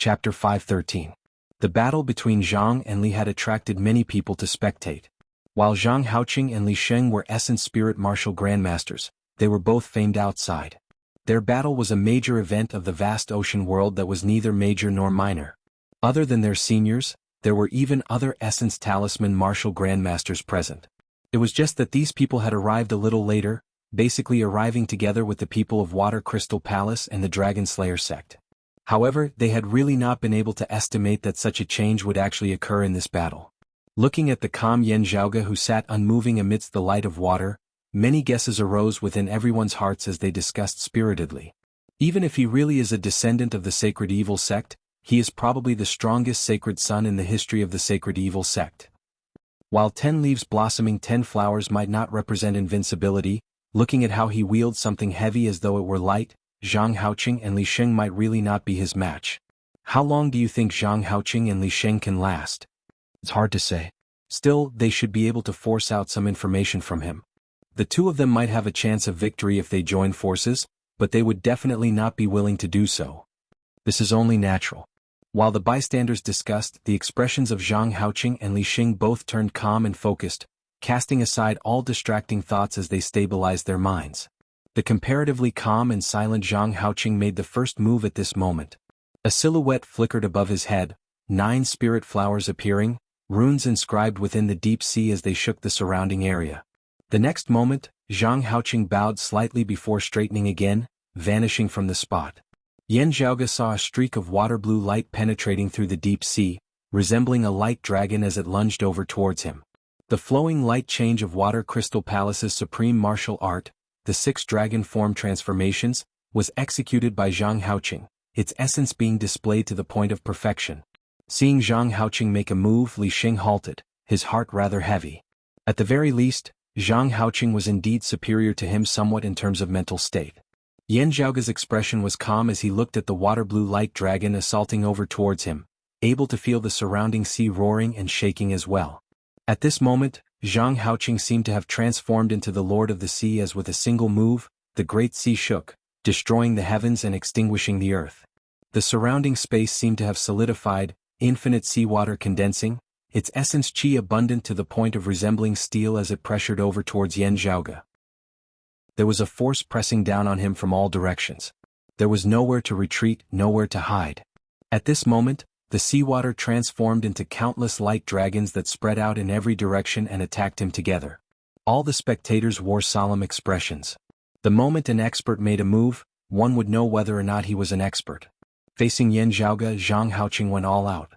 Chapter 513. The battle between Zhang and Li had attracted many people to spectate. While Zhang Haoqing and Li Sheng were Essence Spirit Martial Grandmasters, they were both famed outside. Their battle was a major event of the vast ocean world that was neither major nor minor. Other than their seniors, there were even other Essence Talisman Martial Grandmasters present. It was just that these people had arrived a little later, basically arriving together with the people of Water Crystal Palace and the Dragon Slayer sect. However, they had really not been able to estimate that such a change would actually occur in this battle. Looking at the calm Yan Zhaoge who sat unmoving amidst the light of water, many guesses arose within everyone's hearts as they discussed spiritedly. Even if he really is a descendant of the Sacred Evil sect, he is probably the strongest sacred son in the history of the Sacred Evil sect. While 10 leaves blossoming 10 flowers might not represent invincibility, looking at how he wields something heavy as though it were light, Zhang Haoqing and Li Sheng might really not be his match. How long do you think Zhang Haoqing and Li Sheng can last? It's hard to say. Still, they should be able to force out some information from him. The two of them might have a chance of victory if they join forces, but they would definitely not be willing to do so. This is only natural. While the bystanders discussed, the expressions of Zhang Haoqing and Li Sheng both turned calm and focused, casting aside all distracting thoughts as they stabilized their minds. The comparatively calm and silent Zhang Haoqing made the first move at this moment. A silhouette flickered above his head, 9 spirit flowers appearing, runes inscribed within the deep sea as they shook the surrounding area. The next moment, Zhang Haoqing bowed slightly before straightening again, vanishing from the spot. Yan Zhaoge saw a streak of water blue light penetrating through the deep sea, resembling a light dragon as it lunged over towards him. The flowing light change of Water Crystal Palace's supreme martial art, the 6 dragon form transformations, was executed by Zhang Haoqing, its essence being displayed to the point of perfection. Seeing Zhang Haoqing make a move, Li Sheng halted, his heart rather heavy. At the very least, Zhang Haoqing was indeed superior to him somewhat in terms of mental state. Yan Zhaoge's expression was calm as he looked at the water blue light dragon assaulting over towards him, able to feel the surrounding sea roaring and shaking as well. At this moment, Zhang Haoqing seemed to have transformed into the Lord of the Sea as with a single move, the great sea shook, destroying the heavens and extinguishing the earth. The surrounding space seemed to have solidified, infinite seawater condensing, its essence qi abundant to the point of resembling steel as it pressured over towards Yan Zhaoge. There was a force pressing down on him from all directions. There was nowhere to retreat, nowhere to hide. At this moment, the seawater transformed into countless light dragons that spread out in every direction and attacked him together. All the spectators wore solemn expressions. The moment an expert made a move, one would know whether or not he was an expert. Facing Yan Zhaoge, Zhang Haoqing went all out.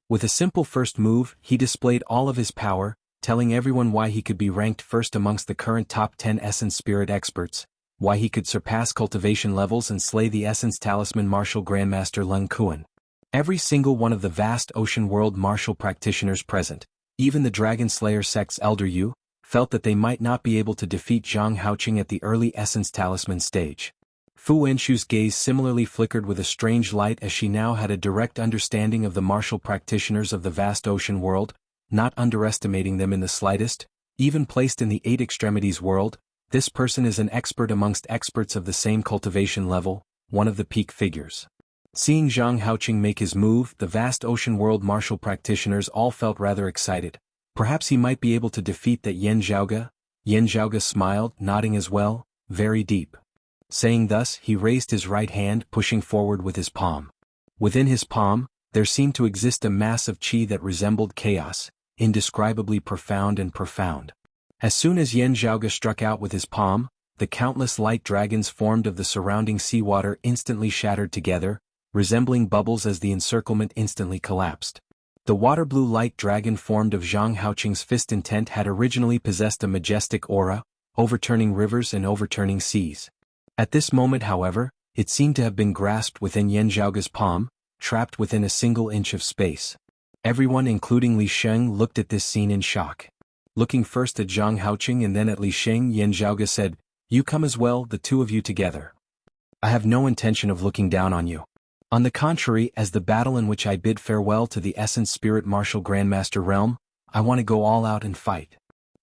With a simple first move, he displayed all of his power, telling everyone why he could be ranked first amongst the current top 10 Essence Spirit experts, why he could surpass cultivation levels and slay the Essence Talisman Martial Grandmaster Leng Kuan. Every single one of the vast ocean world martial practitioners present, even the Dragon Slayer sect's Elder Yu, felt that they might not be able to defeat Zhang Haoqing at the early Essence Talisman stage. Fu Wenshu's gaze similarly flickered with a strange light as she now had a direct understanding of the martial practitioners of the vast ocean world, not underestimating them in the slightest. Even placed in the 8 extremities world, this person is an expert amongst experts of the same cultivation level, one of the peak figures. Seeing Zhang Haoqing make his move, the vast ocean world martial practitioners all felt rather excited. Perhaps he might be able to defeat that Yan Zhaoge. Yan Zhaoge smiled, nodding as well, very deep. Saying thus, he raised his right hand, pushing forward with his palm. Within his palm, there seemed to exist a mass of qi that resembled chaos, indescribably profound and profound. As soon as Yan Zhaoge struck out with his palm, the countless light dragons formed of the surrounding seawater instantly shattered together, resembling bubbles as the encirclement instantly collapsed. The water blue light dragon formed of Zhang Haoqing's fist intent had originally possessed a majestic aura, overturning rivers and overturning seas. At this moment, however, it seemed to have been grasped within Yan Zhaoge's palm, trapped within a single inch of space. Everyone including Li Sheng looked at this scene in shock. Looking first at Zhang Haoqing and then at Li Sheng, Yan Zhaoge said, "You come as well, the two of you together. I have no intention of looking down on you. On the contrary, as the battle in which I bid farewell to the Essence Spirit Martial Grandmaster realm, I want to go all out and fight."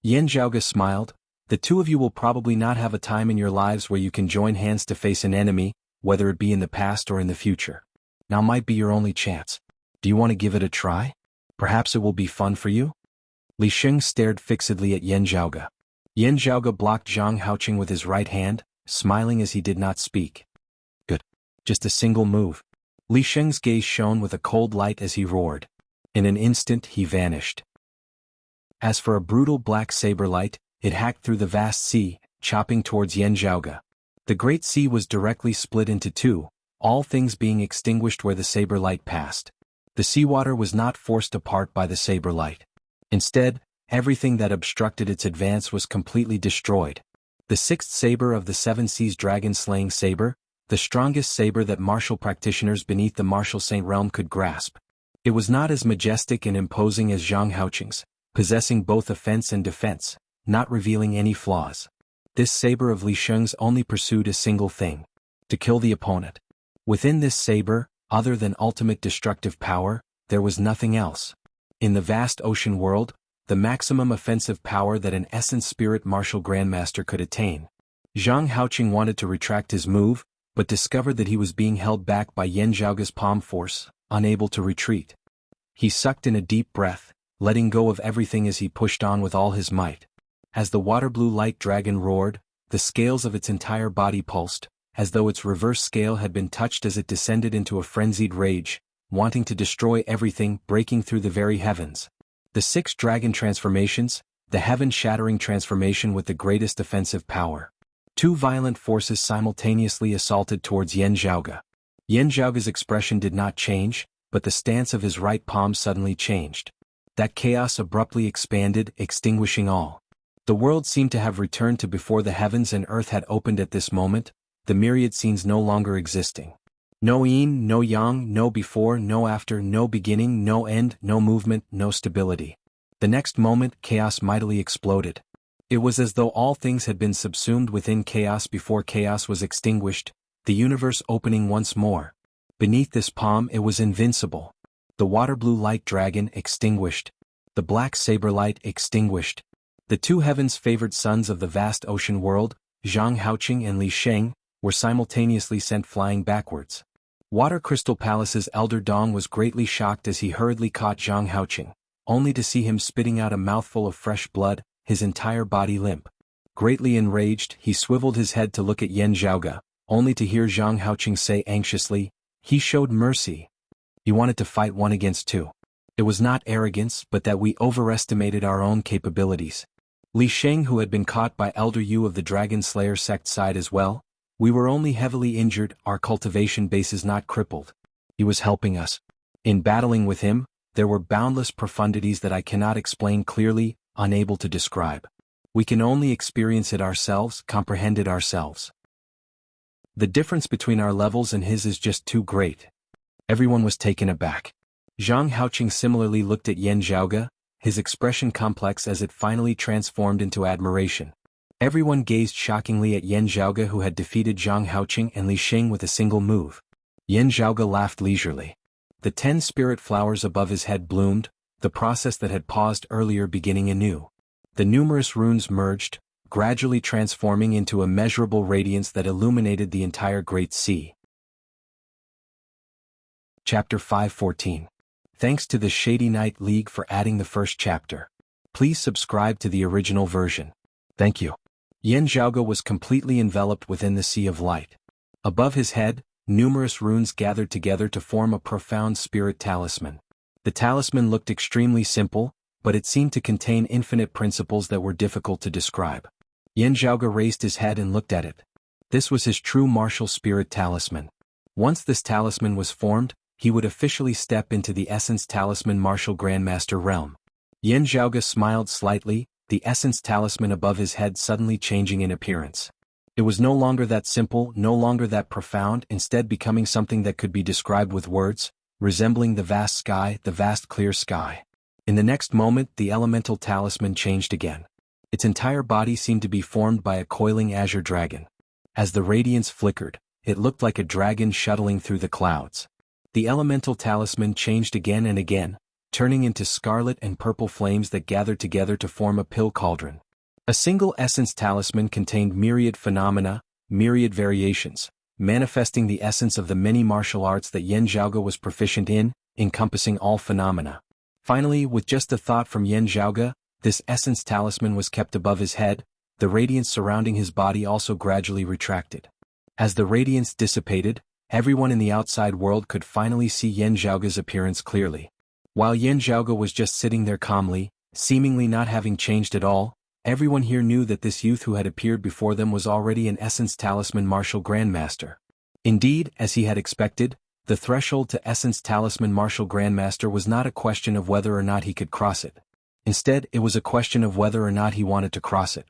Yan Zhaoge smiled. "The two of you will probably not have a time in your lives where you can join hands to face an enemy, whether it be in the past or in the future. Now might be your only chance. Do you want to give it a try? Perhaps it will be fun for you? Li Sheng stared fixedly at Yan Zhaoge. Yan Zhaoge blocked Zhang Haoqing with his right hand, smiling as he did not speak. Good. Just a single move. Li Sheng's gaze shone with a cold light as he roared. In an instant he vanished. As for a brutal black saber light, it hacked through the vast sea, chopping towards Yan Zhaoge. The great sea was directly split into two, all things being extinguished where the saber light passed. The seawater was not forced apart by the saber light. Instead, everything that obstructed its advance was completely destroyed. The sixth saber of the Seven Seas dragon-slaying saber, the strongest saber that martial practitioners beneath the martial saint realm could grasp. It was not as majestic and imposing as Zhang Haoqing's, possessing both offense and defense, not revealing any flaws. This saber of Li Sheng's only pursued a single thing: to kill the opponent. Within this saber, other than ultimate destructive power, there was nothing else. In the vast ocean world, the maximum offensive power that an essence spirit martial grandmaster could attain. Zhang Haoqing wanted to retract his move, but discovered that he was being held back by Yan Zhaoge's palm force, unable to retreat. He sucked in a deep breath, letting go of everything as he pushed on with all his might. As the water-blue light dragon roared, the scales of its entire body pulsed, as though its reverse scale had been touched as it descended into a frenzied rage, wanting to destroy everything, breaking through the very heavens. The 6 dragon transformations, the heaven-shattering transformation with the greatest offensive power. 2 violent forces simultaneously assaulted towards Yan Zhaoge. Yan Zhaoge's expression did not change, but the stance of his right palm suddenly changed. That chaos abruptly expanded, extinguishing all. The world seemed to have returned to before the heavens and earth had opened at this moment, the myriad scenes no longer existing. No yin, no yang, no before, no after, no beginning, no end, no movement, no stability. The next moment, chaos mightily exploded. It was as though all things had been subsumed within chaos before chaos was extinguished, the universe opening once more. Beneath this palm it was invincible. The water-blue light dragon extinguished. The black saber light extinguished. The 2 heavens-favored sons of the vast ocean world, Zhang Haoqing and Li Sheng, were simultaneously sent flying backwards. Water Crystal Palace's elder Dong was greatly shocked as he hurriedly caught Zhang Haoqing, only to see him spitting out a mouthful of fresh blood, his entire body limp. Greatly enraged, he swiveled his head to look at Yan Zhaoge, only to hear Zhang Haoqing say anxiously, "He showed mercy. He wanted to fight 1 against 2. It was not arrogance but that we overestimated our own capabilities." Li Sheng, who had been caught by Elder Yu of the Dragon Slayer sect, sighed as well. "We were only heavily injured, our cultivation base is not crippled. He was helping us. In battling with him, there were boundless profundities that I cannot explain clearly, unable to describe. We can only experience it ourselves, comprehend it ourselves. The difference between our levels and his is just too great." Everyone was taken aback. Zhang Haoqing similarly looked at Yan Zhaoge, his expression complex as it finally transformed into admiration. Everyone gazed shockingly at Yan Zhaoge, who had defeated Zhang Haoqing and Li Sheng with a single move. Yan Zhaoge laughed leisurely. The 10 spirit flowers above his head bloomed, the process that had paused earlier beginning anew. The numerous runes merged, gradually transforming into a measurable radiance that illuminated the entire Great Sea. Chapter 514. Thanks to the Shady Knight League for adding the first chapter. Please subscribe to the original version. Thank you. Yan Zhaoge was completely enveloped within the sea of light. Above his head, numerous runes gathered together to form a profound spirit talisman. The talisman looked extremely simple, but it seemed to contain infinite principles that were difficult to describe. Yan Zhaoge raised his head and looked at it. This was his true martial spirit talisman. Once this talisman was formed, he would officially step into the Essence Talisman Martial Grandmaster realm. Yan Zhaoge smiled slightly, the Essence Talisman above his head suddenly changing in appearance. It was no longer that simple, no longer that profound, instead becoming something that could be described with words, resembling the vast sky, the vast clear sky. In the next moment, the elemental talisman changed again. Its entire body seemed to be formed by a coiling azure dragon. As the radiance flickered, it looked like a dragon shuttling through the clouds. The elemental talisman changed again and again, turning into scarlet and purple flames that gathered together to form a pill cauldron. A single essence talisman contained myriad phenomena, myriad variations, manifesting the essence of the many martial arts that Yen Zhaoge was proficient in, encompassing all phenomena. Finally, with just a thought from Yen Zhaoge, this essence talisman was kept above his head, the radiance surrounding his body also gradually retracted. As the radiance dissipated, everyone in the outside world could finally see Yen Zhaoge's appearance clearly. While Yen Zhaoge was just sitting there calmly, seemingly not having changed at all, everyone here knew that this youth who had appeared before them was already an Essence Talisman Martial Grandmaster. Indeed, as he had expected, the threshold to Essence Talisman Martial Grandmaster was not a question of whether or not he could cross it. Instead, it was a question of whether or not he wanted to cross it.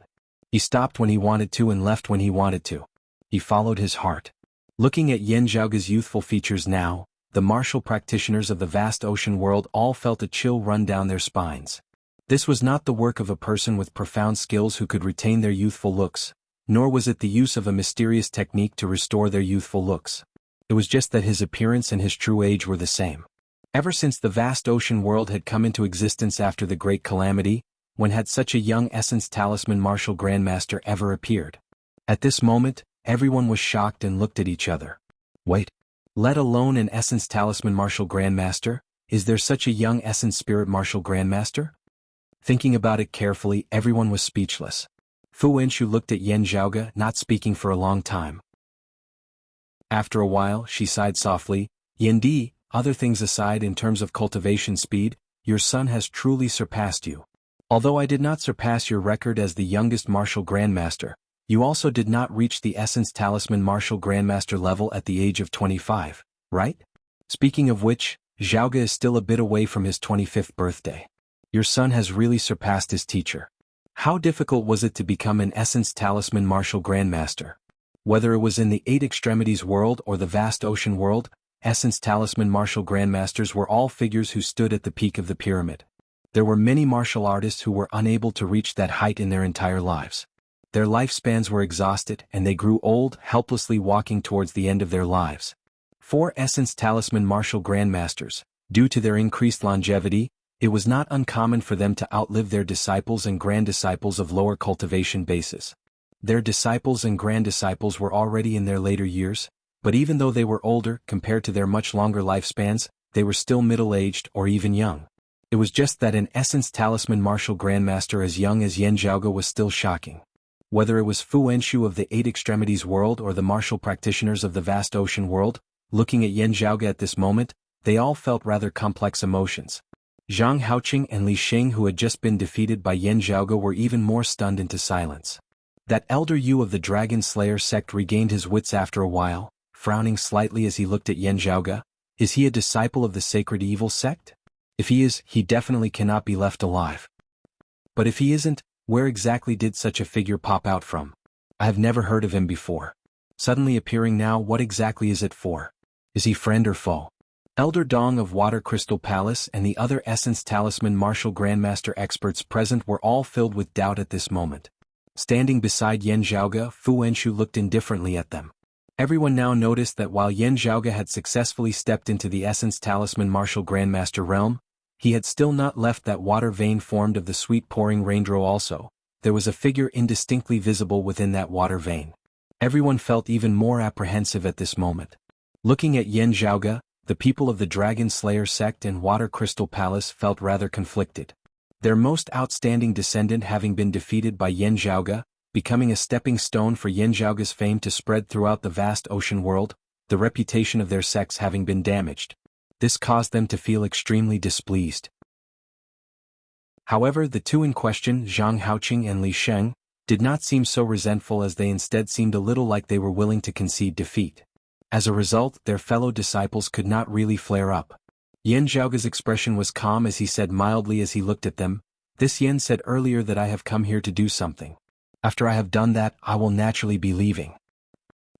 He stopped when he wanted to and left when he wanted to. He followed his heart. Looking at Yen Zhaoge's youthful features now, the martial practitioners of the vast ocean world all felt a chill run down their spines. This was not the work of a person with profound skills who could retain their youthful looks, nor was it the use of a mysterious technique to restore their youthful looks. It was just that his appearance and his true age were the same. Ever since the vast ocean world had come into existence after the Great Calamity, when had such a young Essence Talisman Martial Grandmaster ever appeared? At this moment, everyone was shocked and looked at each other. Wait. Let alone an Essence Talisman Martial Grandmaster? Is there such a young Essence Spirit Martial Grandmaster? Thinking about it carefully, everyone was speechless. Fu Wenxu looked at Yen Zhaoge, not speaking for a long time. After a while, she sighed softly. Yen Di, other things aside, in terms of cultivation speed, your son has truly surpassed you. Although I did not surpass your record as the youngest Martial Grandmaster, you also did not reach the Essence Talisman Martial Grandmaster level at the age of 25, right? Speaking of which, Zhaoge is still a bit away from his 25th birthday. Your son has really surpassed his teacher. How difficult was it to become an Essence Talisman Martial Grandmaster? Whether it was in the Eight Extremities world or the vast ocean world, Essence Talisman Martial Grandmasters were all figures who stood at the peak of the pyramid. There were many martial artists who were unable to reach that height in their entire lives. Their lifespans were exhausted and they grew old, helplessly walking towards the end of their lives. For Essence Talisman Martial Grandmasters, due to their increased longevity, it was not uncommon for them to outlive their disciples and grand-disciples of lower cultivation bases. Their disciples and grand-disciples were already in their later years, but even though they were older compared to their much longer lifespans, they were still middle-aged or even young. It was just that an Essence Talisman Martial Grandmaster as young as Yen Zhaoge was still shocking. Whether it was Fu Wenxu of the Eight Extremities world or the martial practitioners of the vast ocean world, looking at Yen Zhaoge at this moment, they all felt rather complex emotions. Zhang Haoqing and Li Sheng, who had just been defeated by Yen Zhaoge, were even more stunned into silence. That elder Yu of the Dragon Slayer sect regained his wits after a while, frowning slightly as he looked at Yen Zhaoge. Is he a disciple of the Sacred Evil sect? If he is, he definitely cannot be left alive. But if he isn't, where exactly did such a figure pop out from? I have never heard of him before. Suddenly appearing now, what exactly is it for? Is he friend or foe? Elder Dong of Water Crystal Palace and the other Essence Talisman Martial Grandmaster experts present were all filled with doubt at this moment. Standing beside Yen Zhaoge, Fu Wenxu looked indifferently at them. Everyone now noticed that while Yen Zhaoge had successfully stepped into the Essence Talisman Martial Grandmaster realm, he had still not left that water vein formed of the sweet pouring raindrow also. There was a figure indistinctly visible within that water vein. Everyone felt even more apprehensive at this moment. Looking at Yen Zhaoge, the people of the Dragon Slayer sect and Water Crystal Palace felt rather conflicted. Their most outstanding descendant having been defeated by Yen Zhaoge, becoming a stepping stone for Yen Zhaoge's fame to spread throughout the vast ocean world, the reputation of their sects having been damaged. This caused them to feel extremely displeased. However, the two in question, Zhang Haoqing and Li Sheng, did not seem so resentful, as they instead seemed a little like they were willing to concede defeat. As a result, their fellow disciples could not really flare up. Yen Zhaoge's expression was calm as he said mildly as he looked at them, "This Yen said earlier that I have come here to do something. After I have done that, I will naturally be leaving.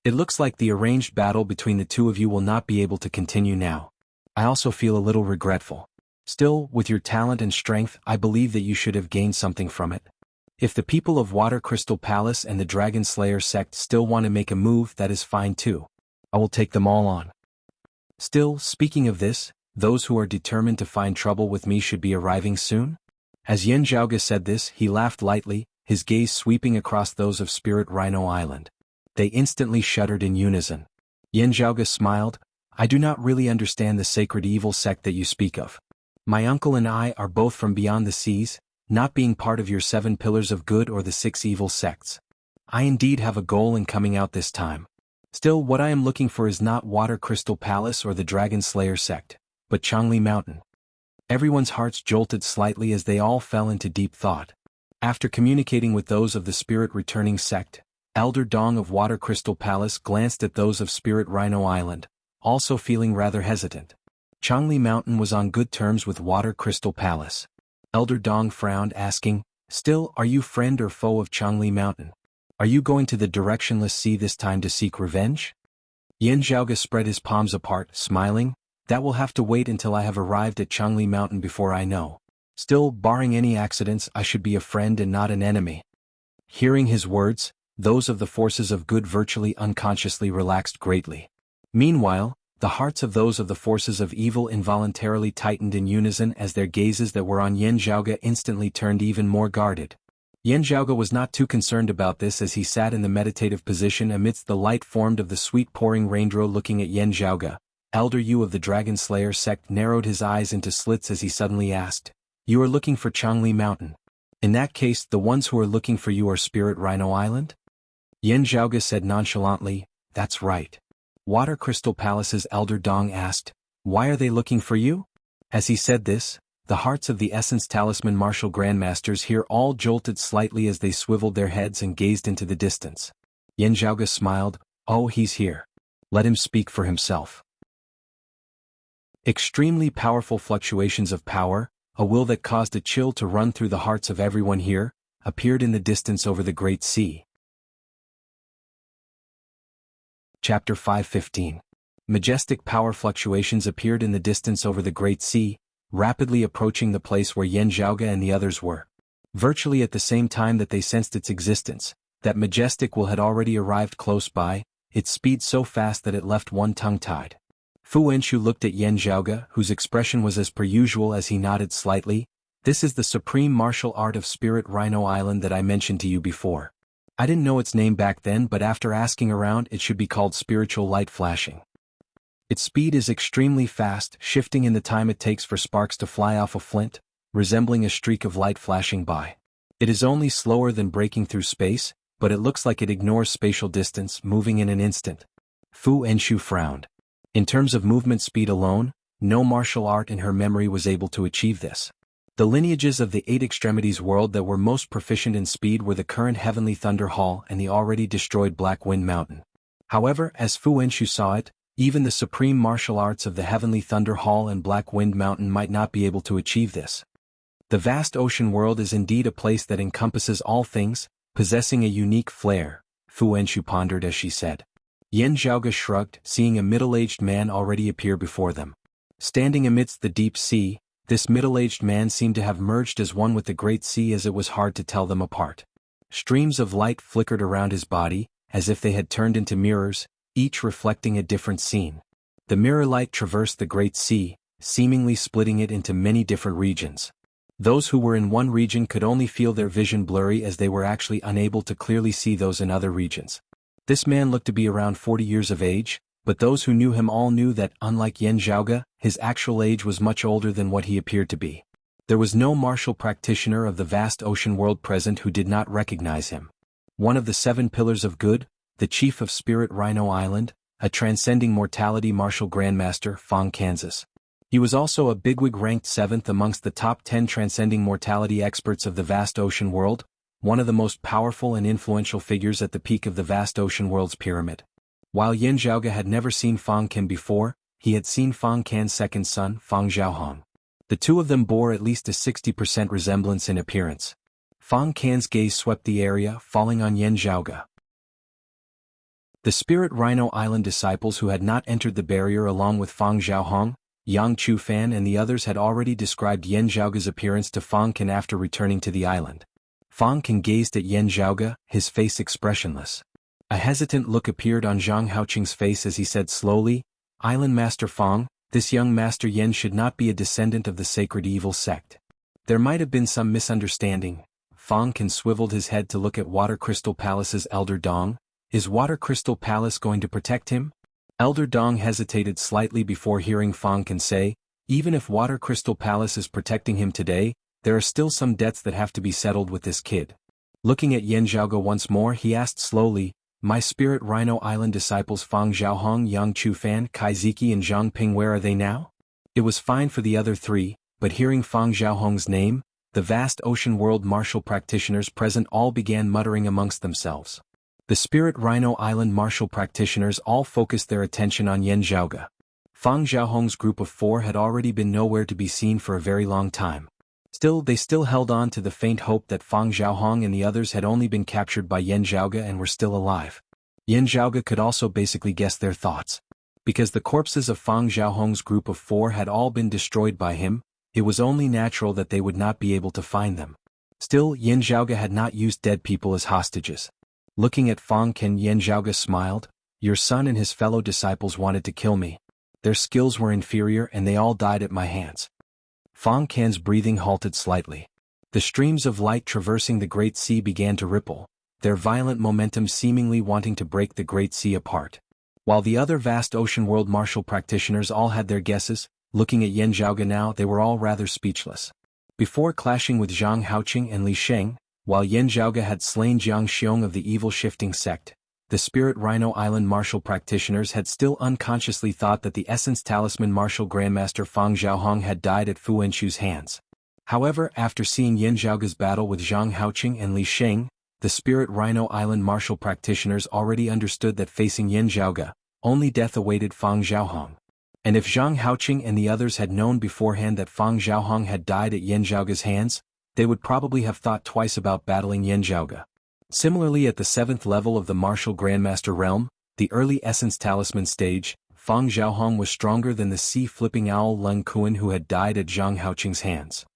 It looks like the arranged battle between the two of you will not be able to continue now. I also feel a little regretful. Still, with your talent and strength, I believe that you should have gained something from it. If the people of Water Crystal Palace and the Dragon Slayer sect still want to make a move, that is fine too. I will take them all on. Still, speaking of this, those who are determined to find trouble with me should be arriving soon?" As Yen Zhaoge said this, he laughed lightly, his gaze sweeping across those of Spirit Rhino Island. They instantly shuddered in unison. Yin Zhaoge smiled. I do not really understand the sacred evil sect that you speak of. My uncle and I are both from beyond the seas, not being part of your 7 pillars of good or the 6 evil sects. I indeed have a goal in coming out this time. Still, what I am looking for is not Water Crystal Palace or the Dragon Slayer sect, but Changli Mountain. Everyone's hearts jolted slightly as they all fell into deep thought. After communicating with those of the Spirit Returning sect, Elder Dong of Water Crystal Palace glanced at those of Spirit Rhino Island, also feeling rather hesitant. Changli Mountain was on good terms with Water Crystal Palace. Elder Dong frowned, asking, Still, are you friend or foe of Changli Mountain? Are you going to the Directionless Sea this time to seek revenge? Yin Zhaoge spread his palms apart, smiling. That will have to wait until I have arrived at Changli Mountain before I know. Still, barring any accidents, I should be a friend and not an enemy. Hearing his words, those of the forces of good virtually unconsciously relaxed greatly. Meanwhile, the hearts of those of the forces of evil involuntarily tightened in unison as their gazes that were on Yin Zhaoge instantly turned even more guarded. Yin Zhaoge was not too concerned about this as he sat in the meditative position amidst the light formed of the sweet pouring raindrow. Looking at Yin Zhaoge, Elder Yu of the Dragon Slayer sect narrowed his eyes into slits as he suddenly asked, You are looking for Changli Mountain? In that case, the ones who are looking for you are Spirit Rhino Island? Yin Zhaoge said nonchalantly, That's right. Water Crystal Palace's Elder Dong asked, Why are they looking for you? As he said this, the hearts of the Essence Talisman Martial Grandmasters here all jolted slightly as they swiveled their heads and gazed into the distance. Yin Zhaoge smiled, Oh, he's here. Let him speak for himself. Extremely powerful fluctuations of power, a will that caused a chill to run through the hearts of everyone here, appeared in the distance over the Great Sea. Chapter 5:15. Majestic power fluctuations appeared in the distance over the Great Sea, rapidly approaching the place where Yin Zhaoge and the others were. Virtually at the same time that they sensed its existence, that majestic will had already arrived close by, its speed so fast that it left one tongue-tied. Fu Wenshu looked at Yin Zhaoge, whose expression was as per usual as he nodded slightly. This is the supreme martial art of Spirit Rhino Island that I mentioned to you before. I didn't know its name back then, but after asking around it should be called Spiritual Light Flashing. Its speed is extremely fast, shifting in the time it takes for sparks to fly off a flint, resembling a streak of light flashing by. It is only slower than breaking through space, but it looks like it ignores spatial distance, moving in an instant. Fu Wenshu frowned. In terms of movement speed alone, no martial art in her memory was able to achieve this. The lineages of the 8 extremities world that were most proficient in speed were the current Heavenly Thunder Hall and the already destroyed Black Wind Mountain. However, as Fu Wenshu saw it, even the supreme martial arts of the Heavenly Thunder Hall and Black Wind Mountain might not be able to achieve this. The vast ocean world is indeed a place that encompasses all things, possessing a unique flair, Fu Wenshu pondered as she said. Yin Zhaoge shrugged, seeing a middle-aged man already appear before them. Standing amidst the deep sea, this middle-aged man seemed to have merged as one with the great sea as it was hard to tell them apart. Streams of light flickered around his body, as if they had turned into mirrors, each reflecting a different scene. The mirror light traversed the great sea, seemingly splitting it into many different regions. Those who were in one region could only feel their vision blurry as they were actually unable to clearly see those in other regions. This man looked to be around 40 years of age, but those who knew him all knew that, unlike Yin Zhaoge, his actual age was much older than what he appeared to be. There was no martial practitioner of the vast ocean world present who did not recognize him. One of the 7 pillars of good, the chief of Spirit Rhino Island, a transcending mortality martial grandmaster, Fong Kansas. He was also a bigwig ranked 7th amongst the top 10 transcending mortality experts of the vast ocean world, one of the most powerful and influential figures at the peak of the vast ocean world's pyramid. While Yin Zhaoge had never seen Fong Kan before, he had seen Fong Kan's second son, Fong Zhaohong. The two of them bore at least a 60% resemblance in appearance. Fong Kan's gaze swept the area, falling on Yin Zhaoge. The Spirit Rhino Island disciples who had not entered the barrier along with Fong Zhaohong, Yang Chufan and the others had already described Yin Zhaoge's appearance to Fong Kan after returning to the island. Fong Kan gazed at Yin Zhaoge, his face expressionless. A hesitant look appeared on Zhang Haoqing's face as he said slowly, Island Master Fong, this young Master Yin should not be a descendant of the sacred evil sect. There might have been some misunderstanding. Fong Kan swiveled his head to look at Water Crystal Palace's Elder Dong. Is Water Crystal Palace going to protect him? Elder Dong hesitated slightly before hearing Fang Can say, even if Water Crystal Palace is protecting him today, there are still some debts that have to be settled with this kid. Looking at Yan Zhaoge once more, he asked slowly, my Spirit Rhino Island disciples Fang Xiaohong, Yang Chufan, Kai Ziki and Zhang Ping, where are they now? It was fine for the other three, but hearing Fang Xiaohong's name, the vast ocean world martial practitioners present all began muttering amongst themselves. The Spirit Rhino Island martial practitioners all focused their attention on Yan Zhaoge. Fang Xiaohong's group of 4 had already been nowhere to be seen for a very long time. Still, they still held on to the faint hope that Fang Xiaohong and the others had only been captured by Yan Zhaoge and were still alive. Yan Zhaoge could also basically guess their thoughts. Because the corpses of Fang Xiaohong's group of 4 had all been destroyed by him, it was only natural that they would not be able to find them. Still, Yan Zhaoge had not used dead people as hostages. Looking at Fang Can, Yan Zhaoge smiled, your son and his fellow disciples wanted to kill me. Their skills were inferior and they all died at my hands. Fang Can's breathing halted slightly. The streams of light traversing the Great Sea began to ripple, their violent momentum seemingly wanting to break the Great Sea apart. While the other vast ocean world martial practitioners all had their guesses, looking at Yan Zhaoge now they were all rather speechless. Before clashing with Zhang Haoqing and Li Sheng, while Yan Zhaoge had slain Jiang Xiong of the evil shifting sect, the Spirit Rhino Island martial practitioners had still unconsciously thought that the Essence Talisman martial grandmaster Fang Xiaohong had died at Fu Enshu's hands. However, after seeing Yan Zhaoge's battle with Zhang Haoqing and Li Sheng, the Spirit Rhino Island martial practitioners already understood that facing Yan Zhaoge, only death awaited Fang Xiaohong. And if Zhang Haoqing and the others had known beforehand that Fang Xiaohong had died at Yan Zhaoge's hands, they would probably have thought twice about battling Yan Zhaoge. Similarly, at the 7th level of the martial grandmaster realm, the early Essence Talisman stage, Fang Xiaohong was stronger than the sea-flipping owl Leng Kuan who had died at Zhang Haoqing's hands.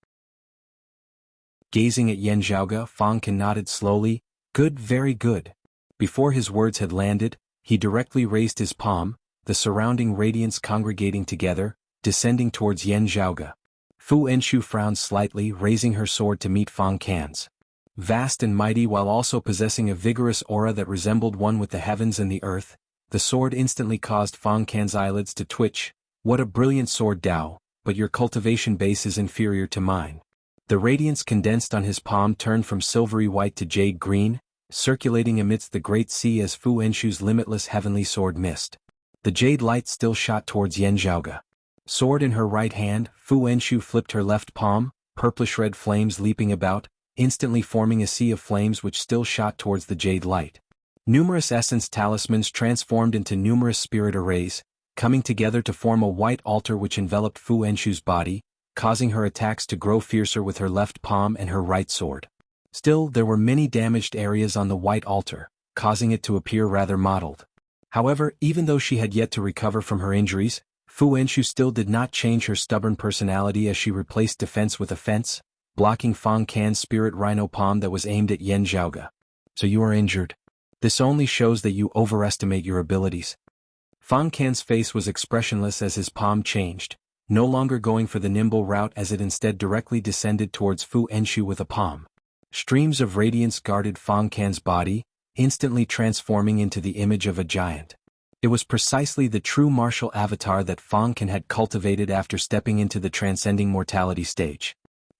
Gazing at Yan Zhaoge, Fang Can nodded slowly, good, very good. Before his words had landed, he directly raised his palm, the surrounding radiance congregating together, descending towards Yan Zhaoge. Fu Enshu frowned slightly, raising her sword to meet Fang Can's. Vast and mighty while also possessing a vigorous aura that resembled one with the heavens and the earth, the sword instantly caused Fang Can's eyelids to twitch. What a brilliant sword, Dao, but your cultivation base is inferior to mine. The radiance condensed on his palm turned from silvery white to jade green, circulating amidst the great sea as Fu Enshu's limitless heavenly sword missed. The jade light still shot towards Yan Zhaoge. Sword in her right hand, Fu Enshu flipped her left palm, purplish-red flames leaping about, instantly forming a sea of flames which still shot towards the jade light. Numerous essence talismans transformed into numerous spirit arrays, coming together to form a white altar which enveloped Fu Enshu's body, causing her attacks to grow fiercer with her left palm and her right sword. Still, there were many damaged areas on the white altar, causing it to appear rather mottled. However, even though she had yet to recover from her injuries, Fu Enshu still did not change her stubborn personality as she replaced defense with offense, blocking Fang Can's spirit rhino palm that was aimed at Yan Zhaoge. So you are injured. This only shows that you overestimate your abilities. Fang Can's face was expressionless as his palm changed, no longer going for the nimble route as it instead directly descended towards Fu Enshu with a palm. Streams of radiance guarded Fang Can's body, instantly transforming into the image of a giant. It was precisely the true martial avatar that Fang Can had cultivated after stepping into the transcending mortality stage.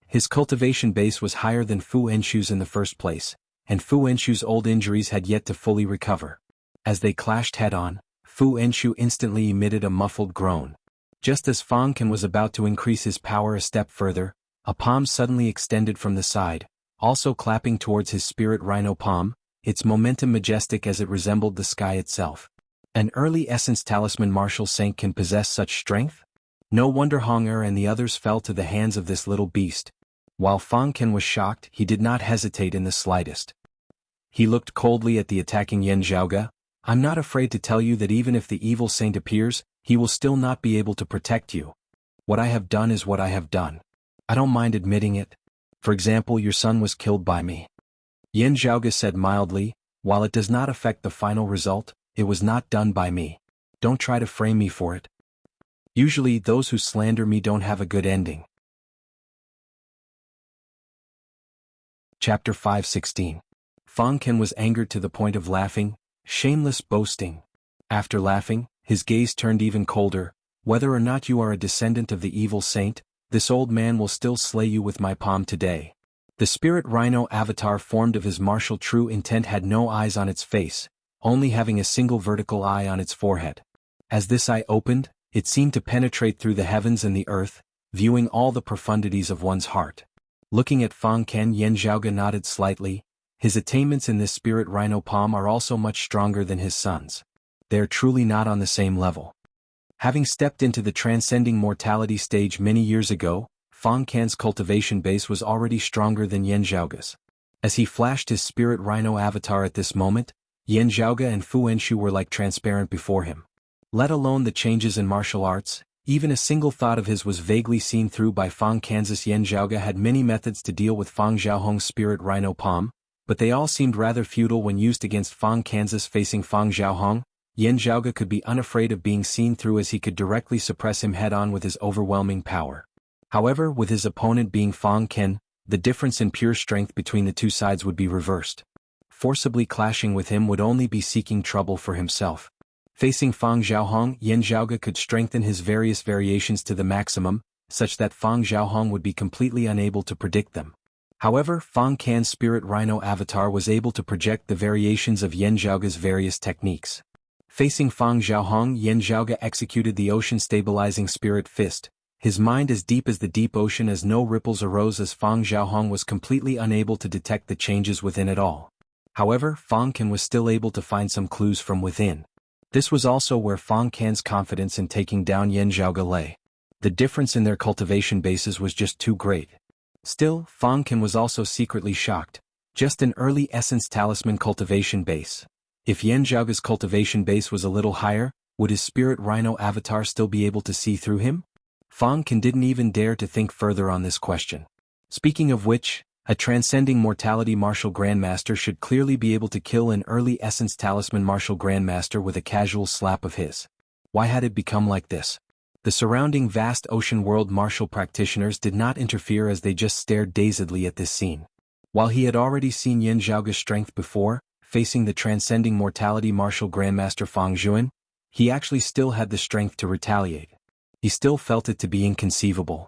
His cultivation base was higher than Fu Enshu's in the first place, and Fu Enshu's old injuries had yet to fully recover. As they clashed head-on, Fu Enshu instantly emitted a muffled groan. Just as Fang Can was about to increase his power a step further, a palm suddenly extended from the side, also clapping towards his spirit rhino palm, its momentum majestic as it resembled the sky itself. An early essence talisman martial saint can possess such strength? No wonder Hong Er and the others fell to the hands of this little beast. While Fang Can was shocked, he did not hesitate in the slightest. He looked coldly at the attacking Yan Zhaoge. I'm not afraid to tell you that even if the evil saint appears, he will still not be able to protect you. What I have done is what I have done. I don't mind admitting it. For example, your son was killed by me. Yan Zhaoge said mildly, while it does not affect the final result, it was not done by me. Don't try to frame me for it. Usually those who slander me don't have a good ending. Chapter 5:16. Fang Can was angered to the point of laughing, shameless boasting. After laughing, his gaze turned even colder. "Whether or not you are a descendant of the evil saint, this old man will still slay you with my palm today." The spirit rhino avatar formed of his martial true intent had no eyes on its face, only having a single vertical eye on its forehead. As this eye opened, it seemed to penetrate through the heavens and the earth, viewing all the profundities of one's heart. Looking at Fang Ken, Yan Zhaoge nodded slightly. His attainments in this spirit rhino palm are also much stronger than his son's. They are truly not on the same level. Having stepped into the transcending mortality stage many years ago, Fang Kan's cultivation base was already stronger than Yan Zhaoge's. As he flashed his spirit rhino avatar at this moment, Yan Zhaoge and Fu Enshu were like transparent before him. Let alone the changes in martial arts, even a single thought of his was vaguely seen through by Fang Kan's. Yan Zhaoge had many methods to deal with Fang Xiaohong's spirit rhino palm, but they all seemed rather futile when used against Fang Kan's. Facing Fang Xiaohong, Yan Zhaoge could be unafraid of being seen through, as he could directly suppress him head-on with his overwhelming power. However, with his opponent being Fang Ken, the difference in pure strength between the two sides would be reversed. Forcibly clashing with him would only be seeking trouble for himself. Facing Fang Xiaohong, Yan Zhaoge could strengthen his various variations to the maximum, such that Fang Xiaohong would be completely unable to predict them. However, Fang Kan's spirit rhino avatar was able to project the variations of Yan Zhaoge's various techniques. Facing Fang Xiaohong, Yan Zhaoge executed the ocean-stabilizing spirit fist, his mind as deep as the deep ocean, as no ripples arose, as Fang Xiaohong was completely unable to detect the changes within at all. However, Fang Kan was still able to find some clues from within. This was also where Fang Kan's confidence in taking down Yan Zhaoge lay. The difference in their cultivation bases was just too great. Still, Fang Kan was also secretly shocked. Just an early essence talisman cultivation base. If Yan Zhaoge's cultivation base was a little higher, would his spirit rhino avatar still be able to see through him? Fang Kan didn't even dare to think further on this question. Speaking of which, a transcending mortality martial grandmaster should clearly be able to kill an early essence talisman martial grandmaster with a casual slap of his. Why had it become like this? The surrounding vast ocean world martial practitioners did not interfere, as they just stared dazedly at this scene. While he had already seen Yan Zhaoge's strength before, facing the transcending mortality martial grandmaster Fang Zhuan, he actually still had the strength to retaliate. He still felt it to be inconceivable.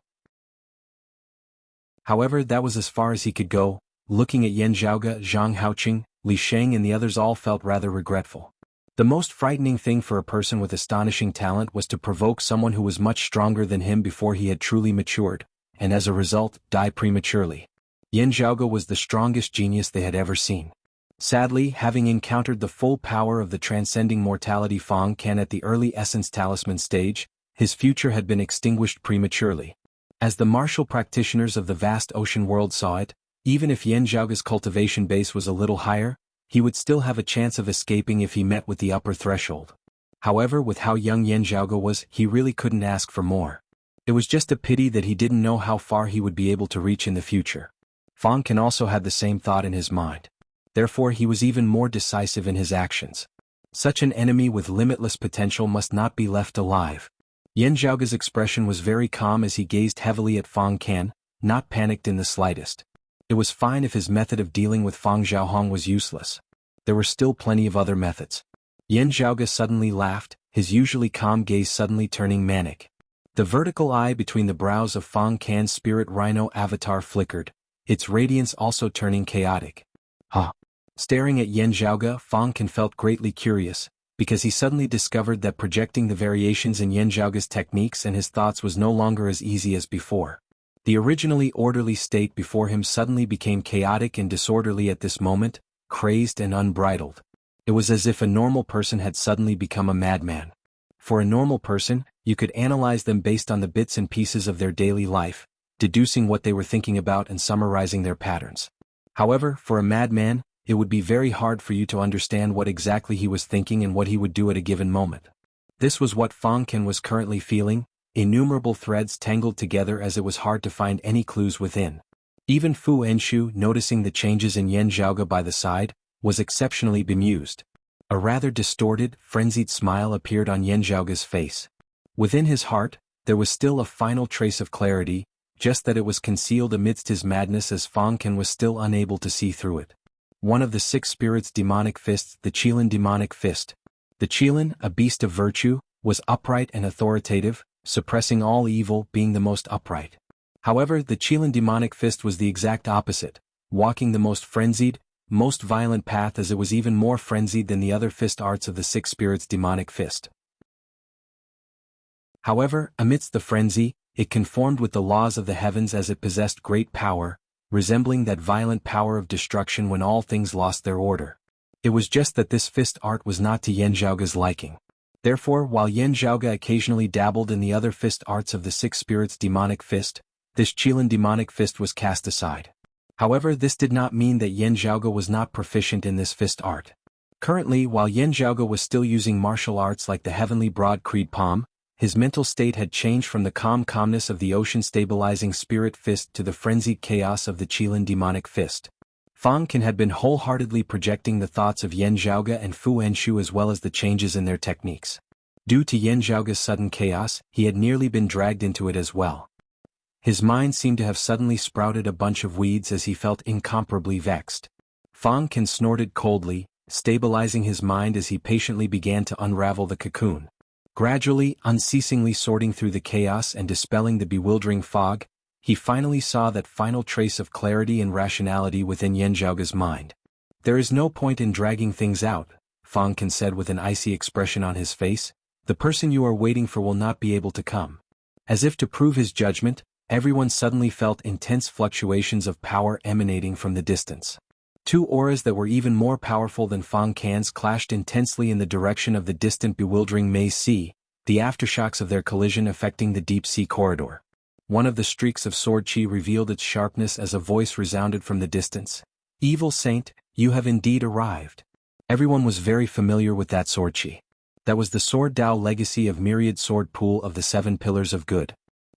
However, that was as far as he could go. Looking at Yan Zhaoge, Zhang Haoqing, Li Sheng and the others all felt rather regretful. The most frightening thing for a person with astonishing talent was to provoke someone who was much stronger than him before he had truly matured, and as a result, die prematurely. Yan Zhaoge was the strongest genius they had ever seen. Sadly, having encountered the full power of the transcending mortality Fang Kan at the early essence talisman stage, his future had been extinguished prematurely. As the martial practitioners of the vast ocean world saw it, even if Yan Zhaoge's cultivation base was a little higher, he would still have a chance of escaping if he met with the upper threshold. However, with how young Yan Zhaoge was, he really couldn't ask for more. It was just a pity that he didn't know how far he would be able to reach in the future. Fang Kan also had the same thought in his mind. Therefore, he was even more decisive in his actions. Such an enemy with limitless potential must not be left alive. Yan Zhaoge's expression was very calm as he gazed heavily at Fang Kan, not panicked in the slightest. It was fine if his method of dealing with Fang Xiaohong was useless. There were still plenty of other methods. Yan Zhaoge suddenly laughed, his usually calm gaze suddenly turning manic. The vertical eye between the brows of Fang Kan's spirit rhino avatar flickered, its radiance also turning chaotic. Huh. Staring at Yan Zhaoge, Fang Kan felt greatly curious, because he suddenly discovered that projecting the variations in Yan Zhaoge's techniques and his thoughts was no longer as easy as before. The originally orderly state before him suddenly became chaotic and disorderly at this moment, crazed and unbridled. It was as if a normal person had suddenly become a madman. For a normal person, you could analyze them based on the bits and pieces of their daily life, deducing what they were thinking about and summarizing their patterns. However, for a madman, it would be very hard for you to understand what exactly he was thinking and what he would do at a given moment. This was what Fang Kan was currently feeling, innumerable threads tangled together as it was hard to find any clues within. Even Fu Enshu, noticing the changes in Yan Zhaoge by the side, was exceptionally bemused. A rather distorted, frenzied smile appeared on Yan Zhaoge's face. Within his heart, there was still a final trace of clarity, just that it was concealed amidst his madness as Fang Kan was still unable to see through it. One of the 6 spirits' demonic fists, the Qilin demonic fist. The Qilin, a beast of virtue, was upright and authoritative, suppressing all evil, being the most upright. However, the Qilin demonic fist was the exact opposite, walking the most frenzied, most violent path, as it was even more frenzied than the other fist arts of the six spirits' demonic fist. However, amidst the frenzy, it conformed with the laws of the heavens, as it possessed great power, resembling that violent power of destruction when all things lost their order. It was just that this fist art was not to Yan Zhaoge's liking. Therefore, while Yan Zhaoge occasionally dabbled in the other fist arts of the six spirits' demonic fist, this Qilin demonic fist was cast aside. However, this did not mean that Yan Zhaoge was not proficient in this fist art. Currently, while Yan Zhaoge was still using martial arts like the heavenly broad creed palm, his mental state had changed from the calmness of the ocean-stabilizing spirit fist to the frenzied chaos of the Qilin demonic fist. Fang Can had been wholeheartedly projecting the thoughts of Yan Zhaoge and Fu Enshu, as well as the changes in their techniques. Due to Yan Zhaoge's sudden chaos, he had nearly been dragged into it as well. His mind seemed to have suddenly sprouted a bunch of weeds as he felt incomparably vexed. Fang Can snorted coldly, stabilizing his mind as he patiently began to unravel the cocoon. Gradually, unceasingly sorting through the chaos and dispelling the bewildering fog, he finally saw that final trace of clarity and rationality within Yan Zhaoge's mind. "There is no point in dragging things out," Fang Can said with an icy expression on his face. "The person you are waiting for will not be able to come." As if to prove his judgment, everyone suddenly felt intense fluctuations of power emanating from the distance. Two auras that were even more powerful than Fang Can's clashed intensely in the direction of the distant bewildering maze sea, the aftershocks of their collision affecting the deep sea corridor. One of the streaks of sword chi revealed its sharpness as a voice resounded from the distance. "Evil Saint, you have indeed arrived." Everyone was very familiar with that sword chi. That was the Sword Dao legacy of Myriad Sword Pool of the Seven Pillars of Good.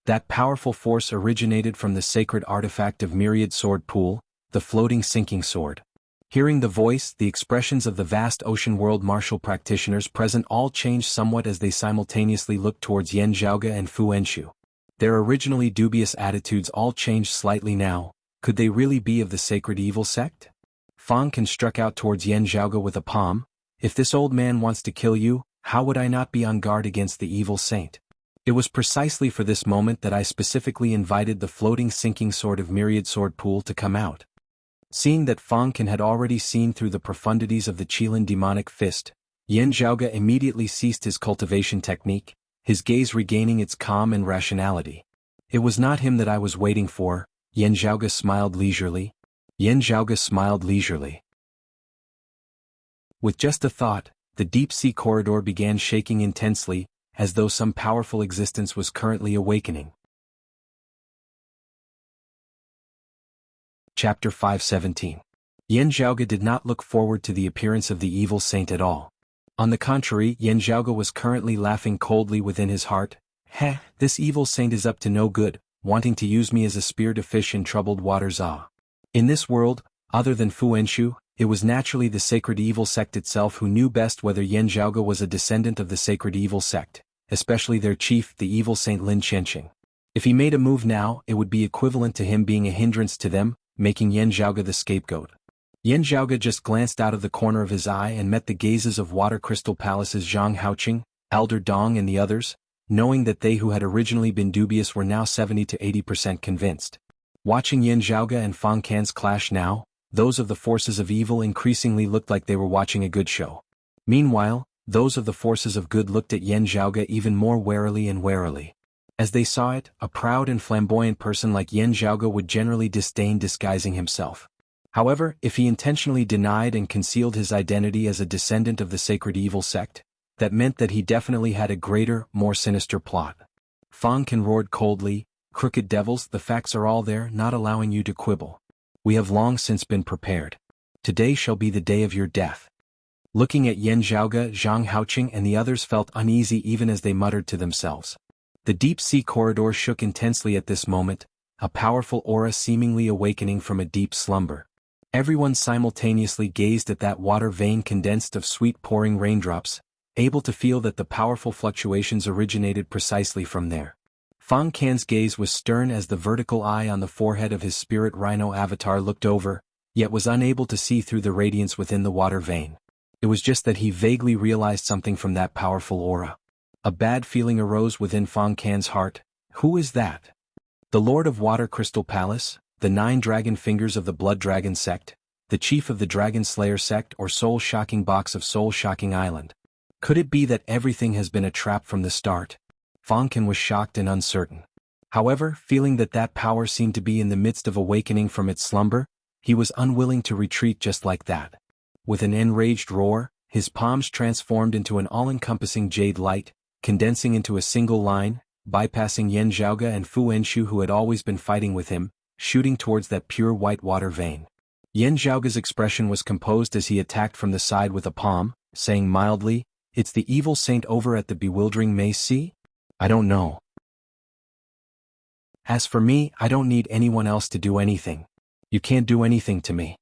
That powerful force originated from the sacred artifact of Myriad Sword Pool, the floating sinking sword. Hearing the voice, the expressions of the vast ocean world martial practitioners present all changed somewhat as they simultaneously looked towards Yan Zhaoge and Fu Enshu. Their originally dubious attitudes all changed slightly now. Could they really be of the sacred evil sect? Fang Can struck out towards Yan Zhaoge with a palm. "If this old man wants to kill you, how would I not be on guard against the evil saint? It was precisely for this moment that I specifically invited the floating sinking sword of Myriad Sword Pool to come out." Seeing that Fang Can had already seen through the profundities of the Qilin demonic fist, Yan Zhaoge immediately ceased his cultivation technique, his gaze regaining its calm and rationality. "It was not him that I was waiting for," Yan Zhaoge smiled leisurely. Yan Zhaoge smiled leisurely. With just a thought, the deep sea corridor began shaking intensely, as though some powerful existence was currently awakening. Chapter 517. Yan Zhaoge did not look forward to the appearance of the evil saint at all. On the contrary, Yan Zhaoge was currently laughing coldly within his heart. "Heh, this evil saint is up to no good, wanting to use me as a spear to fish in troubled waters." In this world, other than Fu Enshu, it was naturally the sacred evil sect itself who knew best whether Yan Zhaoge was a descendant of the sacred evil sect, especially their chief, the evil saint Lin Qianqing. If he made a move now, it would be equivalent to him being a hindrance to them, making Yan Zhaoge the scapegoat. Yan Zhaoge just glanced out of the corner of his eye and met the gazes of Water Crystal Palace's Zhang Haoqing, Elder Dong and the others, knowing that they who had originally been dubious were now 70 to 80% convinced. Watching Yan Zhaoge and Fang Can's clash now, those of the forces of evil increasingly looked like they were watching a good show. Meanwhile, those of the forces of good looked at Yan Zhaoge even more warily and warily. As they saw it, a proud and flamboyant person like Yan Zhaoge would generally disdain disguising himself. However, if he intentionally denied and concealed his identity as a descendant of the sacred evil sect, that meant that he definitely had a greater, more sinister plot. Fang Can roared coldly, "Crooked devils, the facts are all there, not allowing you to quibble. We have long since been prepared. Today shall be the day of your death." Looking at Yan Zhaoge, Zhang Haoqing and the others felt uneasy even as they muttered to themselves. The deep sea corridor shook intensely at this moment, a powerful aura seemingly awakening from a deep slumber. Everyone simultaneously gazed at that water vein condensed of sweet pouring raindrops, able to feel that the powerful fluctuations originated precisely from there. Fang Can's gaze was stern as the vertical eye on the forehead of his spirit rhino avatar looked over, yet was unable to see through the radiance within the water vein. It was just that he vaguely realized something from that powerful aura. A bad feeling arose within Fang Kan's heart. Who is that? The Lord of Water Crystal Palace, the 9 dragon fingers of the Blood Dragon sect, the chief of the Dragon Slayer sect, or soul-shocking box of Soul-Shocking Island? Could it be that everything has been a trap from the start? Fang Kan was shocked and uncertain. However, feeling that power seemed to be in the midst of awakening from its slumber, he was unwilling to retreat just like that. With an enraged roar, his palms transformed into an all-encompassing jade light, condensing into a single line, bypassing Yan Zhaoge and Fu Enshu, who had always been fighting with him, shooting towards that pure white water vein. Yan Zhaoge's expression was composed as he attacked from the side with a palm, saying mildly, "It's the evil saint over at the bewildering maze sea? I don't know. As for me, I don't need anyone else to do anything. You can't do anything to me."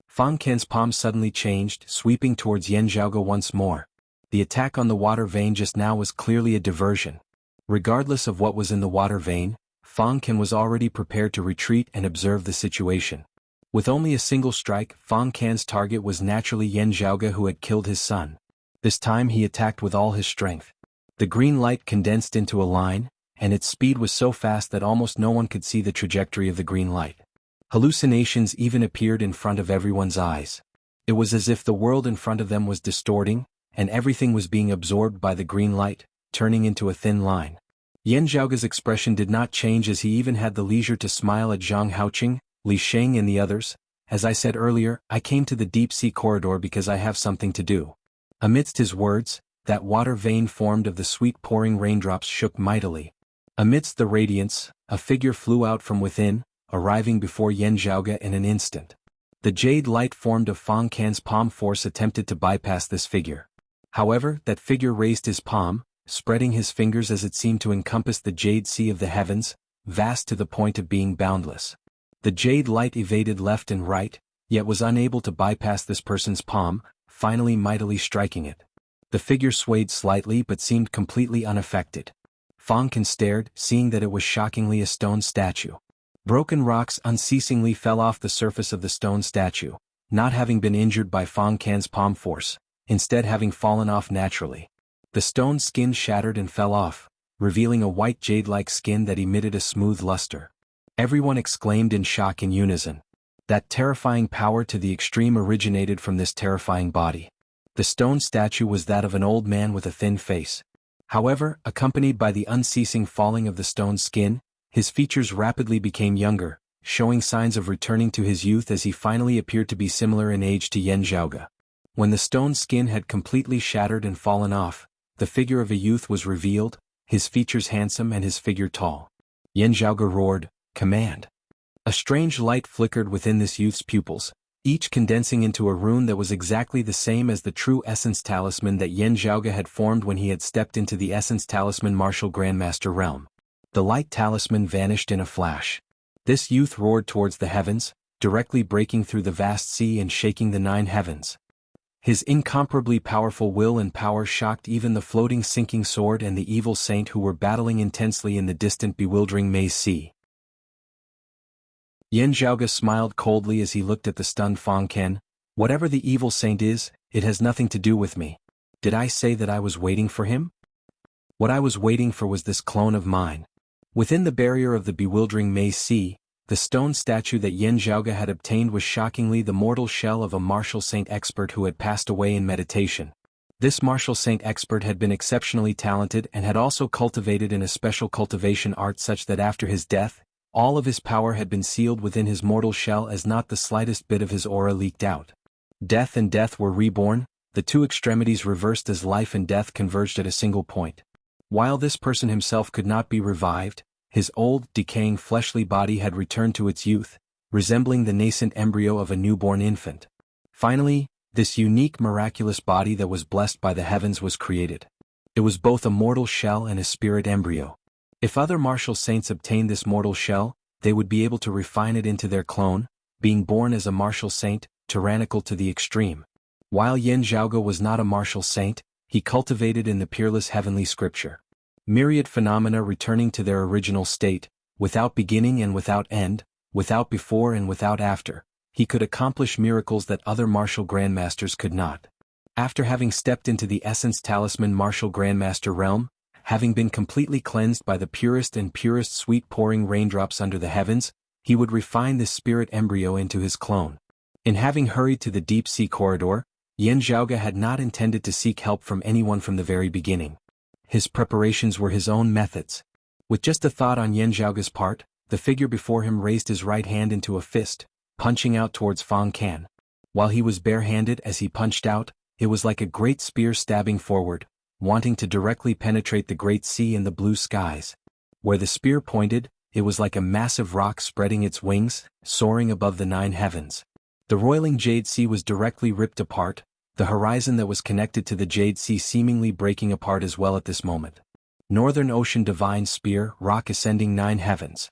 Fang Kan's palm suddenly changed, sweeping towards Yan Zhaoge once more. The attack on the water vein just now was clearly a diversion. Regardless of what was in the water vein, Fang Kan was already prepared to retreat and observe the situation. With only a single strike, Fang Kan's target was naturally Yan Zhaoge, who had killed his son. This time he attacked with all his strength. The green light condensed into a line, and its speed was so fast that almost no one could see the trajectory of the green light. Hallucinations even appeared in front of everyone's eyes. It was as if the world in front of them was distorting, and everything was being absorbed by the green light, turning into a thin line. Yan Zhaoge's expression did not change as he even had the leisure to smile at Zhang Haoqing, Li Sheng and the others. "As I said earlier, I came to the deep-sea corridor because I have something to do." Amidst his words, that water vein formed of the sweet pouring raindrops shook mightily. Amidst the radiance, a figure flew out from within, arriving before Yan Zhaoge in an instant. The jade light formed of Fang Kan's palm force attempted to bypass this figure. However, that figure raised his palm, spreading his fingers as it seemed to encompass the jade sea of the heavens, vast to the point of being boundless. The jade light evaded left and right, yet was unable to bypass this person's palm, finally mightily striking it. The figure swayed slightly but seemed completely unaffected. Fang Kan stared, seeing that it was shockingly a stone statue. Broken rocks unceasingly fell off the surface of the stone statue, not having been injured by Fang Kan's palm force, instead having fallen off naturally. The stone skin shattered and fell off, revealing a white jade-like skin that emitted a smooth luster. Everyone exclaimed in shock in unison. That terrifying power to the extreme originated from this terrifying body. The stone statue was that of an old man with a thin face. However, accompanied by the unceasing falling of the stone skin, his features rapidly became younger, showing signs of returning to his youth as he finally appeared to be similar in age to Yan Zhaoge. When the stone skin had completely shattered and fallen off, the figure of a youth was revealed, his features handsome and his figure tall. Yan Zhaoge roared, "Command!" A strange light flickered within this youth's pupils, each condensing into a rune that was exactly the same as the true Essence Talisman that Yan Zhaoge had formed when he had stepped into the Essence Talisman Martial Grandmaster realm. The light talisman vanished in a flash. This youth roared towards the heavens, directly breaking through the vast sea and shaking the 9 heavens. His incomparably powerful will and power shocked even the floating sinking sword and the evil saint who were battling intensely in the distant bewildering maze sea. Yan Zhaoge smiled coldly as he looked at the stunned Fang Kan. "Whatever the evil saint is, it has nothing to do with me. Did I say that I was waiting for him? What I was waiting for was this clone of mine." Within the barrier of the bewildering maze sea, the stone statue that Yan Zhaoge had obtained was shockingly the mortal shell of a martial saint expert who had passed away in meditation. This martial saint expert had been exceptionally talented and had also cultivated in a special cultivation art such that after his death, all of his power had been sealed within his mortal shell as not the slightest bit of his aura leaked out. Death and death were reborn, the two extremities reversed as life and death converged at a single point. While this person himself could not be revived, his old, decaying fleshly body had returned to its youth, resembling the nascent embryo of a newborn infant. Finally, this unique miraculous body that was blessed by the heavens was created. It was both a mortal shell and a spirit embryo. If other martial saints obtained this mortal shell, they would be able to refine it into their clone, being born as a martial saint, tyrannical to the extreme. While Yan Zhaoge was not a martial saint, he cultivated in the peerless heavenly scripture. Myriad phenomena returning to their original state, without beginning and without end, without before and without after, he could accomplish miracles that other martial grandmasters could not. After having stepped into the Essence Talisman Martial Grandmaster realm, Having been completely cleansed by the purest and purest sweet pouring raindrops under the heavens, he would refine this spirit embryo into his clone. In having hurried to the deep-sea corridor, Yan Zhaoge had not intended to seek help from anyone from the very beginning. His preparations were his own methods. With just a thought on Yan Zhaoge's part, the figure before him raised his right hand into a fist, punching out towards Fang Can. While he was barehanded as he punched out, it was like a great spear stabbing forward, wanting to directly penetrate the great sea and the blue skies. Where the spear pointed, it was like a massive rock spreading its wings, soaring above the 9 heavens. The roiling Jade Sea was directly ripped apart, the horizon that was connected to the Jade Sea seemingly breaking apart as well at this moment. Northern Ocean Divine Spear, rock ascending 9 heavens.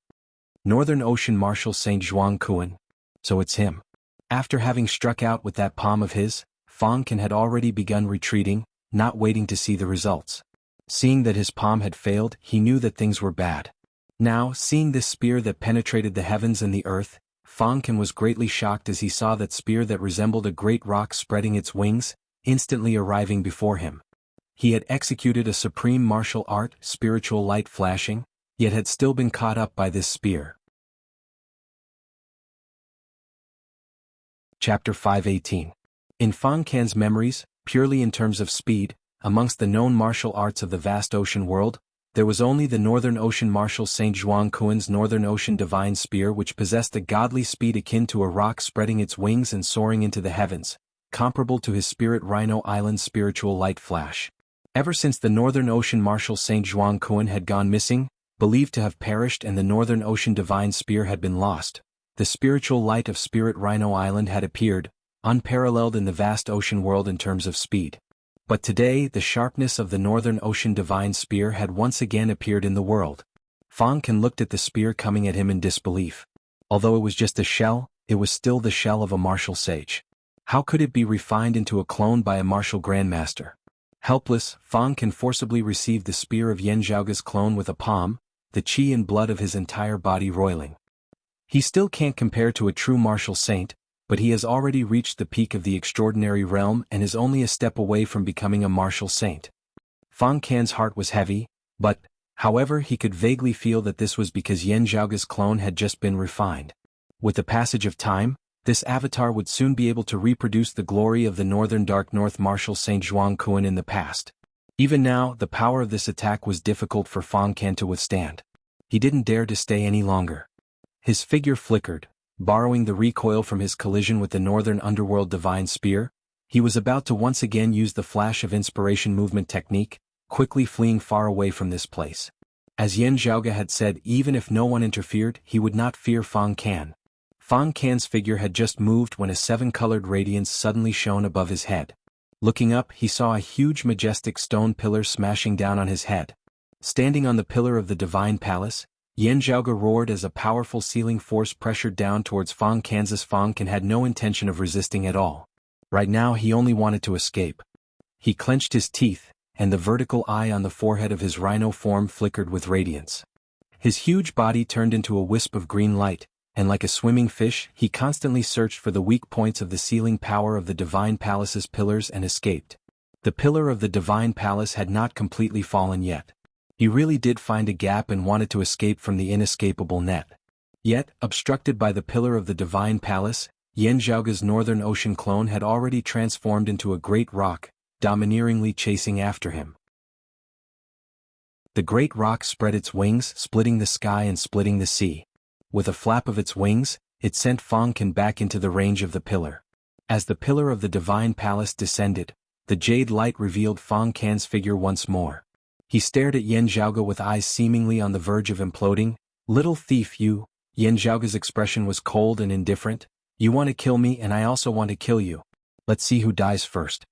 Northern Ocean Marshal Saint Zhuang Kuan. So it's him. After having struck out with that palm of his, Fang Can had already begun retreating, not waiting to see the results. Seeing that his palm had failed, he knew that things were bad. Now, seeing this spear that penetrated the heavens and the earth, Fang Can was greatly shocked as he saw that spear that resembled a great rock spreading its wings, instantly arriving before him. He had executed a supreme martial art, spiritual light flashing, yet had still been caught up by this spear. Chapter 518. In Fang Can's memories, purely in terms of speed, amongst the known martial arts of the vast ocean world, there was only the Northern Ocean Marshal Saint Zhuang Kuan's Northern Ocean Divine Spear which possessed a godly speed akin to a rock spreading its wings and soaring into the heavens, comparable to his Spirit Rhino Island's spiritual light flash. Ever since the Northern Ocean Marshal Saint Zhuang Kuan had gone missing, believed to have perished and the Northern Ocean Divine Spear had been lost, the spiritual light of Spirit Rhino Island had appeared, unparalleled in the vast ocean world in terms of speed. But today the sharpness of the Northern Ocean Divine Spear had once again appeared in the world. Fang Can looked at the spear coming at him in disbelief. Although it was just a shell, it was still the shell of a martial sage. How could it be refined into a clone by a martial grandmaster? Helpless, Fang Can forcibly received the spear of Yan Zhaoge's clone with a palm, the qi and blood of his entire body roiling. He still can't compare to a true martial saint, but he has already reached the peak of the extraordinary realm and is only a step away from becoming a martial saint. Fang Can's heart was heavy, but, however, he could vaguely feel that this was because Yan Zhaoge's clone had just been refined. With the passage of time, this avatar would soon be able to reproduce the glory of the Northern Dark North Marshal Saint Zhuang Kuan in the past. Even now, the power of this attack was difficult for Fang Can to withstand. He didn't dare to stay any longer. His figure flickered. Borrowing the recoil from his collision with the Northern Underworld Divine Spear, he was about to once again use the Flash of Inspiration movement technique, quickly fleeing far away from this place. As Yan Zhaoge had said, even if no one interfered, he would not fear Fang Can. Fang Can's figure had just moved when a 7-colored radiance suddenly shone above his head. Looking up, he saw a huge majestic stone pillar smashing down on his head. Standing on the pillar of the Divine Palace, Yan Zhaoge roared as a powerful sealing force pressured down towards Fang Can. Fang Can had no intention of resisting at all. Right now he only wanted to escape. He clenched his teeth, and the vertical eye on the forehead of his rhino form flickered with radiance. His huge body turned into a wisp of green light, and like a swimming fish, he constantly searched for the weak points of the sealing power of the Divine Palace's pillars and escaped. The pillar of the Divine Palace had not completely fallen yet. He really did find a gap and wanted to escape from the inescapable net. Yet, obstructed by the pillar of the Divine Palace, Yan Zhaoge's Northern Ocean clone had already transformed into a great rock, domineeringly chasing after him. The great rock spread its wings, splitting the sky and splitting the sea. With a flap of its wings, it sent Fang Can back into the range of the pillar. As the pillar of the Divine Palace descended, the jade light revealed Fang Can's figure once more. He stared at Yan Zhaoge with eyes seemingly on the verge of imploding. "Little thief you." Yan Zhaoge's expression was cold and indifferent. "You want to kill me and I also want to kill you. Let's see who dies first."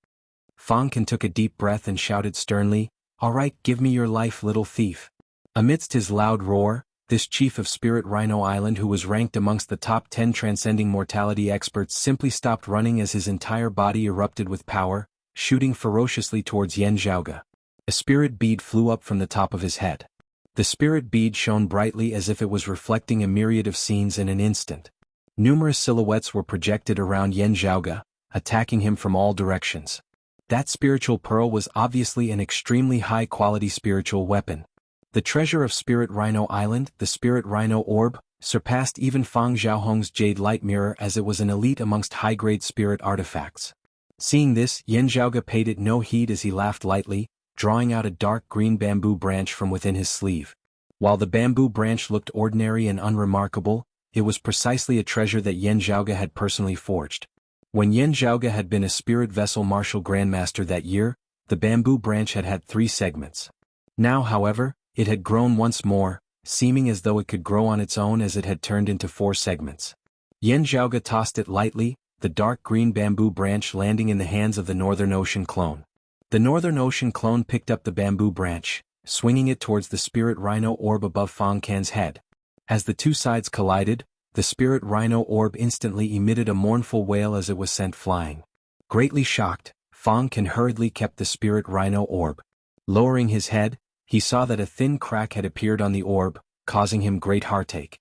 Fang Can took a deep breath and shouted sternly, "All right, give me your life, little thief." Amidst his loud roar, this chief of Spirit Rhino Island, who was ranked amongst the top 10 transcending mortality experts, simply stopped running as his entire body erupted with power, shooting ferociously towards Yan Zhaoge. A spirit bead flew up from the top of his head. The spirit bead shone brightly as if it was reflecting a myriad of scenes in an instant. Numerous silhouettes were projected around Yan Zhaoge, attacking him from all directions. That spiritual pearl was obviously an extremely high-quality spiritual weapon. The treasure of Spirit Rhino Island, the Spirit Rhino Orb, surpassed even Fang Xiaohong's Jade Light Mirror, as it was an elite amongst high-grade spirit artifacts. Seeing this, Yan Zhaoge paid it no heed as he laughed lightly, drawing out a dark green bamboo branch from within his sleeve. While the bamboo branch looked ordinary and unremarkable, it was precisely a treasure that Yan Zhaoge had personally forged. When Yan Zhaoge had been a spirit vessel martial grandmaster that year, the bamboo branch had had 3 segments. Now, however, it had grown once more, seeming as though it could grow on its own as it had turned into 4 segments. Yan Zhaoge tossed it lightly, the dark green bamboo branch landing in the hands of the Northern Ocean clone. The Northern Ocean clone picked up the bamboo branch, swinging it towards the Spirit Rhino Orb above Fang Kan's head. As the 2 sides collided, the Spirit Rhino Orb instantly emitted a mournful wail as it was sent flying. Greatly shocked, Fang Kan hurriedly kept the Spirit Rhino Orb. Lowering his head, he saw that a thin crack had appeared on the orb, causing him great heartache.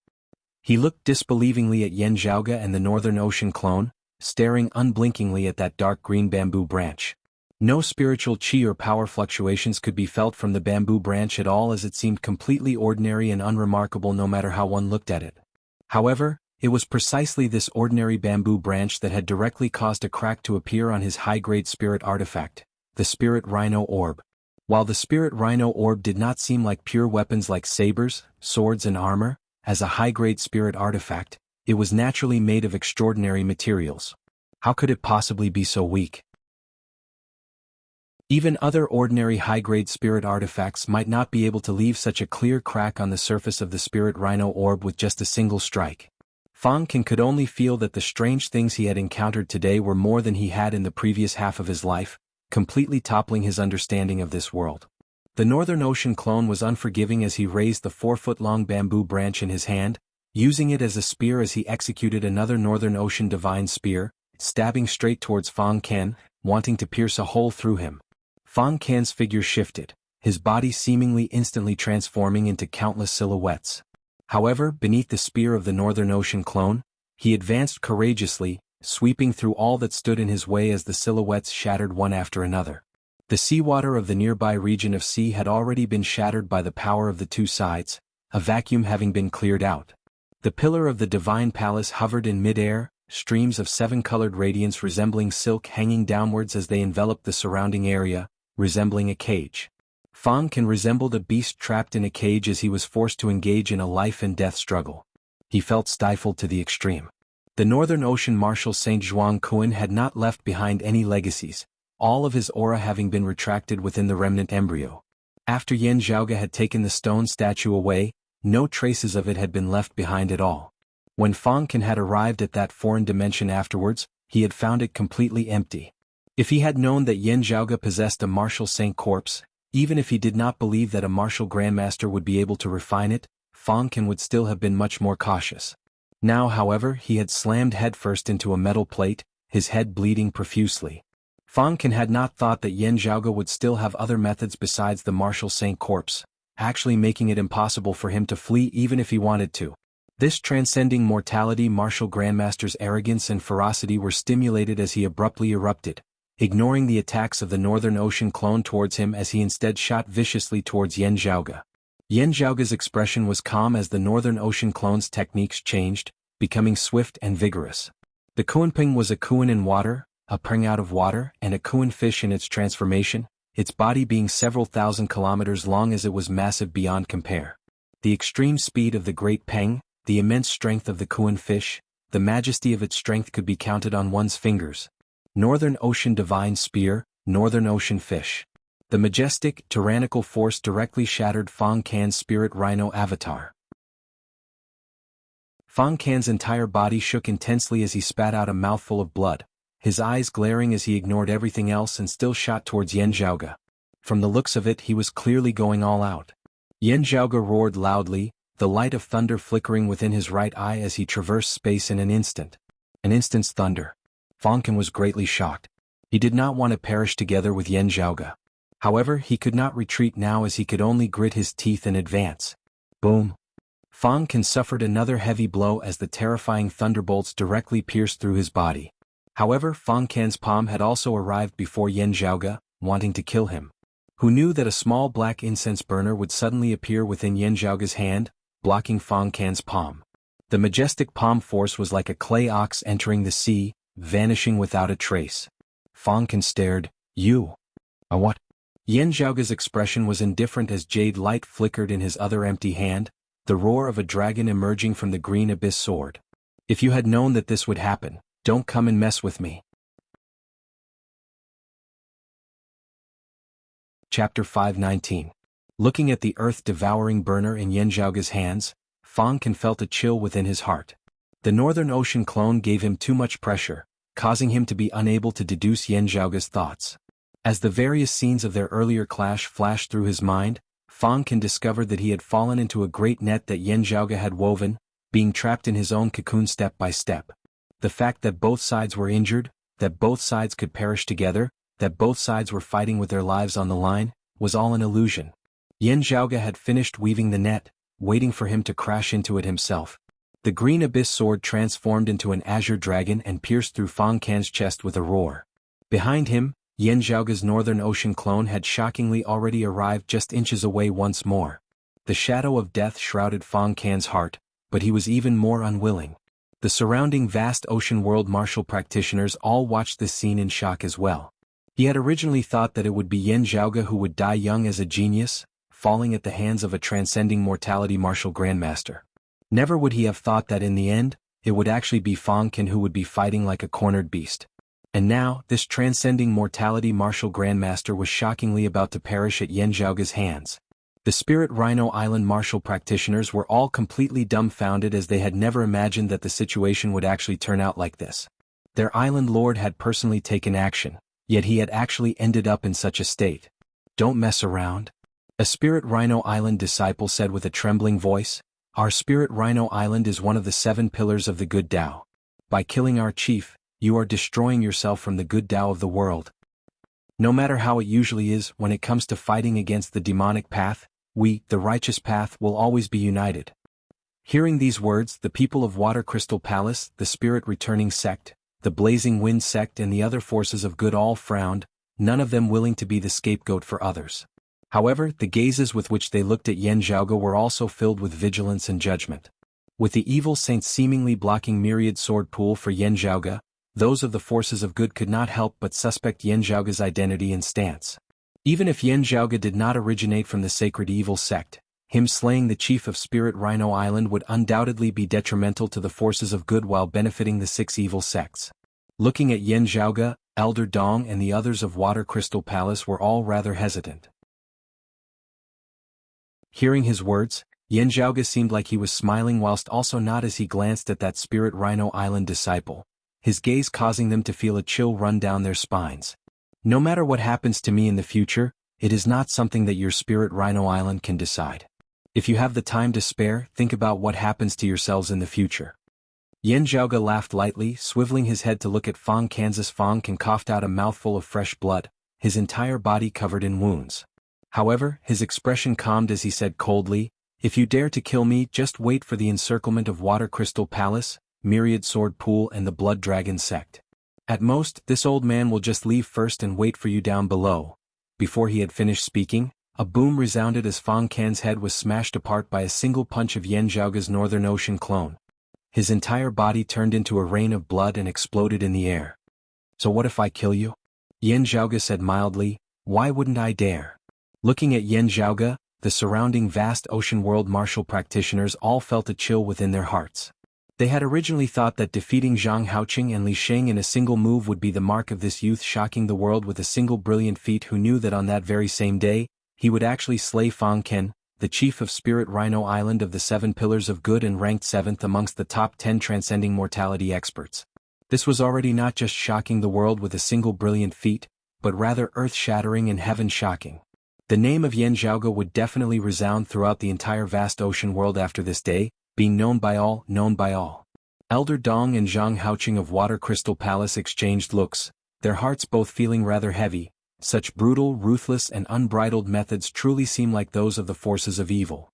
He looked disbelievingly at Yan Zhaoge and the Northern Ocean clone, staring unblinkingly at that dark green bamboo branch. No spiritual chi or power fluctuations could be felt from the bamboo branch at all, as it seemed completely ordinary and unremarkable no matter how one looked at it. However, it was precisely this ordinary bamboo branch that had directly caused a crack to appear on his high-grade spirit artifact, the Spirit Rhino Orb. While the Spirit Rhino Orb did not seem like pure weapons like sabers, swords and armor, as a high-grade spirit artifact, it was naturally made of extraordinary materials. How could it possibly be so weak? Even other ordinary high-grade spirit artifacts might not be able to leave such a clear crack on the surface of the Spirit Rhino Orb with just a single strike. Fang Kan could only feel that the strange things he had encountered today were more than he had in the previous half of his life, completely toppling his understanding of this world. The Northern Ocean clone was unforgiving as he raised the 4-foot-long bamboo branch in his hand, using it as a spear as he executed another Northern Ocean divine spear, stabbing straight towards Fang Kan, wanting to pierce a hole through him. Fang Kan's figure shifted, his body seemingly instantly transforming into countless silhouettes. However, beneath the spear of the Northern Ocean clone, he advanced courageously, sweeping through all that stood in his way as the silhouettes shattered one after another. The seawater of the nearby region of sea had already been shattered by the power of the 2 sides, a vacuum having been cleared out. The pillar of the divine palace hovered in mid-air, streams of 7-colored radiance resembling silk hanging downwards as they enveloped the surrounding area, resembling a cage. Fang Kan resembled a beast trapped in a cage as he was forced to engage in a life-and-death struggle. He felt stifled to the extreme. The Northern Ocean Marshal Saint Zhuang Kuan had not left behind any legacies, all of his aura having been retracted within the remnant embryo. After Yan Zhaoge had taken the stone statue away, no traces of it had been left behind at all. When Fang Kan had arrived at that foreign dimension afterwards, he had found it completely empty. If he had known that Yan Zhaoge possessed a martial saint corpse, even if he did not believe that a martial grandmaster would be able to refine it, Fang Kan would still have been much more cautious. Now, however, he had slammed headfirst into a metal plate, his head bleeding profusely. Fang Kan had not thought that Yan Zhaoge would still have other methods besides the martial saint corpse, actually making it impossible for him to flee even if he wanted to. This transcending mortality martial grandmaster's arrogance and ferocity were stimulated as he abruptly erupted, ignoring the attacks of the Northern Ocean clone towards him as he instead shot viciously towards Yan Zhaoge. Yan Zhaoge's expression was calm as the Northern Ocean clone's techniques changed, becoming swift and vigorous. The Kuanping was a Kuan in water, a Peng out of water, and a Kuan fish in its transformation, its body being several thousand kilometers long as it was massive beyond compare. The extreme speed of the Great Peng, the immense strength of the Kuan fish, the majesty of its strength could be counted on one's fingers. Northern Ocean Divine Spear, Northern Ocean Fish. The majestic, tyrannical force directly shattered Fang Kan's Spirit Rhino avatar. Fang Kan's entire body shook intensely as he spat out a mouthful of blood, his eyes glaring as he ignored everything else and still shot towards Yan Zhaoge. From the looks of it, he was clearly going all out. Yan Zhaoge roared loudly, the light of thunder flickering within his right eye as he traversed space in an instant. An instant's thunder. Fang Kan was greatly shocked. He did not want to perish together with Yan Zhaoge. However, he could not retreat now as he could only grit his teeth and advance. Boom! Fang Kan suffered another heavy blow as the terrifying thunderbolts directly pierced through his body. However, Fang Kan's palm had also arrived before Yan Zhaoge, wanting to kill him. Who knew that a small black incense burner would suddenly appear within Yan Zhaoge's hand, blocking Fang Kan's palm. The majestic palm force was like a clay ox entering the sea, vanishing without a trace. Fang Kan stared. You. A what? Yan Zhaoge's expression was indifferent as jade light flickered in his other empty hand, the roar of a dragon emerging from the green abyss sword. If you had known that this would happen, don't come and mess with me. Chapter 519. Looking at the earth-devouring burner in Yan Zhaoge's hands, Fang Kan felt a chill within his heart. The Northern Ocean clone gave him too much pressure, causing him to be unable to deduce Yan Zhaoge's thoughts. As the various scenes of their earlier clash flashed through his mind, Fang Kan discovered that he had fallen into a great net that Yan Zhaoge had woven, being trapped in his own cocoon step by step. The fact that both sides were injured, that both sides could perish together, that both sides were fighting with their lives on the line, was all an illusion. Yan Zhaoge had finished weaving the net, waiting for him to crash into it himself. The green abyss sword transformed into an azure dragon and pierced through Fang Kan's chest with a roar. Behind him, Yan Zhaoge's Northern Ocean clone had shockingly already arrived just inches away once more. The shadow of death shrouded Fang Kan's heart, but he was even more unwilling. The surrounding vast ocean world martial practitioners all watched this scene in shock as well. He had originally thought that it would be Yan Zhaoge who would die young as a genius, falling at the hands of a transcending mortality martial grandmaster. Never would he have thought that in the end, it would actually be Fang Kan who would be fighting like a cornered beast. And now, this transcending mortality martial grandmaster was shockingly about to perish at Yan Zhaoge's hands. The Spirit Rhino Island martial practitioners were all completely dumbfounded as they had never imagined that the situation would actually turn out like this. Their island lord had personally taken action, yet he had actually ended up in such a state. Don't mess around. A Spirit Rhino Island disciple said with a trembling voice, Our Spirit Rhino Island is one of the 7 pillars of the good Tao. By killing our chief, you are destroying yourself from the good Tao of the world. No matter how it usually is when it comes to fighting against the demonic path, we, the righteous path, will always be united. Hearing these words, the people of Water Crystal Palace, the Spirit Returning Sect, the Blazing Wind Sect and the other forces of good all frowned, none of them willing to be the scapegoat for others. However, the gazes with which they looked at Yan Zhaoge were also filled with vigilance and judgment. With the evil saints seemingly blocking myriad sword pool for Yan Zhaoge, those of the forces of good could not help but suspect Yan Zhaoge's identity and stance. Even if Yan Zhaoge did not originate from the sacred evil sect, him slaying the chief of Spirit Rhino Island would undoubtedly be detrimental to the forces of good while benefiting the 6 evil sects. Looking at Yan Zhaoge, Elder Dong and the others of Water Crystal Palace were all rather hesitant. Hearing his words, Yan Zhaoge seemed like he was smiling whilst also not as he glanced at that Spirit Rhino Island disciple, his gaze causing them to feel a chill run down their spines. No matter what happens to me in the future, it is not something that your Spirit Rhino Island can decide. If you have the time to spare, think about what happens to yourselves in the future. Yan Zhaoge laughed lightly, swiveling his head to look at Fang Kansas. Fang Kan coughed out a mouthful of fresh blood, his entire body covered in wounds. However, his expression calmed as he said coldly, If you dare to kill me, just wait for the encirclement of Water Crystal Palace, Myriad Sword Pool and the Blood Dragon Sect. At most, this old man will just leave first and wait for you down below. Before he had finished speaking, a boom resounded as Fang Kan's head was smashed apart by a single punch of Yan Zhaoge's Northern Ocean clone. His entire body turned into a rain of blood and exploded in the air. So what if I kill you? Yan Zhaoge said mildly, Why wouldn't I dare? Looking at Yan Zhaoge, the surrounding vast ocean world martial practitioners all felt a chill within their hearts. They had originally thought that defeating Zhang Haoqing and Li Sheng in a single move would be the mark of this youth shocking the world with a single brilliant feat, who knew that on that very same day, he would actually slay Fang Kan, the chief of Spirit Rhino Island of the 7 Pillars of Good and ranked 7th amongst the top 10 transcending mortality experts. This was already not just shocking the world with a single brilliant feat, but rather earth-shattering and heaven-shocking. The name of Yan Zhaoge would definitely resound throughout the entire vast ocean world after this day, being known by all. Elder Dong and Zhang Haoqing of Water Crystal Palace exchanged looks, their hearts both feeling rather heavy. Such brutal, ruthless and unbridled methods truly seem like those of the forces of evil.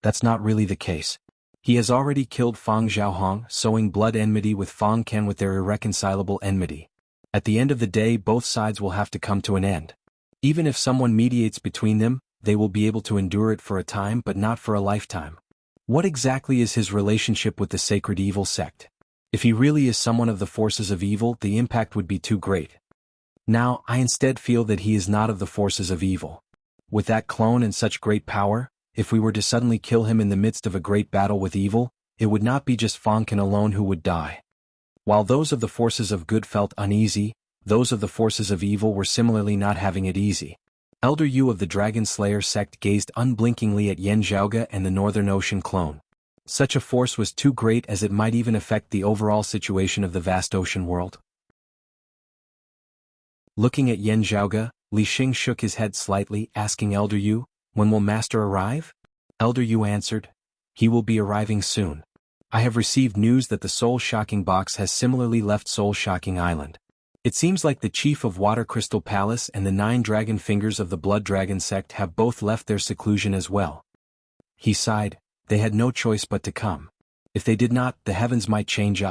That's not really the case. He has already killed Fang Xiaohong, sowing blood enmity with Fang Ken with their irreconcilable enmity. At the end of the day, both sides will have to come to an end. Even if someone mediates between them, they will be able to endure it for a time but not for a lifetime. What exactly is his relationship with the sacred evil sect? If he really is someone of the forces of evil, the impact would be too great. Now, I instead feel that he is not of the forces of evil. With that clone and such great power, if we were to suddenly kill him in the midst of a great battle with evil, it would not be just Fang Ken alone who would die. While those of the forces of good felt uneasy, those of the forces of evil were similarly not having it easy. Elder Yu of the Dragon Slayer sect gazed unblinkingly at Yan Zhaoge and the Northern Ocean clone. Such a force was too great as it might even affect the overall situation of the vast ocean world. Looking at Yan Zhaoge, Li Xing shook his head slightly, asking Elder Yu, "When will Master arrive?" Elder Yu answered, "He will be arriving soon. I have received news that the Soul Shocking Box has similarly left Soul Shocking Island. It seems like the Chief of Water Crystal Palace and the 9 Dragon Fingers of the Blood Dragon sect have both left their seclusion as well." He sighed. They had no choice but to come. If they did not, the heavens might change.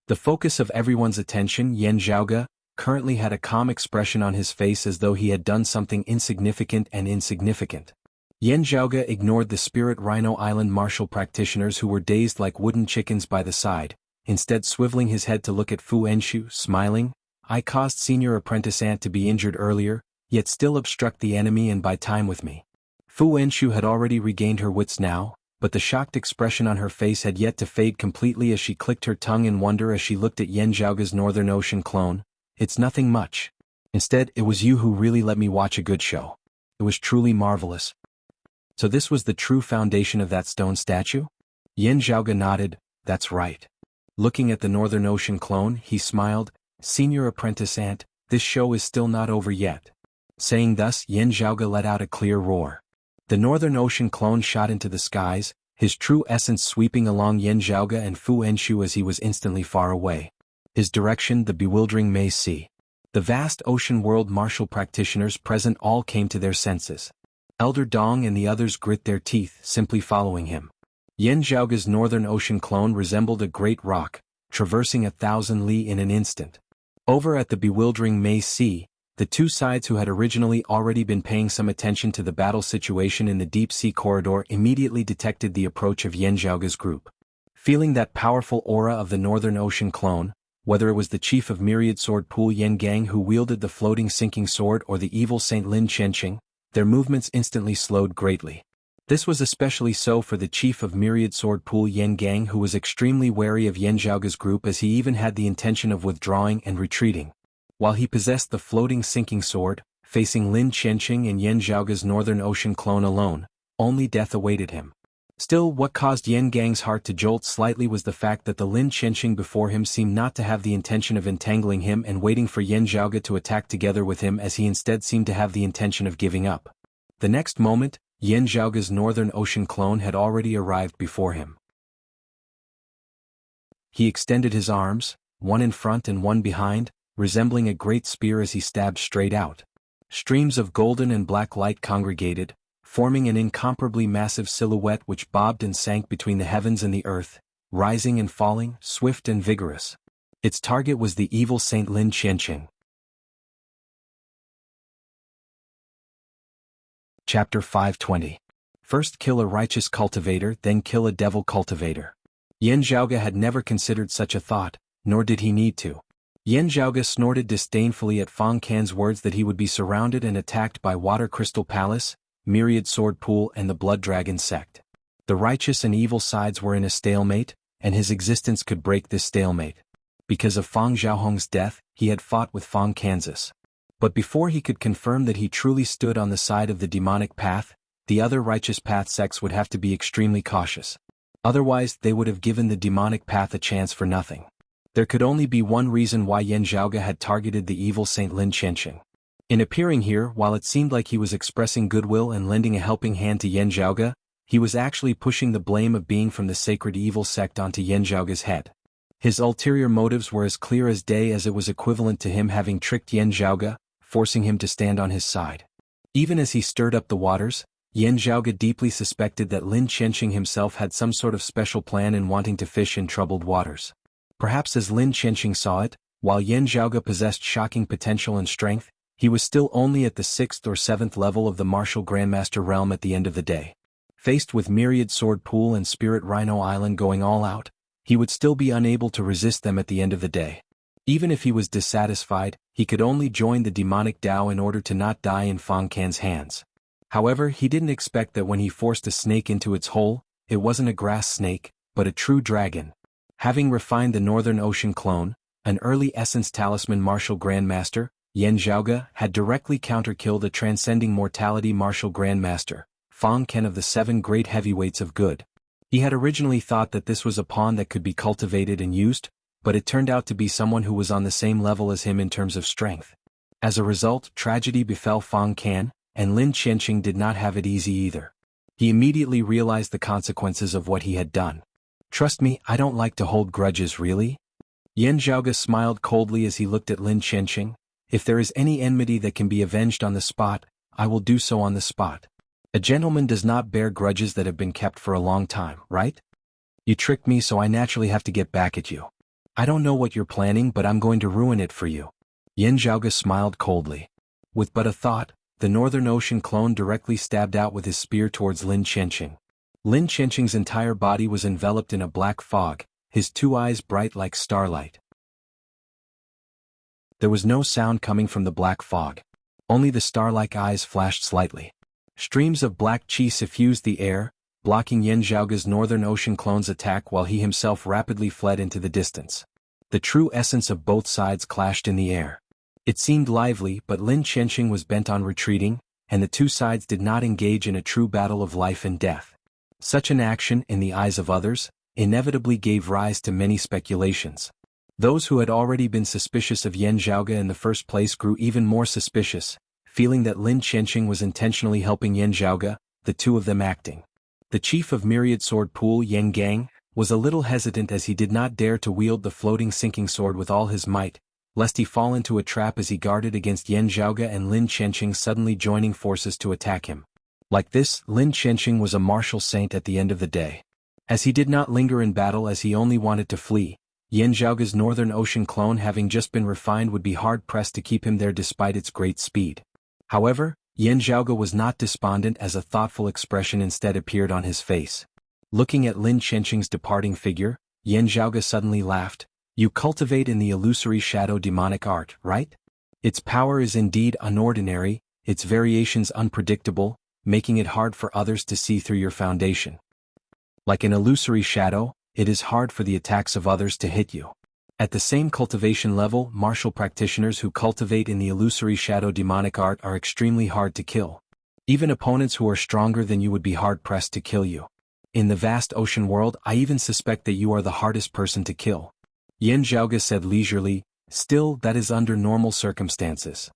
The focus of everyone's attention, Yan Zhaoge, currently had a calm expression on his face as though he had done something insignificant and insignificant. Yan Zhaoge ignored the Spirit Rhino Island martial practitioners who were dazed like wooden chickens by the side, instead swiveling his head to look at Fu Enshu, smiling. "I caused Senior Apprentice Ant to be injured earlier, yet still obstruct the enemy and buy time with me." Fu Enshu had already regained her wits now, but the shocked expression on her face had yet to fade completely as she clicked her tongue in wonder as she looked at Yan Zhaoge's Northern Ocean clone. "It's nothing much. Instead, it was you who really let me watch a good show. It was truly marvelous." So this was the true foundation of that stone statue? Yan Zhaoge nodded. "That's right." Looking at the Northern Ocean clone, he smiled. "Senior Apprentice Ant, this show is still not over yet." Saying thus, Yan Zhaoge let out a clear roar. The Northern Ocean clone shot into the skies, his true essence sweeping along Yan Zhaoge and Fu Enshu as he was instantly far away. His direction, the bewildering May Sea. The vast ocean world martial practitioners present all came to their senses. Elder Dong and the others grit their teeth, simply following him. Yan Zhaoge's Northern Ocean clone resembled a great rock, traversing 1,000 li in an instant. Over at the bewildering May Sea, the two sides who had originally already been paying some attention to the battle situation in the deep sea corridor immediately detected the approach of Yan Zhaoge's group. Feeling that powerful aura of the Northern Ocean clone, whether it was the chief of Myriad Sword Pool Yan Gang who wielded the floating sinking sword or the evil Saint Lin Chenqing, their movements instantly slowed greatly. This was especially so for the chief of Myriad Sword Pool Yan Gang who was extremely wary of Yan Zhaoge's group as he even had the intention of withdrawing and retreating. While he possessed the floating sinking sword, facing Lin Chenqing and Yan Zhaoge's Northern Ocean clone alone, only death awaited him. Still, what caused Yan Gang's heart to jolt slightly was the fact that the Lin Chenqing before him seemed not to have the intention of entangling him and waiting for Yan Zhaoge to attack together with him as he instead seemed to have the intention of giving up. The next moment, Yan Zhaoge's Northern Ocean clone had already arrived before him. He extended his arms, one in front and one behind, resembling a great spear as he stabbed straight out. Streams of golden and black light congregated, forming an incomparably massive silhouette which bobbed and sank between the heavens and the earth, rising and falling, swift and vigorous. Its target was the evil Saint Lin Chenqing. Chapter 520. First kill a righteous cultivator, then kill a devil cultivator. Yan Zhaoge had never considered such a thought, nor did he need to. Yan Zhaoge snorted disdainfully at Fang Kan's words that he would be surrounded and attacked by Water Crystal Palace, Myriad Sword Pool and the Blood Dragon sect. The righteous and evil sides were in a stalemate, and his existence could break this stalemate. Because of Fang Xiaohong's death, he had fought with Fang Kansas. But before he could confirm that he truly stood on the side of the demonic path, the other righteous path sects would have to be extremely cautious. Otherwise, they would have given the demonic path a chance for nothing. There could only be one reason why Yan Zhaoge had targeted the evil Saint Lin Chenqing. In appearing here, while it seemed like he was expressing goodwill and lending a helping hand to Yan Zhaoge, he was actually pushing the blame of being from the sacred evil sect onto Yan Zhaoge's head. His ulterior motives were as clear as day as it was equivalent to him having tricked Yan Zhaoge, forcing him to stand on his side. Even as he stirred up the waters, Yan Zhaoge deeply suspected that Lin Qianqing himself had some sort of special plan in wanting to fish in troubled waters. Perhaps as Lin Qianqing saw it, while Yan Zhaoge possessed shocking potential and strength, he was still only at the 6th or 7th level of the martial grandmaster realm at the end of the day. Faced with Myriad Sword Pool and Spirit Rhino Island going all out, he would still be unable to resist them at the end of the day. Even if he was dissatisfied, he could only join the demonic Dao in order to not die in Fang Can's hands. However, he didn't expect that when he forced a snake into its hole, it wasn't a grass snake, but a true dragon. Having refined the Northern Ocean clone, an early Essence Talisman martial grandmaster, Yan Zhaoge had directly counter-killed a transcending mortality martial grandmaster, Fang Can of the 7 great heavyweights of good. He had originally thought that this was a pawn that could be cultivated and used, but it turned out to be someone who was on the same level as him in terms of strength. As a result, tragedy befell Fang Can, and Lin Qianqing did not have it easy either. He immediately realized the consequences of what he had done. "Trust me, I don't like to hold grudges, really?" Yan Zhaoge smiled coldly as he looked at Lin Qianqing. "If there is any enmity that can be avenged on the spot, I will do so on the spot. A gentleman does not bear grudges that have been kept for a long time, right? You tricked me, so I naturally have to get back at you. I don't know what you're planning, but I'm going to ruin it for you." Yan Zhaoge smiled coldly. With but a thought, the Northern Ocean clone directly stabbed out with his spear towards Lin Qianqing. Lin Qianqing's entire body was enveloped in a black fog, his 2 eyes bright like starlight. There was no sound coming from the black fog. Only the star-like eyes flashed slightly. Streams of black qi suffused the air, blocking Yan Zhaoge's Northern Ocean clone's attack while he himself rapidly fled into the distance. The true essence of both sides clashed in the air. It seemed lively, but Lin Qianqing was bent on retreating, and the 2 sides did not engage in a true battle of life and death. Such an action, in the eyes of others, inevitably gave rise to many speculations. Those who had already been suspicious of Yan Zhaoge in the first place grew even more suspicious, feeling that Lin Qianqing was intentionally helping Yan Zhaoge, the 2 of them acting. The chief of Myriad Sword Pool, Yan Gang, was a little hesitant as he did not dare to wield the floating sinking sword with all his might, lest he fall into a trap as he guarded against Yan Zhaoge and Lin Qianqing suddenly joining forces to attack him. Like this, Lin Qianqing was a martial saint at the end of the day. As he did not linger in battle as he only wanted to flee, Yan Zhaoge's Northern Ocean clone having just been refined would be hard-pressed to keep him there despite its great speed. However, Yan Zhaoge was not despondent as a thoughtful expression instead appeared on his face. Looking at Lin Qianqing's departing figure, Yan Zhaoge suddenly laughed. "You cultivate in the illusory shadow demonic art, right? Its power is indeed unordinary, its variations unpredictable, making it hard for others to see through your foundation. Like an illusory shadow, it is hard for the attacks of others to hit you. At the same cultivation level, martial practitioners who cultivate in the illusory shadow demonic art are extremely hard to kill. Even opponents who are stronger than you would be hard-pressed to kill you. In the vast ocean world, I even suspect that you are the hardest person to kill." Yan Zhaoge said leisurely, "Still, that is under normal circumstances.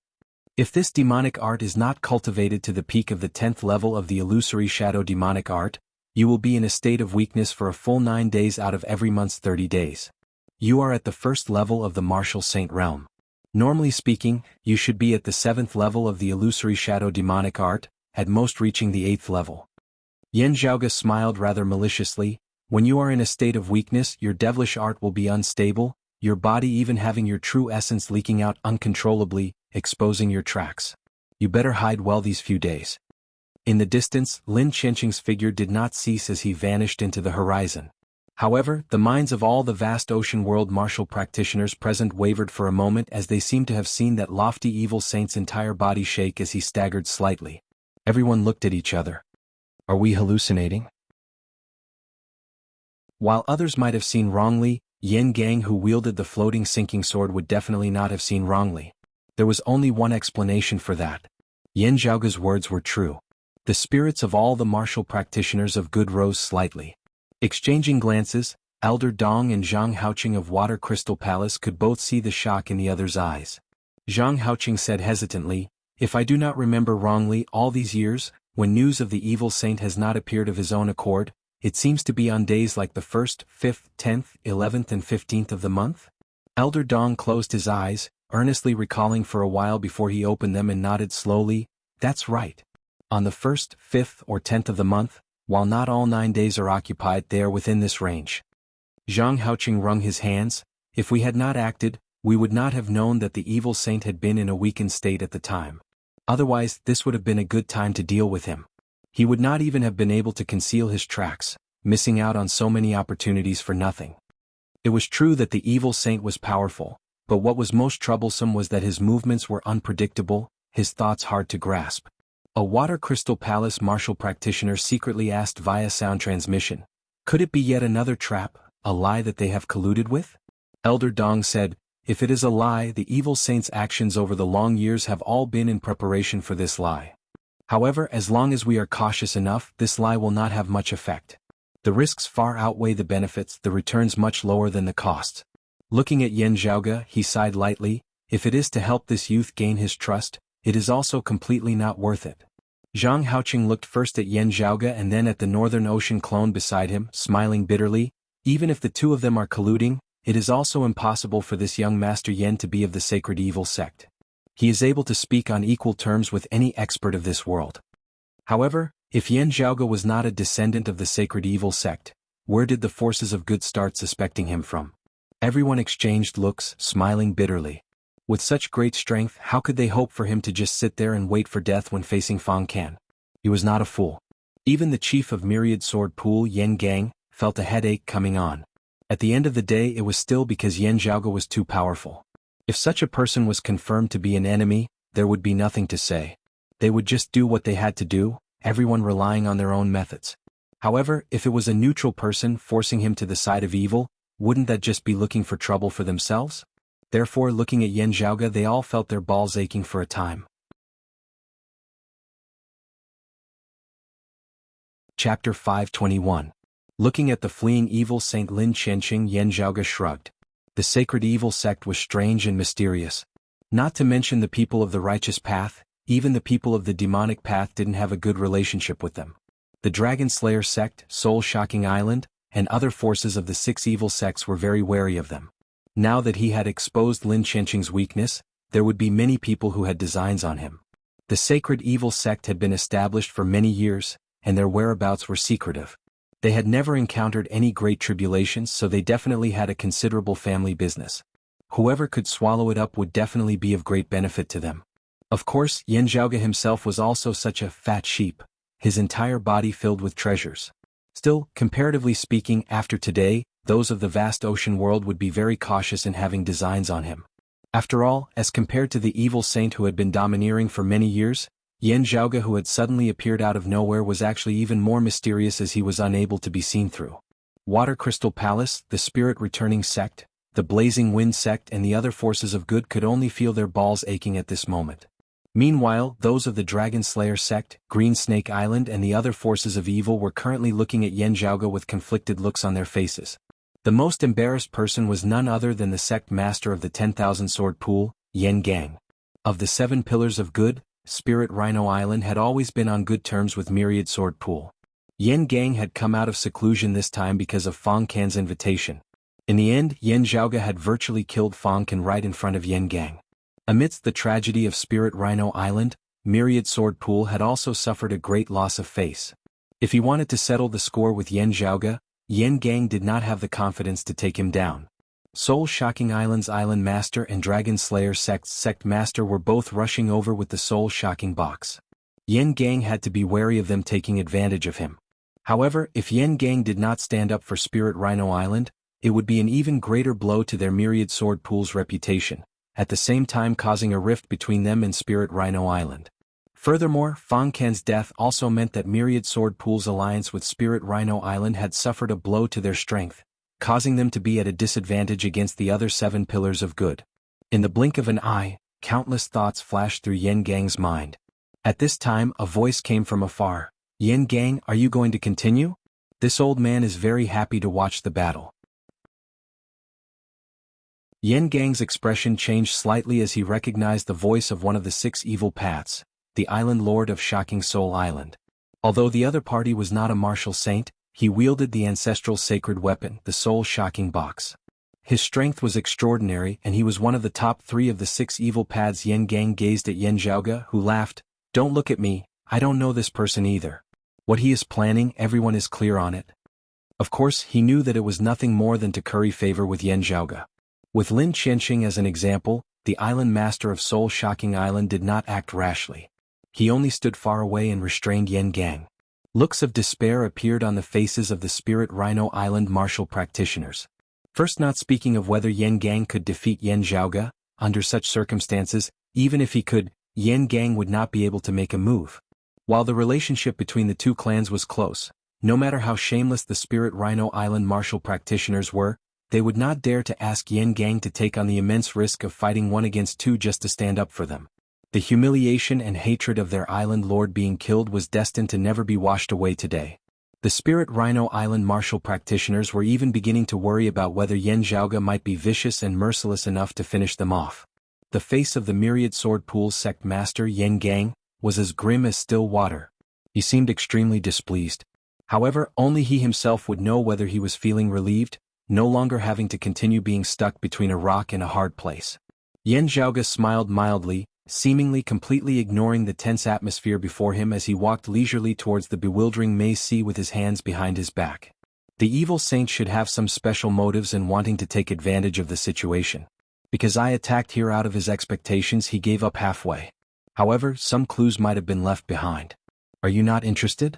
If this demonic art is not cultivated to the peak of the 10th level of the illusory shadow demonic art, you will be in a state of weakness for a full 9 days out of every month's 30 days. You are at the 1st level of the martial saint realm. Normally speaking, you should be at the 7th level of the illusory shadow demonic art, at most reaching the 8th level." Yan Zhaoge smiled rather maliciously. "When you are in a state of weakness, your devilish art will be unstable, your body even having your true essence leaking out uncontrollably, exposing your tracks. You better hide well these few days." In the distance, Lin Qianqing's figure did not cease as he vanished into the horizon. However, the minds of all the vast ocean world martial practitioners present wavered for a moment as they seemed to have seen that lofty evil saint's entire body shake as he staggered slightly. Everyone looked at each other. Are we hallucinating? While others might have seen wrongly, Yan Gang who wielded the floating sinking sword would definitely not have seen wrongly. There was only one explanation for that. Yan Zhaoge's words were true. The spirits of all the martial practitioners of good rose slightly. Exchanging glances, Elder Dong and Zhang Haoqing of Water Crystal Palace could both see the shock in the other's eyes. Zhang Haoqing said hesitantly, "If I do not remember wrongly, all these years, when news of the evil saint has not appeared of his own accord, it seems to be on days like the 1st, 5th, 10th, 11th and 15th of the month?" Elder Dong closed his eyes, earnestly recalling for a while before he opened them and nodded slowly, "That's right. On the 1st, 5th, or 10th of the month, while not all 9 days are occupied, they are within this range. Zhang Haoqing wrung his hands. If we had not acted, we would not have known that the evil saint had been in a weakened state at the time. Otherwise, this would have been a good time to deal with him. He would not even have been able to conceal his tracks, missing out on so many opportunities for nothing. It was true that the evil saint was powerful, but what was most troublesome was that his movements were unpredictable, his thoughts hard to grasp. A Water Crystal Palace martial practitioner secretly asked via sound transmission, "Could it be yet another trap, a lie that they have colluded with?" Elder Dong said, "If it is a lie, the evil saint's actions over the long years have all been in preparation for this lie. However, as long as we are cautious enough, this lie will not have much effect. The risks far outweigh the benefits, the returns much lower than the costs." Looking at Yan Zhaoge, he sighed lightly. If it is to help this youth gain his trust, it is also completely not worth it. Zhang Haoqing looked first at Yan Zhaoge and then at the Northern Ocean clone beside him, smiling bitterly. Even if the two of them are colluding, it is also impossible for this young Master Yan to be of the sacred evil sect. He is able to speak on equal terms with any expert of this world. However, if Yan Zhaoge was not a descendant of the sacred evil sect, where did the forces of good start suspecting him from? Everyone exchanged looks, smiling bitterly. With such great strength, how could they hope for him to just sit there and wait for death when facing Fang Can? He was not a fool. Even the chief of Myriad Sword Pool, Yan Gang, felt a headache coming on. At the end of the day, it was still because Yan Zhaoge was too powerful. If such a person was confirmed to be an enemy, there would be nothing to say. They would just do what they had to do, everyone relying on their own methods. However, if it was a neutral person forcing him to the side of evil, wouldn't that just be looking for trouble for themselves? Therefore, looking at Yan Zhaoge, they all felt their balls aching for a time. Chapter 521. Looking at the fleeing evil Saint Lin Qianqing, Yan Zhaoge shrugged. The sacred evil sect was strange and mysterious. Not to mention the people of the righteous path, even the people of the demonic path didn't have a good relationship with them. The Dragon Slayer sect, Soul Shocking Island, and other forces of the 6 evil sects were very wary of them. Now that he had exposed Lin Qianqing's weakness, there would be many people who had designs on him. The sacred evil sect had been established for many years, and their whereabouts were secretive. They had never encountered any great tribulations, so they definitely had a considerable family business. Whoever could swallow it up would definitely be of great benefit to them. Of course, Yan Zhaoge himself was also such a fat sheep, his entire body filled with treasures. Still, comparatively speaking, after today, those of the vast ocean world would be very cautious in having designs on him. After all, as compared to the evil saint who had been domineering for many years, Yan Zhaoge, who had suddenly appeared out of nowhere, was actually even more mysterious as he was unable to be seen through. Water Crystal Palace, the Spirit Returning Sect, the Blazing Wind Sect and the other forces of good could only feel their balls aching at this moment. Meanwhile, those of the Dragon Slayer Sect, Green Snake Island and the other forces of evil were currently looking at Yan Zhaoge with conflicted looks on their faces. The most embarrassed person was none other than the sect master of the 10,000 Sword Pool, Yan Gang. Of the 7 Pillars of Good, Spirit Rhino Island had always been on good terms with Myriad Sword Pool. Yan Gang had come out of seclusion this time because of Fang Can's invitation. In the end, Yan Zhaoge had virtually killed Fang Can right in front of Yan Gang. Amidst the tragedy of Spirit Rhino Island, Myriad Sword Pool had also suffered a great loss of face. If he wanted to settle the score with Yan Zhaoge, Yan Gang did not have the confidence to take him down. Soul Shocking Island's Island Master and Dragon Slayer Sect's Sect Master were both rushing over with the Soul Shocking box. Yan Gang had to be wary of them taking advantage of him. However, if Yan Gang did not stand up for Spirit Rhino Island, it would be an even greater blow to their Myriad Sword Pool's reputation, at the same time causing a rift between them and Spirit Rhino Island. Furthermore, Fang Can's death also meant that Myriad Sword Pool's alliance with Spirit Rhino Island had suffered a blow to their strength, causing them to be at a disadvantage against the other 7 Pillars of Good. In the blink of an eye, countless thoughts flashed through Yan Gang's mind. At this time, a voice came from afar. "Yan Gang, are you going to continue? This old man is very happy to watch the battle." Yan Gang's expression changed slightly as he recognized the voice of one of the 6 evil paths, the Island Lord of Shocking Soul Island. Although the other party was not a martial saint, he wielded the ancestral sacred weapon, the Soul Shocking Box. His strength was extraordinary and he was one of the top 3 of the 6 evil paths. Yan Gang gazed at Yan Zhaoge, who laughed. "Don't look at me, I don't know this person either. What he is planning, everyone is clear on it. Of course, he knew that it was nothing more than to curry favor with Yan Zhaoge. With Lin Qianxing as an example, the island master of Soul-Shocking Island did not act rashly. He only stood far away and restrained Yan Gang. Looks of despair appeared on the faces of the Spirit Rhino Island martial practitioners. First, not speaking of whether Yan Gang could defeat Yan Zhaoge, under such circumstances, even if he could, Yan Gang would not be able to make a move. While the relationship between the two clans was close, no matter how shameless the Spirit Rhino Island martial practitioners were, they would not dare to ask Yan Gang to take on the immense risk of fighting 1 against 2 just to stand up for them. The humiliation and hatred of their island lord being killed was destined to never be washed away today. The Spirit Rhino Island martial practitioners were even beginning to worry about whether Yan Zhaoge might be vicious and merciless enough to finish them off. The face of the Myriad Sword Pool's sect master Yan Gang was as grim as still water. He seemed extremely displeased. However, only he himself would know whether he was feeling relieved, no longer having to continue being stuck between a rock and a hard place. Yan Zhaoge smiled mildly, seemingly completely ignoring the tense atmosphere before him as he walked leisurely towards the bewildering maze sea with his hands behind his back. The evil saint should have some special motives in wanting to take advantage of the situation. Because I attacked here out of his expectations, he gave up halfway. However, some clues might have been left behind. Are you not interested?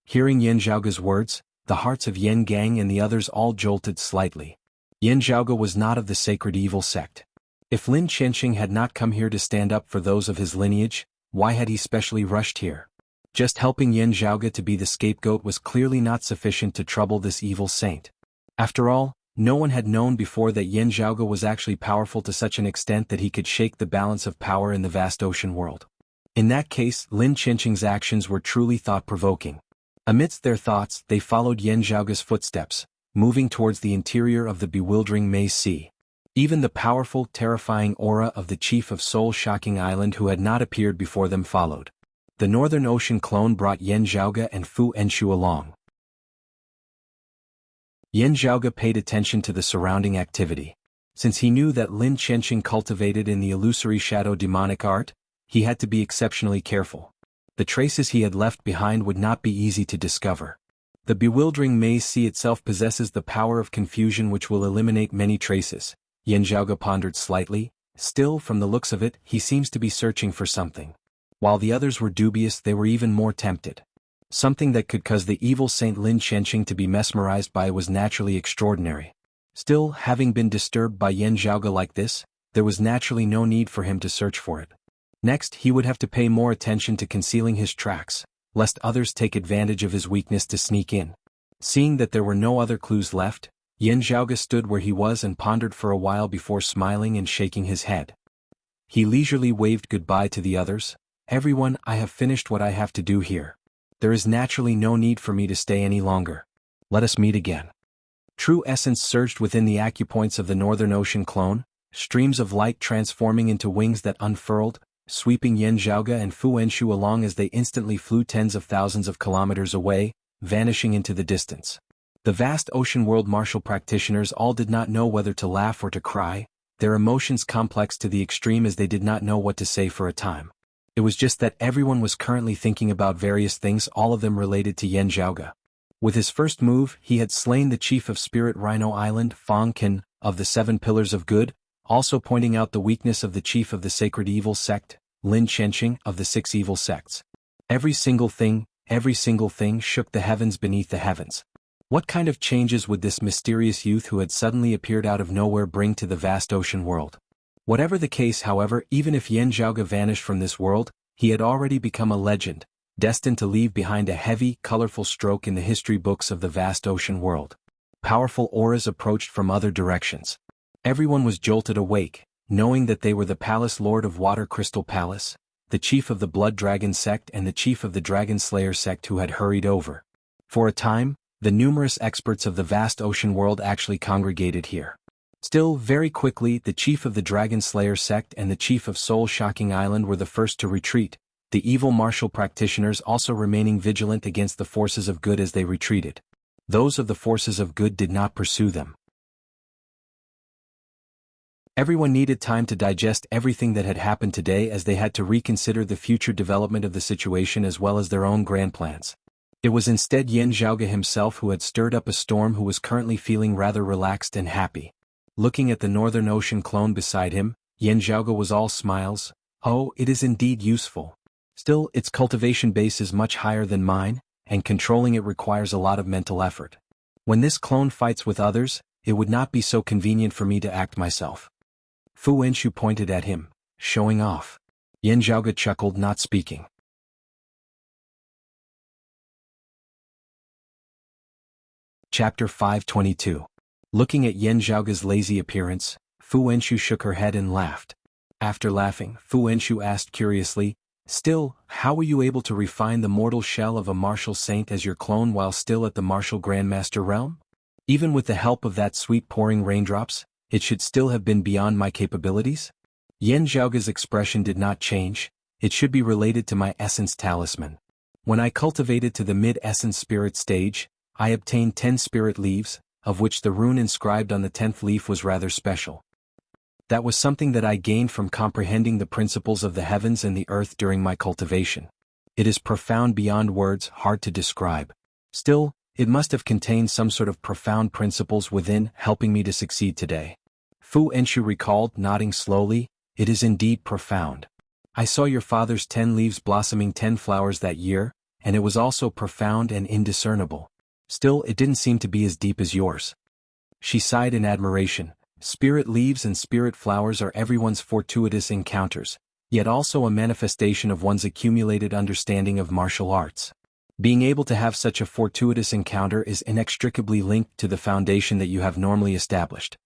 Hearing Yan Zhaoge's words, the hearts of Yan Gang and the others all jolted slightly. Yan Zhaoge was not of the sacred evil sect. If Lin Qianxing had not come here to stand up for those of his lineage, why had he specially rushed here? Just helping Yan Zhaoge to be the scapegoat was clearly not sufficient to trouble this evil saint. After all, no one had known before that Yan Zhaoge was actually powerful to such an extent that he could shake the balance of power in the vast ocean world. In that case, Lin Qianxing's actions were truly thought-provoking. Amidst their thoughts, they followed Yan Zhaoge's footsteps, moving towards the interior of the bewildering maze sea. Even the powerful, terrifying aura of the chief of Soul-Shocking Island who had not appeared before them followed. The Northern Ocean clone brought Yan Zhaoge and Fu Enshu along. Yan Zhaoge paid attention to the surrounding activity. Since he knew that Lin Qianxing cultivated in the illusory shadow demonic art, he had to be exceptionally careful. The traces he had left behind would not be easy to discover. The bewildering maze sea itself possesses the power of confusion which will eliminate many traces. Yan Zhaoge pondered slightly. Still, from the looks of it, he seems to be searching for something. While the others were dubious, they were even more tempted. Something that could cause the evil Saint Lin Qianxing to be mesmerized by was naturally extraordinary. Still, having been disturbed by Yan Zhaoge like this, there was naturally no need for him to search for it. Next, he would have to pay more attention to concealing his tracks, lest others take advantage of his weakness to sneak in. Seeing that there were no other clues left, Yan Zhaoge stood where he was and pondered for a while before smiling and shaking his head. He leisurely waved goodbye to the others. Everyone, I have finished what I have to do here. There is naturally no need for me to stay any longer. Let us meet again. True essence surged within the acupoints of the Northern Ocean clone, streams of light transforming into wings that unfurled, sweeping Yan Zhaoge and Fu Enshu along as they instantly flew tens of thousands of kilometers away, vanishing into the distance. The vast ocean world martial practitioners all did not know whether to laugh or to cry, their emotions complex to the extreme as they did not know what to say for a time. It was just that everyone was currently thinking about various things, all of them related to Yan Zhaoge. With his first move, he had slain the chief of Spirit Rhino Island, Fang Qin, of the 7 Pillars of Good, also pointing out the weakness of the chief of the Sacred Evil Sect, Lin Qianxing, of the 6 Evil Sects. Every single thing shook the heavens beneath the heavens. What kind of changes would this mysterious youth who had suddenly appeared out of nowhere bring to the vast ocean world? Whatever the case, however, even if Yan Zhaoge vanished from this world, he had already become a legend, destined to leave behind a heavy, colorful stroke in the history books of the vast ocean world. Powerful auras approached from other directions. Everyone was jolted awake, knowing that they were the Palace Lord of Water Crystal Palace, the chief of the Blood Dragon sect and the chief of the Dragon Slayer sect who had hurried over. For a time, the numerous experts of the vast ocean world actually congregated here. Still, very quickly, the chief of the Dragon Slayer sect and the chief of Soul-Shocking Island were the first to retreat, the evil martial practitioners also remaining vigilant against the forces of good as they retreated. Those of the forces of good did not pursue them. Everyone needed time to digest everything that had happened today, as they had to reconsider the future development of the situation as well as their own grand plans. It was instead Yin Zhaoge himself who had stirred up a storm, who was currently feeling rather relaxed and happy. Looking at the Northern Ocean clone beside him, Yin Zhaoge was all smiles. Oh, it is indeed useful. Still, its cultivation base is much higher than mine, and controlling it requires a lot of mental effort. When this clone fights with others, it would not be so convenient for me to act myself. Fu Wenxu pointed at him, showing off. Yin Zhaoge chuckled, not speaking. Chapter 522. Looking at Yin Zhaoge's lazy appearance, Fu Wenxu shook her head and laughed. After laughing, Fu Wenxu asked curiously, "Still, how were you able to refine the mortal shell of a martial saint as your clone while still at the martial grandmaster realm? Even with the help of that sweet pouring raindrops, it should still have been beyond my capabilities?" Yin Zhaoge's expression did not change. "It should be related to my essence talisman. When I cultivated to the mid-essence spirit stage, I obtained 10 spirit leaves, of which the rune inscribed on the 10th leaf was rather special. That was something that I gained from comprehending the principles of the heavens and the earth during my cultivation. It is profound beyond words, hard to describe. Still, it must have contained some sort of profound principles within, helping me to succeed today." Fu Wenxu recalled, nodding slowly, "It is indeed profound. I saw your father's 10 leaves blossoming 10 flowers that year, and it was also profound and indiscernible. Still, it didn't seem to be as deep as yours." She sighed in admiration. Spirit leaves and spirit flowers are everyone's fortuitous encounters, yet also a manifestation of one's accumulated understanding of martial arts. Being able to have such a fortuitous encounter is inextricably linked to the foundation that you have normally established.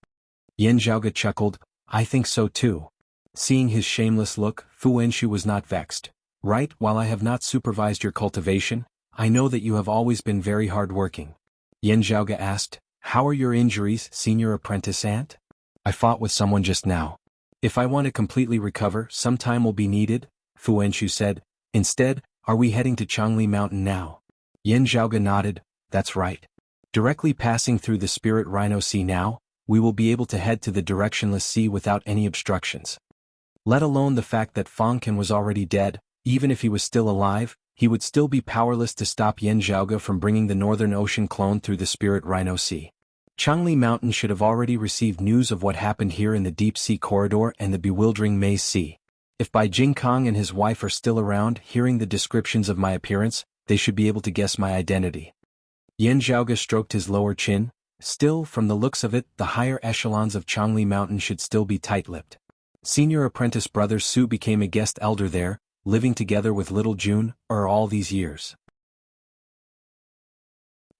Yin Zhaoge chuckled, "I think so too." Seeing his shameless look, Fu Wenxu was not vexed. "Right, while I have not supervised your cultivation, I know that you have always been very hard-working." Yin Zhaoge asked, "How are your injuries, senior apprentice ant?" "I fought with someone just now. If I want to completely recover, some time will be needed," Fu Wenxu said. "Instead, are we heading to Changli Mountain now?" Yin Zhaoge nodded. "That's right. Directly passing through the Spirit Rhino Sea now, we will be able to head to the Directionless Sea without any obstructions. Let alone the fact that Fang Qian was already dead. Even if he was still alive, he would still be powerless to stop Yin Zhaoge from bringing the Northern Ocean clone through the Spirit Rhino Sea. Changli Mountain should have already received news of what happened here in the Deep Sea Corridor and the bewildering Maze Sea. If Bai Jingkong and his wife are still around, hearing the descriptions of my appearance, they should be able to guess my identity." Yin Zhaoge stroked his lower chin. Still, from the looks of it, the higher echelons of Changli Mountain should still be tight-lipped. Senior apprentice brother Su became a guest elder there, living together with little June, all these years.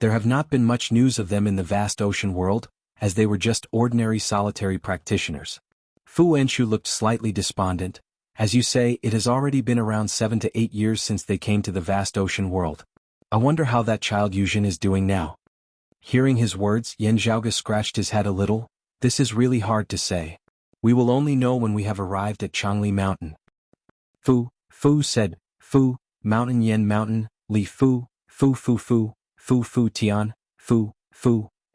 There have not been much news of them in the vast ocean world, as they were just ordinary solitary practitioners. Fu Wenxu looked slightly despondent. "As you say, it has already been around 7 to 8 years since they came to the vast ocean world. I wonder how that child Yuzhen is doing now." Hearing his words, Yin Zhaoge scratched his head a little. "This is really hard to say. We will only know when we have arrived at Changli Mountain." Fu said, "Fu, Mountain Yen Mountain, Li Fu, Fu Fu Fu, Fu Fu Tian, Fu,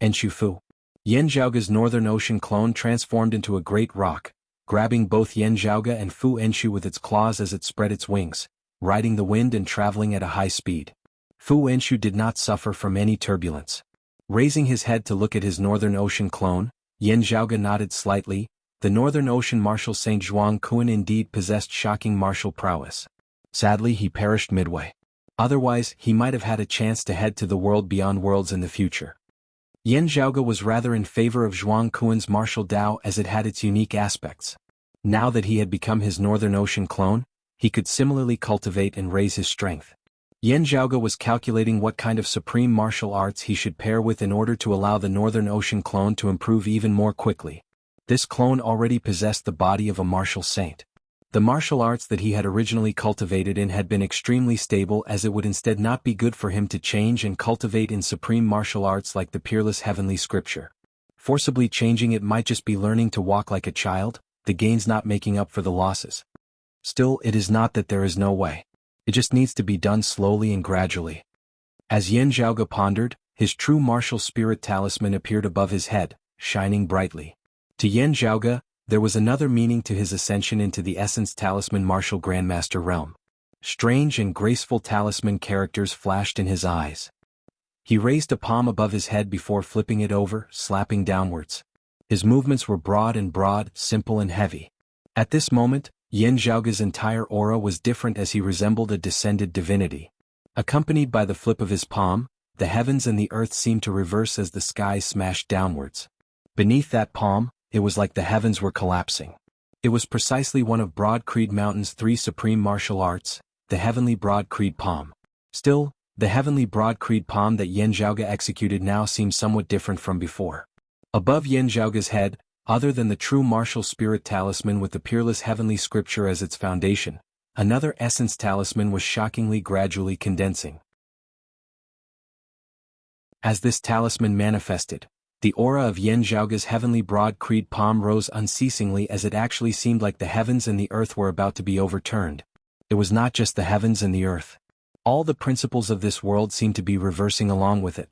Enshu Fu." Yin Zhaoge's Northern Ocean clone transformed into a great rock, grabbing both Yin Zhaoge and Fu Enshu with its claws as it spread its wings, riding the wind and traveling at a high speed. Fu Enshu did not suffer from any turbulence. Raising his head to look at his Northern Ocean clone, Yin Zhaoge nodded slightly. The Northern Ocean Marshal Saint Zhuang indeed possessed shocking martial prowess. Sadly, he perished midway. Otherwise, he might have had a chance to head to the world beyond worlds in the future. Yin Zhaoge was rather in favor of Zhuang Kuan's martial Dao as it had its unique aspects. Now that he had become his Northern Ocean clone, he could similarly cultivate and raise his strength. Yin Zhaoge was calculating what kind of supreme martial arts he should pair with in order to allow the Northern Ocean clone to improve even more quickly. This clone already possessed the body of a martial saint. The martial arts that he had originally cultivated in had been extremely stable, as it would instead not be good for him to change and cultivate in supreme martial arts like the peerless heavenly scripture. Forcibly changing it might just be learning to walk like a child, the gains not making up for the losses. Still, it is not that there is no way. It just needs to be done slowly and gradually. As Yin Zhaoge pondered, his true martial spirit talisman appeared above his head, shining brightly. To Yin Zhaoge, There was another meaning to his ascension into the Essence Talisman Martial Grandmaster realm. Strange and graceful talisman characters flashed in his eyes. He raised a palm above his head before flipping it over, slapping downwards. His movements were broad, simple and heavy. At this moment, Yan Zhaoge's entire aura was different as he resembled a descended divinity. Accompanied by the flip of his palm, the heavens and the earth seemed to reverse as the sky smashed downwards. Beneath that palm, it was like the heavens were collapsing. It was precisely one of Broad Creed Mountain's 3 supreme martial arts, the Heavenly Broad Creed Palm. Still, the Heavenly Broad Creed Palm that Yan Zhaoge executed now seemed somewhat different from before. Above Yan Zhaoge's head, other than the true martial spirit talisman with the peerless heavenly scripture as its foundation, another essence talisman was shockingly gradually condensing. As this talisman manifested, the aura of Yan Zhaoge's Heavenly Broad Creed Palm rose unceasingly as it actually seemed like the heavens and the earth were about to be overturned. It was not just the heavens and the earth. All the principles of this world seemed to be reversing along with it.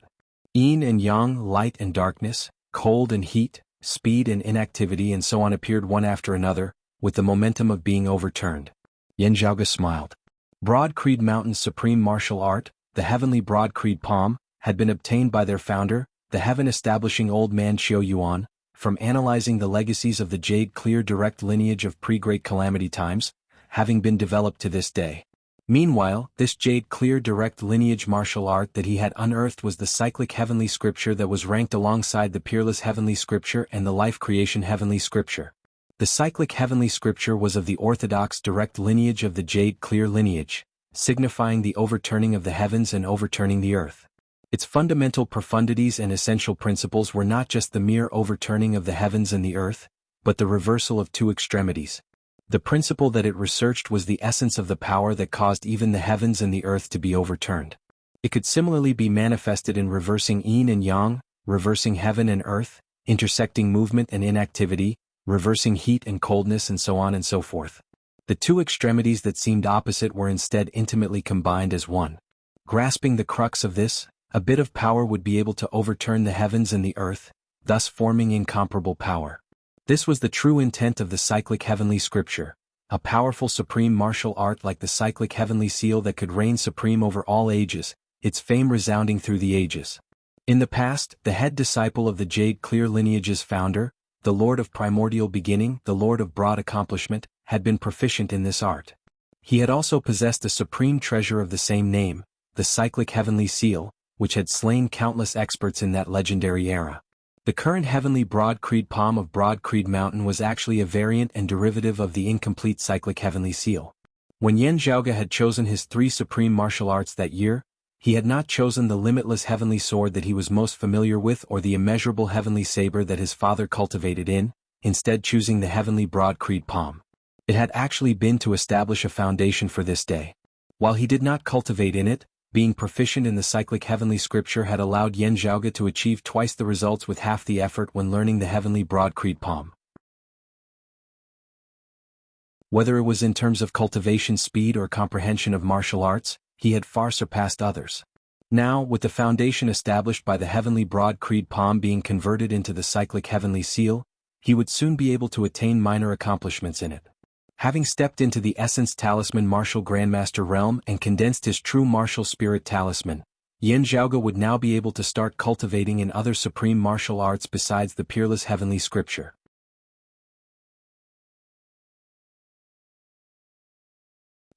Yin and yang, light and darkness, cold and heat, speed and inactivity and so on appeared one after another, with the momentum of being overturned. Yan Zhaoge smiled. Broad Creed Mountain's supreme martial art, the Heavenly Broad Creed Palm, had been obtained by their founder, the heaven-establishing old man Qiu Yuan, from analyzing the legacies of the Jade Clear direct lineage of pre-Great Calamity times, having been developed to this day. Meanwhile, this Jade Clear direct lineage martial art that he had unearthed was the cyclic heavenly scripture that was ranked alongside the peerless heavenly scripture and the life creation heavenly scripture. The cyclic heavenly scripture was of the orthodox direct lineage of the Jade Clear lineage, signifying the overturning of the heavens and overturning the earth. Its fundamental profundities and essential principles were not just the mere overturning of the heavens and the earth, but the reversal of 2 extremities. The principle that it researched was the essence of the power that caused even the heavens and the earth to be overturned. It could similarly be manifested in reversing yin and yang, reversing heaven and earth, intersecting movement and inactivity, reversing heat and coldness and so on and so forth. The 2 extremities that seemed opposite were instead intimately combined as one. Grasping the crux of this, a bit of power would be able to overturn the heavens and the earth, thus forming incomparable power. This was the true intent of the cyclic heavenly scripture, a powerful supreme martial art like the cyclic heavenly seal that could reign supreme over all ages, its fame resounding through the ages. In the past, the head disciple of the Jade Clear lineage's founder, the Lord of Primordial Beginning, the Lord of Broad Accomplishment, had been proficient in this art. He had also possessed a supreme treasure of the same name, the cyclic heavenly seal, which had slain countless experts in that legendary era. The current Heavenly Broad Creed Palm of Broad Creed Mountain was actually a variant and derivative of the incomplete cyclic heavenly seal. When Yan Zhaoge had chosen his 3 supreme martial arts that year, he had not chosen the limitless heavenly sword that he was most familiar with or the immeasurable heavenly saber that his father cultivated instead choosing the Heavenly Broad Creed Palm. It had actually been to establish a foundation for this day. While he did not cultivate in it, being proficient in the cyclic heavenly scripture had allowed Yan Zhaoge to achieve twice the results with half the effort when learning the Heavenly Broad Creed Palm. Whether it was in terms of cultivation speed or comprehension of martial arts, he had far surpassed others. Now, with the foundation established by the Heavenly Broad Creed Palm being converted into the cyclic heavenly seal, he would soon be able to attain minor accomplishments in it. Having stepped into the Essence Talisman Martial Grandmaster realm and condensed his true martial spirit talisman, Yan Zhaoge would now be able to start cultivating in other supreme martial arts besides the peerless heavenly scripture.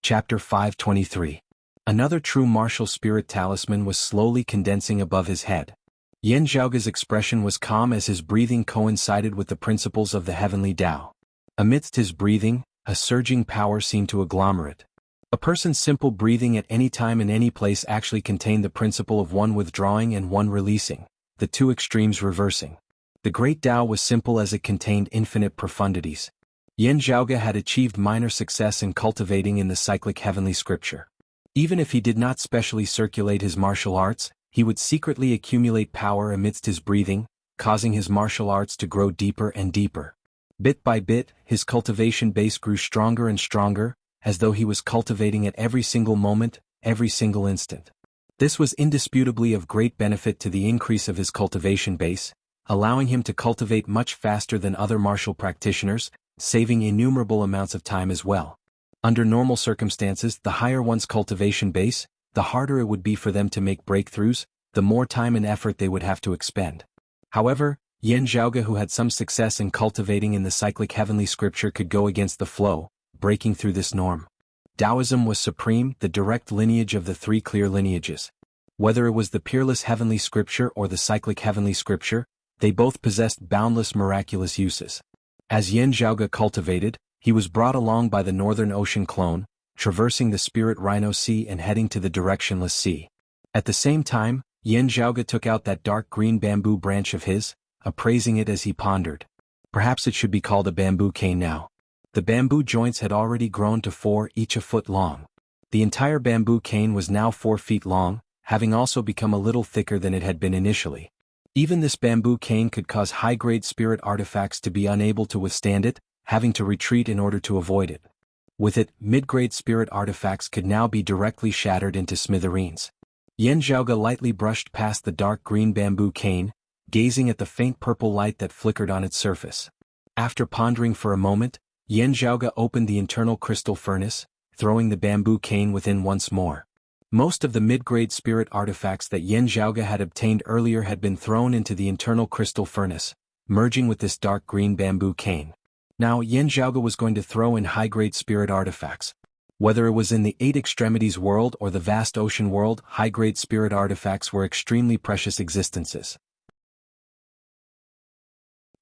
Chapter 523. Another true martial spirit talisman was slowly condensing above his head. Yan Zhaoge's expression was calm as his breathing coincided with the principles of the heavenly Tao. Amidst his breathing, a surging power seemed to agglomerate. A person's simple breathing at any time in any place actually contained the principle of one withdrawing and one releasing, the 2 extremes reversing. The great Tao was simple as it contained infinite profundities. Yan Zhaoge had achieved minor success in cultivating in the cyclic heavenly scripture. Even if he did not specially circulate his martial arts, he would secretly accumulate power amidst his breathing, causing his martial arts to grow deeper and deeper. Bit by bit, his cultivation base grew stronger and stronger, as though he was cultivating at every single moment, every single instant. This was indisputably of great benefit to the increase of his cultivation base, allowing him to cultivate much faster than other martial practitioners, saving innumerable amounts of time as well. Under normal circumstances, the higher one's cultivation base, the harder it would be for them to make breakthroughs, the more time and effort they would have to expend. However, Yan Zhaoge, who had some success in cultivating in the cyclic heavenly scripture, could go against the flow, breaking through this norm. Taoism was supreme, the direct lineage of the three clear lineages. Whether it was the peerless heavenly scripture or the cyclic heavenly scripture, they both possessed boundless miraculous uses. As Yan Zhaoge cultivated, he was brought along by the Northern Ocean clone, traversing the Spirit Rhino Sea and heading to the Directionless Sea. At the same time, Yan Zhaoge took out that dark green bamboo branch of his, appraising it as he pondered. Perhaps it should be called a bamboo cane now. The bamboo joints had already grown to 4 each a foot long. The entire bamboo cane was now 4 feet long, having also become a little thicker than it had been initially. Even this bamboo cane could cause high-grade spirit artifacts to be unable to withstand it, having to retreat in order to avoid it. With it, mid-grade spirit artifacts could now be directly shattered into smithereens. Yan Zhaoge lightly brushed past the dark green bamboo cane, gazing at the faint purple light that flickered on its surface. After pondering for a moment, Yan Zhaoge opened the internal crystal furnace, throwing the bamboo cane within once more. Most of the mid-grade spirit artifacts that Yan Zhaoge had obtained earlier had been thrown into the internal crystal furnace, merging with this dark green bamboo cane. Now Yan Zhaoge was going to throw in high-grade spirit artifacts. Whether it was in the 8 extremities world or the vast ocean world, high-grade spirit artifacts were extremely precious existences.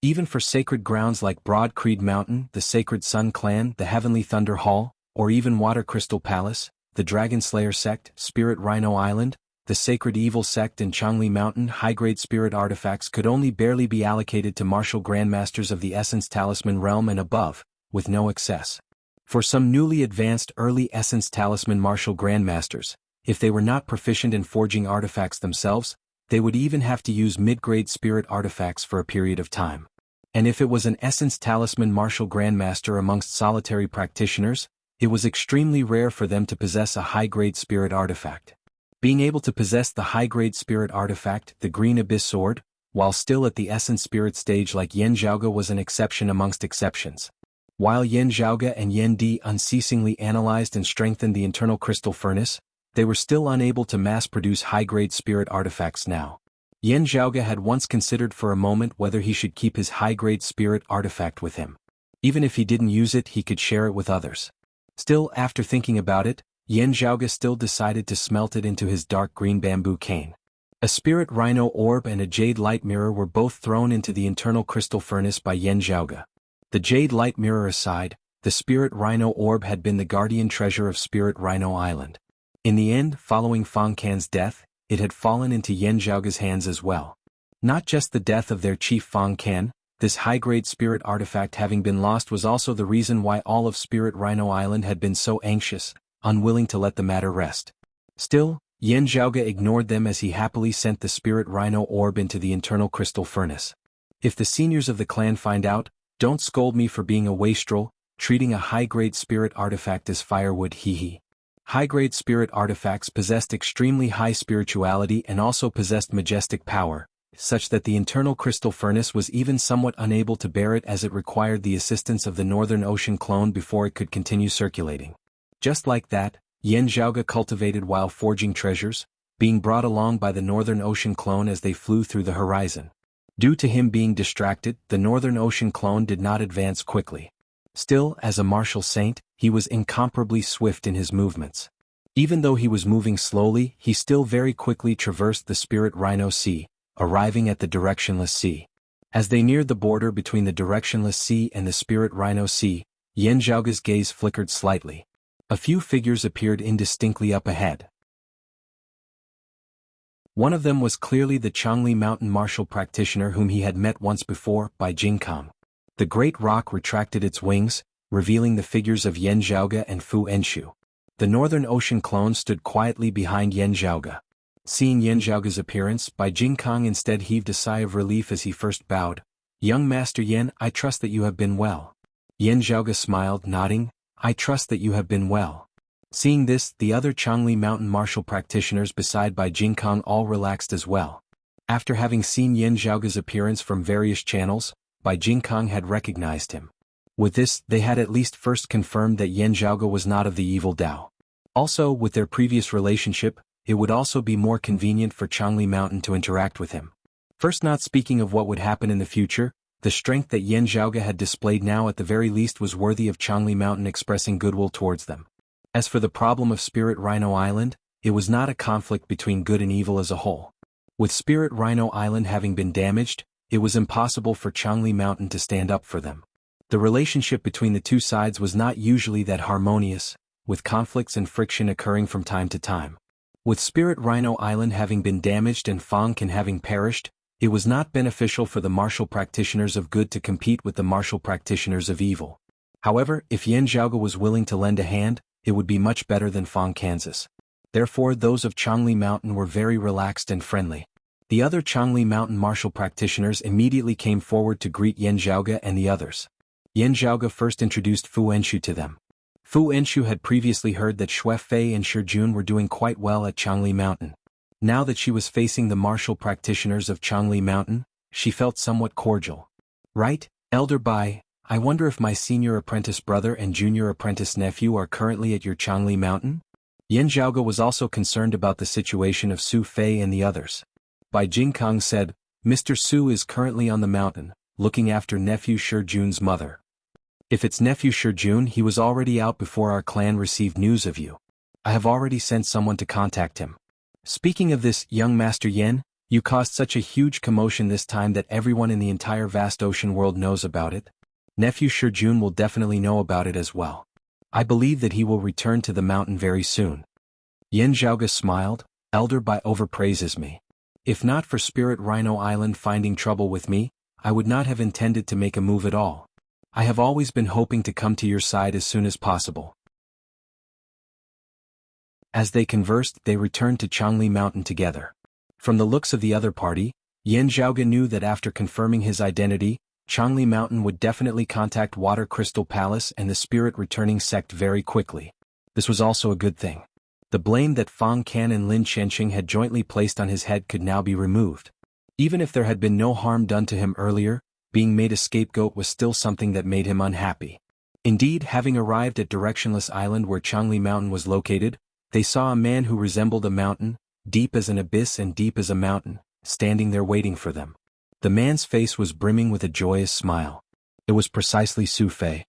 Even for sacred grounds like Broad Creed Mountain, the Sacred Sun Clan, the Heavenly Thunder Hall, or even Water Crystal Palace, the Dragon Slayer Sect, Spirit Rhino Island, the Sacred Evil Sect and Changli Mountain, high-grade spirit artifacts could only barely be allocated to martial grandmasters of the Essence Talisman realm and above, with no excess. For some newly advanced early Essence Talisman martial grandmasters, if they were not proficient in forging artifacts themselves, they would even have to use mid-grade spirit artifacts for a period of time. And if it was an Essence Talisman martial grandmaster amongst solitary practitioners, it was extremely rare for them to possess a high-grade spirit artifact. Being able to possess the high-grade spirit artifact, the Green Abyss Sword, while still at the Essence Spirit stage like Yan Zhaoge was an exception amongst exceptions. While Yan Zhaoge and Yan Di unceasingly analyzed and strengthened the internal crystal furnace, they were still unable to mass-produce high-grade spirit artifacts now. Yan Zhaoge had once considered for a moment whether he should keep his high-grade spirit artifact with him. Even if he didn't use it, he could share it with others. Still, after thinking about it, Yan Zhaoge still decided to smelt it into his dark green bamboo cane. A spirit rhino orb and a jade light mirror were both thrown into the internal crystal furnace by Yan Zhaoge. The jade light mirror aside, the spirit rhino orb had been the guardian treasure of Spirit Rhino Island. In the end, following Fang Can's death, it had fallen into Yan Zhaoge's hands as well. Not just the death of their chief Fang Can, this high-grade spirit artifact having been lost was also the reason why all of Spirit Rhino Island had been so anxious, unwilling to let the matter rest. Still, Yan Zhaoge ignored them as he happily sent the spirit rhino orb into the internal crystal furnace. If the seniors of the clan find out, don't scold me for being a wastrel, treating a high-grade spirit artifact as firewood, hee. High-grade spirit artifacts possessed extremely high spirituality and also possessed majestic power, such that the internal crystal furnace was even somewhat unable to bear it as it required the assistance of the Northern Ocean clone before it could continue circulating. Just like that, Yan Zhaoge cultivated while forging treasures, being brought along by the Northern Ocean clone as they flew through the horizon. Due to him being distracted, the Northern Ocean clone did not advance quickly. Still, as a martial saint, he was incomparably swift in his movements. Even though he was moving slowly, he still very quickly traversed the Spirit Rhino Sea, arriving at the Directionless Sea. As they neared the border between the Directionless Sea and the Spirit Rhino Sea, Yan Zhaoge's gaze flickered slightly. A few figures appeared indistinctly up ahead. One of them was clearly the Changli Mountain martial practitioner whom he had met once before, by Jianghu. The great rock retracted its wings, revealing the figures of Yan Zhaoge and Fu Enshu. The Northern Ocean clone stood quietly behind Yan Zhaoge. Seeing Yan Zhaoge's appearance, Bai Jingkang instead heaved a sigh of relief as he first bowed. "Young Master Yan, I trust that you have been well." Yan Zhaoge smiled, nodding. "I trust that you have been well." Seeing this, the other Changli Mountain martial practitioners beside Bai Jingkang all relaxed as well. After having seen Yan Zhaoge's appearance from various channels, Bai Jingkang had recognized him. With this, they had at least first confirmed that Yan Zhaoge was not of the evil Dao. Also, with their previous relationship, it would also be more convenient for Changli Mountain to interact with him. First, not speaking of what would happen in the future, the strength that Yan Zhaoge had displayed now at the very least was worthy of Changli Mountain expressing goodwill towards them. As for the problem of Spirit Rhino Island, it was not a conflict between good and evil as a whole. With Spirit Rhino Island having been damaged, it was impossible for Changli Mountain to stand up for them. The relationship between the two sides was not usually that harmonious, with conflicts and friction occurring from time to time. With Spirit Rhino Island having been damaged and Fang Can having perished, it was not beneficial for the martial practitioners of good to compete with the martial practitioners of evil. However, if Yan Zhaoge was willing to lend a hand, it would be much better than Fang Kansas. Therefore, those of Changli Mountain were very relaxed and friendly. The other Changli Mountain martial practitioners immediately came forward to greet Yan Zhaoge and the others. Yan Zhaoge first introduced Fu Enshu to them. Fu Enshu had previously heard that Xue Fei and Shi Jun were doing quite well at Changli Mountain. Now that she was facing the martial practitioners of Changli Mountain, she felt somewhat cordial. Right, Elder Bai, I wonder if my senior apprentice brother and junior apprentice nephew are currently at your Changli Mountain? Yan Zhaoge was also concerned about the situation of Su Fei and the others. Bai Jingkang said, Mr. Su is currently on the mountain, looking after nephew Shi Jun's mother. If it's nephew Shi Jun, he was already out before our clan received news of you. I have already sent someone to contact him. Speaking of this, young Master Yan, you caused such a huge commotion this time that everyone in the entire vast ocean world knows about it. Nephew Shi Jun will definitely know about it as well. I believe that he will return to the mountain very soon. Yan Zhaoge smiled, Elder Bai overpraises me. If not for Spirit Rhino Island finding trouble with me, I would not have intended to make a move at all. I have always been hoping to come to your side as soon as possible. As they conversed, they returned to Changli Mountain together. From the looks of the other party, Yan Zhaoge knew that after confirming his identity, Changli Mountain would definitely contact Water Crystal Palace and the Spirit Returning Sect very quickly. This was also a good thing. The blame that Fang Can and Lin Chenxing had jointly placed on his head could now be removed. Even if there had been no harm done to him earlier, being made a scapegoat was still something that made him unhappy. Indeed, having arrived at Directionless Island where Changli Mountain was located, they saw a man who resembled a mountain, deep as an abyss and deep as a mountain, standing there waiting for them. The man's face was brimming with a joyous smile. It was precisely Su Fei.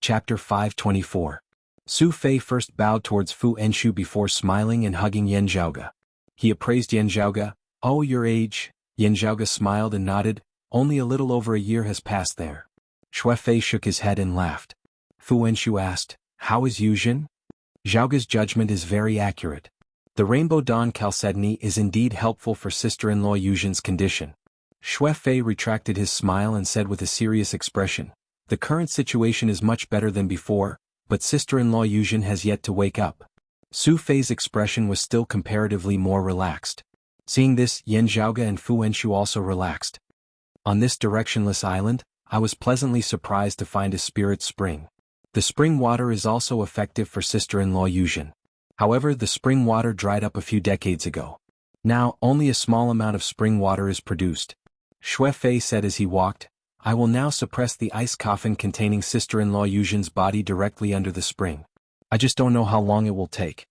Chapter 524. Su Fei first bowed towards Fu Enshu before smiling and hugging Yan Zhaoge. He appraised Yan Zhaoge. Oh, your age. Yan Zhaoge smiled and nodded. Only a little over a year has passed there. Xue Fei shook his head and laughed. Fu Enshu asked, how is Yuzhen? Zhaoge's judgment is very accurate. The Rainbow Dawn Chalcedony is indeed helpful for sister-in-law Yuzhen's condition. Xue Fei retracted his smile and said with a serious expression, the current situation is much better than before, but sister-in-law Yuzhen has yet to wake up. Su Fei's expression was still comparatively more relaxed. Seeing this, Yan Zhaoge and Fu Enshu also relaxed. On this directionless island, I was pleasantly surprised to find a spirit spring. The spring water is also effective for sister-in-law Yuzhen. However, the spring water dried up a few decades ago. Now, only a small amount of spring water is produced. Xue Fei said as he walked, I will now suppress the ice coffin containing sister-in-law Yuzhen's body directly under the spring. I just don't know how long it will take.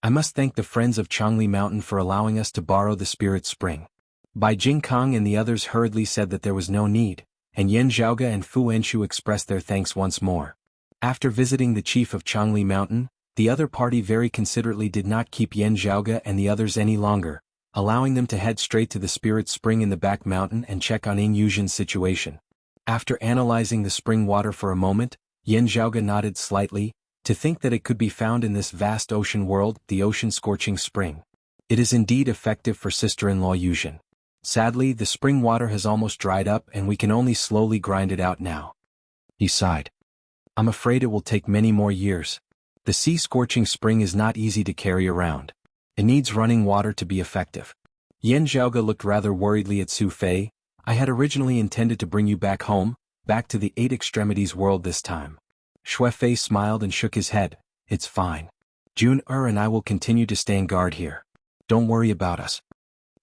I must thank the friends of Changli Mountain for allowing us to borrow the spirit spring. Bai Jingkang and the others hurriedly said that there was no need, and Yan Zhaoge and Fu Enshu expressed their thanks once more. After visiting the chief of Changli Mountain, the other party very considerately did not keep Yan Zhaoge and the others any longer, allowing them to head straight to the spirit spring in the back mountain and check on Yuzhen's situation. After analyzing the spring water for a moment, Yan Zhaoge nodded slightly, to think that it could be found in this vast ocean world, the ocean-scorching spring. It is indeed effective for sister-in-law Yuzhen. Sadly, the spring water has almost dried up and we can only slowly grind it out now. He sighed. I'm afraid it will take many more years. The sea-scorching spring is not easy to carry around. It needs running water to be effective. Yan Zhaoge looked rather worriedly at Su Fei. I had originally intended to bring you back home, back to the Eight Extremities world this time. Xue Fei smiled and shook his head. It's fine. Jun and I will continue to stand guard here. Don't worry about us.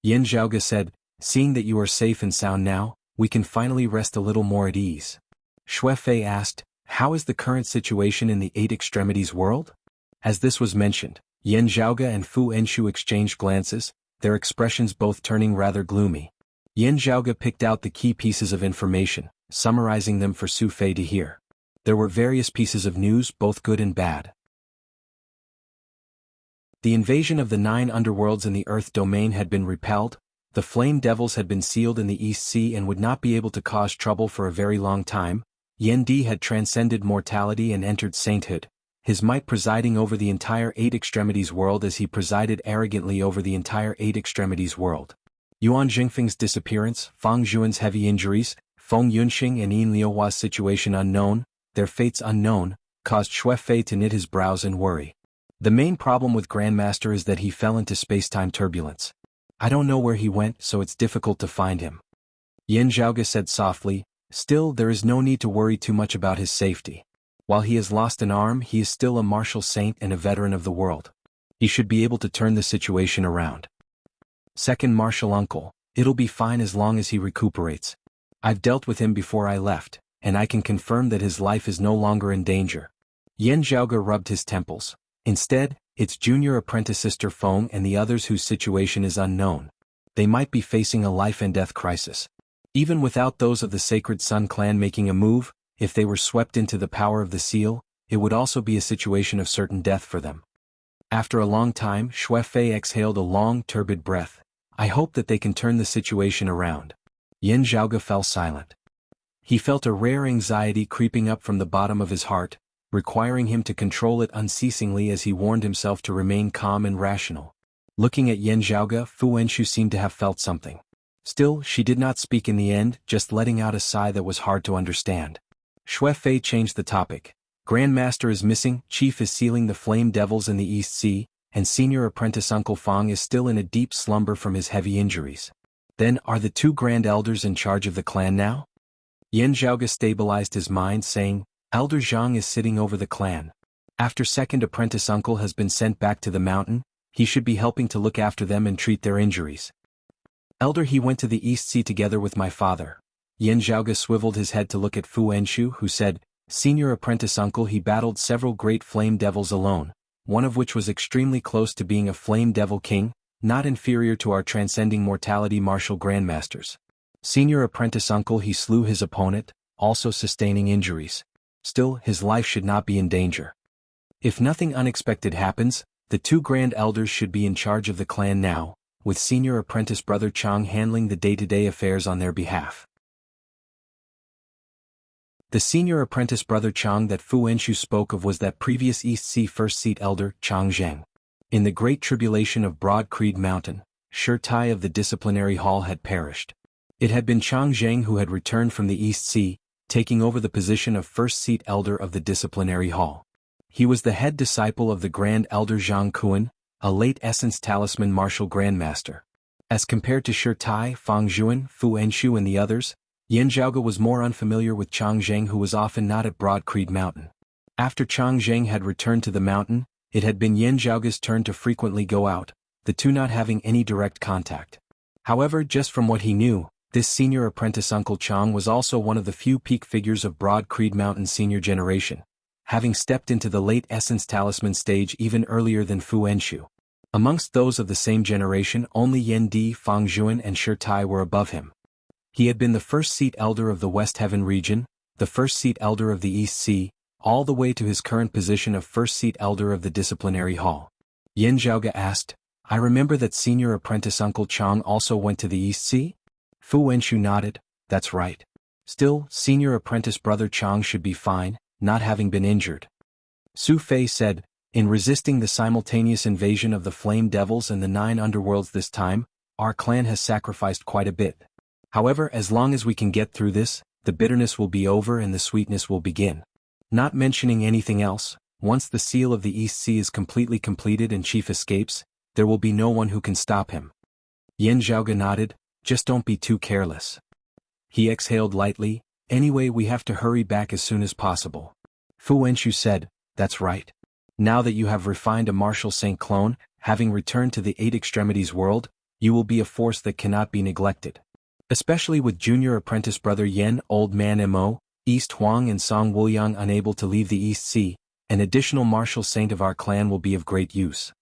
Yan Zhaoge said, seeing that you are safe and sound now, we can finally rest a little more at ease. Xue Fei asked, how is the current situation in the Eight Extremities world? As this was mentioned, Yan Zhaoge and Fu Enshu exchanged glances, their expressions both turning rather gloomy. Yan Zhaoge picked out the key pieces of information, summarizing them for Su Fei to hear. There were various pieces of news, both good and bad. The invasion of the 9 underworlds in the Earth domain had been repelled, the Flame Devils had been sealed in the East Sea and would not be able to cause trouble for a very long time. Yan Di had transcended mortality and entered sainthood, his might presiding over the entire Eight Extremities world as he presided arrogantly over the entire Eight Extremities world. Yuan Jingfeng's disappearance, Fang Zhuan's heavy injuries, Feng Yunxing and Yin Liuhua's situation unknown, their fates unknown, caused Xue Fei to knit his brows in worry. The main problem with Grandmaster is that he fell into space-time turbulence. I don't know where he went, so it's difficult to find him. Yan Zhaoge said softly, still there is no need to worry too much about his safety. While he has lost an arm, he is still a martial saint and a veteran of the world. He should be able to turn the situation around. Second martial uncle, it'll be fine as long as he recuperates. I've dealt with him before I left, and I can confirm that his life is no longer in danger. Yan Zhaoge rubbed his temples. Instead, it's junior apprentice Sister Feng and the others whose situation is unknown. They might be facing a life-and-death crisis. Even without those of the Sacred Sun clan making a move, if they were swept into the power of the seal, it would also be a situation of certain death for them. After a long time, Xue Fei exhaled a long, turbid breath. I hope that they can turn the situation around. Yan Zhaoge fell silent. He felt a rare anxiety creeping up from the bottom of his heart, requiring him to control it unceasingly as he warned himself to remain calm and rational. Looking at Yan Zhaoge, Fu Enshu seemed to have felt something. Still, she did not speak in the end, just letting out a sigh that was hard to understand. Xue Fei changed the topic. Grandmaster is missing, Chief is sealing the Flame Devils in the East Sea, and Senior Apprentice Uncle Fang is still in a deep slumber from his heavy injuries. Then, are the 2 Grand Elders in charge of the clan now? Yan Zhaoge stabilized his mind, saying, Elder Zhang is sitting over the clan. After Second Apprentice Uncle has been sent back to the mountain, he should be helping to look after them and treat their injuries. Elder, he went to the East Sea together with my father. Yan Zhaoge swiveled his head to look at Fu Enshu, who said, Senior Apprentice Uncle, he battled several great Flame Devils alone, one of which was extremely close to being a Flame Devil King, not inferior to our transcending mortality martial grandmasters. Senior Apprentice Uncle, he slew his opponent, also sustaining injuries. Still, his life should not be in danger. If nothing unexpected happens, the 2 Grand Elders should be in charge of the clan now, with Senior Apprentice Brother Chang handling the day-to-day affairs on their behalf. The Senior Apprentice Brother Chang that Fu Enshu spoke of was that previous East Sea First Seat Elder, Chang Zheng. In the Great Tribulation of Broad Creed Mountain, Shi Tai of the Disciplinary Hall had perished. It had been Chang Zheng who had returned from the East Sea, taking over the position of First Seat Elder of the Disciplinary Hall. He was the head disciple of the Grand Elder Zhang Kuan, a late Essence Talisman Martial Grandmaster. As compared to Shi Tai, Fang Zhuan, Fu Enshu and the others, Yan Zhaoge was more unfamiliar with Chang Zheng, who was often not at Broad Creed Mountain. After Chang Zheng had returned to the mountain, it had been Yan Zhaoge's turn to frequently go out, the 2 not having any direct contact. However, just from what he knew, this Senior Apprentice Uncle Chang was also one of the few peak figures of Broad Creed Mountain senior generation, having stepped into the late Essence Talisman stage even earlier than Fu Enshu. Amongst those of the same generation, only Yan Di, Fang Zhuan and Shi Tai were above him. He had been the First Seat Elder of the West Heaven region, the First Seat Elder of the East Sea, all the way to his current position of First Seat Elder of the Disciplinary Hall. Yan Zhaoge asked, I remember that Senior Apprentice Uncle Chang also went to the East Sea? Fu Enshu nodded, that's right. Still, Senior Apprentice Brother Chang should be fine, not having been injured. Su Fei said, in resisting the simultaneous invasion of the Flame Devils and the 9 underworlds this time, our clan has sacrificed quite a bit. However, as long as we can get through this, the bitterness will be over and the sweetness will begin. Not mentioning anything else, once the seal of the East Sea is completely completed and Chief escapes, there will be no one who can stop him. Yan Zhaoge nodded, just don't be too careless. He exhaled lightly, anyway we have to hurry back as soon as possible. Fu Enshu said, that's right. Now that you have refined a martial saint clone, having returned to the Eight Extremities world, you will be a force that cannot be neglected. Especially with junior apprentice brother Yen, Old Man Mo, East Huang and Song Wuyang unable to leave the East Sea, an additional martial saint of our clan will be of great use.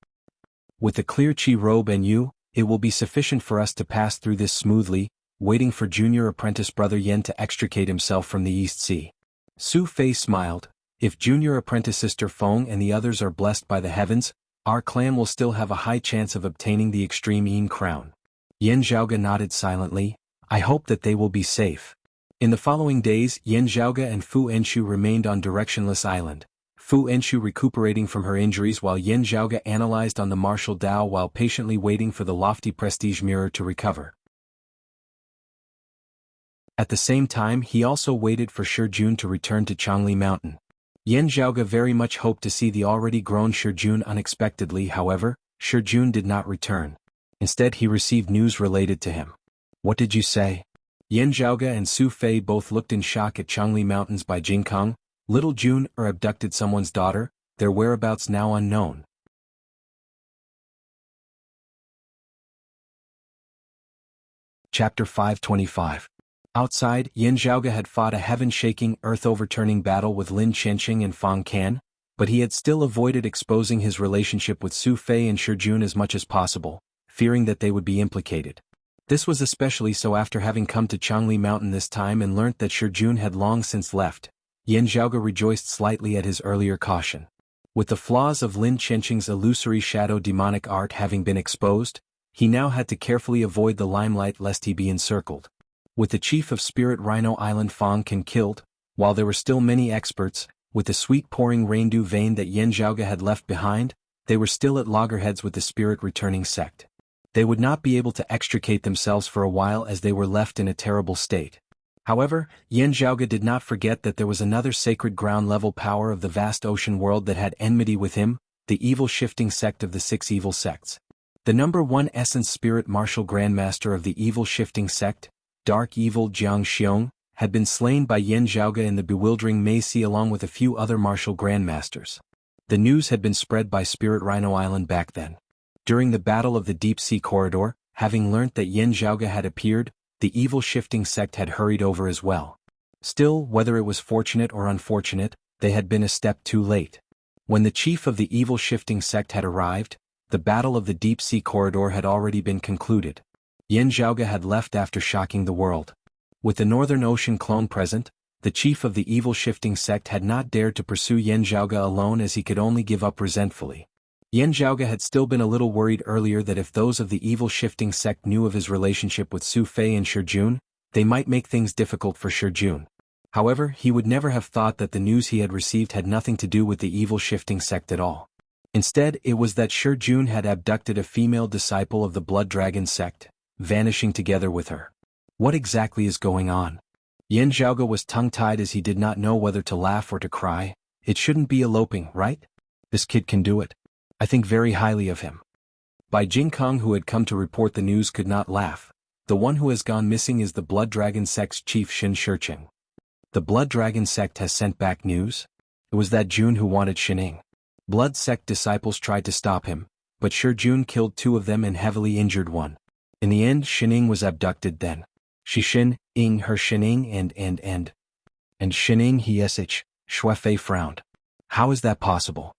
With the clear chi robe and you, it will be sufficient for us to pass through this smoothly, waiting for junior apprentice brother Yen to extricate himself from the East Sea. Su Fei smiled. If junior apprentice sister Feng and the others are blessed by the heavens, our clan will still have a high chance of obtaining the extreme Yin crown. Yen Zhaoge nodded silently. I hope that they will be safe. In the following days, Yen Zhaoge and Fu Enshu remained on Directionless Island. Fu Enshu recuperating from her injuries while Yen Zhaoge analyzed on the martial Dao while patiently waiting for the lofty prestige mirror to recover. At the same time he also waited for Shi Jun to return to Changli Mountain. Yen Zhaoge very much hoped to see the already grown Shi Jun unexpectedly. However, Shi Jun did not return. Instead he received news related to him. What did you say? Yen Zhaoge and Su Fei both looked in shock at Changli Mountains by Jingkang. Little Jun abducted someone's daughter, their whereabouts now unknown. Chapter 525. Outside, Yen Zhaoge had fought a heaven-shaking, earth-overturning battle with Lin Chenxing and Fang Can, but he had still avoided exposing his relationship with Su Fei and Shi Jun as much as possible, fearing that they would be implicated. This was especially so after having come to Changli Mountain this time and learnt that Shi Jun had long since left. Yen Zhaoge rejoiced slightly at his earlier caution. With the flaws of Lin Chenxing's illusory shadow demonic art having been exposed, he now had to carefully avoid the limelight lest he be encircled. With the chief of Spirit Rhino Island Fang Can killed, while there were still many experts, with the sweet pouring raindew vein that Yen Zhaoge had left behind, they were still at loggerheads with the spirit returning sect. They would not be able to extricate themselves for a while as they were left in a terrible state. However, Yen Zhaoge did not forget that there was another sacred ground-level power of the vast ocean world that had enmity with him, the evil shifting sect of the six evil sects. The number one essence spirit martial grandmaster of the evil shifting sect, Dark Evil Jianghu, had been slain by Yen Zhaoge in the bewildering Meisi along with a few other martial grandmasters. The news had been spread by Spirit Rhino Island back then. During the Battle of the Deep Sea Corridor, having learnt that Yen Zhaoge had appeared, the evil shifting sect had hurried over as well. Still, whether it was fortunate or unfortunate, they had been a step too late. When the chief of the evil shifting sect had arrived, the Battle of the Deep Sea Corridor had already been concluded. Yen Zhaoge had left after shocking the world. With the Northern Ocean clone present, the chief of the evil shifting sect had not dared to pursue Yen Zhaoge alone as he could only give up resentfully. Yen Zhaoge had still been a little worried earlier that if those of the evil shifting sect knew of his relationship with Su Fei and Shi Jun, they might make things difficult for Shi Jun. However, he would never have thought that the news he had received had nothing to do with the evil shifting sect at all. Instead, it was that Shi Jun had abducted a female disciple of the Blood Dragon sect, vanishing together with her. What exactly is going on? Yen Zhaoge was tongue-tied as he did not know whether to laugh or to cry. It shouldn't be eloping, right? This kid can do it. I think very highly of him. Bai Jingkang, who had come to report the news, could not laugh. The one who has gone missing is the Blood Dragon sect's chief Xin Shiqing. The Blood Dragon sect has sent back news? It was that Jun who wanted Shining. Blood sect disciples tried to stop him, but Shi Jun killed two of them and heavily injured one. In the end, Shining was abducted then. Shishin, Ing her Shining and Shining he sh. Shui Fei frowned. How is that possible?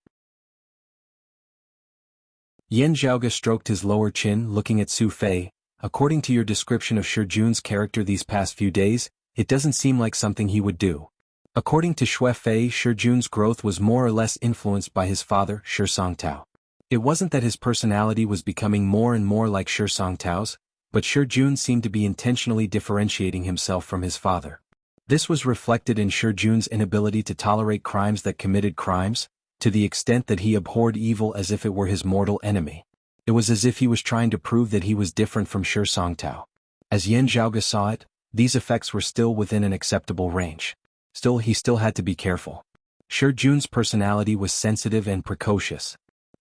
Yen Zhaoge stroked his lower chin looking at Su Fei. According to your description of Shi Jun's character these past few days, it doesn't seem like something he would do. According to Shui Fei, Shi Jun's growth was more or less influenced by his father, Shi Songtao. It wasn't that his personality was becoming more and more like Shi Songtao's, but Shi Jun seemed to be intentionally differentiating himself from his father. This was reflected in Shi Jun's inability to tolerate crimes that committed crimes, to the extent that he abhorred evil as if it were his mortal enemy. It was as if he was trying to prove that he was different from Shi Songtao. As Yen Zhaoge saw it, these effects were still within an acceptable range. Still, he had to be careful. Shi Jun's personality was sensitive and precocious.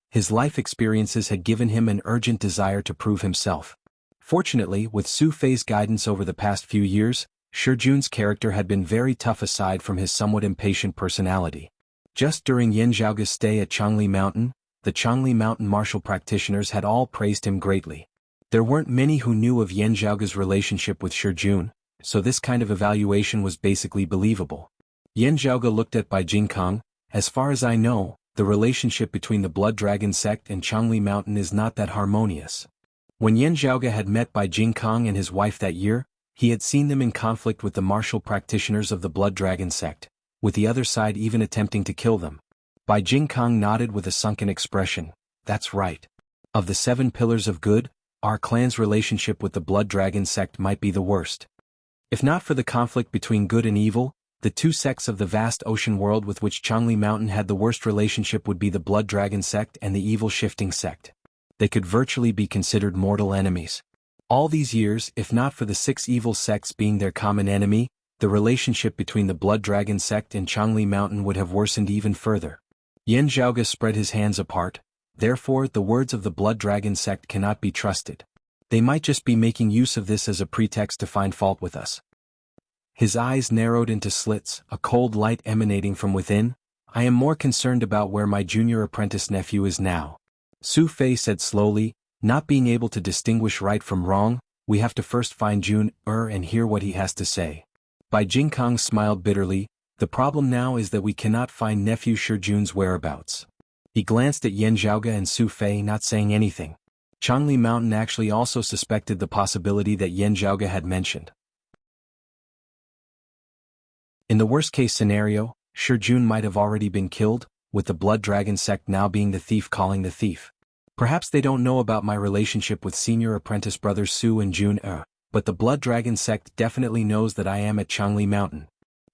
His life experiences had given him an urgent desire to prove himself. Fortunately, with Su Fei's guidance over the past few years, Shi Jun's character had been very tough aside from his somewhat impatient personality. Just during Yin Zhaoge's stay at Changli Mountain, the Changli Mountain martial practitioners had all praised him greatly. There weren't many who knew of Yin Zhaoge's relationship with Shi Jun, so this kind of evaluation was basically believable. Yin Zhaoge looked at Bai Jingkang. As far as I know, the relationship between the Blood Dragon sect and Changli Mountain is not that harmonious. When Yin Zhaoge had met Bai Jingkang and his wife that year, he had seen them in conflict with the martial practitioners of the Blood Dragon sect, with the other side even attempting to kill them. Bai Jingkang nodded with a sunken expression. That's right. Of the 7 pillars of good, our clan's relationship with the Blood Dragon sect might be the worst. If not for the conflict between good and evil, the 2 sects of the vast ocean world with which Changli Mountain had the worst relationship would be the Blood Dragon sect and the Evil Shifting sect. They could virtually be considered mortal enemies. All these years, if not for the 6 evil sects being their common enemy, the relationship between the Blood Dragon sect and Changli Mountain would have worsened even further. Yin Zhaoge spread his hands apart. Therefore, the words of the Blood Dragon sect cannot be trusted. They might just be making use of this as a pretext to find fault with us. His eyes narrowed into slits, a cold light emanating from within. I am more concerned about where my junior apprentice nephew is now. Su Fei said slowly, not being able to distinguish right from wrong. We have to first find Jun and hear what he has to say. Bai Jingkang smiled bitterly. The problem now is that we cannot find nephew Shi Jun's whereabouts. He glanced at Yin Zhaoge and Su Fei, not saying anything. Changli Mountain actually also suspected the possibility that Yin Zhaoge had mentioned. In the worst-case scenario, Shi Jun might have already been killed, with the Blood Dragon sect now being the thief calling the thief. Perhaps they don't know about my relationship with senior apprentice brothers Su and Jun, but the Blood Dragon sect definitely knows that I am at Changli Mountain.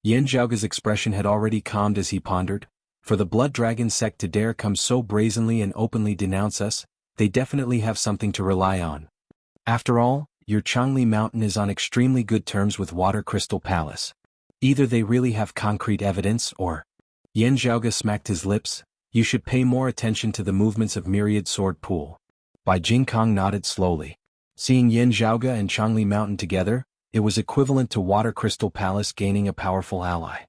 Yin Zhaoge's expression had already calmed as he pondered. For the Blood Dragon sect to dare come so brazenly and openly denounce us, they definitely have something to rely on. After all, your Changli Mountain is on extremely good terms with Water Crystal Palace. Either they really have concrete evidence or... Yin Zhaoge smacked his lips. You should pay more attention to the movements of Myriad Sword Pool. Bai Jingkang nodded slowly. Seeing Yin Zhaoge and Changli Mountain together, it was equivalent to Water Crystal Palace gaining a powerful ally.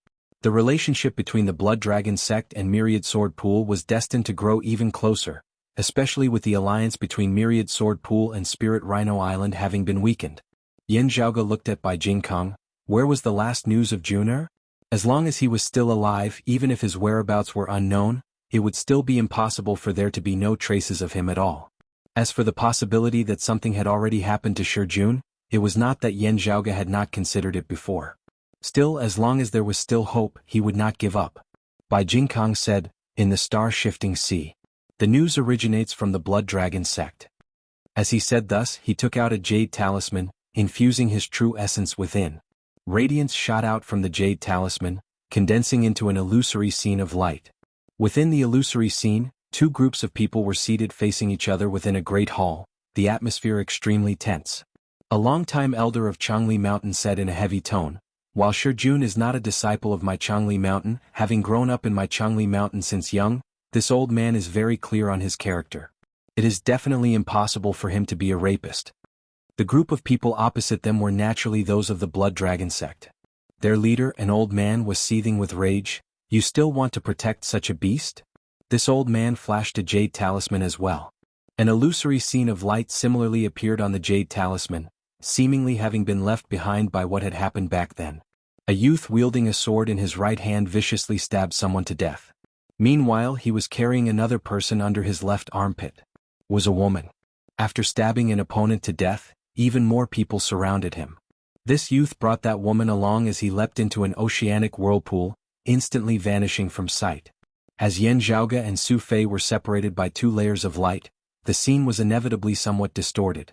The relationship between the Blood Dragon sect and Myriad Sword Pool was destined to grow even closer, especially with the alliance between Myriad Sword Pool and Spirit Rhino Island having been weakened. Yin Zhaoge looked at Bai Jingkang. Where was the last news of Juner? As long as he was still alive, even if his whereabouts were unknown, it would still be impossible for there to be no traces of him at all. As for the possibility that something had already happened to Shi Jun, it was not that Yin Zhaoge had not considered it before. Still, as long as there was still hope, he would not give up. Bai Jingkang said, in the star-shifting sea. The news originates from the Blood Dragon sect. As he said thus, he took out a jade talisman, infusing his true essence within. Radiance shot out from the jade talisman, condensing into an illusory scene of light. Within the illusory scene, 2 groups of people were seated facing each other within a great hall, the atmosphere extremely tense. A longtime elder of Changli Mountain said in a heavy tone, while Shi Jun is not a disciple of my Changli Mountain, having grown up in my Changli Mountain since young, this old man is very clear on his character. It is definitely impossible for him to be a rapist. The group of people opposite them were naturally those of the Blood Dragon sect. Their leader, an old man, was seething with rage. You still want to protect such a beast? This old man flashed a jade talisman as well. An illusory scene of light similarly appeared on the jade talisman, seemingly having been left behind by what had happened back then. A youth wielding a sword in his right hand viciously stabbed someone to death. Meanwhile, he was carrying another person under his left armpit. Was a woman. After stabbing an opponent to death, even more people surrounded him. This youth brought that woman along as he leapt into an oceanic whirlpool, instantly vanishing from sight. As Yin Zhaoge and Su Fei were separated by 2 layers of light, the scene was inevitably somewhat distorted.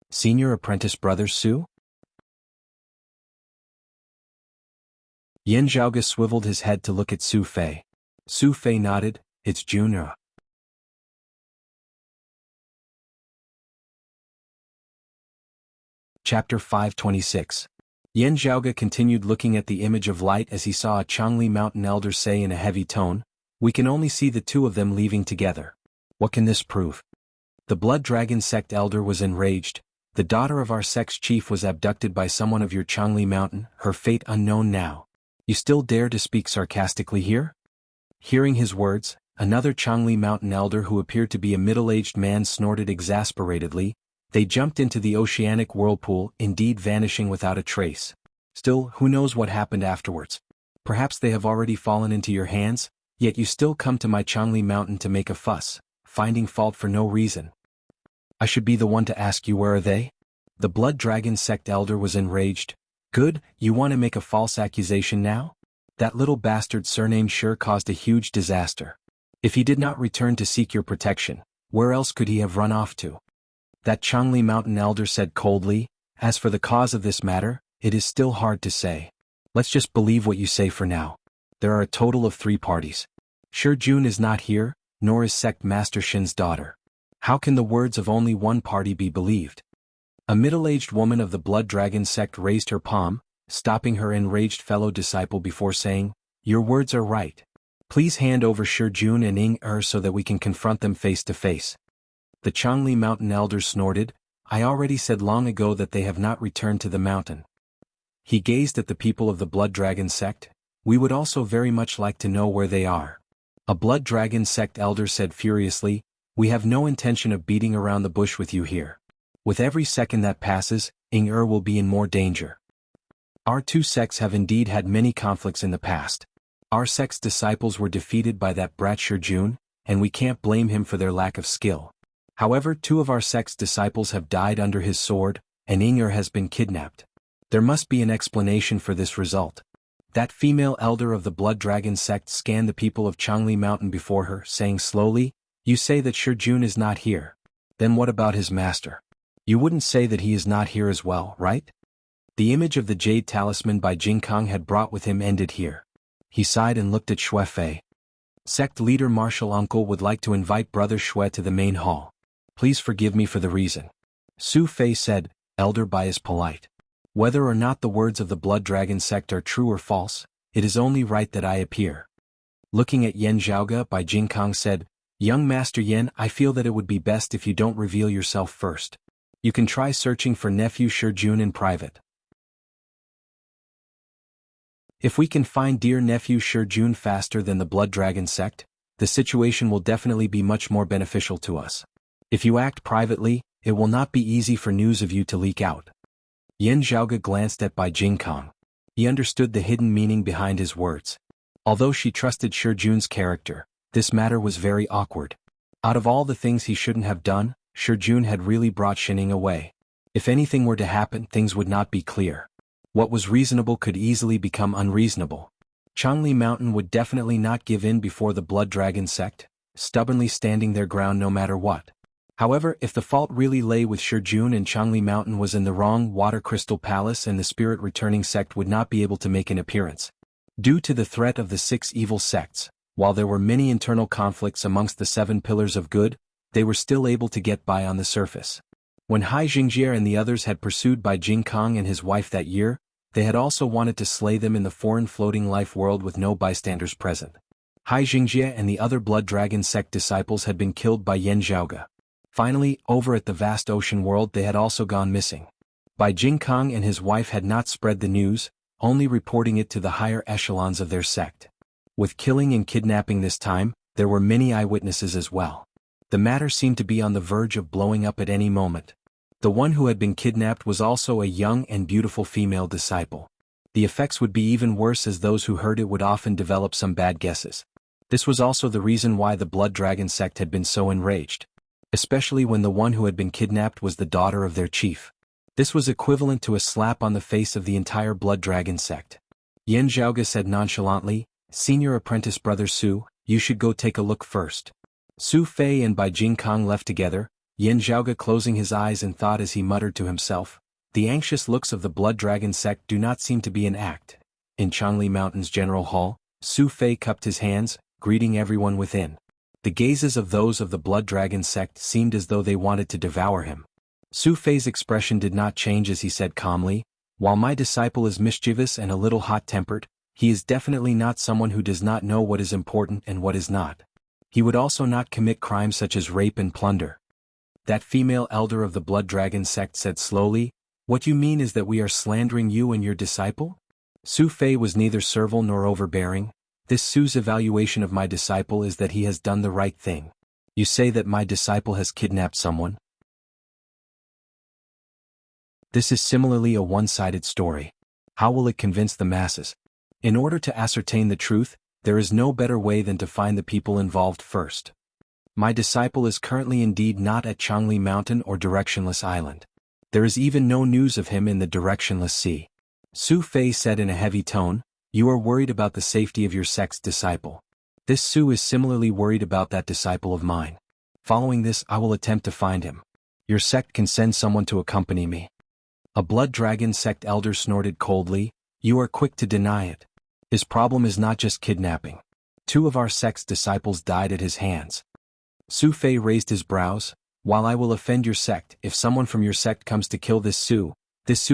Senior apprentice brothers Su? Yin Zhaoge swiveled his head to look at Su Fei. Su Fei nodded. It's Juner. Chapter 526. Yin Zhaoge continued looking at the image of light as he saw a Changli Mountain elder say in a heavy tone, we can only see the 2 of them leaving together. What can this prove? The Blood Dragon sect elder was enraged. The daughter of our sect's chief was abducted by someone of your Changli Mountain, her fate unknown now. You still dare to speak sarcastically here? Hearing his words, another Changli Mountain elder who appeared to be a middle-aged man snorted exasperatedly. They jumped into the oceanic whirlpool, indeed vanishing without a trace. Still, who knows what happened afterwards? Perhaps they have already fallen into your hands, yet you still come to my Changli Mountain to make a fuss, finding fault for no reason. I should be the one to ask you, where are they? The Blood Dragon sect elder was enraged. Good, you want to make a false accusation now? That little bastard surnamed sure caused a huge disaster. If he did not return to seek your protection, where else could he have run off to? That Changli Mountain elder said coldly. As for the cause of this matter, it is still hard to say. Let's just believe what you say for now. There are a total of 3 parties. Shi Jun is not here, nor is Sect Master Shin's daughter. How can the words of only one party be believed? A middle-aged woman of the Blood Dragon sect raised her palm, stopping her enraged fellow disciple before saying, "Your words are right. Please hand over Shi Jun and Ing so that we can confront them face to face." The Changli Mountain elder snorted. I already said long ago that they have not returned to the mountain. He gazed at the people of the Blood Dragon sect. We would also very much like to know where they are. A Blood Dragon sect elder said furiously, we have no intention of beating around the bush with you here. With every second that passes, Ing will be in more danger. Our 2 sects have indeed had many conflicts in the past. Our sect's disciples were defeated by that brat Shi Jun, and we can't blame him for their lack of skill. However, 2 of our sect's disciples have died under his sword, and Ing has been kidnapped. There must be an explanation for this result. That female elder of the Blood Dragon sect scanned the people of Changli Mountain before her, saying slowly, you say that Shi Jun is not here. Then what about his master? You wouldn't say that he is not here as well, right? The image of the Jade Talisman by Jianghu had brought with him ended here. He sighed and looked at Xue Fei. Sect leader Martial Uncle would like to invite Brother Xue to the main hall. Please forgive me for the reason. Su Fei said, elder Bai is polite. Whether or not the words of the Blood Dragon sect are true or false, it is only right that I appear. Looking at Yan Zhaoge, Bai Jingkong said, Young Master Yan, I feel that it would be best if you don't reveal yourself first. You can try searching for nephew Shi Jun in private. If we can find dear nephew Shi Jun faster than the Blood Dragon sect, the situation will definitely be much more beneficial to us. If you act privately, it will not be easy for news of you to leak out. Yan Zhaoge glanced at Bai Jingkong. He understood the hidden meaning behind his words. Although she trusted Shi Jun's character, this matter was very awkward. Out of all the things he shouldn't have done, Shi Jun had really brought Shining away. If anything were to happen, things would not be clear. What was reasonable could easily become unreasonable. Changli Mountain would definitely not give in before the Blood Dragon sect, stubbornly standing their ground no matter what. However, if the fault really lay with Shi Jun and Changli Mountain was in the wrong, Water Crystal Palace and the Spirit Returning sect would not be able to make an appearance. Due to the threat of the 6 evil sects, while there were many internal conflicts amongst the 7 pillars of good, they were still able to get by on the surface. When Hai Jingjie and the others had pursued Bai Jingkong and his wife that year, they had also wanted to slay them in the foreign floating life world with no bystanders present. Hai Jingjie and the other Blood Dragon sect disciples had been killed by Yan Zhaoge. Finally, over at the vast ocean world they had also gone missing. Bai Jingkong and his wife had not spread the news, only reporting it to the higher echelons of their sect. With killing and kidnapping this time, there were many eyewitnesses as well. The matter seemed to be on the verge of blowing up at any moment. The one who had been kidnapped was also a young and beautiful female disciple. The effects would be even worse as those who heard it would often develop some bad guesses. This was also the reason why the Blood Dragon sect had been so enraged. Especially when the one who had been kidnapped was the daughter of their chief. This was equivalent to a slap on the face of the entire Blood Dragon sect. Yan Zhaoge said nonchalantly, Senior Apprentice Brother Su, you should go take a look first. Su Fei and Bai Jingkong left together, Yan Zhaoge closing his eyes in thought as he muttered to himself, the anxious looks of the Blood Dragon sect do not seem to be an act. In Changli Mountain's General Hall, Su Fei cupped his hands, greeting everyone within. The gazes of those of the Blood Dragon sect seemed as though they wanted to devour him. Su Fei's expression did not change as he said calmly, while my disciple is mischievous and a little hot-tempered, he is definitely not someone who does not know what is important and what is not. He would also not commit crimes such as rape and plunder. That female elder of the Blood Dragon sect said slowly, what you mean is that we are slandering you and your disciple? Su Fei was neither servile nor overbearing, This Su's evaluation of my disciple is that he has done the right thing. You say that my disciple has kidnapped someone? This is similarly a one-sided story. How will it convince the masses? In order to ascertain the truth, there is no better way than to find the people involved first. My disciple is currently indeed not at Changli Mountain or Directionless Island. There is even no news of him in the Directionless Sea. Su Fei said in a heavy tone, "You are worried about the safety of your sect's disciple. This Su is similarly worried about that disciple of mine. Following this, I will attempt to find him. Your sect can send someone to accompany me." A Blood Dragon sect elder snorted coldly, "You are quick to deny it. His problem is not just kidnapping. 2 of our sect's disciples died at his hands." Su Fei raised his brows. "While I will offend your sect, if someone from your sect comes to kill this Su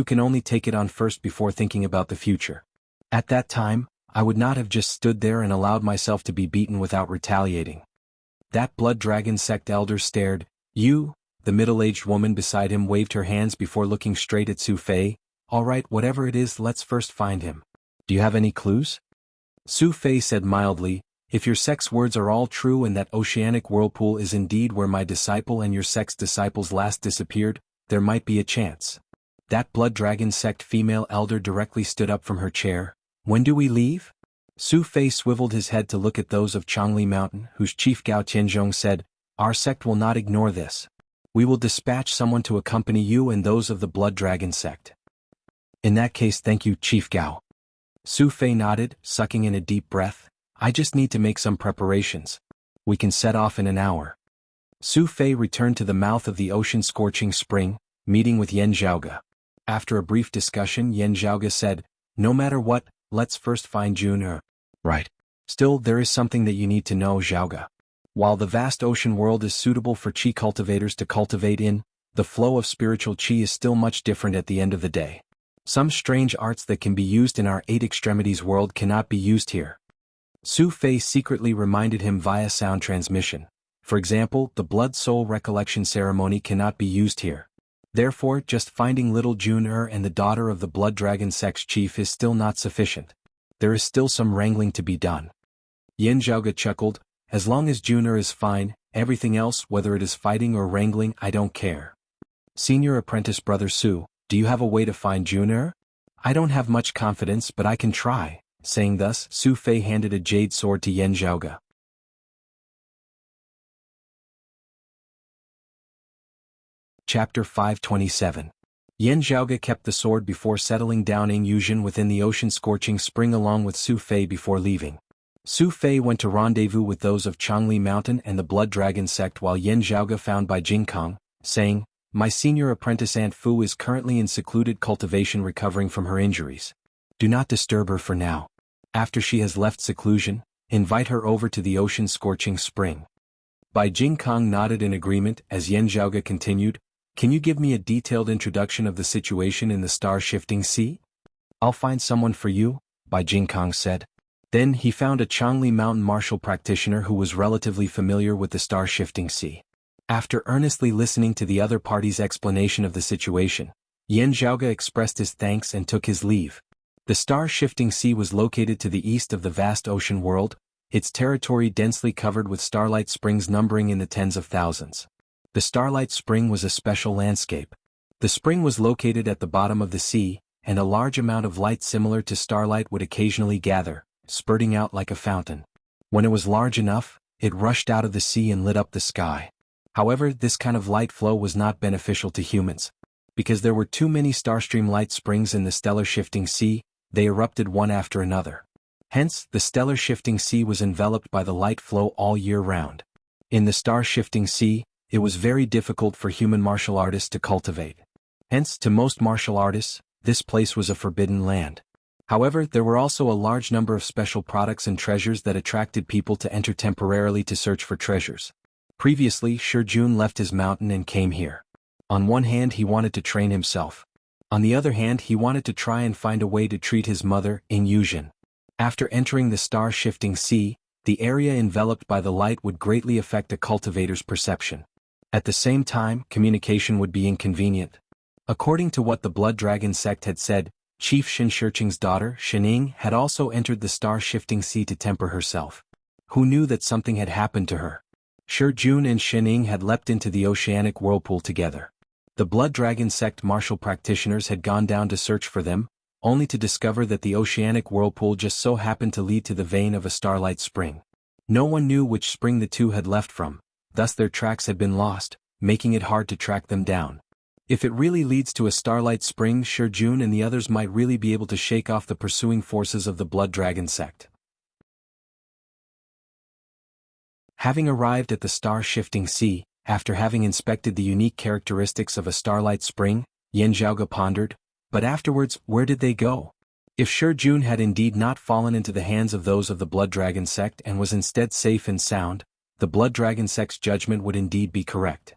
can only take it on first before thinking about the future. At that time, I would not have just stood there and allowed myself to be beaten without retaliating." That Blood Dragon sect elder stared. "You?" The middle-aged woman beside him waved her hands before looking straight at Su Fei. "All right, whatever it is, let's first find him. Do you have any clues?" Su Fei said mildly, "If your sect's words are all true and that oceanic whirlpool is indeed where my disciple and your sect's disciples last disappeared, there might be a chance." That Blood Dragon sect female elder directly stood up from her chair. "When do we leave?" Su Fei swiveled his head to look at those of Changli Mountain, whose chief Gao Tianzhong said, "Our sect will not ignore this. We will dispatch someone to accompany you and those of the Blood Dragon sect." "In that case, thank you, Chief Gao." Su Fei nodded, sucking in a deep breath. "I just need to make some preparations. We can set off in an hour." Su Fei returned to the mouth of the ocean-scorching spring, meeting with Yan Zhaoge. After a brief discussion, Yan Zhaoge said, "No matter what, let's first find Jun. Right. Still, there is something that you need to know, Zhaoge. While the vast ocean world is suitable for qi cultivators to cultivate in, the flow of spiritual qi is still much different at the end of the day. Some strange arts that can be used in our 8 extremities world cannot be used here." Su Fei secretly reminded him via sound transmission. For example, the blood soul recollection ceremony cannot be used here. Therefore, just finding little Jun and the daughter of the Blood Dragon sect's chief is still not sufficient. There is still some wrangling to be done. Yan Zhaoge chuckled, "As long as Jun is fine, everything else, whether it is fighting or wrangling, I don't care." "Senior apprentice brother Su, do you have a way to find Jun? I don't have much confidence, but I can try." Saying thus, Su Fei handed a jade sword to Yan Zhaoge. Chapter 527. Yan Zhaoge kept the sword before settling down in Yuzhen within the ocean-scorching spring along with Su Fei before leaving. Su Fei went to rendezvous with those of Changli Mountain and the Blood Dragon sect while Yan Zhaoge found by Jianghu, saying, "My senior apprentice Aunt Fu is currently in secluded cultivation recovering from her injuries. Do not disturb her for now. After she has left seclusion, invite her over to the ocean-scorching spring." Bai Jingkong nodded in agreement as Yan Zhaoge continued, "Can you give me a detailed introduction of the situation in the star-shifting sea?" "I'll find someone for you," Bai Jingkong said. Then he found a Changli Mountain martial practitioner who was relatively familiar with the star-shifting sea. After earnestly listening to the other party's explanation of the situation, Yan Zhaoge expressed his thanks and took his leave. The star-shifting sea was located to the east of the vast ocean world, its territory densely covered with starlight springs numbering in the tens of thousands. The Starlight Spring was a special landscape. The spring was located at the bottom of the sea, and a large amount of light similar to starlight would occasionally gather, spurting out like a fountain. When it was large enough, it rushed out of the sea and lit up the sky. However, this kind of light flow was not beneficial to humans. Because there were too many starstream light springs in the stellar shifting sea, they erupted one after another. Hence, the stellar shifting sea was enveloped by the light flow all year round. In the star-shifting sea, it was very difficult for human martial artists to cultivate. Hence, to most martial artists, this place was a forbidden land. However, there were also a large number of special products and treasures that attracted people to enter temporarily to search for treasures. Previously, Shi Jun left his mountain and came here. On one hand, he wanted to train himself. On the other hand, he wanted to try and find a way to treat his mother, in Yuzhen. After entering the star-shifting sea, the area enveloped by the light would greatly affect a cultivator's perception. At the same time, communication would be inconvenient. According to what the Blood Dragon sect had said, Chief Shin Shirching's daughter, Shining, had also entered the star-shifting sea to temper herself. Who knew that something had happened to her? Jun and Shining had leapt into the oceanic whirlpool together. The Blood Dragon sect martial practitioners had gone down to search for them, only to discover that the oceanic whirlpool just so happened to lead to the vein of a starlight spring. No one knew which spring the two had left from, thus their tracks had been lost, making it hard to track them down. If it really leads to a starlight spring, Jun and the others might really be able to shake off the pursuing forces of the Blood Dragon sect. Having arrived at the star-shifting sea, after having inspected the unique characteristics of a starlight spring, Yan Zhaoge pondered, but afterwards, where did they go? If Jun had indeed not fallen into the hands of those of the Blood Dragon sect and was instead safe and sound, the Blood Dragon sect's judgment would indeed be correct.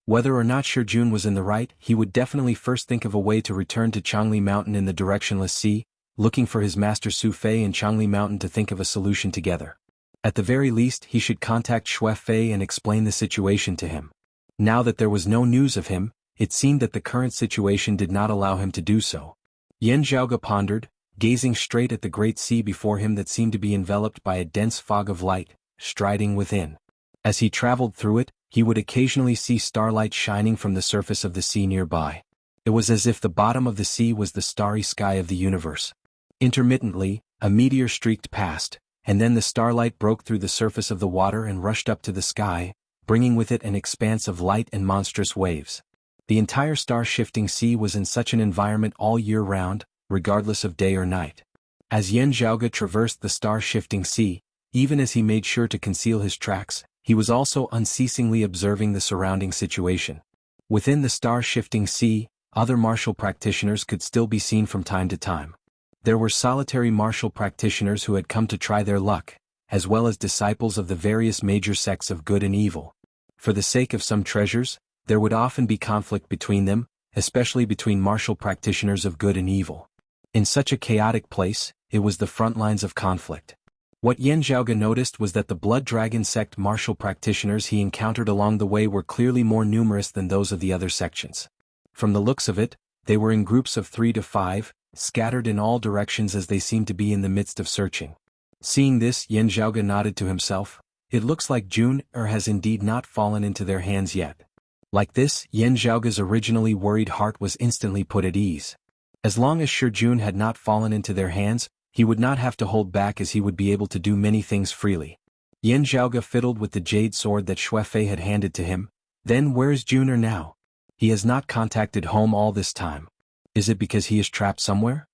Whether or not Jun was in the right, he would definitely first think of a way to return to Changli Mountain in the directionless sea, looking for his master Su Fei in Changli Mountain to think of a solution together. At the very least, he should contact Xue Fei and explain the situation to him. Now that there was no news of him, it seemed that the current situation did not allow him to do so. Yan Zhaoge pondered, gazing straight at the great sea before him that seemed to be enveloped by a dense fog of light, striding within. As he traveled through it, he would occasionally see starlight shining from the surface of the sea nearby. It was as if the bottom of the sea was the starry sky of the universe. Intermittently, a meteor streaked past, and then the starlight broke through the surface of the water and rushed up to the sky, bringing with it an expanse of light and monstrous waves. The entire star-shifting sea was in such an environment all year round, regardless of day or night. As Yan Zhaoge traversed the star-shifting sea, even as he made sure to conceal his tracks, he was also unceasingly observing the surrounding situation. Within the star-shifting sea, other martial practitioners could still be seen from time to time. There were solitary martial practitioners who had come to try their luck, as well as disciples of the various major sects of good and evil. For the sake of some treasures, there would often be conflict between them, especially between martial practitioners of good and evil. In such a chaotic place, it was the front lines of conflict. What Yan Zhaoge noticed was that the Blood Dragon sect martial practitioners he encountered along the way were clearly more numerous than those of the other sections. From the looks of it, they were in groups of 3 to 5, scattered in all directions as they seemed to be in the midst of searching. Seeing this, Yan Zhaoge nodded to himself. It looks like Jun has indeed not fallen into their hands yet. Like this, Yan Zhaoge's originally worried heart was instantly put at ease. As long as Jun had not fallen into their hands, he would not have to hold back as he would be able to do many things freely. Yan Zhaoge fiddled with the jade sword that Xue Fei had handed to him. Then where is Jun now? He has not contacted home all this time. Is it because he is trapped somewhere?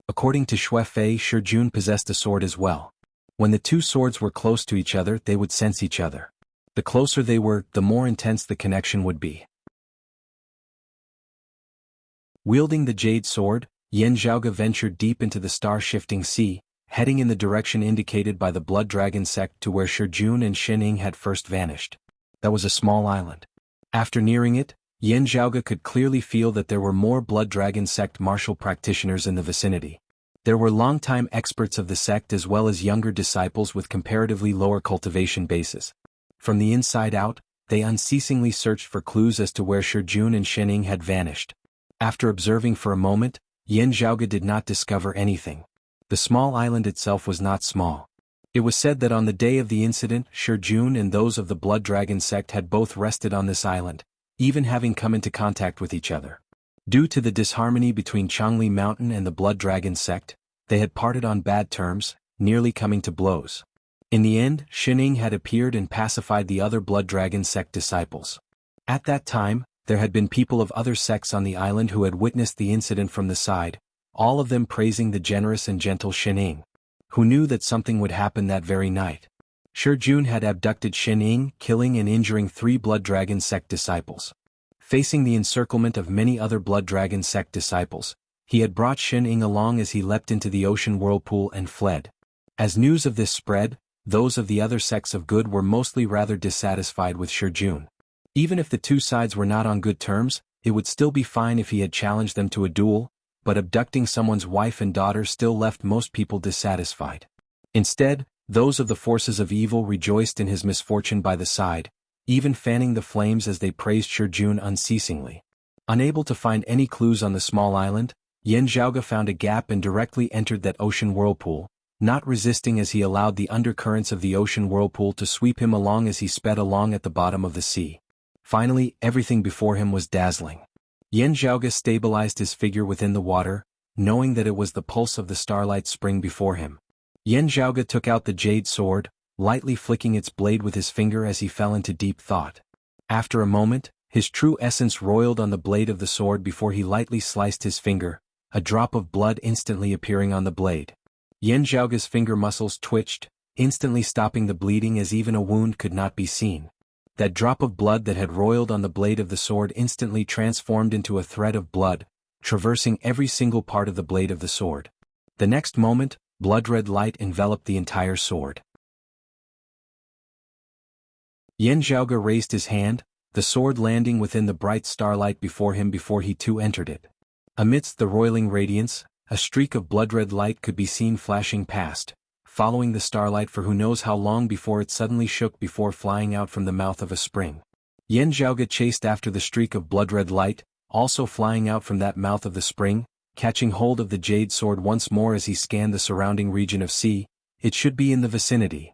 According to Xue Fei, Jun possessed a sword as well. When the two swords were close to each other, they would sense each other. The closer they were, the more intense the connection would be. Wielding the jade sword, Yan Zhaoge ventured deep into the star-shifting sea, heading in the direction indicated by the Blood Dragon sect to where Jun and Shining had first vanished. That was a small island. After nearing it, Yan Zhaoge could clearly feel that there were more Blood Dragon sect martial practitioners in the vicinity. There were longtime experts of the sect as well as younger disciples with comparatively lower cultivation bases. From the inside out, they unceasingly searched for clues as to where Jun and Shining had vanished. After observing for a moment, Yan Zhaoge did not discover anything. The small island itself was not small. It was said that on the day of the incident, Jun and those of the Blood Dragon sect had both rested on this island, even having come into contact with each other. Due to the disharmony between Changli Mountain and the Blood Dragon sect, they had parted on bad terms, nearly coming to blows. In the end, Shining had appeared and pacified the other Blood Dragon sect disciples. At that time, there had been people of other sects on the island who had witnessed the incident from the side, all of them praising the generous and gentle Shining, who knew that something would happen that very night. Jun had abducted Shining, killing and injuring 3 Blood Dragon sect disciples. Facing the encirclement of many other Blood Dragon sect disciples, he had brought Shining along as he leapt into the ocean whirlpool and fled. As news of this spread, those of the other sects of good were mostly rather dissatisfied with Jun. Even if the two sides were not on good terms, it would still be fine if he had challenged them to a duel, but abducting someone's wife and daughter still left most people dissatisfied. Instead, those of the forces of evil rejoiced in his misfortune by the side, even fanning the flames as they praised Jun unceasingly. Unable to find any clues on the small island, Yan Zhaoge found a gap and directly entered that ocean whirlpool, not resisting as he allowed the undercurrents of the ocean whirlpool to sweep him along as he sped along at the bottom of the sea. Finally, everything before him was dazzling. Yan Zhaoge stabilized his figure within the water, knowing that it was the pulse of the starlight spring before him. Yan Zhaoge took out the jade sword, lightly flicking its blade with his finger as he fell into deep thought. After a moment, his true essence roiled on the blade of the sword before he lightly sliced his finger, a drop of blood instantly appearing on the blade. Yan Zhaoge's finger muscles twitched, instantly stopping the bleeding as even a wound could not be seen. That drop of blood that had roiled on the blade of the sword instantly transformed into a thread of blood, traversing every single part of the blade of the sword. The next moment, blood-red light enveloped the entire sword. Yan Zhaoge raised his hand, the sword landing within the bright starlight before him before he too entered it. Amidst the roiling radiance, a streak of blood-red light could be seen flashing past, following the starlight for who knows how long before it suddenly shook before flying out from the mouth of a spring. Yan Zhaoge chased after the streak of blood-red light, also flying out from that mouth of the spring, catching hold of the jade sword once more as he scanned the surrounding region of sea. It should be in the vicinity.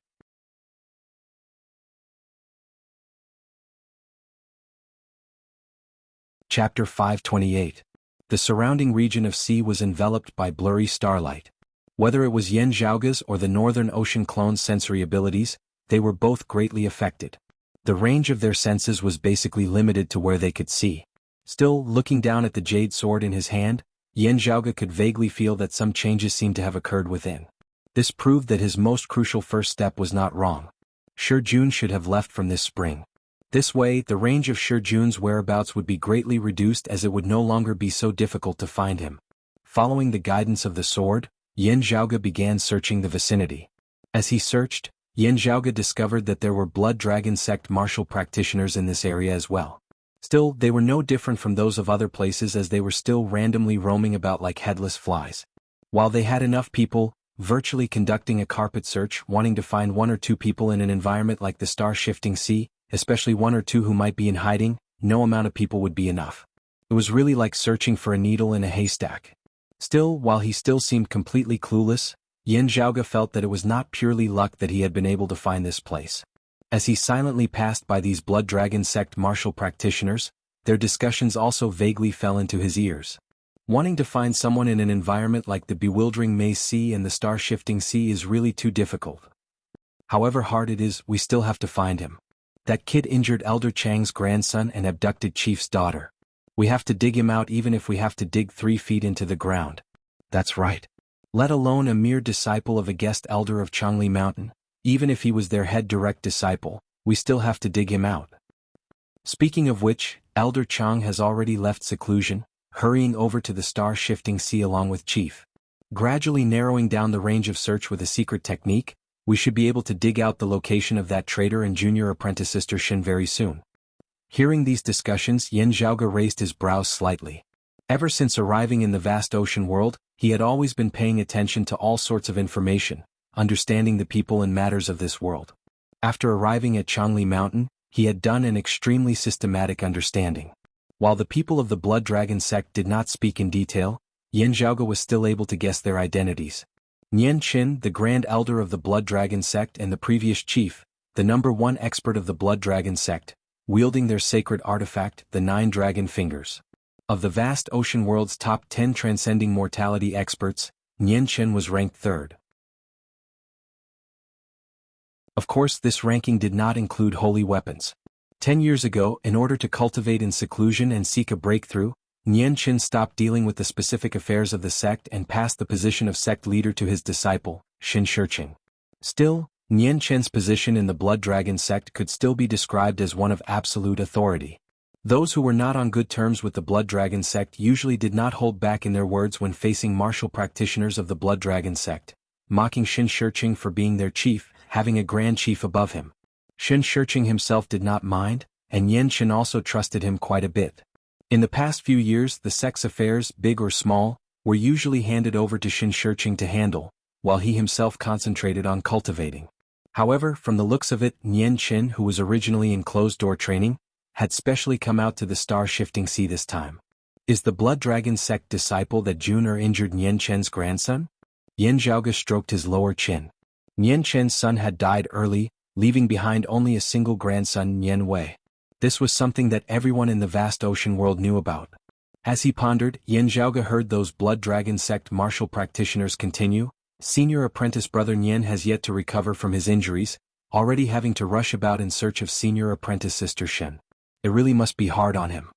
Chapter 528. The surrounding region of sea was enveloped by blurry starlight. Whether it was Yan Zhaoge's or the Northern Ocean clone's sensory abilities, they were both greatly affected. The range of their senses was basically limited to where they could see. Still, looking down at the jade sword in his hand, Yan Zhaoge could vaguely feel that some changes seemed to have occurred within. This proved that his most crucial first step was not wrong. Jun should have left from this spring. This way, the range of Jun's whereabouts would be greatly reduced as it would no longer be so difficult to find him. Following the guidance of the sword, Yan Zhaoge began searching the vicinity. As he searched, Yan Zhaoge discovered that there were Blood Dragon sect martial practitioners in this area as well. Still, they were no different from those of other places as they were still randomly roaming about like headless flies. While they had enough people, virtually conducting a carpet search, wanting to find one or two people in an environment like the star-shifting sea, especially one or two who might be in hiding, no amount of people would be enough. It was really like searching for a needle in a haystack. Still, while he still seemed completely clueless, Yan Zhaoge felt that it was not purely luck that he had been able to find this place. As he silently passed by these Blood Dragon sect martial practitioners, their discussions also vaguely fell into his ears. Wanting to find someone in an environment like the bewildering maze sea and the star-shifting sea is really too difficult. However hard it is, we still have to find him. That kid injured Elder Chang's grandson and abducted Chief's daughter. We have to dig him out even if we have to dig 3 feet into the ground. That's right. Let alone a mere disciple of a guest elder of Changli Mountain, even if he was their head direct disciple, we still have to dig him out. Speaking of which, Elder Chang has already left seclusion, hurrying over to the star-shifting sea along with Chief. Gradually narrowing down the range of search with a secret technique, we should be able to dig out the location of that traitor and junior apprentice Sister Shin very soon. Hearing these discussions, Yan Zhaoge raised his brows slightly. Ever since arriving in the vast ocean world, he had always been paying attention to all sorts of information, understanding the people and matters of this world. After arriving at Changli Mountain, he had done an extremely systematic understanding. While the people of the Blood Dragon sect did not speak in detail, Yan Zhaoge was still able to guess their identities. Nian Qin, the Grand Elder of the Blood Dragon sect and the previous chief, the #1 expert of the Blood Dragon sect, wielding their sacred artifact, the 9 Dragon Fingers. Of the vast ocean world's top 10 transcending mortality experts, Nian Qin was ranked 3rd. Of course, this ranking did not include holy weapons. 10 years ago, in order to cultivate in seclusion and seek a breakthrough, Nian Qin stopped dealing with the specific affairs of the sect and passed the position of sect leader to his disciple, Xin Shiqing. Still, Nian Qin's position in the Blood Dragon sect could still be described as one of absolute authority. Those who were not on good terms with the Blood Dragon sect usually did not hold back in their words when facing martial practitioners of the Blood Dragon sect, mocking Xin Shiqing for being their chief, having a grand chief above him. Xin Shiqing himself did not mind, and Yan Qin also trusted him quite a bit. In the past few years, the sect's affairs, big or small, were usually handed over to Xin Shiqing to handle, while he himself concentrated on cultivating. However, from the looks of it, Nian Qin, who was originally in closed-door training, had specially come out to the star-shifting sea this time. Is the Blood Dragon sect disciple that Jun injured Nian Chen's grandson? Yan Zhaoge stroked his lower chin. Nian Chen's son had died early, leaving behind only a single grandson, Nian Wei. This was something that everyone in the vast ocean world knew about. As he pondered, Yan Zhaoge heard those Blood Dragon sect martial practitioners continue. Senior apprentice brother Nian has yet to recover from his injuries, already having to rush about in search of senior apprentice sister Shen. It really must be hard on him.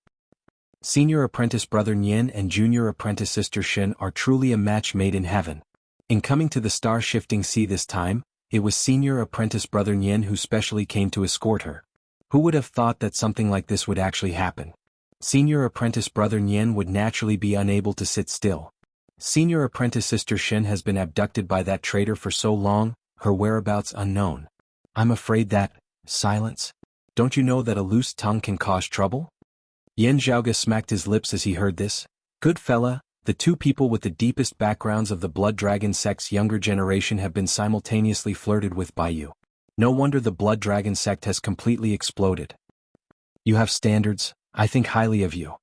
Senior apprentice brother Nian and junior apprentice sister Shen are truly a match made in heaven. In coming to the star-shifting sea this time, it was senior apprentice brother Nian who specially came to escort her. Who would have thought that something like this would actually happen? Senior apprentice brother Nian would naturally be unable to sit still. Senior apprentice sister Shen has been abducted by that traitor for so long, her whereabouts unknown. I'm afraid that, silence. Don't you know that a loose tongue can cause trouble? Yan Zhaoge smacked his lips as he heard this. Good fella, the two people with the deepest backgrounds of the Blood Dragon sect's younger generation have been simultaneously flirted with by you. No wonder the Blood Dragon sect has completely exploded. You have standards, I think highly of you.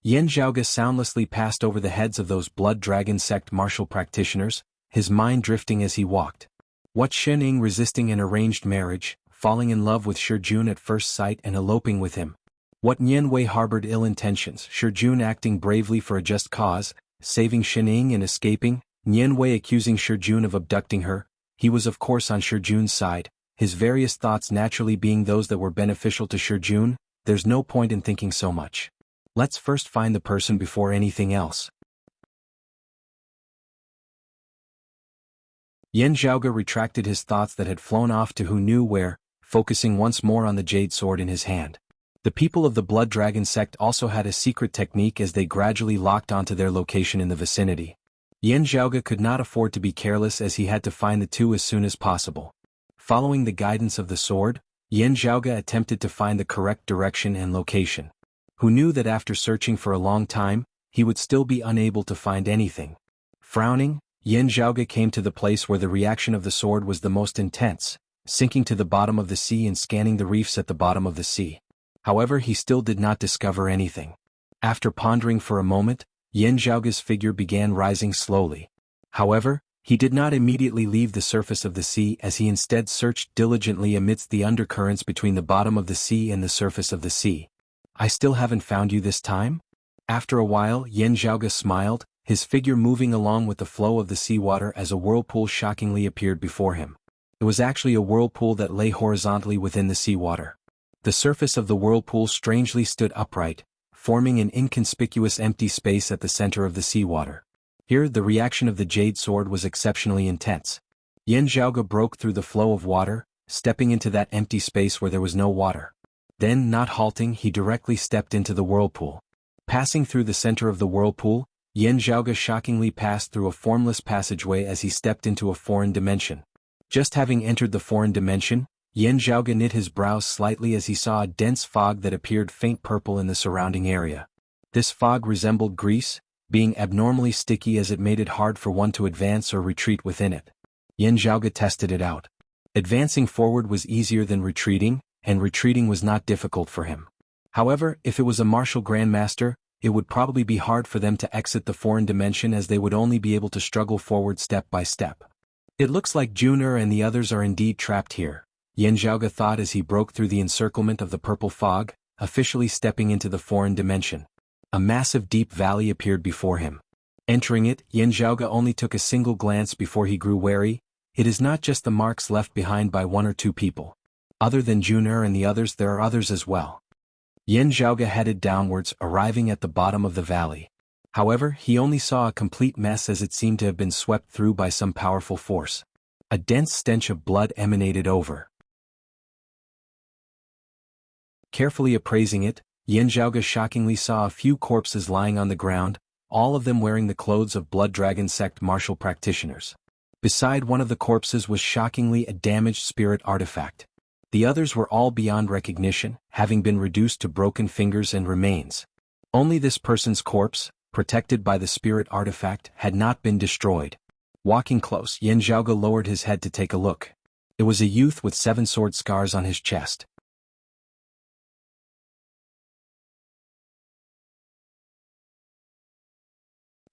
Yan Zhaoge soundlessly passed over the heads of those Blood Dragon sect martial practitioners, his mind drifting as he walked. What Shen Ying resisting an arranged marriage, falling in love with Shi Jun at first sight and eloping with him. What Nian Wei harbored ill intentions, Shi Jun acting bravely for a just cause, saving Shen Ying and escaping, Nian Wei accusing Shi Jun of abducting her. He was of course on Shi Jun's side, his various thoughts naturally being those that were beneficial to Shi Jun. There's no point in thinking so much. Let's first find the person before anything else. Yan Zhaoge retracted his thoughts that had flown off to who knew where, focusing once more on the jade sword in his hand. The people of the Blood Dragon sect also had a secret technique as they gradually locked onto their location in the vicinity. Yan Zhaoge could not afford to be careless as he had to find the two as soon as possible. Following the guidance of the sword, Yan Zhaoge attempted to find the correct direction and location. Who knew that after searching for a long time, he would still be unable to find anything. Frowning, Yan Zhaoge came to the place where the reaction of the sword was the most intense, sinking to the bottom of the sea and scanning the reefs at the bottom of the sea. However, he still did not discover anything. After pondering for a moment, Yan Zhaoge's figure began rising slowly. However, he did not immediately leave the surface of the sea as he instead searched diligently amidst the undercurrents between the bottom of the sea and the surface of the sea. I still haven't found you this time? After a while, Yan Zhaoge smiled, his figure moving along with the flow of the seawater as a whirlpool shockingly appeared before him. It was actually a whirlpool that lay horizontally within the seawater. The surface of the whirlpool strangely stood upright, forming an inconspicuous empty space at the center of the seawater. Here, the reaction of the jade sword was exceptionally intense. Yan Zhaoge broke through the flow of water, stepping into that empty space where there was no water. Then, not halting, he directly stepped into the whirlpool. Passing through the center of the whirlpool, Yan Zhaoge shockingly passed through a formless passageway as he stepped into a foreign dimension. Just having entered the foreign dimension, Yan Zhaoge knit his brows slightly as he saw a dense fog that appeared faint purple in the surrounding area. This fog resembled grease, being abnormally sticky as it made it hard for one to advance or retreat within it. Yan Zhaoge tested it out. Advancing forward was easier than retreating, and retreating was not difficult for him. However, if it was a martial grandmaster, it would probably be hard for them to exit the foreign dimension as they would only be able to struggle forward step by step. It looks like Jun and the others are indeed trapped here, Yan Zhaoge thought as he broke through the encirclement of the purple fog, officially stepping into the foreign dimension. A massive deep valley appeared before him. Entering it, Yan Zhaoge only took a single glance before he grew wary. It is not just the marks left behind by one or two people. Other than Jun and the others, there are others as well. Yan Zhaoge headed downwards, arriving at the bottom of the valley. However, he only saw a complete mess as it seemed to have been swept through by some powerful force. A dense stench of blood emanated over. Carefully appraising it, Yan Zhaoge shockingly saw a few corpses lying on the ground, all of them wearing the clothes of Blood Dragon sect martial practitioners. Beside one of the corpses was shockingly a damaged spirit artifact. The others were all beyond recognition, having been reduced to broken fingers and remains. Only this person's corpse, protected by the spirit artifact, had not been destroyed. Walking close, Yan Zhaoge lowered his head to take a look. It was a youth with 7 sword scars on his chest.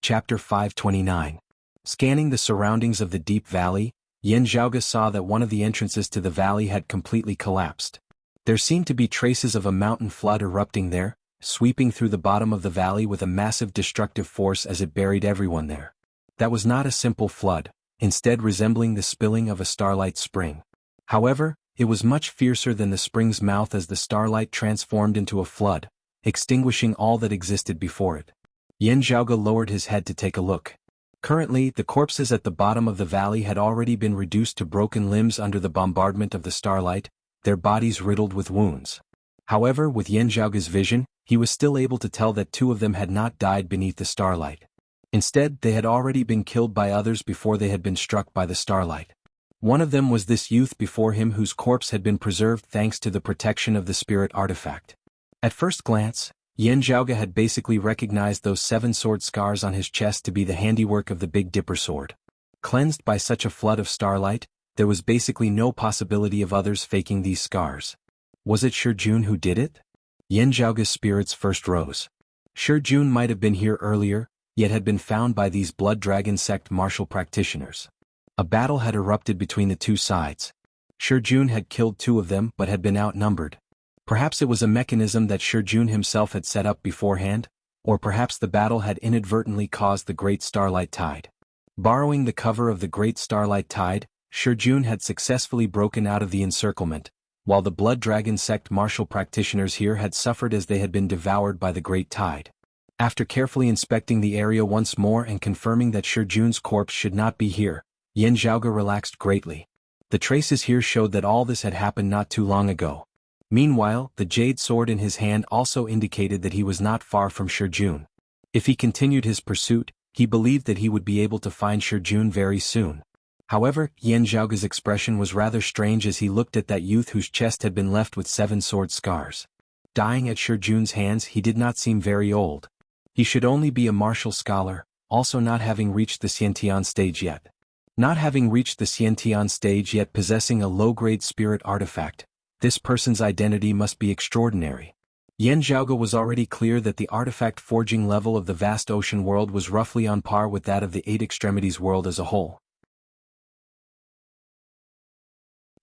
Chapter 529. Scanning the surroundings of the deep valley, Yin Zhaoge saw that one of the entrances to the valley had completely collapsed. There seemed to be traces of a mountain flood erupting there, sweeping through the bottom of the valley with a massive destructive force as it buried everyone there. That was not a simple flood, instead resembling the spilling of a starlight spring. However, it was much fiercer than the spring's mouth as the starlight transformed into a flood, extinguishing all that existed before it. Yin Zhaoge lowered his head to take a look. Currently, the corpses at the bottom of the valley had already been reduced to broken limbs under the bombardment of the starlight, their bodies riddled with wounds. However, with Yin Zhaoge's vision, he was still able to tell that two of them had not died beneath the starlight. Instead, they had already been killed by others before they had been struck by the starlight. One of them was this youth before him whose corpse had been preserved thanks to the protection of the spirit artifact. At first glance, Yin Zhaoge had basically recognized those 7 sword scars on his chest to be the handiwork of the Big Dipper sword. Cleansed by such a flood of starlight, there was basically no possibility of others faking these scars. Was it Shi Jun who did it? Yin Zhaoge's spirits first rose. Shi Jun might have been here earlier, yet had been found by these Blood Dragon sect martial practitioners. A battle had erupted between the two sides. Shi Jun had killed 2 of them but had been outnumbered. Perhaps it was a mechanism that Shi Jun himself had set up beforehand, or perhaps the battle had inadvertently caused the Great Starlight Tide. Borrowing the cover of the Great Starlight Tide, Shi Jun had successfully broken out of the encirclement, while the Blood Dragon sect martial practitioners here had suffered as they had been devoured by the Great Tide. After carefully inspecting the area once more and confirming that Shi Jun's corpse should not be here, Yin Zhaoge relaxed greatly. The traces here showed that all this had happened not too long ago. Meanwhile, the jade sword in his hand also indicated that he was not far from Shi Jun. If he continued his pursuit, he believed that he would be able to find Shi Jun very soon. However, Yin Zhaoge's expression was rather strange as he looked at that youth whose chest had been left with 7 sword scars. Dying at Shi Jun's hands, he did not seem very old. He should only be a martial scholar, also not having reached the Xiantian stage yet. Not having reached the Xiantian stage yet possessing a low-grade spirit artifact, this person's identity must be extraordinary. Yin Zhaoge was already clear that the artifact forging level of the vast ocean world was roughly on par with that of the 8 extremities world as a whole.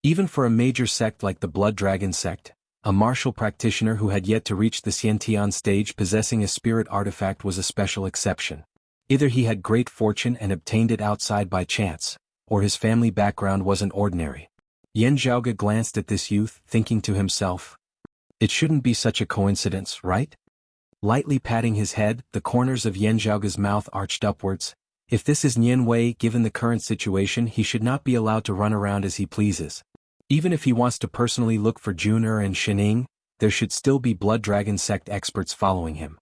Even for a major sect like the Blood Dragon sect, a martial practitioner who had yet to reach the Xiantian stage possessing a spirit artifact was a special exception. Either he had great fortune and obtained it outside by chance, or his family background wasn't ordinary. Yin Zhaoge glanced at this youth, thinking to himself, "It shouldn't be such a coincidence, right?" Lightly patting his head, the corners of Yin Zhaoge's mouth arched upwards. If this is Nian Wei, given the current situation, he should not be allowed to run around as he pleases. Even if he wants to personally look for Jun'er and Shining, there should still be Blood Dragon sect experts following him.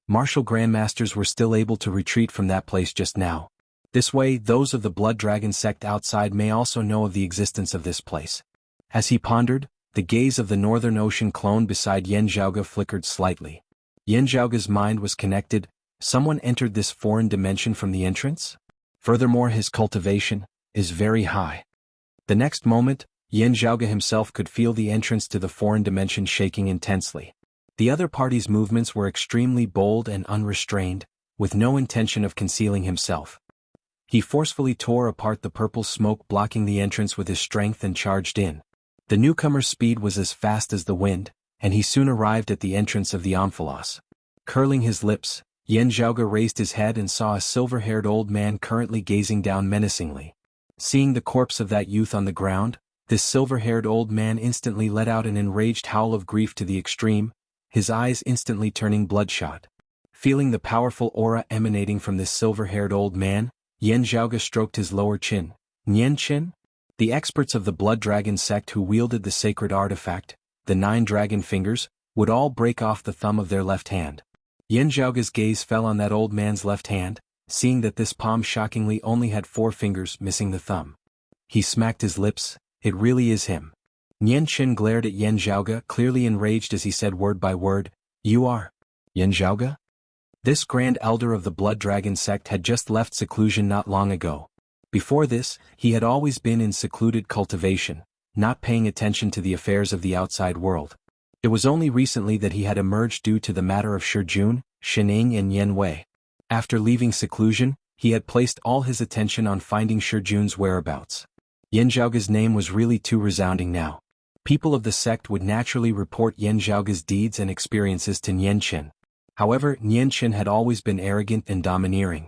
Martial grandmasters were still able to retreat from that place just now. This way, those of the Blood Dragon sect outside may also know of the existence of this place. As he pondered, the gaze of the Northern Ocean clone beside Yin Zhaoge flickered slightly. Yin Zhaoge's mind was connected. Someone entered this foreign dimension from the entrance? Furthermore, his cultivation is very high. The next moment, Yin Zhaoge himself could feel the entrance to the foreign dimension shaking intensely. The other party's movements were extremely bold and unrestrained, with no intention of concealing himself. He forcefully tore apart the purple smoke blocking the entrance with his strength and charged in. The newcomer's speed was as fast as the wind, and he soon arrived at the entrance of the omphalos. Curling his lips, Yin Zhaoge raised his head and saw a silver-haired old man currently gazing down menacingly. Seeing the corpse of that youth on the ground, this silver-haired old man instantly let out an enraged howl of grief to the extreme, his eyes instantly turning bloodshot. Feeling the powerful aura emanating from this silver-haired old man, Yin Zhaoge stroked his lower chin. Nian Qin? The experts of the Blood Dragon sect who wielded the sacred artifact, the 9 dragon fingers, would all break off the thumb of their left hand. Yin Zhaoge's gaze fell on that old man's left hand, seeing that this palm shockingly only had 4 fingers missing the thumb. He smacked his lips. It really is him. Nian Qin glared at Yin Zhaoge, clearly enraged as he said word by word, "You are Yin Zhaoge?" This grand elder of the Blood Dragon sect had just left seclusion not long ago. Before this, he had always been in secluded cultivation, not paying attention to the affairs of the outside world. It was only recently that he had emerged due to the matter of Shi Jun, Shining and Yen Wei. After leaving seclusion, he had placed all his attention on finding Shijun's whereabouts. Yan Zhaoge's name was really too resounding now. People of the sect would naturally report Yan Zhaoge's deeds and experiences to Nian Qin. However, Nian Qin had always been arrogant and domineering.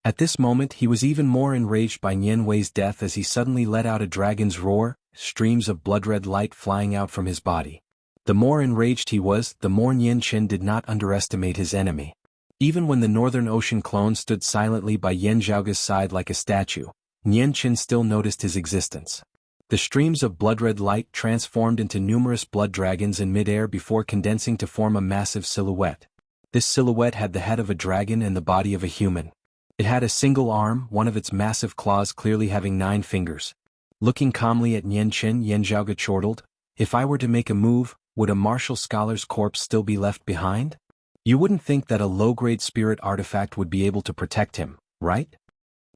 At this moment he was even more enraged by Nian Wei's death as he suddenly let out a dragon's roar, streams of blood-red light flying out from his body. The more enraged he was, the more Nian Qin did not underestimate his enemy. Even when the Northern Ocean clone stood silently by Yan Zhaoge's side like a statue, Nian Qin still noticed his existence. The streams of blood-red light transformed into numerous blood dragons in mid-air before condensing to form a massive silhouette. This silhouette had the head of a dragon and the body of a human. It had a single arm, one of its massive claws clearly having 9 fingers. Looking calmly at Nian Qin, Yan Zhaoge chortled, "If I were to make a move, would a martial scholar's corpse still be left behind? You wouldn't think that a low-grade spirit artifact would be able to protect him, right?"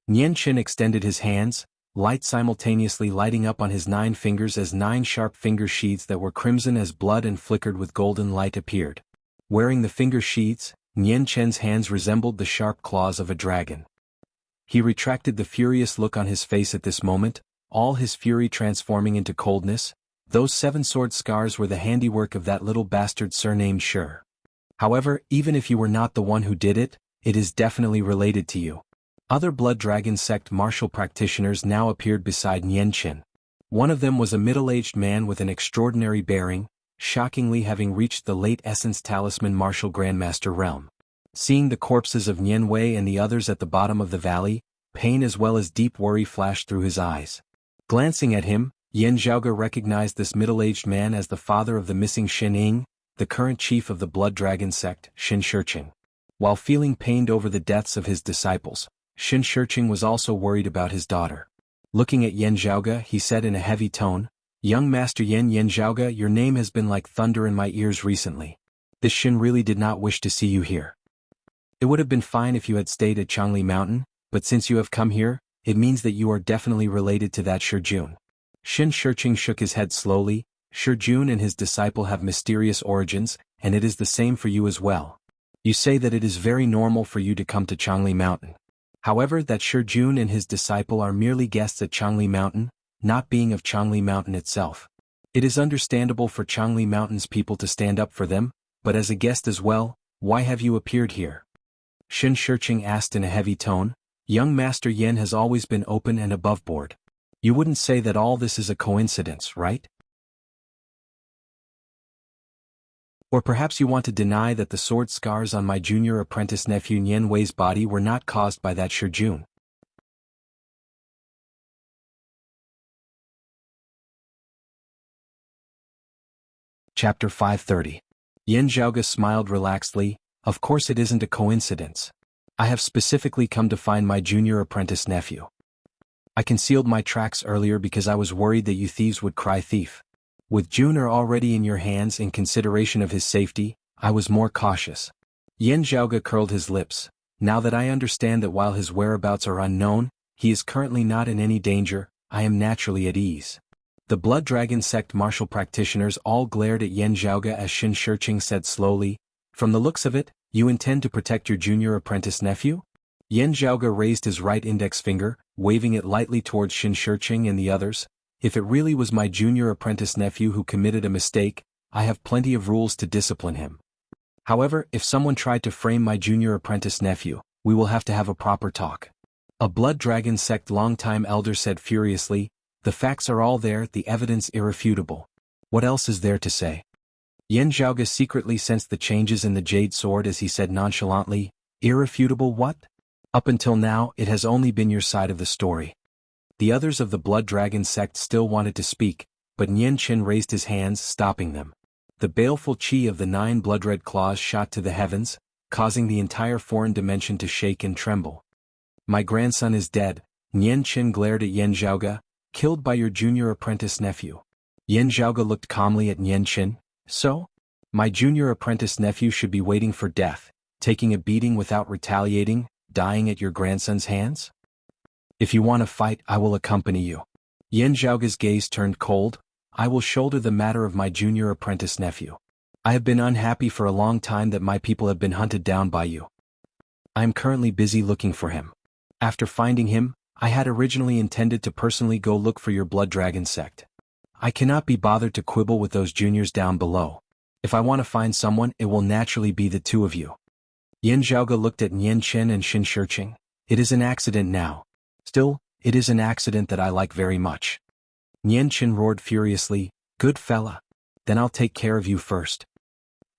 Nian Qin extended his hands, light simultaneously lighting up on his 9 fingers as 9 sharp finger sheaths that were crimson as blood and flickered with golden light appeared. Wearing the finger sheaths, Nian Qin's hands resembled the sharp claws of a dragon. He retracted the furious look on his face at this moment, all his fury transforming into coldness. Those 7 sword scars were the handiwork of that little bastard surnamed Shi. However, even if you were not the one who did it, it is definitely related to you. Other Blood Dragon sect martial practitioners now appeared beside Nian Qin. One of them was a middle-aged man with an extraordinary bearing, shockingly having reached the late Essence Talisman Martial Grandmaster realm. Seeing the corpses of Nian Wei and the others at the bottom of the valley, pain as well as deep worry flashed through his eyes. Glancing at him, Yan Zhaoge recognized this middle-aged man as the father of the missing Xin Ying, the current chief of the Blood Dragon sect, Xin Shiqing. While feeling pained over the deaths of his disciples, Xin Shiqing was also worried about his daughter. Looking at Yan Zhaoge, he said in a heavy tone, "Young Master Yan Zhaoge, your name has been like thunder in my ears recently. This Xin really did not wish to see you here. It would have been fine if you had stayed at Changli Mountain, but since you have come here, it means that you are definitely related to that Shijun." Xin Shiqing shook his head slowly. "Shijun and his disciple have mysterious origins, and it is the same for you as well. You say that it is very normal for you to come to Changli Mountain. However, that Shijun and his disciple are merely guests at Changli Mountain, not being of Changli Mountain itself. It is understandable for Changli Mountain's people to stand up for them, but as a guest as well, why have you appeared here?" Xin Shiqing asked in a heavy tone. "Young Master Yan has always been open and aboveboard. You wouldn't say that all this is a coincidence, right? Or perhaps you want to deny that the sword scars on my junior apprentice nephew Nian Wei's body were not caused by that Shijun." Chapter 530. Yan Zhaoge smiled relaxedly. "Of course it isn't a coincidence. I have specifically come to find my junior apprentice nephew. I concealed my tracks earlier because I was worried that you thieves would cry thief. With Junior already in your hands in consideration of his safety, I was more cautious." Yan Zhaoge curled his lips. "Now that I understand that while his whereabouts are unknown, he is currently not in any danger, I am naturally at ease." The Blood Dragon sect martial practitioners all glared at Yan Zhaoge as Xin Shiqing said slowly, "From the looks of it, you intend to protect your junior apprentice nephew?" Yan Zhaoge raised his right index finger, waving it lightly towards Xin Shiqing and the others. "If it really was my junior apprentice nephew who committed a mistake, I have plenty of rules to discipline him. However, if someone tried to frame my junior apprentice nephew, we will have to have a proper talk." A Blood Dragon sect longtime elder said furiously, "The facts are all there, the evidence irrefutable. What else is there to say?" Yan Zhaoge secretly sensed the changes in the Jade Sword as he said nonchalantly, "Irrefutable what? Up until now, it has only been your side of the story." The others of the Blood Dragon sect still wanted to speak, but Nian Qin raised his hands, stopping them. The baleful chi of the 9 blood-red claws shot to the heavens, causing the entire foreign dimension to shake and tremble. "My grandson is dead," Nian Qin glared at Yan Zhaoge, "killed by your junior apprentice nephew." Yan Zhaoge looked calmly at Nian Qin. "So? My junior apprentice nephew should be waiting for death, taking a beating without retaliating, dying at your grandson's hands? If you want to fight, I will accompany you." Yan Zhaoge's gaze turned cold. "I will shoulder the matter of my junior apprentice nephew. I have been unhappy for a long time that my people have been hunted down by you. I am currently busy looking for him. After finding him, I had originally intended to personally go look for your blood dragon sect. I cannot be bothered to quibble with those juniors down below. If I want to find someone, it will naturally be the two of you. Yan Zhaoge looked at Nian Chen and Xin Shiqing. It is an accident now. Still, it is an accident that I like very much. Nian Chen roared furiously, good fella. Then I'll take care of you first.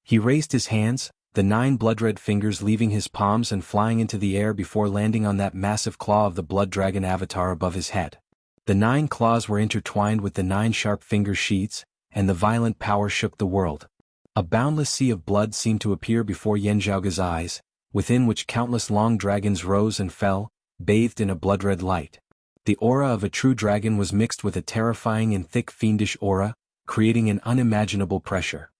He raised his hands, the 9 blood-red fingers leaving his palms and flying into the air before landing on that massive claw of the blood dragon avatar above his head. The 9 claws were intertwined with the 9 sharp finger sheaths, and the violent power shook the world. A boundless sea of blood seemed to appear before Yan Zhaoge's eyes, within which countless long dragons rose and fell, bathed in a blood-red light. The aura of a true dragon was mixed with a terrifying and thick fiendish aura, creating an unimaginable pressure.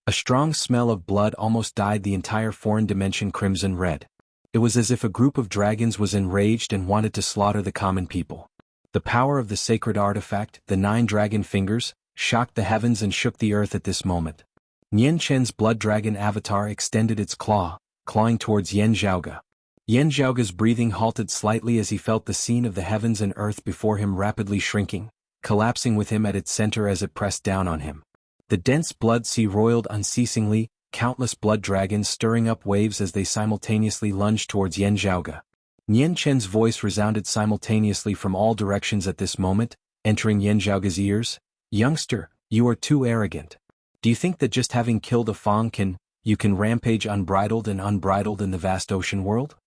A strong smell of blood almost dyed the entire foreign dimension crimson red. It was as if a group of dragons was enraged and wanted to slaughter the common people. The power of the sacred artifact, the 9 dragon fingers, shocked the heavens and shook the earth at this moment. Nian Chen's blood dragon avatar extended its clawing towards Yan Zhaoge. Yan Zhaoge's breathing halted slightly as he felt the scene of the heavens and earth before him rapidly shrinking, collapsing with him at its center as it pressed down on him. The dense blood sea roiled unceasingly, countless blood dragons stirring up waves as they simultaneously lunged towards Yan Zhaoge. Nian Chen's voice resounded simultaneously from all directions at this moment, entering Yan Zhaoge's ears. Youngster, you are too arrogant. Do you think that just having killed a Fang you can rampage unbridled in the vast ocean world?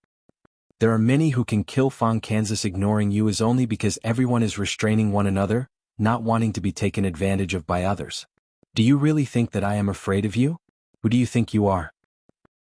There are many who can kill Fang Kansas. Ignoring you is only because everyone is restraining one another, not wanting to be taken advantage of by others. Do you really think that I am afraid of you? Who do you think you are?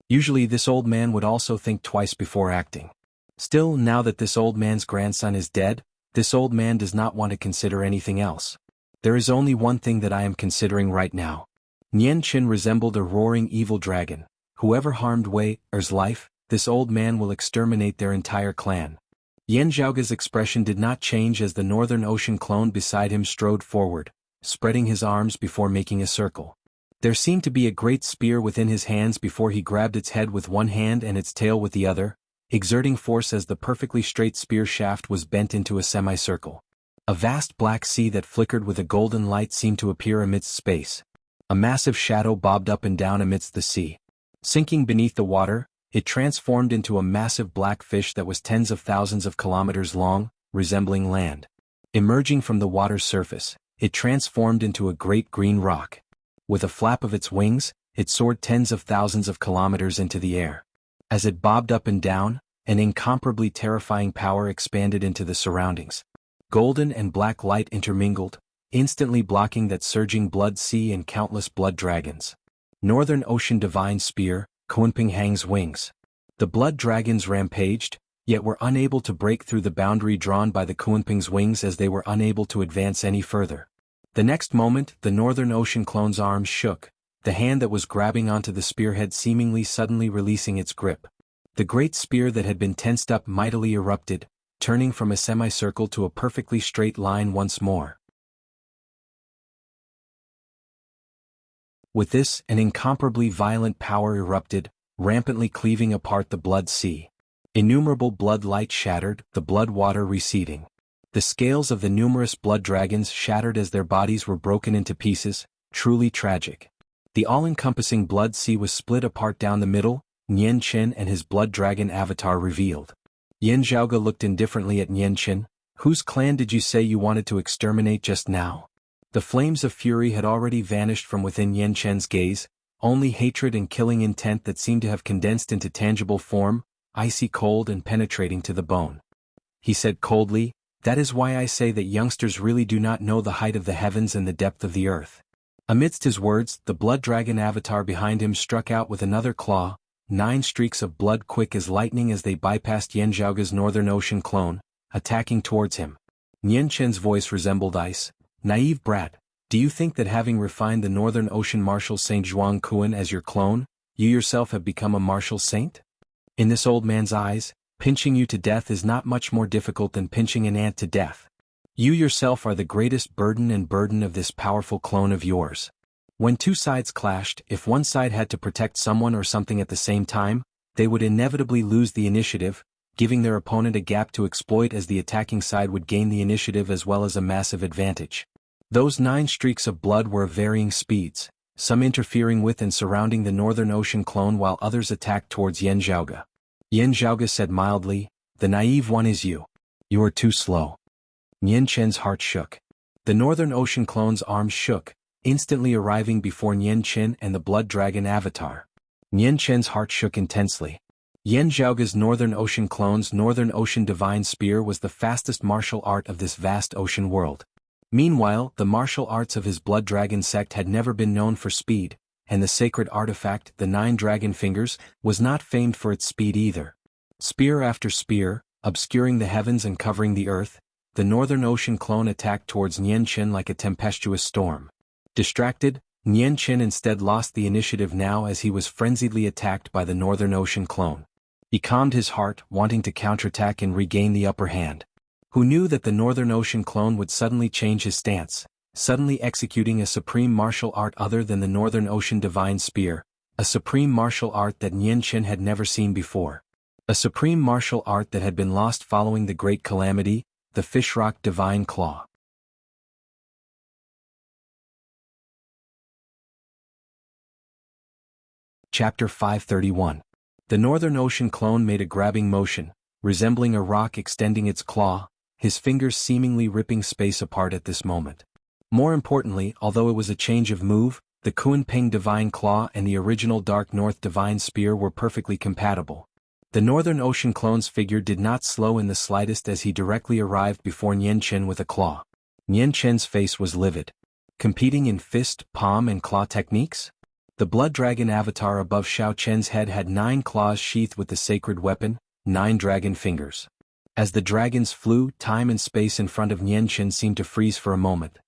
Usually this old man would also think twice before acting. Still, now that this old man's grandson is dead, this old man does not want to consider anything else. There is only one thing that I am considering right now. Nian Chen resembled a roaring evil dragon. Whoever harmed Wei Er's life, this old man will exterminate their entire clan. Yan Zhaoge's expression did not change as the Northern Ocean clone beside him strode forward, spreading his arms before making a circle. There seemed to be a great spear within his hands before he grabbed its head with one hand and its tail with the other, exerting force as the perfectly straight spear shaft was bent into a semicircle. A vast black sea that flickered with a golden light seemed to appear amidst space. A massive shadow bobbed up and down amidst the sea. Sinking beneath the water, it transformed into a massive black fish that was tens of thousands of kilometers long, resembling land. Emerging from the water's surface, it transformed into a great green rock. With a flap of its wings, it soared tens of thousands of kilometers into the air. As it bobbed up and down, an incomparably terrifying power expanded into the surroundings. Golden and black light intermingled, instantly blocking that surging blood sea and countless blood dragons. Northern Ocean Divine Spear, Kunping Hang's wings. The blood dragons rampaged, yet were unable to break through the boundary drawn by the Kunping's wings as they were unable to advance any further. The next moment, the Northern Ocean clone's arms shook, the hand that was grabbing onto the spearhead seemingly suddenly releasing its grip. The great spear that had been tensed up mightily erupted, turning from a semicircle to a perfectly straight line once more. With this, an incomparably violent power erupted, rampantly cleaving apart the blood sea. Innumerable blood light shattered, the blood water receding. The scales of the numerous blood dragons shattered as their bodies were broken into pieces, truly tragic. The all-encompassing blood sea was split apart down the middle, Nian Chen and his blood dragon avatar revealed. Yan Zhaoge looked indifferently at Nian Chen. Whose clan did you say you wanted to exterminate just now? The flames of fury had already vanished from within Yan Chen's gaze, only hatred and killing intent that seemed to have condensed into tangible form, icy cold and penetrating to the bone. He said coldly, "That is why I say that youngsters really do not know the height of the heavens and the depth of the earth." Amidst his words, the blood dragon avatar behind him struck out with another claw, 9 streaks of blood quick as lightning as they bypassed Yan Zhaoge's Northern Ocean clone, attacking towards him. Nian Chen's voice resembled ice. "Naive brat, do you think that having refined the Northern Ocean Marshal Saint Zhuang Kuan as your clone, you yourself have become a martial saint? In this old man's eyes, pinching you to death is not much more difficult than pinching an ant to death. You yourself are the greatest burden of this powerful clone of yours. When two sides clashed, if one side had to protect someone or something at the same time, they would inevitably lose the initiative, giving their opponent a gap to exploit, as the attacking side would gain the initiative as well as a massive advantage. Those 9 streaks of blood were of varying speeds, some interfering with and surrounding the Northern Ocean clone while others attacked towards Yan Zhaoge. Yan Zhaoge said mildly, "The naive one is you. You are too slow." Nian Chen's heart shook. The Northern Ocean clone's arms shook, instantly arriving before Nian Chen and the Blood Dragon avatar. Nian Chen's heart shook intensely. Yan Zhaoge's Northern Ocean clone's Northern Ocean Divine Spear was the fastest martial art of this vast ocean world. Meanwhile, the martial arts of his Blood Dragon sect had never been known for speed, and the sacred artifact, the 9 Dragon Fingers, was not famed for its speed either. Spear after spear, obscuring the heavens and covering the earth, the Northern Ocean clone attacked towards Nian Chen like a tempestuous storm. Distracted, Nian Chen instead lost the initiative now as he was frenziedly attacked by the Northern Ocean clone. He calmed his heart, wanting to counterattack and regain the upper hand. Who knew that the Northern Ocean clone would suddenly change his stance, suddenly executing a supreme martial art other than the Northern Ocean Divine Spear, a supreme martial art that Nian Chen had never seen before. A supreme martial art that had been lost following the Great Calamity, the Fishrock Divine Claw. Chapter 531. The Northern Ocean clone made a grabbing motion, resembling a rock extending its claw, his fingers seemingly ripping space apart at this moment. More importantly, although it was a change of move, the Kunpeng Divine Claw and the original Dark North Divine Spear were perfectly compatible. The Northern Ocean clone's figure did not slow in the slightest as he directly arrived before Nian Chen with a claw. Nian Chen's face was livid. Competing in fist, palm and claw techniques? The Blood Dragon avatar above Xiao Chen's head had 9 claws sheathed with the sacred weapon, 9 dragon fingers. As the dragons flew, time and space in front of Nian Chen seemed to freeze for a moment.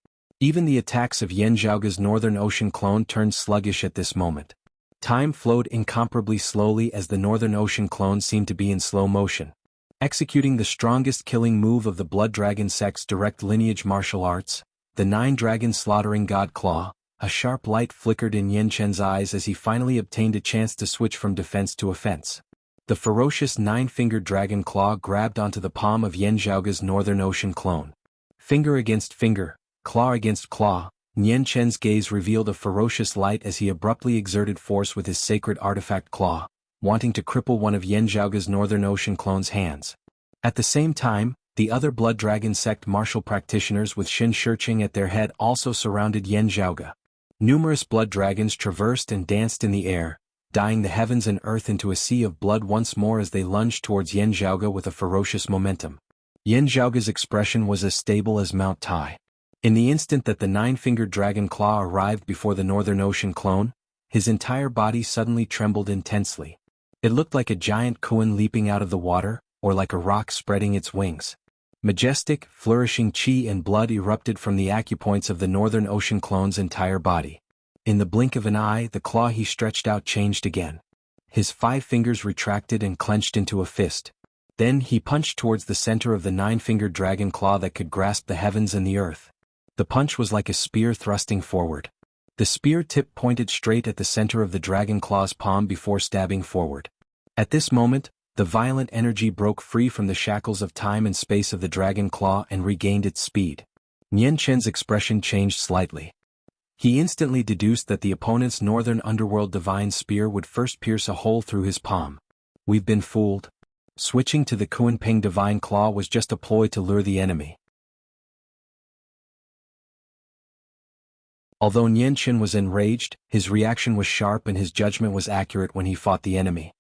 Even the attacks of Yan Zhaoge's Northern Ocean clone turned sluggish at this moment. Time flowed incomparably slowly as the Northern Ocean clone seemed to be in slow motion. Executing the strongest killing move of the Blood Dragon sect's direct lineage martial arts, the 9 Dragon Slaughtering God Claw, a sharp light flickered in Yan Chen's eyes as he finally obtained a chance to switch from defense to offense. The ferocious 9-fingered dragon claw grabbed onto the palm of Yan Zhaoge's Northern Ocean clone. Finger against finger, claw against claw, Nian Chen's gaze revealed a ferocious light as he abruptly exerted force with his sacred artifact claw, wanting to cripple one of Yan Zhaoge's Northern Ocean clone's hands. At the same time, the other Blood Dragon sect martial practitioners with Xin Shiqing at their head also surrounded Yan Zhaoge. Numerous blood dragons traversed and danced in the air, dyeing the heavens and earth into a sea of blood once more as they lunged towards Yan Zhaoge with a ferocious momentum. Yan Zhaoge's expression was as stable as Mount Tai. In the instant that the 9-fingered dragon claw arrived before the Northern Ocean clone, his entire body suddenly trembled intensely. It looked like a giant koan leaping out of the water, or like a rock spreading its wings. Majestic, flourishing chi and blood erupted from the acupoints of the Northern Ocean clone's entire body. In the blink of an eye, the claw he stretched out changed again. His 5 fingers retracted and clenched into a fist. Then he punched towards the center of the 9-fingered dragon claw that could grasp the heavens and the earth. The punch was like a spear thrusting forward. The spear tip pointed straight at the center of the dragon claw's palm before stabbing forward. At this moment, the violent energy broke free from the shackles of time and space of the dragon claw and regained its speed. Nian Chen's expression changed slightly. He instantly deduced that the opponent's Northern Underworld Divine Spear would first pierce a hole through his palm. We've been fooled. Switching to the Kunpeng Divine Claw was just a ploy to lure the enemy. Although Nian Chen was enraged, his reaction was sharp and his judgment was accurate when he fought the enemy.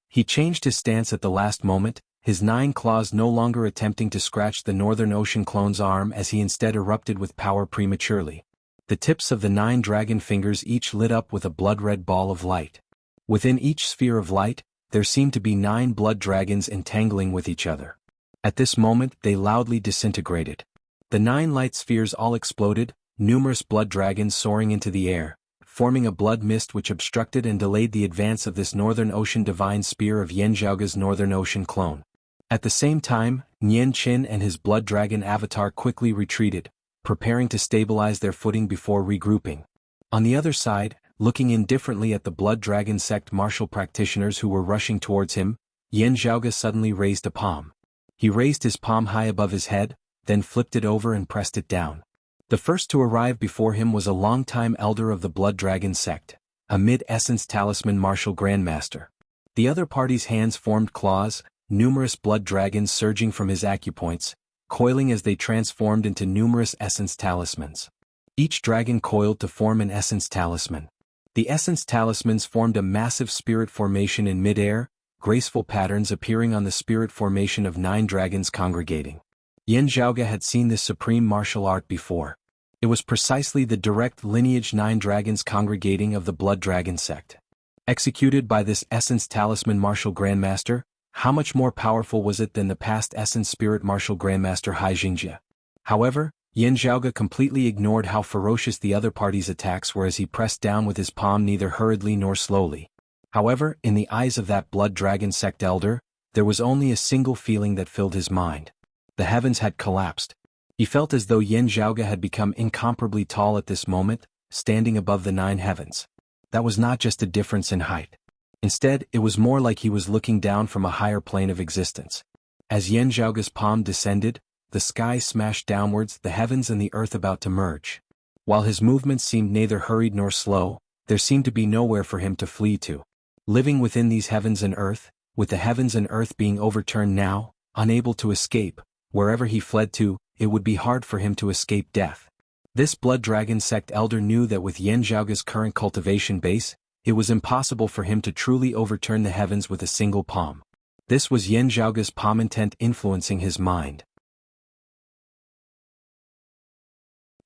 He changed his stance at the last moment, his 9 claws no longer attempting to scratch the Northern Ocean clone's arm as he instead erupted with power prematurely. The tips of the 9 dragon fingers each lit up with a blood-red ball of light. Within each sphere of light, there seemed to be 9 blood dragons entangling with each other. At this moment they loudly disintegrated. The 9 light spheres all exploded, numerous blood dragons soaring into the air, forming a blood mist which obstructed and delayed the advance of this Northern Ocean Divine Spear of Yan Zhaoge's Northern Ocean clone. At the same time, Nian Qin and his blood dragon avatar quickly retreated, preparing to stabilize their footing before regrouping. On the other side, looking indifferently at the blood dragon sect martial practitioners who were rushing towards him, Yan Zhaoge suddenly raised a palm. He raised his palm high above his head, then flipped it over and pressed it down. The first to arrive before him was a longtime elder of the blood dragon sect, a mid-essence talisman martial grandmaster. The other party's hands formed claws, numerous blood dragons surging from his acupoints, coiling as they transformed into numerous essence talismans. Each dragon coiled to form an essence talisman. The essence talismans formed a massive spirit formation in mid-air, graceful patterns appearing on the spirit formation of 9 dragons congregating. Yan Zhaoge had seen this supreme martial art before. It was precisely the direct lineage 9 dragons congregating of the blood dragon sect. Executed by this essence talisman martial grandmaster, how much more powerful was it than the past essence spirit martial grandmaster Hai Jingjie? However, Yan Zhaoge completely ignored how ferocious the other party's attacks were as he pressed down with his palm neither hurriedly nor slowly. However, in the eyes of that blood dragon sect elder, there was only a single feeling that filled his mind. The heavens had collapsed. He felt as though Yan Zhaoge had become incomparably tall at this moment, standing above the 9 heavens. That was not just a difference in height. Instead, it was more like he was looking down from a higher plane of existence. As Yan Zhaoge's palm descended, the sky smashed downwards, the heavens and the earth about to merge. While his movements seemed neither hurried nor slow, there seemed to be nowhere for him to flee to. Living within these heavens and earth, with the heavens and earth being overturned now, unable to escape, wherever he fled to, it would be hard for him to escape death. This blood dragon sect elder knew that with Yan Zhaoge's current cultivation base, it was impossible for him to truly overturn the heavens with a single palm. This was Yan Zhaoge's palm intent influencing his mind.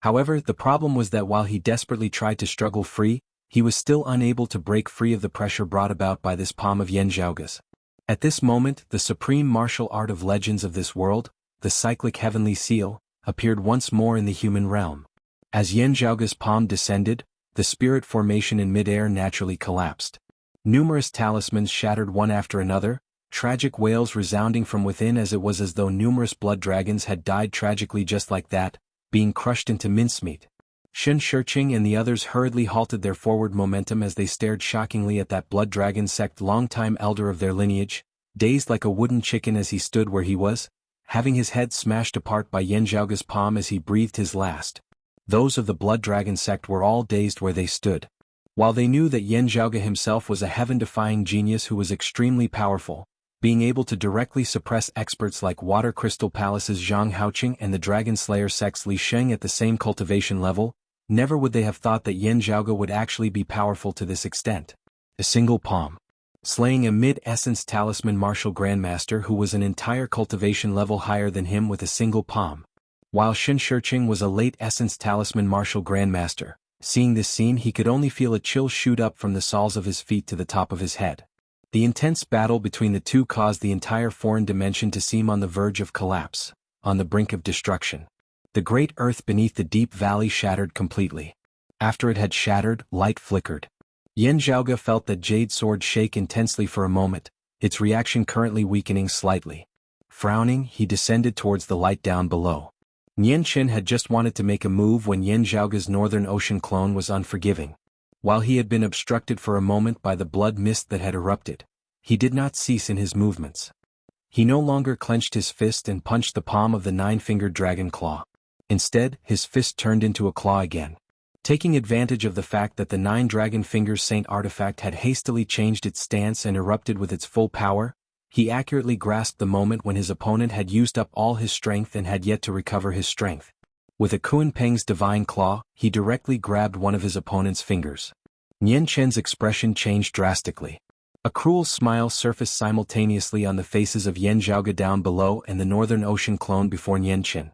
However, the problem was that while he desperately tried to struggle free, he was still unable to break free of the pressure brought about by this palm of Yan Zhaoge's. At this moment, the supreme martial art of legends of this world, the cyclic heavenly seal, appeared once more in the human realm. As Yan Zhaoge's palm descended, the spirit formation in mid-air naturally collapsed. Numerous talismans shattered one after another, tragic wails resounding from within as it was as though numerous blood dragons had died tragically just like that, being crushed into mincemeat. Shen Shiqing and the others hurriedly halted their forward momentum as they stared shockingly at that blood dragon sect longtime elder of their lineage, dazed like a wooden chicken as he stood where he was, having his head smashed apart by Yan Zhaoge's palm as he breathed his last. Those of the blood dragon sect were all dazed where they stood. While they knew that Yan Zhaoge himself was a heaven-defying genius who was extremely powerful, being able to directly suppress experts like Water Crystal Palace's Zhang Haoqing and the Dragon Slayer sect's Li Sheng at the same cultivation level, never would they have thought that Yan Zhaoge would actually be powerful to this extent. A single palm. Slaying a mid-essence talisman martial grandmaster who was an entire cultivation level higher than him with a single palm. While Shen Shiqing was a late essence talisman martial grandmaster, seeing this scene he could only feel a chill shoot up from the soles of his feet to the top of his head. The intense battle between the two caused the entire foreign dimension to seem on the verge of collapse, on the brink of destruction. The great earth beneath the deep valley shattered completely. After it had shattered, light flickered. Yan Zhaoge felt that jade sword shake intensely for a moment, its reaction currently weakening slightly. Frowning, he descended towards the light down below. Nian Qin had just wanted to make a move when Yan Zhaoge's Northern Ocean clone was unforgiving. While he had been obstructed for a moment by the blood mist that had erupted, he did not cease in his movements. He no longer clenched his fist and punched the palm of the 9-fingered dragon claw. Instead, his fist turned into a claw again. Taking advantage of the fact that the 9 dragon fingers saint artifact had hastily changed its stance and erupted with its full power, he accurately grasped the moment when his opponent had used up all his strength and had yet to recover his strength. With a Kun Peng's divine claw, he directly grabbed one of his opponent's fingers. Nian Chen's expression changed drastically. A cruel smile surfaced simultaneously on the faces of Yan Zhaoge down below and the Northern Ocean clone before Nian Chen.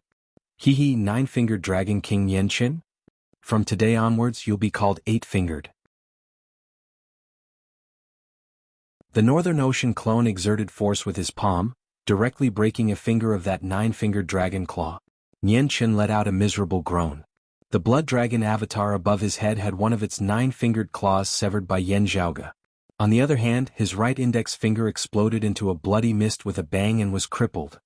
Hee 9-fingered dragon king Nian Chen? From today onwards you'll be called 8-fingered. The Northern Ocean clone exerted force with his palm, directly breaking a finger of that 9-fingered dragon claw. Nian Chen let out a miserable groan. The blood dragon avatar above his head had one of its 9-fingered claws severed by Yan Zhaoge. On the other hand, his right index finger exploded into a bloody mist with a bang and was crippled.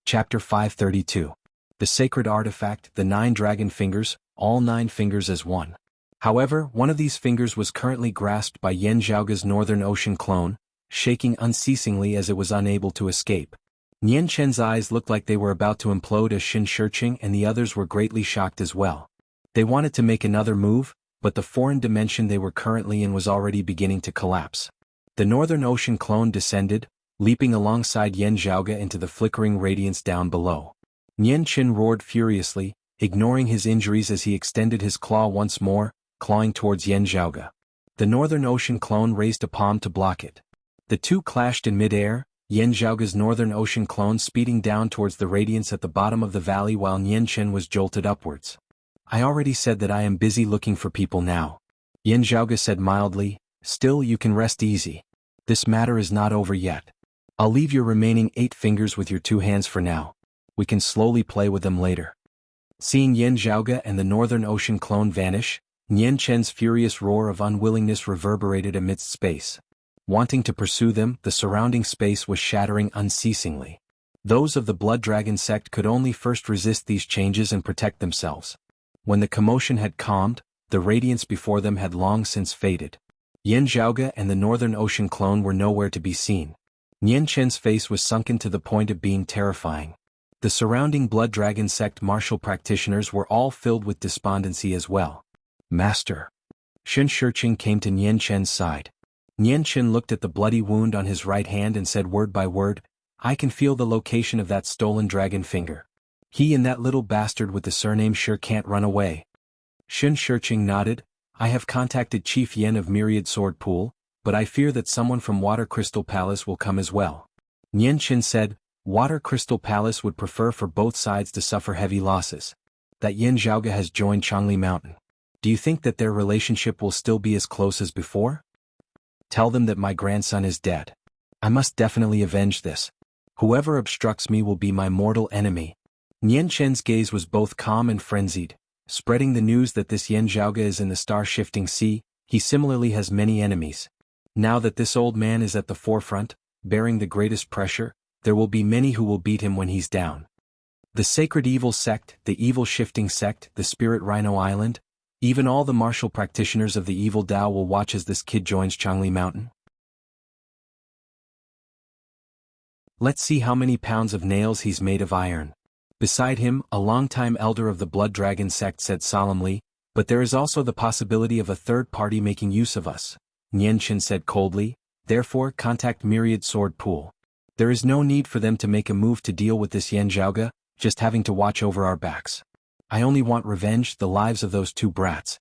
Chapter 532. The Sacred Artifact, the 9 Dragon Fingers, all 9 fingers as one. However, one of these fingers was currently grasped by Yan Zhaoge's Northern Ocean clone, shaking unceasingly as it was unable to escape. Nian Chen's eyes looked like they were about to implode as Xin Shiqing and the others were greatly shocked as well. They wanted to make another move, but the foreign dimension they were currently in was already beginning to collapse. The Northern Ocean clone descended, leaping alongside Yan Zhaoge into the flickering radiance down below. Nian Chen roared furiously, ignoring his injuries as he extended his claw once more, clawing towards Yan Zhaoge. The Northern Ocean clone raised a palm to block it. The two clashed in mid-air, Yan Zhaoge's Northern Ocean clone speeding down towards the radiance at the bottom of the valley while Nian Chen was jolted upwards. I already said that I am busy looking for people now. Yan Zhaoge said mildly, still you can rest easy. This matter is not over yet. I'll leave your remaining 8 fingers with your 2 hands for now. We can slowly play with them later. Seeing Yan Zhaoge and the Northern Ocean clone vanish, Nian Chen's furious roar of unwillingness reverberated amidst space. Wanting to pursue them, the surrounding space was shattering unceasingly. Those of the Blood Dragon sect could only first resist these changes and protect themselves. When the commotion had calmed, the radiance before them had long since faded. Yan Zhaoge and the Northern Ocean clone were nowhere to be seen. Nian Chen's face was sunken to the point of being terrifying. The surrounding Blood Dragon sect martial practitioners were all filled with despondency as well. Master. Xin Shiqing came to Nian Chen's side. Nian Chen looked at the bloody wound on his right hand and said word by word, I can feel the location of that stolen dragon finger. He and that little bastard with the surname sure can't run away. Xin Shiqing nodded, I have contacted Chief Yen of Myriad Sword Pool, but I fear that someone from Water Crystal Palace will come as well. Nian Chen said, Water Crystal Palace would prefer for both sides to suffer heavy losses. That Yan Zhaoge has joined Changli Mountain. Do you think that their relationship will still be as close as before? Tell them that my grandson is dead. I must definitely avenge this. Whoever obstructs me will be my mortal enemy. Nian Chen's gaze was both calm and frenzied, spreading the news that this Yan Zhaoge is in the star-shifting sea. He similarly has many enemies. Now that this old man is at the forefront, bearing the greatest pressure, there will be many who will beat him when he's down. The Sacred Evil Sect, the Evil Shifting Sect, the Spirit Rhino Island, even all the martial practitioners of the Evil Dao will watch as this kid joins Changli Mountain. Let's see how many pounds of nails he's made of iron. Beside him, a longtime elder of the Blood Dragon sect said solemnly, but there is also the possibility of a third party making use of us. Nian Chen said coldly, therefore contact Myriad Sword Pool. There is no need for them to make a move to deal with this Yan Zhaoge, just having to watch over our backs. I only want revenge, the lives of those 2 brats.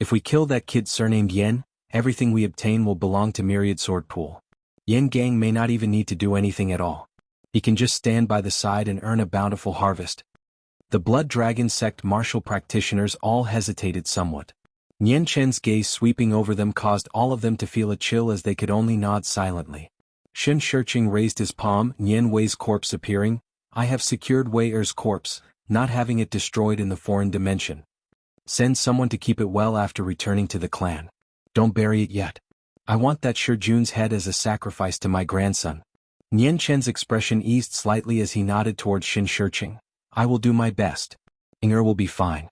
If we kill that kid surnamed Yen, everything we obtain will belong to Myriad Sword Pool. Yen Gang may not even need to do anything at all. He can just stand by the side and earn a bountiful harvest. The Blood Dragon sect martial practitioners all hesitated somewhat. Nian Chen's gaze sweeping over them caused all of them to feel a chill as they could only nod silently. Xin Shiqing raised his palm, Nian Wei's corpse appearing. I have secured Wei Er's corpse, not having it destroyed in the foreign dimension. Send someone to keep it well after returning to the clan. Don't bury it yet. I want that Shijun's head as a sacrifice to my grandson. Nian Chen's expression eased slightly as he nodded towards Xin Shiqing. I will do my best. Inger will be fine.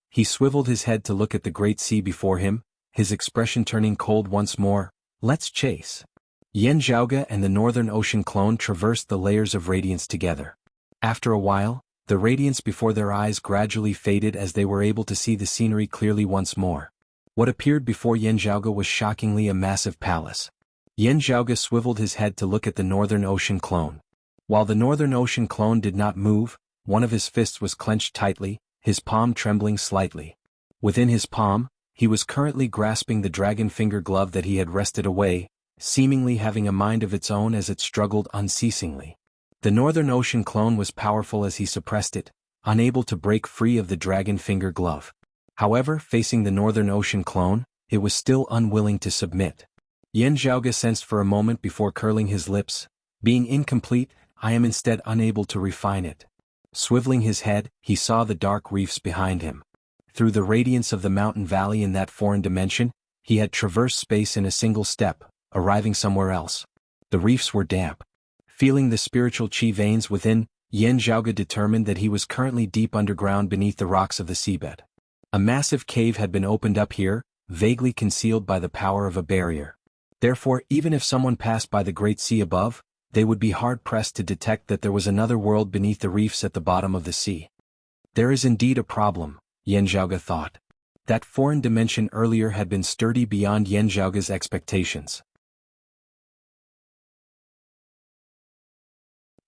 He swiveled his head to look at the great sea before him, his expression turning cold once more. Let's chase. Yan Zhaoge and the Northern Ocean clone traversed the layers of radiance together. After a while, the radiance before their eyes gradually faded as they were able to see the scenery clearly once more. What appeared before Yan Zhaoge was shockingly a massive palace. Yan Zhaoge swiveled his head to look at the Northern Ocean clone. While the Northern Ocean clone did not move, one of his fists was clenched tightly, his palm trembling slightly. Within his palm, he was currently grasping the dragon finger glove that he had wrested away, seemingly having a mind of its own as it struggled unceasingly. The Northern Ocean clone was powerful as he suppressed it, unable to break free of the dragon finger glove. However, facing the Northern Ocean clone, it was still unwilling to submit. Yan Zhaoge sensed for a moment before curling his lips, being incomplete, I am instead unable to refine it. Swiveling his head, he saw the dark reefs behind him. Through the radiance of the mountain valley in that foreign dimension, he had traversed space in a single step, arriving somewhere else. The reefs were damp. Feeling the spiritual chi veins within, Yan Zhaoge determined that he was currently deep underground beneath the rocks of the seabed. A massive cave had been opened up here, vaguely concealed by the power of a barrier. Therefore, even if someone passed by the great sea above, they would be hard-pressed to detect that there was another world beneath the reefs at the bottom of the sea. There is indeed a problem, Yan Zhaoge thought. That foreign dimension earlier had been sturdy beyond Yan Zhaoge's expectations.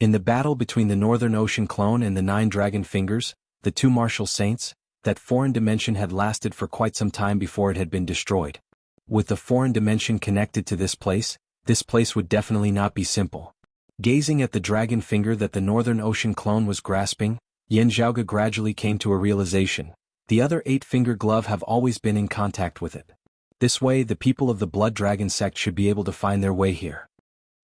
In the battle between the Northern Ocean Clone and the 9 Dragon Fingers, the 2 martial saints, that foreign dimension had lasted for quite some time before it had been destroyed. With the foreign dimension connected to this place would definitely not be simple. Gazing at the dragon finger that the Northern Ocean Clone was grasping, Yan Zhaoge gradually came to a realization. The other 8-finger glove have always been in contact with it. This way the people of the Blood Dragon sect should be able to find their way here.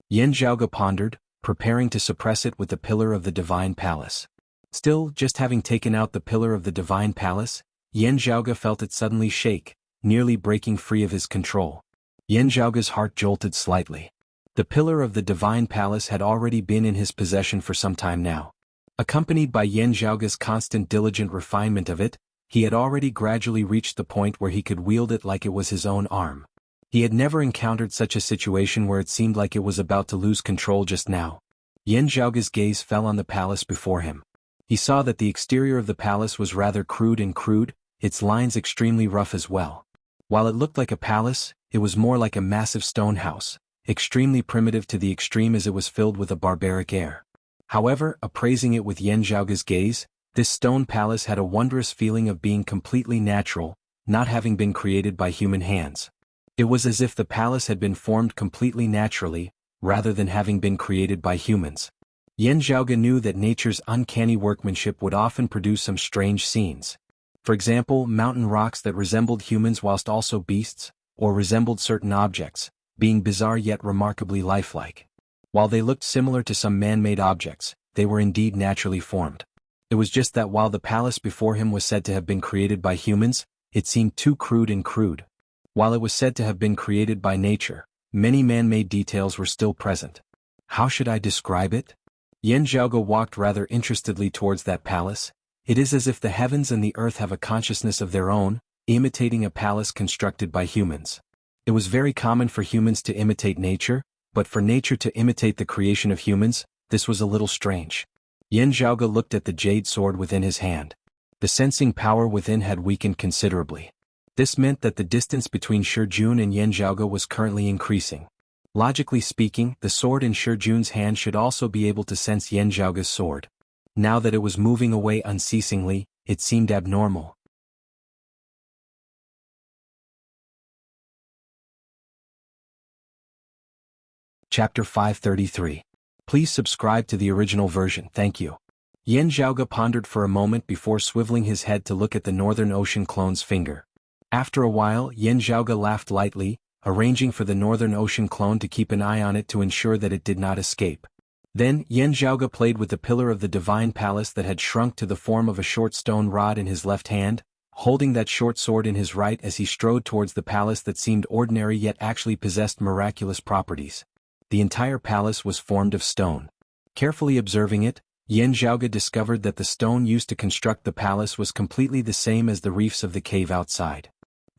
Yan Zhaoge pondered, preparing to suppress it with the pillar of the Divine Palace. Still, just having taken out the pillar of the Divine Palace, Yan Zhaoge felt it suddenly shake, nearly breaking free of his control. Yan Zhaoge's heart jolted slightly. The pillar of the Divine Palace had already been in his possession for some time now. Accompanied by Yan Zhaoge's constant diligent refinement of it, he had already gradually reached the point where he could wield it like it was his own arm. He had never encountered such a situation where it seemed like it was about to lose control just now. Yan Zhaoge's gaze fell on the palace before him. He saw that the exterior of the palace was rather crude, its lines extremely rough as well. While it looked like a palace, it was more like a massive stone house, extremely primitive to the extreme as it was filled with a barbaric air. However, appraising it with Yan Zhaoge's gaze, this stone palace had a wondrous feeling of being completely natural, not having been created by human hands. It was as if the palace had been formed completely naturally, rather than having been created by humans. Yan Zhaoge knew that nature's uncanny workmanship would often produce some strange scenes. For example, mountain rocks that resembled humans whilst also beasts, or resembled certain objects, being bizarre yet remarkably lifelike. While they looked similar to some man-made objects, they were indeed naturally formed. It was just that while the palace before him was said to have been created by humans, it seemed too crude. While it was said to have been created by nature, many man-made details were still present. How should I describe it? Yan Zhaoge walked rather interestedly towards that palace. It is as if the heavens and the earth have a consciousness of their own, imitating a palace constructed by humans. It was very common for humans to imitate nature, but for nature to imitate the creation of humans, this was a little strange. Yan Zhaoge looked at the jade sword within his hand. The sensing power within had weakened considerably. This meant that the distance between Shijun and Yan Zhaoge was currently increasing. Logically speaking, the sword in Shijun's hand should also be able to sense Yan Zhaoge's sword. Now that it was moving away unceasingly, it seemed abnormal. Chapter 533. Please subscribe to the original version, thank you. Yan Zhaoge pondered for a moment before swiveling his head to look at the Northern Ocean Clone's finger. After a while, Yan Zhaoge laughed lightly, arranging for the Northern Ocean Clone to keep an eye on it to ensure that it did not escape. Then, Yan Zhaoge played with the pillar of the Divine Palace that had shrunk to the form of a short stone rod in his left hand, holding that short sword in his right as he strode towards the palace that seemed ordinary yet actually possessed miraculous properties. The entire palace was formed of stone. Carefully observing it, Yan Zhaoge discovered that the stone used to construct the palace was completely the same as the reefs of the cave outside.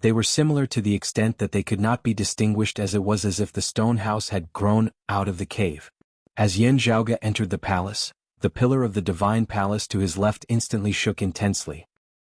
They were similar to the extent that they could not be distinguished, as it was as if the stone house had grown out of the cave. As Yan Zhaoge entered the palace, the pillar of the Divine Palace to his left instantly shook intensely.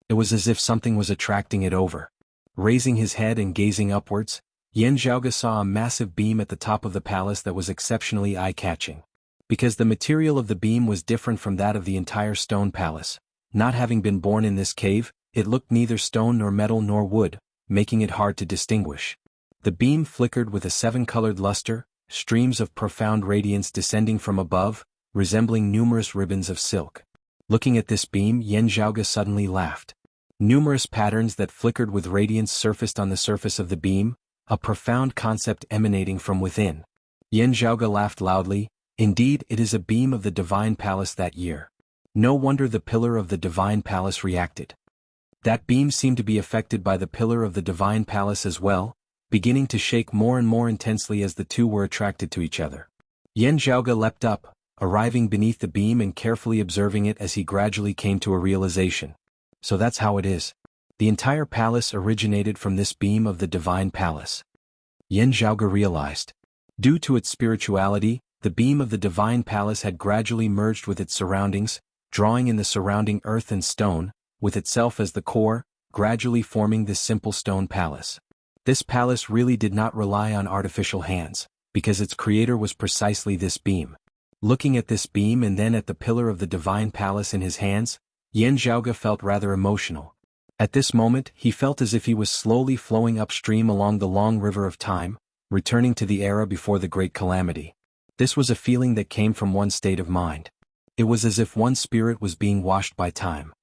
It was as if something was attracting it over. Raising his head and gazing upwards, Yan Zhaoge saw a massive beam at the top of the palace that was exceptionally eye-catching. Because the material of the beam was different from that of the entire stone palace, not having been born in this cave, it looked neither stone nor metal nor wood, making it hard to distinguish. The beam flickered with a 7-colored luster, streams of profound radiance descending from above, resembling numerous ribbons of silk. Looking at this beam, Yan Zhaoge suddenly laughed. Numerous patterns that flickered with radiance surfaced on the surface of the beam, a profound concept emanating from within. Yan Zhaoge laughed loudly. Indeed, it is a beam of the Divine Palace that year. No wonder the pillar of the divine palace reacted. That beam seemed to be affected by the pillar of the divine palace as well, beginning to shake more and more intensely as the two were attracted to each other. Yan Zhaoge leapt up, arriving beneath the beam and carefully observing it as he gradually came to a realization. So that's how it is. The entire palace originated from this beam of the divine palace. Yan Zhaoge realized. Due to its spirituality, the beam of the divine palace had gradually merged with its surroundings, drawing in the surrounding earth and stone, with itself as the core, gradually forming this simple stone palace. This palace really did not rely on artificial hands, because its creator was precisely this beam. Looking at this beam and then at the pillar of the divine palace in his hands, Yan Zhaoge felt rather emotional. At this moment he felt as if he was slowly flowing upstream along the long river of time, returning to the era before the great calamity. This was a feeling that came from one state of mind. It was as if one spirit was being washed by time.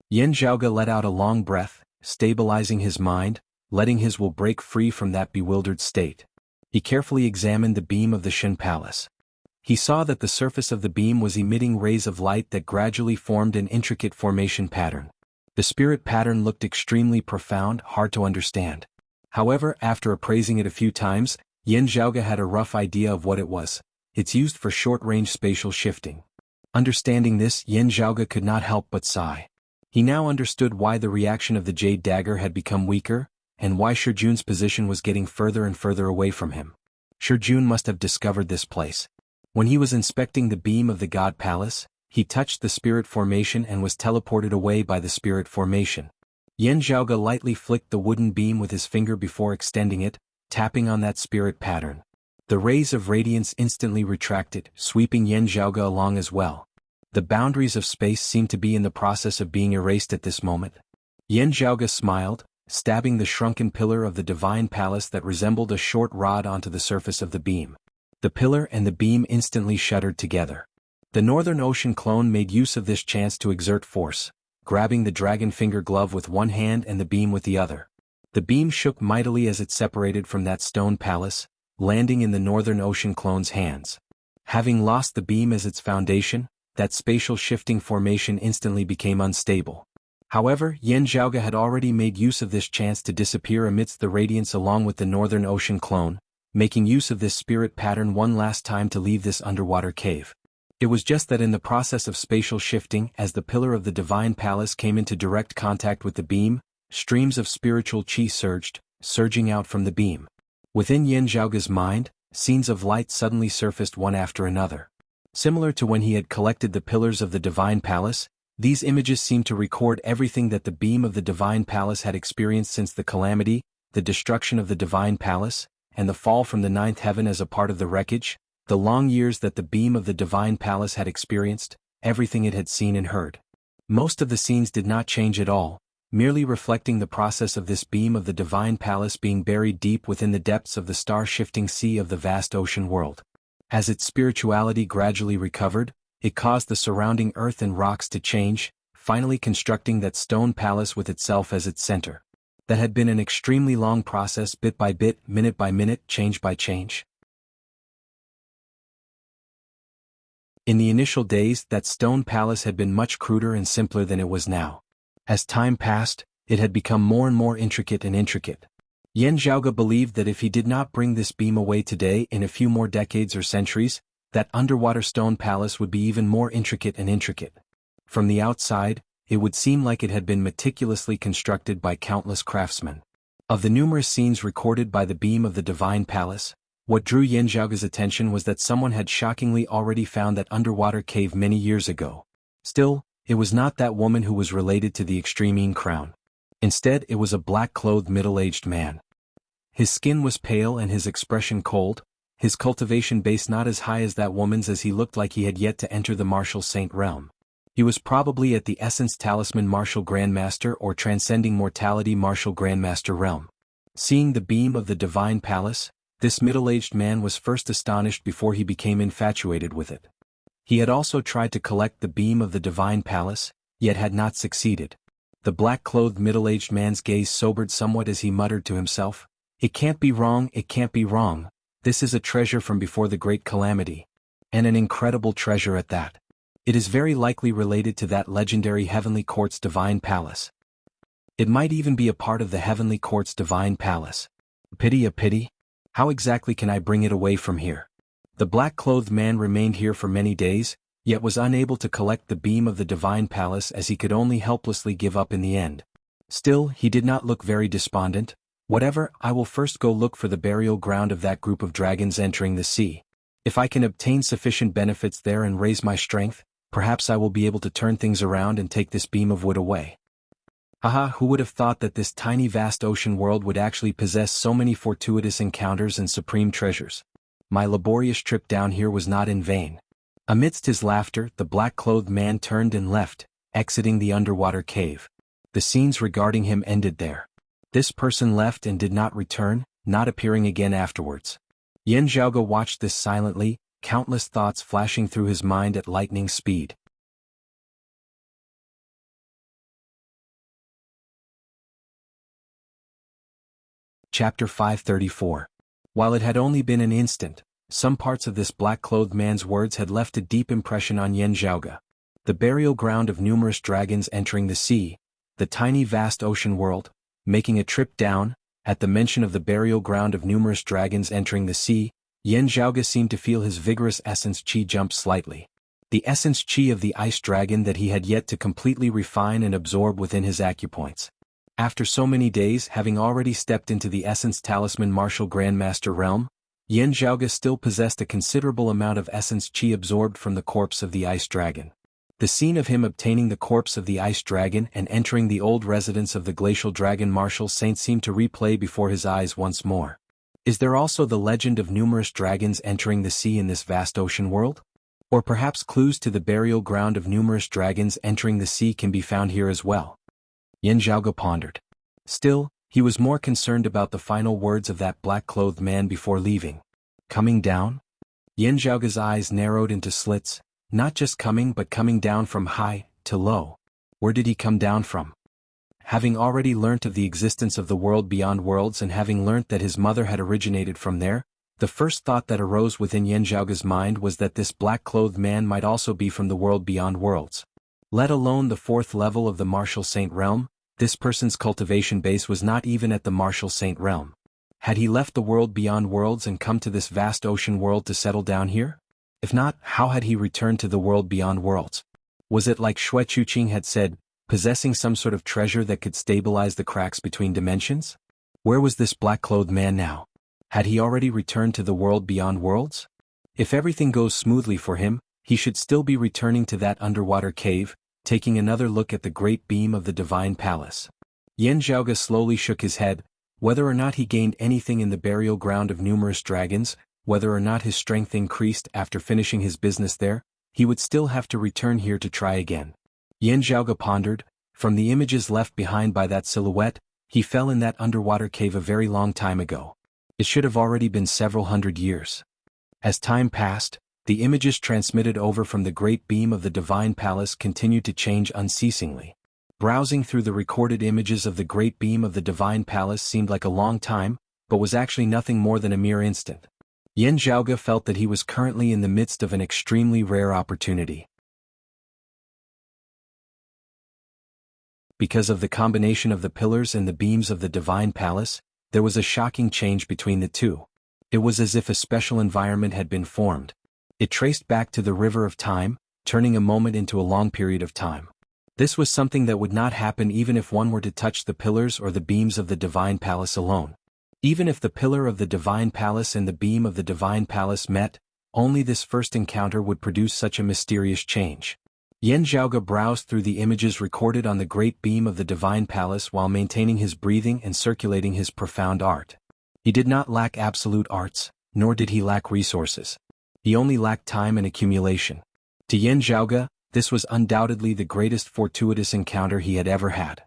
Yan Zhaoge let out a long breath, stabilizing his mind, letting his will break free from that bewildered state. He carefully examined the beam of the Shen Palace. He saw that the surface of the beam was emitting rays of light that gradually formed an intricate formation pattern. The spirit pattern looked extremely profound, hard to understand. However, after appraising it a few times, Yan Zhaoge had a rough idea of what it was. It's used for short-range spatial shifting. Understanding this, Yan Zhaoge could not help but sigh. He now understood why the reaction of the jade dagger had become weaker, and why Shi Jun's position was getting further and further away from him. Shi Jun must have discovered this place. When he was inspecting the beam of the God Palace, he touched the spirit formation and was teleported away by the spirit formation. Yan Zhaoge lightly flicked the wooden beam with his finger before extending it, tapping on that spirit pattern. The rays of radiance instantly retracted, sweeping Yan Zhaoge along as well. The boundaries of space seemed to be in the process of being erased at this moment. Yan Zhaoge smiled, stabbing the shrunken pillar of the divine palace that resembled a short rod onto the surface of the beam. The pillar and the beam instantly shuddered together. The Northern Ocean clone made use of this chance to exert force, grabbing the dragon finger glove with one hand and the beam with the other. The beam shook mightily as it separated from that stone palace, landing in the Northern Ocean clone's hands. Having lost the beam as its foundation, that spatial shifting formation instantly became unstable. However, Yan Zhaoge had already made use of this chance to disappear amidst the radiance along with the Northern Ocean clone, making use of this spirit pattern one last time to leave this underwater cave. It was just that in the process of spatial shifting, as the pillar of the divine palace came into direct contact with the beam, streams of spiritual chi surged, surging out from the beam. Within Yan Zhaoge's mind, scenes of light suddenly surfaced one after another. Similar to when he had collected the pillars of the divine palace, these images seemed to record everything that the beam of the divine palace had experienced since the calamity, the destruction of the divine palace, and the fall from the ninth heaven as a part of the wreckage, the long years that the beam of the divine palace had experienced, everything it had seen and heard. Most of the scenes did not change at all, merely reflecting the process of this beam of the divine palace being buried deep within the depths of the star-shifting sea of the vast ocean world. As its spirituality gradually recovered, it caused the surrounding earth and rocks to change, finally constructing that stone palace with itself as its center. That had been an extremely long process, bit by bit, minute by minute, change by change. In the initial days, that stone palace had been much cruder and simpler than it was now. As time passed, it had become more and more intricate and intricate. Yan Zhaoge believed that if he did not bring this beam away today, in a few more decades or centuries, that underwater stone palace would be even more intricate and intricate. From the outside, it would seem like it had been meticulously constructed by countless craftsmen. Of the numerous scenes recorded by the beam of the divine palace, what drew Yan Zhaoge's attention was that someone had shockingly already found that underwater cave many years ago. Still, it was not that woman who was related to the extreme crown. Instead, it was a black-clothed middle-aged man. His skin was pale and his expression cold, his cultivation base not as high as that woman's, as he looked like he had yet to enter the martial saint realm. He was probably at the Essence Talisman Martial Grandmaster or Transcending Mortality Martial Grandmaster realm. Seeing the beam of the divine palace, this middle-aged man was first astonished before he became infatuated with it. He had also tried to collect the beam of the divine palace, yet had not succeeded. The black-clothed middle-aged man's gaze sobered somewhat as he muttered to himself, "It can't be wrong, it can't be wrong. This is a treasure from before the great calamity. And an incredible treasure at that. It is very likely related to that legendary Heavenly Court's Divine Palace. It might even be a part of the Heavenly Court's Divine Palace. A pity? How exactly can I bring it away from here? The black-clothed man remained here for many days, yet was unable to collect the beam of the Divine Palace as he could only helplessly give up in the end. Still, he did not look very despondent. Whatever, I will first go look for the burial ground of that group of dragons entering the sea. If I can obtain sufficient benefits there and raise my strength, perhaps I will be able to turn things around and take this beam of wood away. Haha, who would have thought that this tiny vast ocean world would actually possess so many fortuitous encounters and supreme treasures? My laborious trip down here was not in vain. Amidst his laughter, the black-clothed man turned and left, exiting the underwater cave. The scenes regarding him ended there. This person left and did not return, not appearing again afterwards. Yan Zhaoge watched this silently, countless thoughts flashing through his mind at lightning speed. Chapter 534. While it had only been an instant, some parts of this black-clothed man's words had left a deep impression on Yan Zhaoge. The burial ground of numerous dragons entering the sea, the tiny vast ocean world, making a trip down. At the mention of the burial ground of numerous dragons entering the sea, Yan Zhaoge seemed to feel his vigorous essence chi jump slightly. The essence chi of the ice dragon that he had yet to completely refine and absorb within his acupoints. After so many days having already stepped into the essence talisman martial grandmaster realm, Yan Zhaoge still possessed a considerable amount of essence chi absorbed from the corpse of the ice dragon. The scene of him obtaining the corpse of the ice dragon and entering the old residence of the glacial dragon martial saint seemed to replay before his eyes once more. Is there also the legend of numerous dragons entering the sea in this vast ocean world? Or perhaps clues to the burial ground of numerous dragons entering the sea can be found here as well? Yan Zhaoge pondered. Still, he was more concerned about the final words of that black-clothed man before leaving. Coming down? Yan Zhaoge's eyes narrowed into slits. Not just coming but coming down from high to low. Where did he come down from? Having already learnt of the existence of the world beyond worlds and having learnt that his mother had originated from there, the first thought that arose within Yan Zhaoge's mind was that this black-clothed man might also be from the world beyond worlds. Let alone the fourth level of the martial saint realm, this person's cultivation base was not even at the martial saint realm. Had he left the world beyond worlds and come to this vast ocean world to settle down here? If not, how had he returned to the world beyond worlds? Was it like Xue Chuqing had said, possessing some sort of treasure that could stabilize the cracks between dimensions? Where was this black-clothed man now? Had he already returned to the world beyond worlds? If everything goes smoothly for him, he should still be returning to that underwater cave, taking another look at the great beam of the Divine Palace. Yan Zhaoge slowly shook his head. Whether or not he gained anything in the burial ground of numerous dragons, whether or not his strength increased after finishing his business there, he would still have to return here to try again. Yan Zhaoge pondered. From the images left behind by that silhouette, he fell in that underwater cave a very long time ago. It should have already been several hundred years. As time passed, the images transmitted over from the great beam of the Divine Palace continued to change unceasingly. Browsing through the recorded images of the great beam of the Divine Palace seemed like a long time, but was actually nothing more than a mere instant. Yan Zhaoge felt that he was currently in the midst of an extremely rare opportunity. Because of the combination of the pillars and the beams of the Divine Palace, there was a shocking change between the two. It was as if a special environment had been formed. It traced back to the river of time, turning a moment into a long period of time. This was something that would not happen even if one were to touch the pillars or the beams of the Divine Palace alone. Even if the pillar of the Divine Palace and the beam of the Divine Palace met, only this first encounter would produce such a mysterious change. Yan Zhaoge browsed through the images recorded on the great beam of the Divine Palace while maintaining his breathing and circulating his profound art. He did not lack absolute arts, nor did he lack resources. He only lacked time and accumulation. To Yan Zhaoge, this was undoubtedly the greatest fortuitous encounter he had ever had.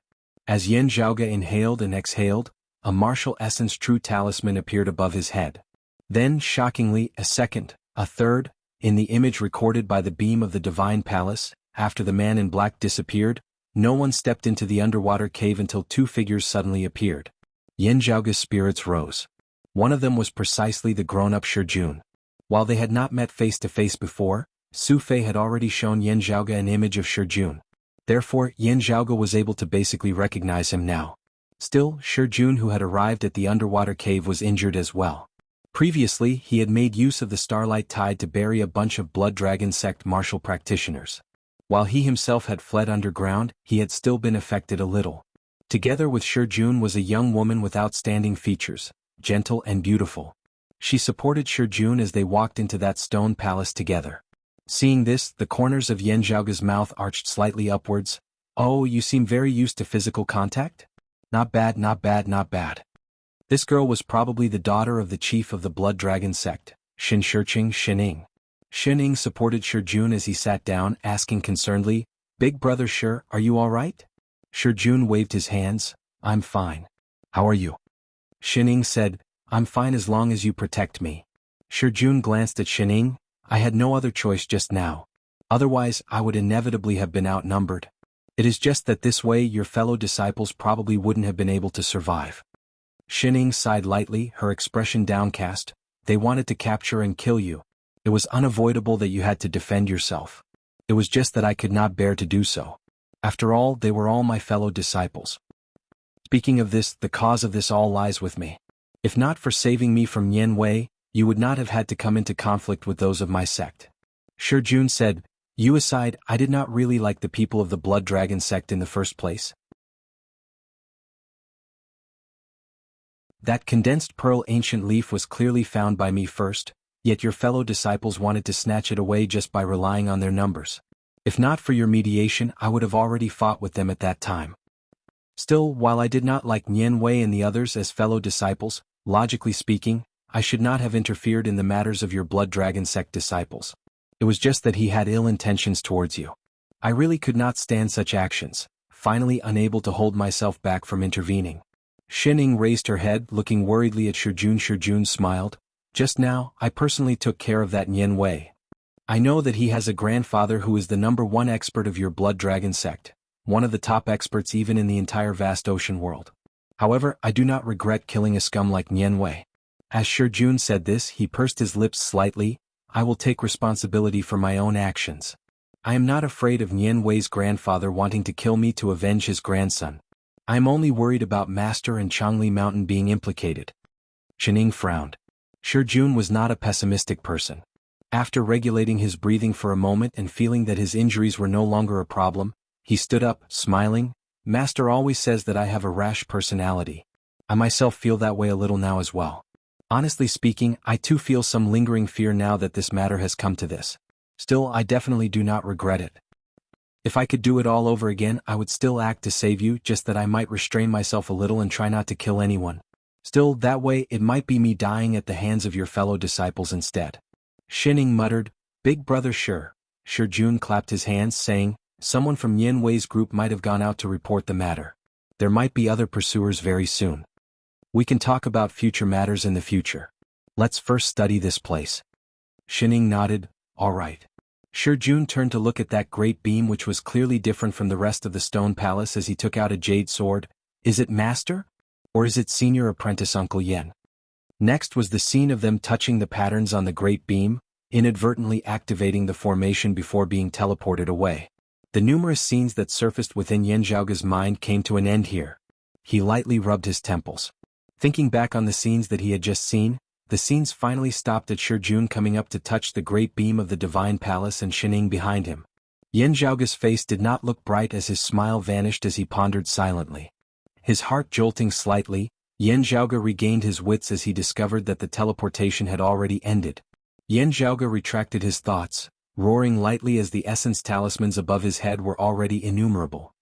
As Yan Zhaoge inhaled and exhaled, a martial essence true talisman appeared above his head. Then, shockingly, a second, a third, in the image recorded by the beam of the Divine Palace, after the man in black disappeared, no one stepped into the underwater cave until two figures suddenly appeared. Yan Zhaoge's spirits rose. One of them was precisely the grown-up Shi Jun. While they had not met face to face before, Su Fei had already shown Yan Zhaoge an image of Shi Jun. Therefore, Yan Zhaoge was able to basically recognize him now. Still, Shi Jun, who had arrived at the underwater cave, was injured as well. Previously, he had made use of the Starlight Tide to bury a bunch of Blood Dragon sect martial practitioners. While he himself had fled underground, he had still been affected a little. Together with Shi Jun was a young woman with outstanding features, gentle and beautiful. She supported Shi Jun as they walked into that stone palace together. Seeing this, the corners of Yan Zhaoge's mouth arched slightly upwards. "Oh, you seem very used to physical contact? Not bad, not bad, not bad." This girl was probably the daughter of the chief of the Blood Dragon sect, Xin Shiqing Xining. Xining supported Shi Jun as he sat down, asking concernedly, "Big brother Shi, are you all right?" Shi Jun waved his hands. "I'm fine. How are you?" Xining said, "I'm fine as long as you protect me." Shi Jun glanced at Xining. "I had no other choice just now. Otherwise, I would inevitably have been outnumbered. It is just that this way your fellow disciples probably wouldn't have been able to survive." Xining sighed lightly, her expression downcast. "They wanted to capture and kill you. It was unavoidable that you had to defend yourself. It was just that I could not bear to do so. After all, they were all my fellow disciples. Speaking of this, the cause of this all lies with me. If not for saving me from Yan Wei, you would not have had to come into conflict with those of my sect." Shi Jun said, "You aside, I did not really like the people of the Blood Dragon sect in the first place. That condensed pearl ancient leaf was clearly found by me first, yet your fellow disciples wanted to snatch it away just by relying on their numbers. If not for your mediation, I would have already fought with them at that time. Still, while I did not like Yan Wei and the others as fellow disciples, logically speaking, I should not have interfered in the matters of your Blood Dragon sect disciples. It was just that he had ill intentions towards you. I really could not stand such actions, finally unable to hold myself back from intervening." Xining raised her head, looking worriedly at Shi Jun. Shi Jun smiled. "Just now, I personally took care of that Yan Wei. I know that he has a grandfather who is the #1 expert of your Blood Dragon sect, one of the top experts even in the entire vast ocean world. However, I do not regret killing a scum like Yan Wei." As Shi Jun said this, he pursed his lips slightly. "I will take responsibility for my own actions. I am not afraid of Yan Wei's grandfather wanting to kill me to avenge his grandson. I am only worried about Master and Changli Mountain being implicated." Xining frowned. Shi Jun was not a pessimistic person. After regulating his breathing for a moment and feeling that his injuries were no longer a problem, he stood up, smiling. "Master always says that I have a rash personality. I myself feel that way a little now as well. Honestly speaking, I too feel some lingering fear now that this matter has come to this. Still, I definitely do not regret it. If I could do it all over again, I would still act to save you, just that I might restrain myself a little and try not to kill anyone. Still, that way, it might be me dying at the hands of your fellow disciples instead." Xining muttered, "Big brother Shi." Shi Jun clapped his hands, saying, "Someone from Yan Wei's group might have gone out to report the matter. There might be other pursuers very soon. We can talk about future matters in the future. Let's first study this place." Xining nodded. "All right." Shi Jun turned to look at that great beam, which was clearly different from the rest of the stone palace, as he took out a jade sword. "Is it Master? Or is it Senior Apprentice Uncle Yan?" Next was the scene of them touching the patterns on the great beam, inadvertently activating the formation before being teleported away. The numerous scenes that surfaced within Yan Zhaoge's mind came to an end here. He lightly rubbed his temples. Thinking back on the scenes that he had just seen, the scenes finally stopped at Shi Jun coming up to touch the great beam of the Divine Palace and Xining behind him. Yan Zhaoge's face did not look bright as his smile vanished as he pondered silently. His heart jolting slightly, Yan Zhaoge regained his wits as he discovered that the teleportation had already ended. Yan Zhaoge retracted his thoughts, roaring lightly as the essence talismans above his head were already innumerable.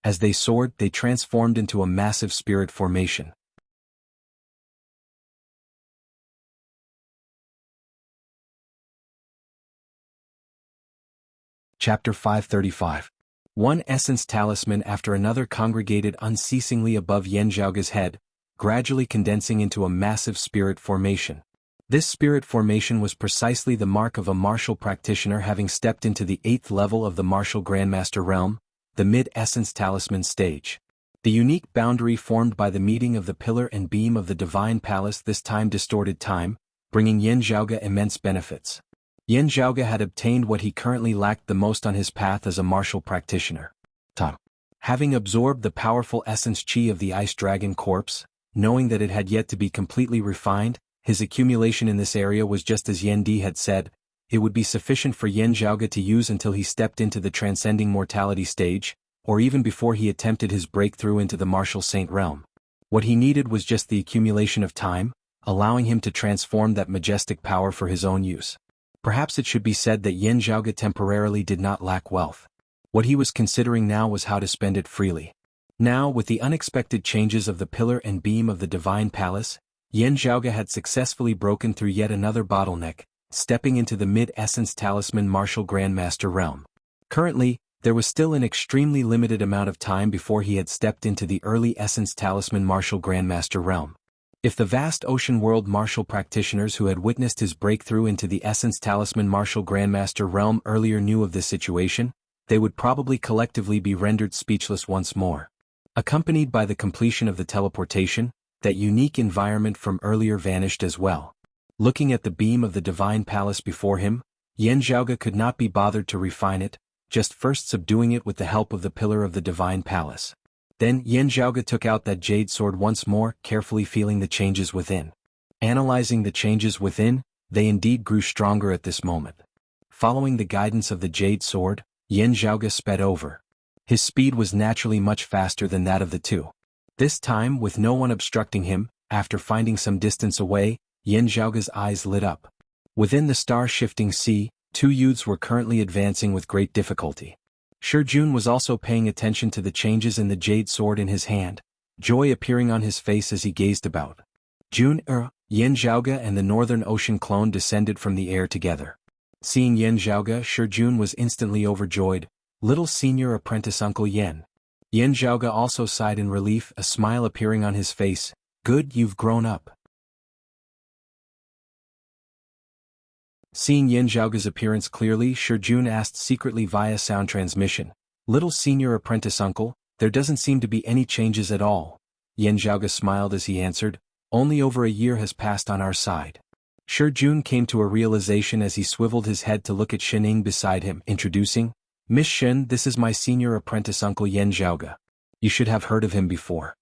As they soared, they transformed into a massive spirit formation. Chapter 535. One essence talisman after another congregated unceasingly above Yan Zhaoge's head, gradually condensing into a massive spirit formation. This spirit formation was precisely the mark of a martial practitioner having stepped into the 8th level of the martial grandmaster realm, the mid-essence talisman stage. The unique boundary formed by the meeting of the pillar and beam of the divine palace this time distorted time, bringing Yan Zhaoge immense benefits. Yan Zhaoge had obtained what he currently lacked the most on his path as a martial practitioner. Having absorbed the powerful essence qi of the ice dragon corpse, knowing that it had yet to be completely refined, his accumulation in this area was just as Yan Di had said, it would be sufficient for Yan Zhaoge to use until he stepped into the transcending mortality stage, or even before he attempted his breakthrough into the martial saint realm. What he needed was just the accumulation of time, allowing him to transform that majestic power for his own use. Perhaps it should be said that Yan Zhaoge temporarily did not lack wealth. What he was considering now was how to spend it freely. Now, with the unexpected changes of the pillar and beam of the divine palace, Yan Zhaoge had successfully broken through yet another bottleneck, stepping into the mid-essence talisman martial grandmaster realm. Currently, there was still an extremely limited amount of time before he had stepped into the early essence talisman martial grandmaster realm. If the vast ocean world martial practitioners who had witnessed his breakthrough into the essence talisman martial grandmaster realm earlier knew of this situation, they would probably collectively be rendered speechless once more. Accompanied by the completion of the teleportation, that unique environment from earlier vanished as well. Looking at the beam of the divine palace before him, Yan Zhaoge could not be bothered to refine it, just first subduing it with the help of the pillar of the divine palace. Then Yan Zhaoge took out that jade sword once more, carefully feeling the changes within. Analyzing the changes within, they indeed grew stronger at this moment. Following the guidance of the jade sword, Yan Zhaoge sped over. His speed was naturally much faster than that of the two. This time, with no one obstructing him, after finding some distance away, Yan Zhaoge's eyes lit up. Within the star-shifting sea, two youths were currently advancing with great difficulty. Shi Jun was also paying attention to the changes in the jade sword in his hand, joy appearing on his face as he gazed about. Yan Zhaoge and the Northern Ocean clone descended from the air together. Seeing Yan Zhaoge, Shi Jun was instantly overjoyed. Little senior apprentice Uncle Yan. Yan Zhaoge also sighed in relief, a smile appearing on his face. Good, you've grown up. Seeing Yan Zhaoge's appearance clearly, Shi Jun asked secretly via sound transmission. Little senior apprentice uncle, there doesn't seem to be any changes at all. Yan Zhaoge smiled as he answered, only over a year has passed on our side. Shi Jun came to a realization as he swiveled his head to look at Xining beside him, introducing, Miss Shen, this is my senior apprentice uncle Yan Zhaoge. You should have heard of him before.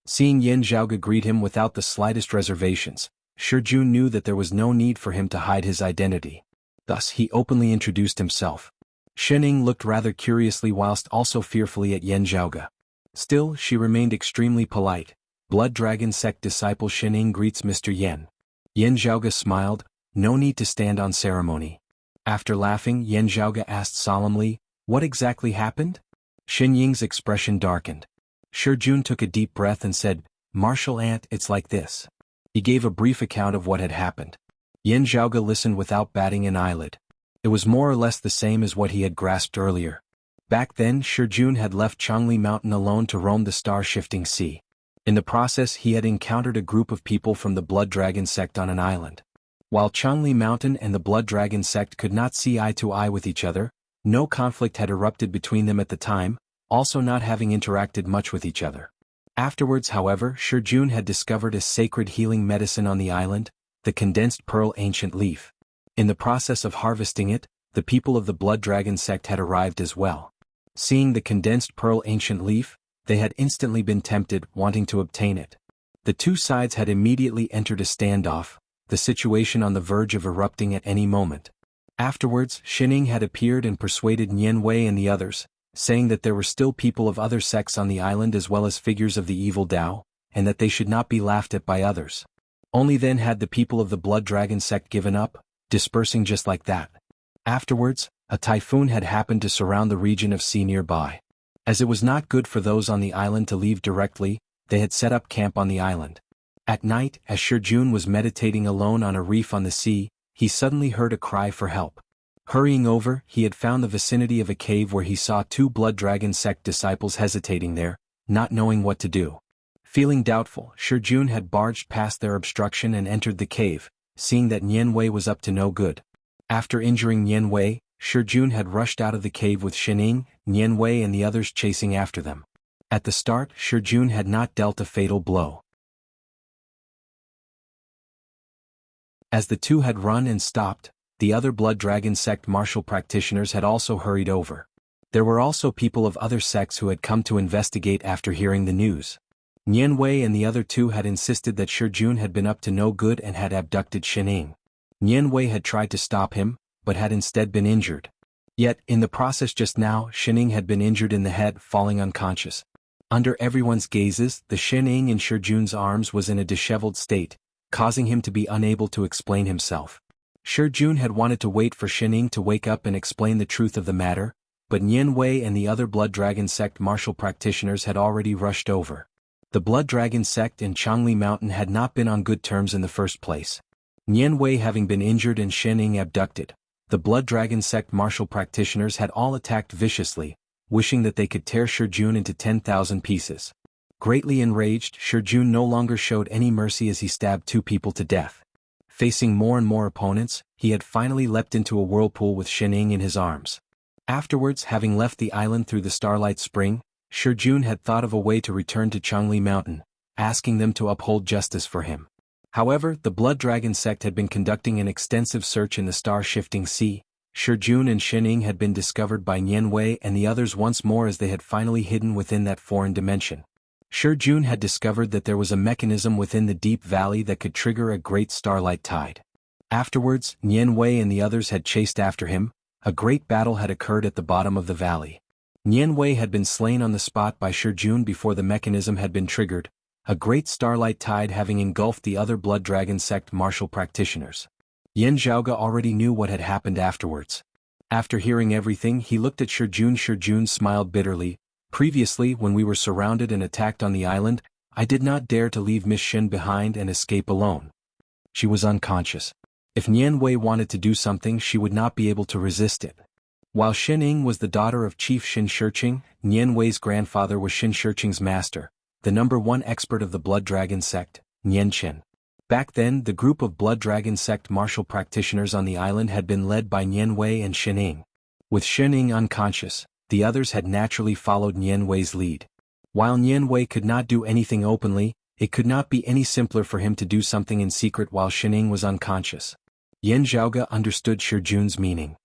Seeing Yan Zhaoge greet him without the slightest reservations, Shi Jun knew that there was no need for him to hide his identity. Thus he openly introduced himself. Xining looked rather curiously whilst also fearfully at Yan Zhaoge. Still, she remained extremely polite. Blood Dragon sect disciple Xining greets Mr. Yan. Yan Zhaoge smiled, no need to stand on ceremony. After laughing, Yan Zhaoge asked solemnly, what exactly happened? Xin Ying's expression darkened. Shi Jun took a deep breath and said, Martial Ant, it's like this. He gave a brief account of what had happened. Yan Zhaoge listened without batting an eyelid. It was more or less the same as what he had grasped earlier. Back then, Shi Jun had left Changli Mountain alone to roam the star-shifting sea. In the process, he had encountered a group of people from the Blood Dragon sect on an island. While Changli Mountain and the Blood Dragon sect could not see eye to eye with each other, no conflict had erupted between them at the time, also not having interacted much with each other. Afterwards, however, Shi Jun had discovered a sacred healing medicine on the island, the condensed pearl ancient leaf. In the process of harvesting it, the people of the Blood Dragon sect had arrived as well. Seeing the condensed pearl ancient leaf, they had instantly been tempted, wanting to obtain it. The two sides had immediately entered a standoff, the situation on the verge of erupting at any moment. Afterwards, Xining had appeared and persuaded Nian Wei and the others, saying that there were still people of other sects on the island as well as figures of the evil Tao, and that they should not be laughed at by others. Only then had the people of the Blood Dragon sect given up, dispersing just like that. Afterwards, a typhoon had happened to surround the region of sea nearby. As it was not good for those on the island to leave directly, they had set up camp on the island. At night, as Shi Jun was meditating alone on a reef on the sea, he suddenly heard a cry for help. Hurrying over, he had found the vicinity of a cave where he saw two Blood Dragon sect disciples hesitating there, not knowing what to do. Feeling doubtful, Shi Jun had barged past their obstruction and entered the cave, seeing that Nian Wei was up to no good. After injuring Nian Wei, Shi Jun had rushed out of the cave with Xining, Nian Wei and the others chasing after them. At the start, Shijun had not dealt a fatal blow. As the two had run and stopped, the other Blood Dragon sect martial practitioners had also hurried over. There were also people of other sects who had come to investigate after hearing the news. Nian Wei and the other two had insisted that Shijun had been up to no good and had abducted Shining. Nian Wei had tried to stop him, but had instead been injured. Yet, in the process just now, Shining had been injured in the head, falling unconscious. Under everyone's gazes, the Shining in Shijun's arms was in a disheveled state, causing him to be unable to explain himself. Shijun had wanted to wait for Shining to wake up and explain the truth of the matter, but Nian Wei and the other Blood Dragon sect martial practitioners had already rushed over. The Blood Dragon sect in Jianghu Mountain had not been on good terms in the first place. Nian Wei having been injured and Shining abducted, the Blood Dragon sect martial practitioners had all attacked viciously, wishing that they could tear Shijun into 10,000 pieces. Greatly enraged, Shijun no longer showed any mercy as he stabbed two people to death. Facing more and more opponents, he had finally leapt into a whirlpool with Shining in his arms. Afterwards, having left the island through the Starlight Spring, Shijun had thought of a way to return to Jianghu Mountain, asking them to uphold justice for him. However, the Blood Dragon sect had been conducting an extensive search in the star-shifting sea. Shijun and Shining had been discovered by Nian Wei and the others once more as they had finally hidden within that foreign dimension. Shijun had discovered that there was a mechanism within the deep valley that could trigger a great starlight tide. Afterwards, Nian Wei and the others had chased after him. A great battle had occurred at the bottom of the valley. Nian Wei had been slain on the spot by Shijun before the mechanism had been triggered, a great starlight tide having engulfed the other Blood Dragon sect martial practitioners. Yen Zhaoge already knew what had happened afterwards. After hearing everything, he looked at Shijun. Shijun smiled bitterly. Previously, when we were surrounded and attacked on the island, I did not dare to leave Miss Shin behind and escape alone. She was unconscious. If Nian Wei wanted to do something, she would not be able to resist it. While Shining was the daughter of Chief Shin Shiqing, Nian Wei's grandfather was Shin Shiqing's master, the #1 expert of the Blood Dragon sect, Nian Qin. Back then, the group of Blood Dragon sect martial practitioners on the island had been led by Nian Wei and Shining. With Shining unconscious, the others had naturally followed Nian Wei's lead. While Nian Wei could not do anything openly, it could not be any simpler for him to do something in secret while Shining was unconscious. Yen Zhaoge understood Shijun's meaning.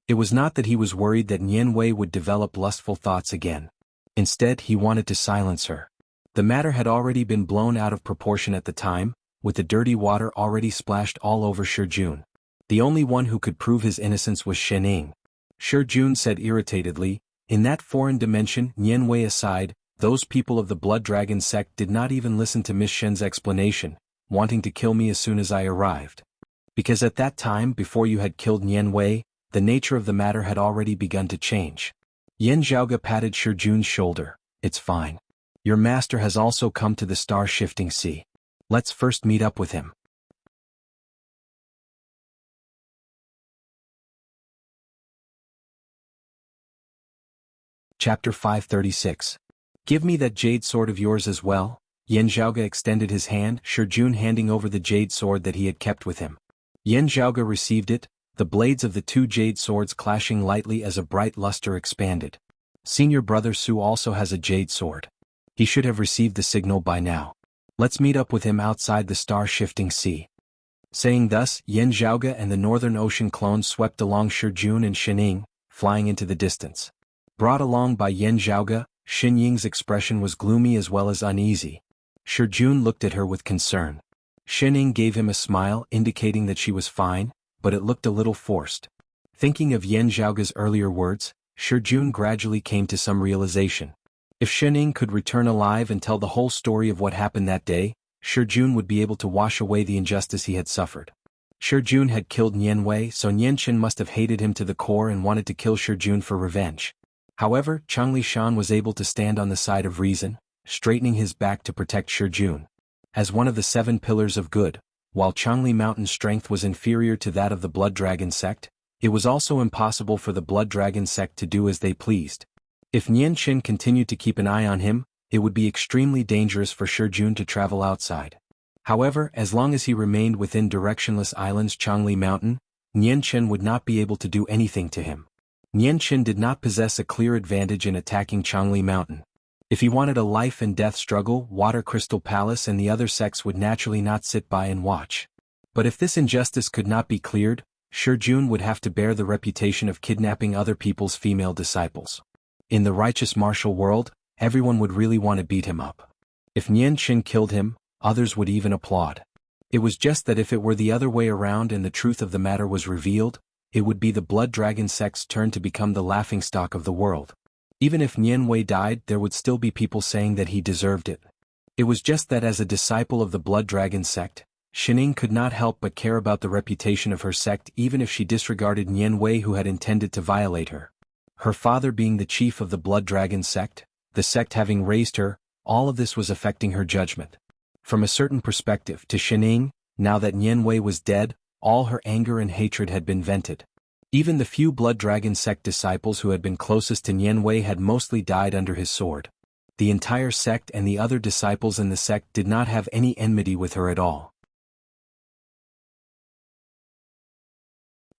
It was not that he was worried that Nian Wei would develop lustful thoughts again. Instead, he wanted to silence her. The matter had already been blown out of proportion at the time, with the dirty water already splashed all over Shijun. The only one who could prove his innocence was Shining. Shijun said irritatedly, "In that foreign dimension, Nian Wei aside, those people of the Blood Dragon sect did not even listen to Miss Shen's explanation, wanting to kill me as soon as I arrived. Because at that time, before you had killed Nian Wei, the nature of the matter had already begun to change." Yen Zhaoge patted Shijun's shoulder. "It's fine. Your master has also come to the star-shifting sea. Let's first meet up with him." Chapter 536. "Give me that jade sword of yours as well." Yen Zhaoge extended his hand, Shijun handing over the jade sword that he had kept with him. Yen Zhaoge received it, the blades of the two jade swords clashing lightly as a bright luster expanded. "Senior brother Su also has a jade sword. He should have received the signal by now. Let's meet up with him outside the star-shifting sea." Saying thus, Yen Zhaoge and the Northern Ocean clones swept along Shijun and Shining, flying into the distance. Brought along by Yen Zhaoge, Xin Ying's expression was gloomy as well as uneasy. Shijun looked at her with concern. Shining gave him a smile indicating that she was fine, but it looked a little forced. Thinking of Yen Zhaoge's earlier words, Shijun gradually came to some realization. If Shining could return alive and tell the whole story of what happened that day, Shijun would be able to wash away the injustice he had suffered. Shijun had killed Nian Wei, so Nian Qin must have hated him to the core and wanted to kill Shijun for revenge. However, Chang Lishan was able to stand on the side of reason, straightening his back to protect Shijun. As one of the 7 pillars of good, while Jianghu Mountain's strength was inferior to that of the Blood Dragon sect, it was also impossible for the Blood Dragon sect to do as they pleased. If Nian Qin continued to keep an eye on him, it would be extremely dangerous for Shijun to travel outside. However, as long as he remained within directionless islands Jianghu Mountain, Nian Qin would not be able to do anything to him. Nian Qin did not possess a clear advantage in attacking Changli Mountain. If he wanted a life-and-death struggle, Water Crystal Palace and the other sects would naturally not sit by and watch. But if this injustice could not be cleared, Shi Jun would have to bear the reputation of kidnapping other people's female disciples. In the righteous martial world, everyone would really want to beat him up. If Nian Qin killed him, others would even applaud. It was just that if it were the other way around and the truth of the matter was revealed, it would be the Blood Dragon sect's turn to become the laughingstock of the world. Even if Nian Wei died, there would still be people saying that he deserved it. It was just that as a disciple of the Blood Dragon sect, Shining could not help but care about the reputation of her sect even if she disregarded Nian Wei who had intended to violate her. Her father being the chief of the Blood Dragon sect, the sect having raised her, all of this was affecting her judgment. From a certain perspective, to Shining, now that Nian Wei was dead, all her anger and hatred had been vented. Even the few Blood Dragon sect disciples who had been closest to Nian Wei had mostly died under his sword. The entire sect and the other disciples in the sect did not have any enmity with her at all.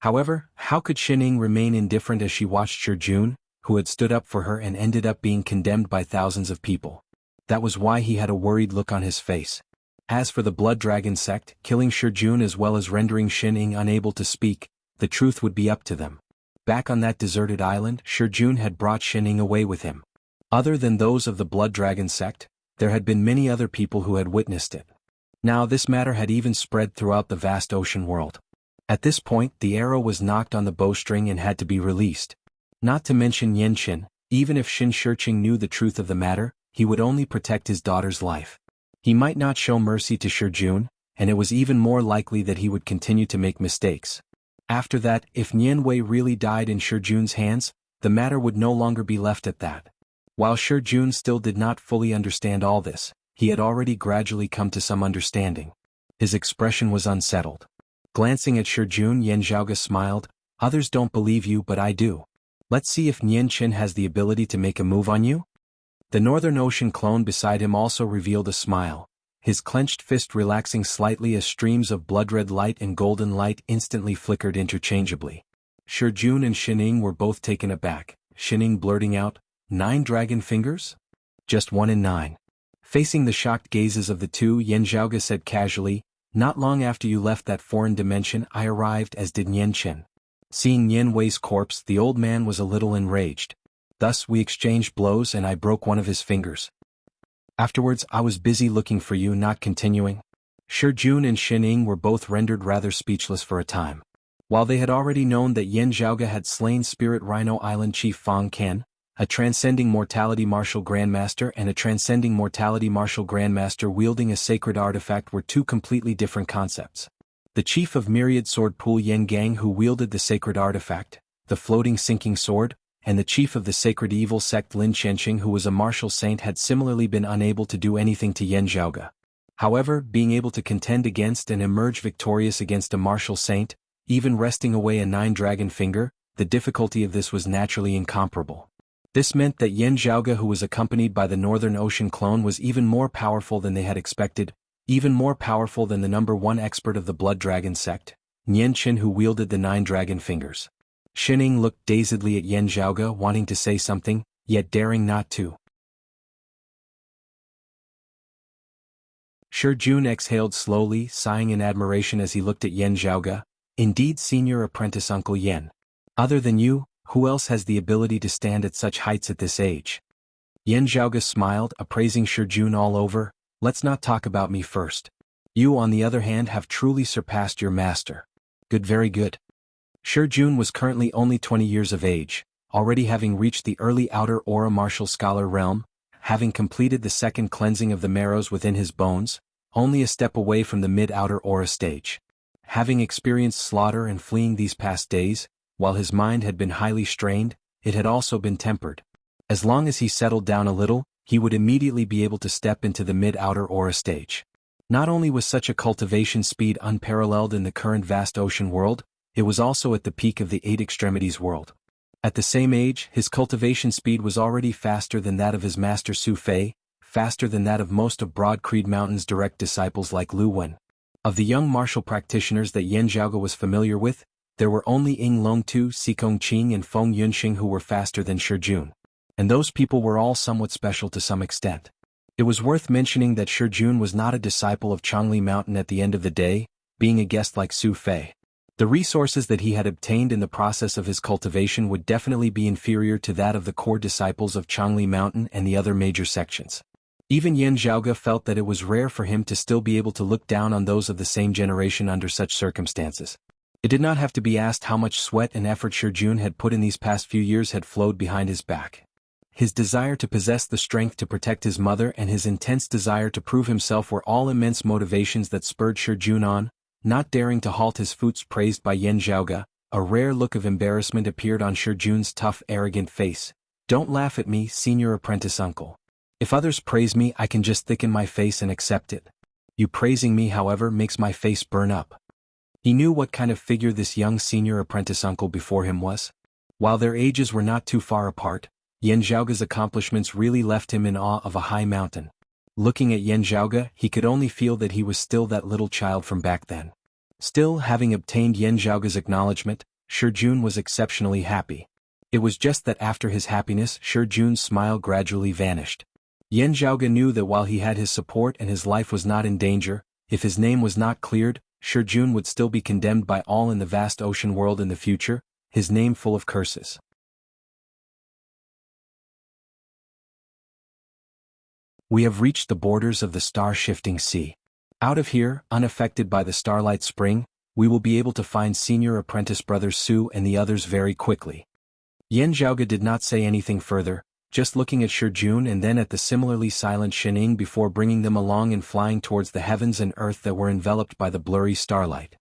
However, how could Shining remain indifferent as she watched Shi Jun, who had stood up for her and ended up being condemned by thousands of people? That was why he had a worried look on his face. As for the Blood Dragon sect, killing Shi Jun as well as rendering Shining unable to speak, the truth would be up to them. Back on that deserted island, Shi Jun had brought Shining away with him. Other than those of the Blood Dragon sect, there had been many other people who had witnessed it. Now this matter had even spread throughout the vast ocean world. At this point, the arrow was knocked on the bowstring and had to be released. Not to mention Yan Qin, even if Xin Shiqing knew the truth of the matter, he would only protect his daughter's life. He might not show mercy to Shi Jun, and it was even more likely that he would continue to make mistakes. After that, if Nian Wei really died in Shi Jun's hands, the matter would no longer be left at that. While Shi Jun still did not fully understand all this, he had already gradually come to some understanding. His expression was unsettled. Glancing at Shi Jun, Yan Zhaoge smiled. Others don't believe you, but I do. Let's see if Nian Qin has the ability to make a move on you? The Northern Ocean clone beside him also revealed a smile, his clenched fist relaxing slightly as streams of blood-red light and golden light instantly flickered interchangeably. Shi Jun and Shining were both taken aback, Shining blurting out, 9 dragon fingers? Just 1 in 9. Facing the shocked gazes of the two, Yan Zhaoge said casually, not long after you left that foreign dimension I arrived, as did Nian Qin. Seeing Nian Wei's corpse, the old man was a little enraged. Thus we exchanged blows and I broke one of his fingers. Afterwards I was busy looking for you, not continuing. Shi Jun and Shining were both rendered rather speechless for a time. While they had already known that Yan Zhaoge had slain Spirit Rhino Island Chief Fang Ken, a transcending mortality martial grandmaster and a transcending mortality martial grandmaster wielding a sacred artifact were two completely different concepts. The chief of Myriad Sword Pool Yen Gang who wielded the sacred artifact, the floating sinking sword, and the chief of the sacred evil sect Lin Chenxing who was a martial saint had similarly been unable to do anything to Yan Zhaoge. However, being able to contend against and emerge victorious against a martial saint, even wresting away a 9-dragon finger, the difficulty of this was naturally incomparable. This meant that Yan Zhaoge, who was accompanied by the Northern Ocean clone, was even more powerful than they had expected, even more powerful than the #1 expert of the Blood Dragon sect, Nian Qin, who wielded the 9 dragon fingers. Shining looked dazedly at Yan Zhaoge, wanting to say something, yet daring not to. Shi Jun exhaled slowly, sighing in admiration as he looked at Yan Zhaoge. Indeed, senior apprentice Uncle Yan. Other than you, who else has the ability to stand at such heights at this age? Yan Zhaoge smiled, appraising Shi Jun all over. Let's not talk about me first. You, on the other hand, have truly surpassed your master. Good, very good. Shi Jun was currently only 20 years of age, already having reached the early outer aura martial scholar realm, having completed the second cleansing of the marrows within his bones, only a step away from the mid-outer aura stage. Having experienced slaughter and fleeing these past days, while his mind had been highly strained, it had also been tempered. As long as he settled down a little, he would immediately be able to step into the mid-outer aura stage. Not only was such a cultivation speed unparalleled in the current vast ocean world, it was also at the peak of the 8 extremities world. At the same age, his cultivation speed was already faster than that of his master Su Fei, faster than that of most of Broad Creed Mountain's direct disciples like Lu Wen. Of the young martial practitioners that Yan Zhaoge was familiar with, there were only Ying Longtu, Sikong Qing and Feng Yunxing who were faster than Shi Jun. And those people were all somewhat special to some extent. It was worth mentioning that Shi Jun was not a disciple of Changli Mountain at the end of the day, being a guest like Su Fei. The resources that he had obtained in the process of his cultivation would definitely be inferior to that of the core disciples of Changli Mountain and the other major sections. Even Yan Zhaoge felt that it was rare for him to still be able to look down on those of the same generation under such circumstances. It did not have to be asked how much sweat and effort Shi Jun had put in these past few years had flowed behind his back. His desire to possess the strength to protect his mother and his intense desire to prove himself were all immense motivations that spurred Shi Jun on. Not daring to halt his foots praised by Yan Zhaoge, a rare look of embarrassment appeared on Shi Jun's tough, arrogant face. "Don't laugh at me, senior apprentice uncle. If others praise me, I can just thicken my face and accept it. You praising me, however, makes my face burn up." He knew what kind of figure this young senior apprentice uncle before him was. While their ages were not too far apart, Yan Zhaoge's accomplishments really left him in awe of a high mountain. Looking at Yan Zhaoge, he could only feel that he was still that little child from back then. Still, having obtained Yan Zhaoge's acknowledgement, Shi Jun was exceptionally happy. It was just that after his happiness, Shi Jun's smile gradually vanished. Yan Zhaoge knew that while he had his support and his life was not in danger, if his name was not cleared, Shi Jun would still be condemned by all in the vast ocean world in the future, his name full of curses. We have reached the borders of the star-shifting sea. Out of here, unaffected by the starlight spring, we will be able to find senior apprentice brothers Su and the others very quickly. Yan Zhaoge did not say anything further, just looking at Shi Jun and then at the similarly silent Shining before bringing them along and flying towards the heavens and earth that were enveloped by the blurry starlight.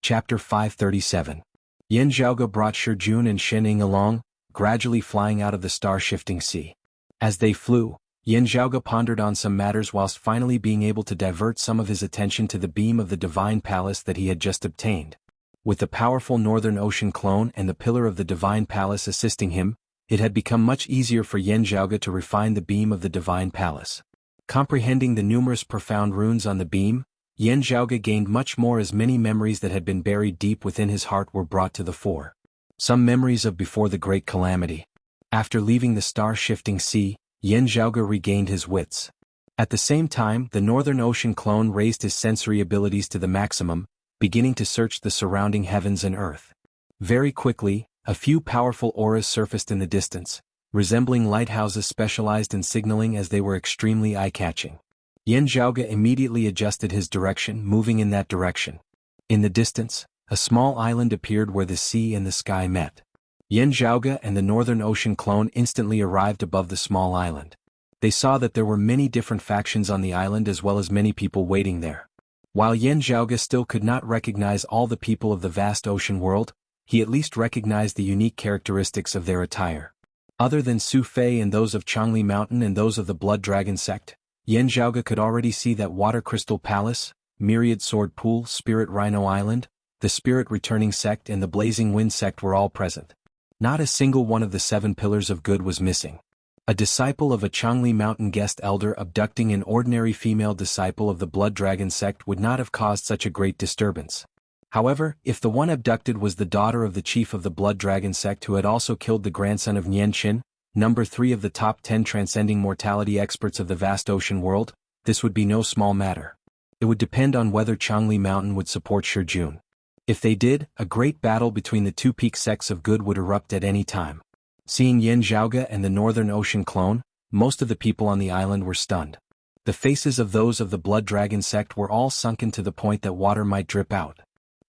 Chapter 537. Yan Zhaoge brought Shi Jun and Shining along, gradually flying out of the star-shifting sea. As they flew, Yan Zhaoge pondered on some matters whilst finally being able to divert some of his attention to the beam of the Divine Palace that he had just obtained. With the powerful Northern Ocean clone and the pillar of the Divine Palace assisting him, it had become much easier for Yan Zhaoge to refine the beam of the Divine Palace. Comprehending the numerous profound runes on the beam, Yan Zhaoge gained much more as many memories that had been buried deep within his heart were brought to the fore. Some memories of before the Great Calamity. After leaving the star-shifting sea, Yan Zhaoge regained his wits. At the same time, the Northern Ocean clone raised his sensory abilities to the maximum, beginning to search the surrounding heavens and earth. Very quickly, a few powerful auras surfaced in the distance, resembling lighthouses specialized in signaling as they were extremely eye-catching. Yan Zhaoge immediately adjusted his direction, moving in that direction. In the distance, a small island appeared where the sea and the sky met. Yan Zhaoge and the Northern Ocean clone instantly arrived above the small island. They saw that there were many different factions on the island as well as many people waiting there. While Yan Zhaoge still could not recognize all the people of the vast ocean world, he at least recognized the unique characteristics of their attire. Other than Su Fei and those of Changli Mountain and those of the Blood Dragon sect, Yan Zhaoge could already see that Water Crystal Palace, Myriad Sword Pool, Spirit Rhino Island, the Spirit Returning sect and the Blazing Wind sect were all present. Not a single one of the 7 pillars of good was missing. A disciple of a Changli Mountain guest elder abducting an ordinary female disciple of the Blood Dragon sect would not have caused such a great disturbance. However, if the one abducted was the daughter of the chief of the Blood Dragon sect who had also killed the grandson of Nian Qin, number 3 of the top 10 transcending mortality experts of the vast ocean world, this would be no small matter. It would depend on whether Changli Mountain would support Shi Jun. If they did, a great battle between the 2 peak sects of good would erupt at any time. Seeing Yan Zhaoge and the Northern Ocean clone, most of the people on the island were stunned. The faces of those of the Blood Dragon sect were all sunken to the point that water might drip out.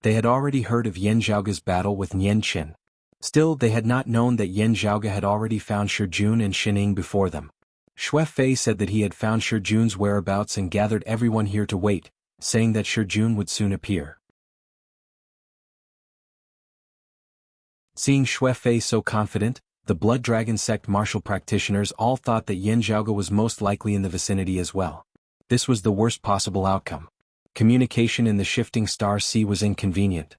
They had already heard of Yan Zhaoge's battle with Nian Qin. Still, they had not known that Yan Zhaoge had already found Shi Jun and Shining before them. Shui Fei said that he had found Shi Jun's whereabouts and gathered everyone here to wait, saying that Shi Jun would soon appear. Seeing Shui Fei so confident, the Blood Dragon sect martial practitioners all thought that Yan Zhaoge was most likely in the vicinity as well. This was the worst possible outcome. Communication in the shifting star sea was inconvenient.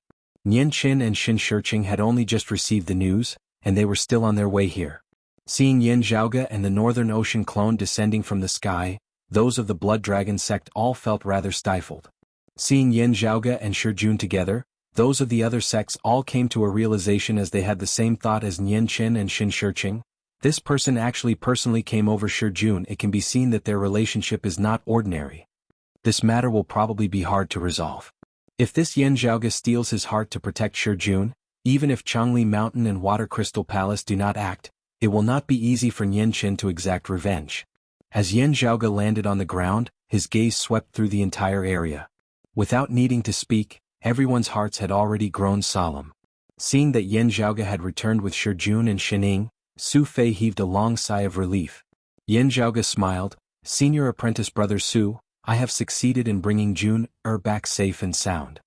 Nian Qin and Xin Shiqing had only just received the news, and they were still on their way here. Seeing Yin Zhaoge and the Northern Ocean clone descending from the sky, those of the Blood Dragon sect all felt rather stifled. Seeing Yin Zhaoge and Shijun together, those of the other sects all came to a realization as they had the same thought as Nian Qin and Xin Shiqing. This person actually personally came over Shijun. It can be seen that their relationship is not ordinary. This matter will probably be hard to resolve. If this Yin Zhaoge steals his heart to protect Shijun, even if Changli Mountain and Water Crystal Palace do not act, it will not be easy for Nian Qin to exact revenge. As Yin Zhaoge landed on the ground, his gaze swept through the entire area. Without needing to speak, everyone's hearts had already grown solemn. Seeing that Yin Zhaoge had returned with Shijun and Shining, Su Fei heaved a long sigh of relief. Yin Zhaoge smiled, "Senior apprentice brother Su, I have succeeded in bringing Jun back safe and sound."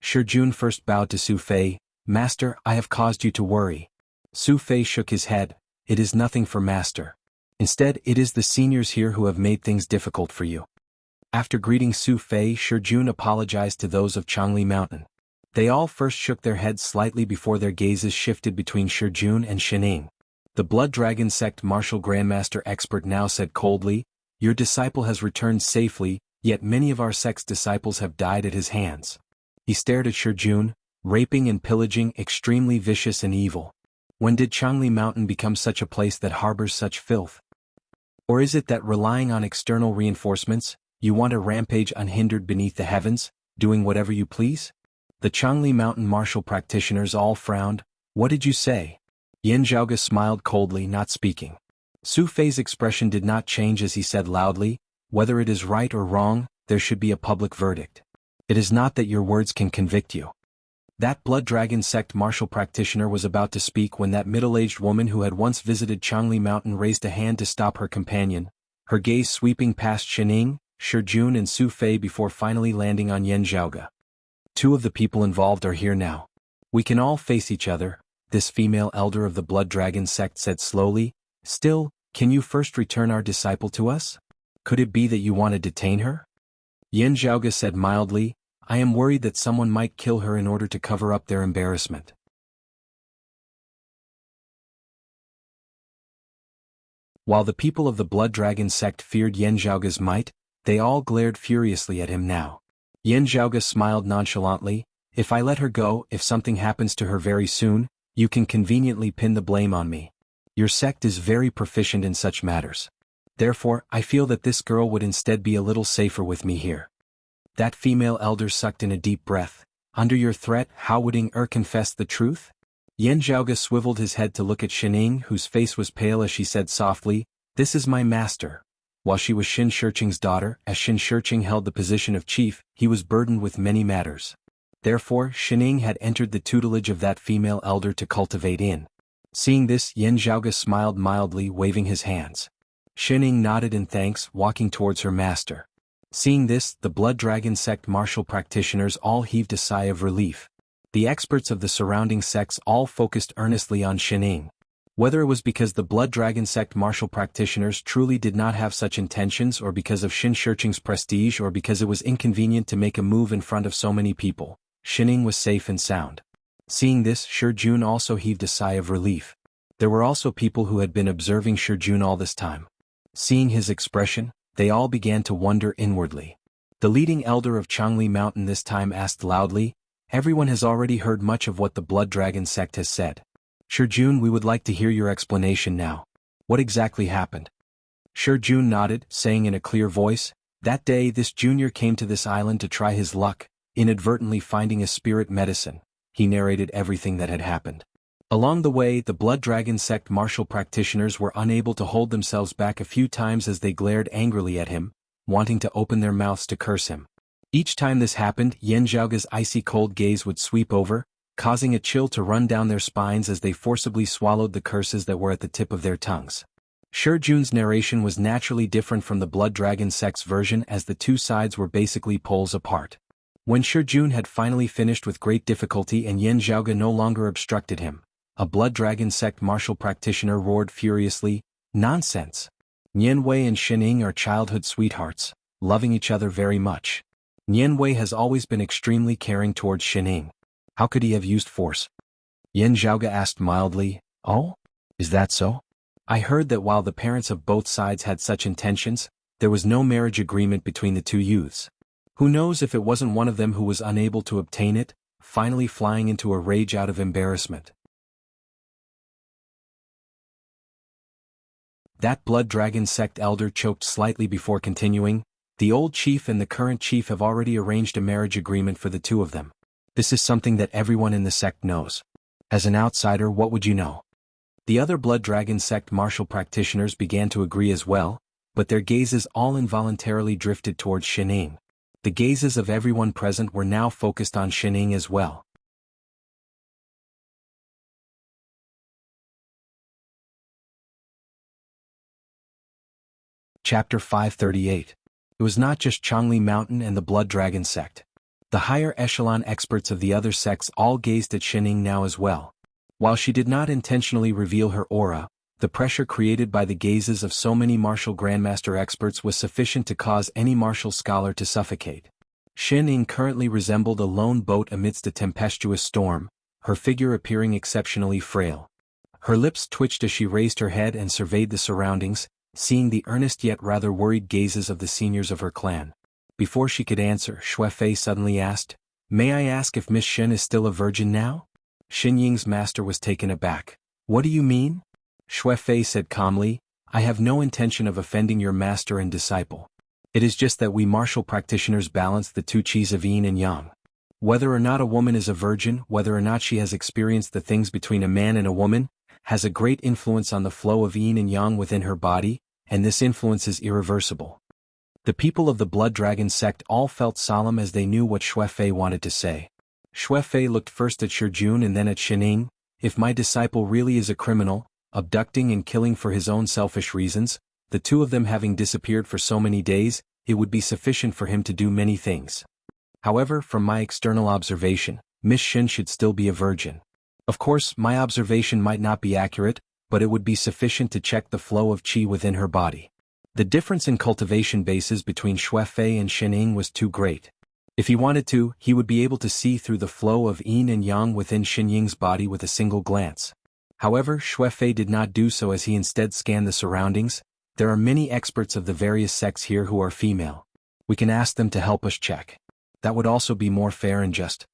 Shijun first bowed to Su Fei, "Master, I have caused you to worry." Su Fei shook his head, "It is nothing for Master. Instead, it is the seniors here who have made things difficult for you." After greeting Su Fei, Shijun apologized to those of Changli Mountain. They all first shook their heads slightly before their gazes shifted between Shijun and Shining. The Blood Dragon sect martial grandmaster expert now said coldly, "Your disciple has returned safely, yet many of our sect's disciples have died at his hands." He stared at Shijun, "Raping and pillaging, extremely vicious and evil. When did Changli Mountain become such a place that harbors such filth? Or is it that relying on external reinforcements, you want to rampage unhindered beneath the heavens, doing whatever you please?" The Changli Mountain martial practitioners all frowned. "What did you say?" Yin Zhaoge smiled coldly, not speaking. Su Fei's expression did not change as he said loudly, "Whether it is right or wrong, there should be a public verdict. It is not that your words can convict you." That Blood Dragon sect martial practitioner was about to speak when that middle-aged woman who had once visited Changli Mountain raised a hand to stop her companion, her gaze sweeping past Shining, Shijun and Su Fei before finally landing on Yin Zhaoge. "Two of the people involved are here now. We can all face each other," this female elder of the Blood Dragon sect said slowly. "Still, can you first return our disciple to us? Could it be that you want to detain her?" Yin Zhaoge said mildly, "I am worried that someone might kill her in order to cover up their embarrassment." While the people of the Blood Dragon sect feared Yin Zhaoge's might, they all glared furiously at him now. Yin Zhaoge smiled nonchalantly, "If I let her go, if something happens to her very soon, you can conveniently pin the blame on me. Your sect is very proficient in such matters. Therefore, I feel that this girl would instead be a little safer with me here." That female elder sucked in a deep breath. "Under your threat, how would confess the truth?" Yin Zhaoge swiveled his head to look at Shining, whose face was pale as she said softly, "This is my master." While she was Xin Shiqing's daughter, as Xin Shiqing held the position of chief, he was burdened with many matters. Therefore, Shining had entered the tutelage of that female elder to cultivate in. Seeing this, Yin Zhaoge smiled mildly, waving his hands. Shining nodded in thanks, walking towards her master. Seeing this, the Blood Dragon sect martial practitioners all heaved a sigh of relief. The experts of the surrounding sects all focused earnestly on Shining. Whether it was because the Blood Dragon sect martial practitioners truly did not have such intentions, or because of Xin Shiqing's prestige, or because it was inconvenient to make a move in front of so many people, Shining was safe and sound. Seeing this, Shijun also heaved a sigh of relief. There were also people who had been observing Shijun all this time. Seeing his expression, they all began to wonder inwardly. The leading elder of Changli Mountain this time asked loudly, "Everyone has already heard much of what the Blood Dragon sect has said. Shijun, we would like to hear your explanation now. What exactly happened?" Shijun nodded, saying in a clear voice, "That day this junior came to this island to try his luck, inadvertently finding a spirit medicine." He narrated everything that had happened. Along the way, the Blood Dragon sect martial practitioners were unable to hold themselves back a few times as they glared angrily at him, wanting to open their mouths to curse him. Each time this happened, Yin Zhaoge's icy cold gaze would sweep over, causing a chill to run down their spines as they forcibly swallowed the curses that were at the tip of their tongues. Shijun's narration was naturally different from the Blood Dragon sect's version, as the two sides were basically poles apart. When Shijun had finally finished with great difficulty and Yin Zhaoge no longer obstructed him, a Blood Dragon sect martial practitioner roared furiously, "Nonsense! Nian Wei and Shining are childhood sweethearts, loving each other very much. Nian Wei has always been extremely caring towards Shining. How could he have used force?" Yin Zhaoge asked mildly, "Oh? Is that so?" I heard that while the parents of both sides had such intentions, there was no marriage agreement between the two youths. Who knows if it wasn't one of them who was unable to obtain it, finally flying into a rage out of embarrassment. That blood dragon sect elder choked slightly before continuing. The old chief and the current chief have already arranged a marriage agreement for the two of them. This is something that everyone in the sect knows. As an outsider, what would you know? The other blood dragon sect martial practitioners began to agree as well, but their gazes all involuntarily drifted towards Shining. The gazes of everyone present were now focused on Shining as well. Chapter 538. It was not just Changli Mountain and the Blood Dragon sect. The higher echelon experts of the other sects all gazed at Shining now as well. While she did not intentionally reveal her aura, the pressure created by the gazes of so many martial grandmaster experts was sufficient to cause any martial scholar to suffocate. Shining currently resembled a lone boat amidst a tempestuous storm, her figure appearing exceptionally frail. Her lips twitched as she raised her head and surveyed the surroundings, seeing the earnest yet rather worried gazes of the seniors of her clan. Before she could answer, Xue Fei suddenly asked, "May I ask if Miss Shen is still a virgin now?" Xin Ying's master was taken aback. "What do you mean?" Xue Fei said calmly, "I have no intention of offending your master and disciple. It is just that we martial practitioners balance the two qis of yin and yang. Whether or not a woman is a virgin, whether or not she has experienced the things between a man and a woman, has a great influence on the flow of yin and yang within her body, and this influence is irreversible." The people of the Blood Dragon sect all felt solemn as they knew what Xue Fei wanted to say. Xue Fei looked first at Shijun and then at Shining. "If my disciple really is a criminal, abducting and killing for his own selfish reasons, the two of them having disappeared for so many days, it would be sufficient for him to do many things. However, from my external observation, Miss Shen should still be a virgin. Of course, my observation might not be accurate, but it would be sufficient to check the flow of qi within her body." The difference in cultivation bases between Xue Fei and Shining was too great. If he wanted to, he would be able to see through the flow of yin and yang within Xinying's body with a single glance. However, Xue Fei did not do so, as he instead scanned the surroundings. "There are many experts of the various sects here who are female. We can ask them to help us check. That would also be more fair and just."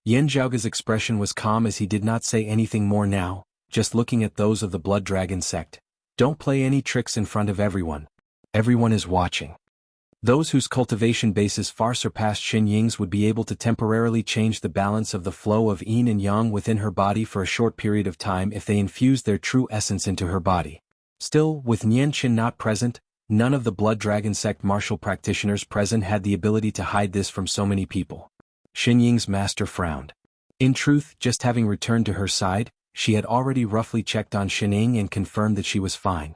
Yan Zhaoga's expression was calm as he did not say anything more now, just looking at those of the Blood Dragon sect. "Don't play any tricks in front of everyone. Everyone is watching." Those whose cultivation bases far surpassed Xin Ying's would be able to temporarily change the balance of the flow of yin and yang within her body for a short period of time if they infused their true essence into her body. Still, with Nian Qin not present, none of the Blood Dragon sect martial practitioners present had the ability to hide this from so many people. Xin Ying's master frowned. In truth, just having returned to her side, she had already roughly checked on Shining and confirmed that she was fine.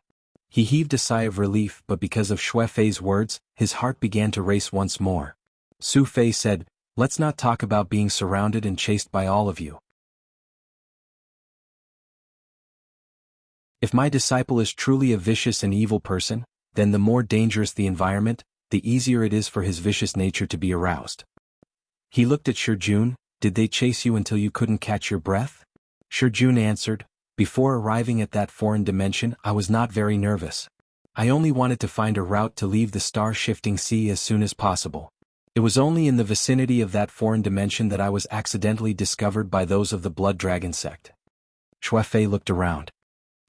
He heaved a sigh of relief, but because of Xue Fei's words, his heart began to race once more. Su Fei said, "Let's not talk about being surrounded and chased by all of you. If my disciple is truly a vicious and evil person, then the more dangerous the environment, the easier it is for his vicious nature to be aroused." He looked at Shijun. "Did they chase you until you couldn't catch your breath?" Shijun answered, "Before arriving at that foreign dimension, I was not very nervous. I only wanted to find a route to leave the star-shifting sea as soon as possible. It was only in the vicinity of that foreign dimension that I was accidentally discovered by those of the Blood Dragon sect." Xue Fei looked around.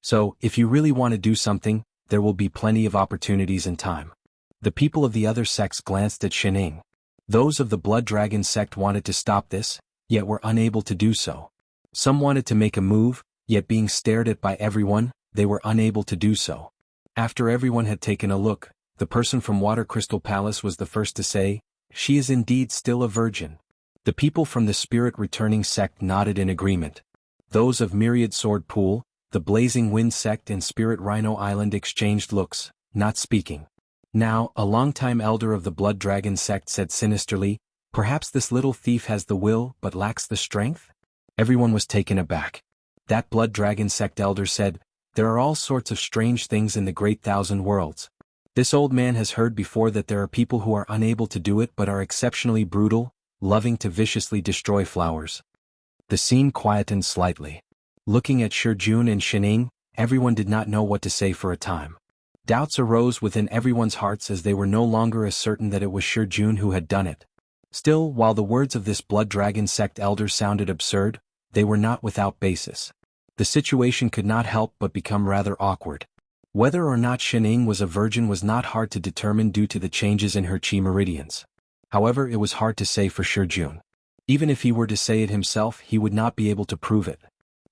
"So, if you really want to do something, there will be plenty of opportunities and time." The people of the other sects glanced at Shining. Those of the Blood Dragon sect wanted to stop this, yet were unable to do so. Some wanted to make a move, yet being stared at by everyone, they were unable to do so. After everyone had taken a look, the person from Water Crystal Palace was the first to say, "She is indeed still a virgin." The people from the Spirit Returning sect nodded in agreement. Those of Myriad Sword Pool, the Blazing Wind sect and Spirit Rhino Island exchanged looks, not speaking. Now, a longtime elder of the Blood Dragon sect said sinisterly, "Perhaps this little thief has the will but lacks the strength?" Everyone was taken aback. That Blood Dragon sect elder said, "There are all sorts of strange things in the Great Thousand Worlds. This old man has heard before that there are people who are unable to do it but are exceptionally brutal, loving to viciously destroy flowers." The scene quietened slightly. Looking at Shijun and Shining, everyone did not know what to say for a time. Doubts arose within everyone's hearts as they were no longer as certain that it was Shi Jun who had done it. Still, while the words of this blood dragon sect elder sounded absurd, they were not without basis. The situation could not help but become rather awkward. Whether or not Xining was a virgin was not hard to determine due to the changes in her qi meridians. However, it was hard to say for Shi Jun. Even if he were to say it himself, he would not be able to prove it.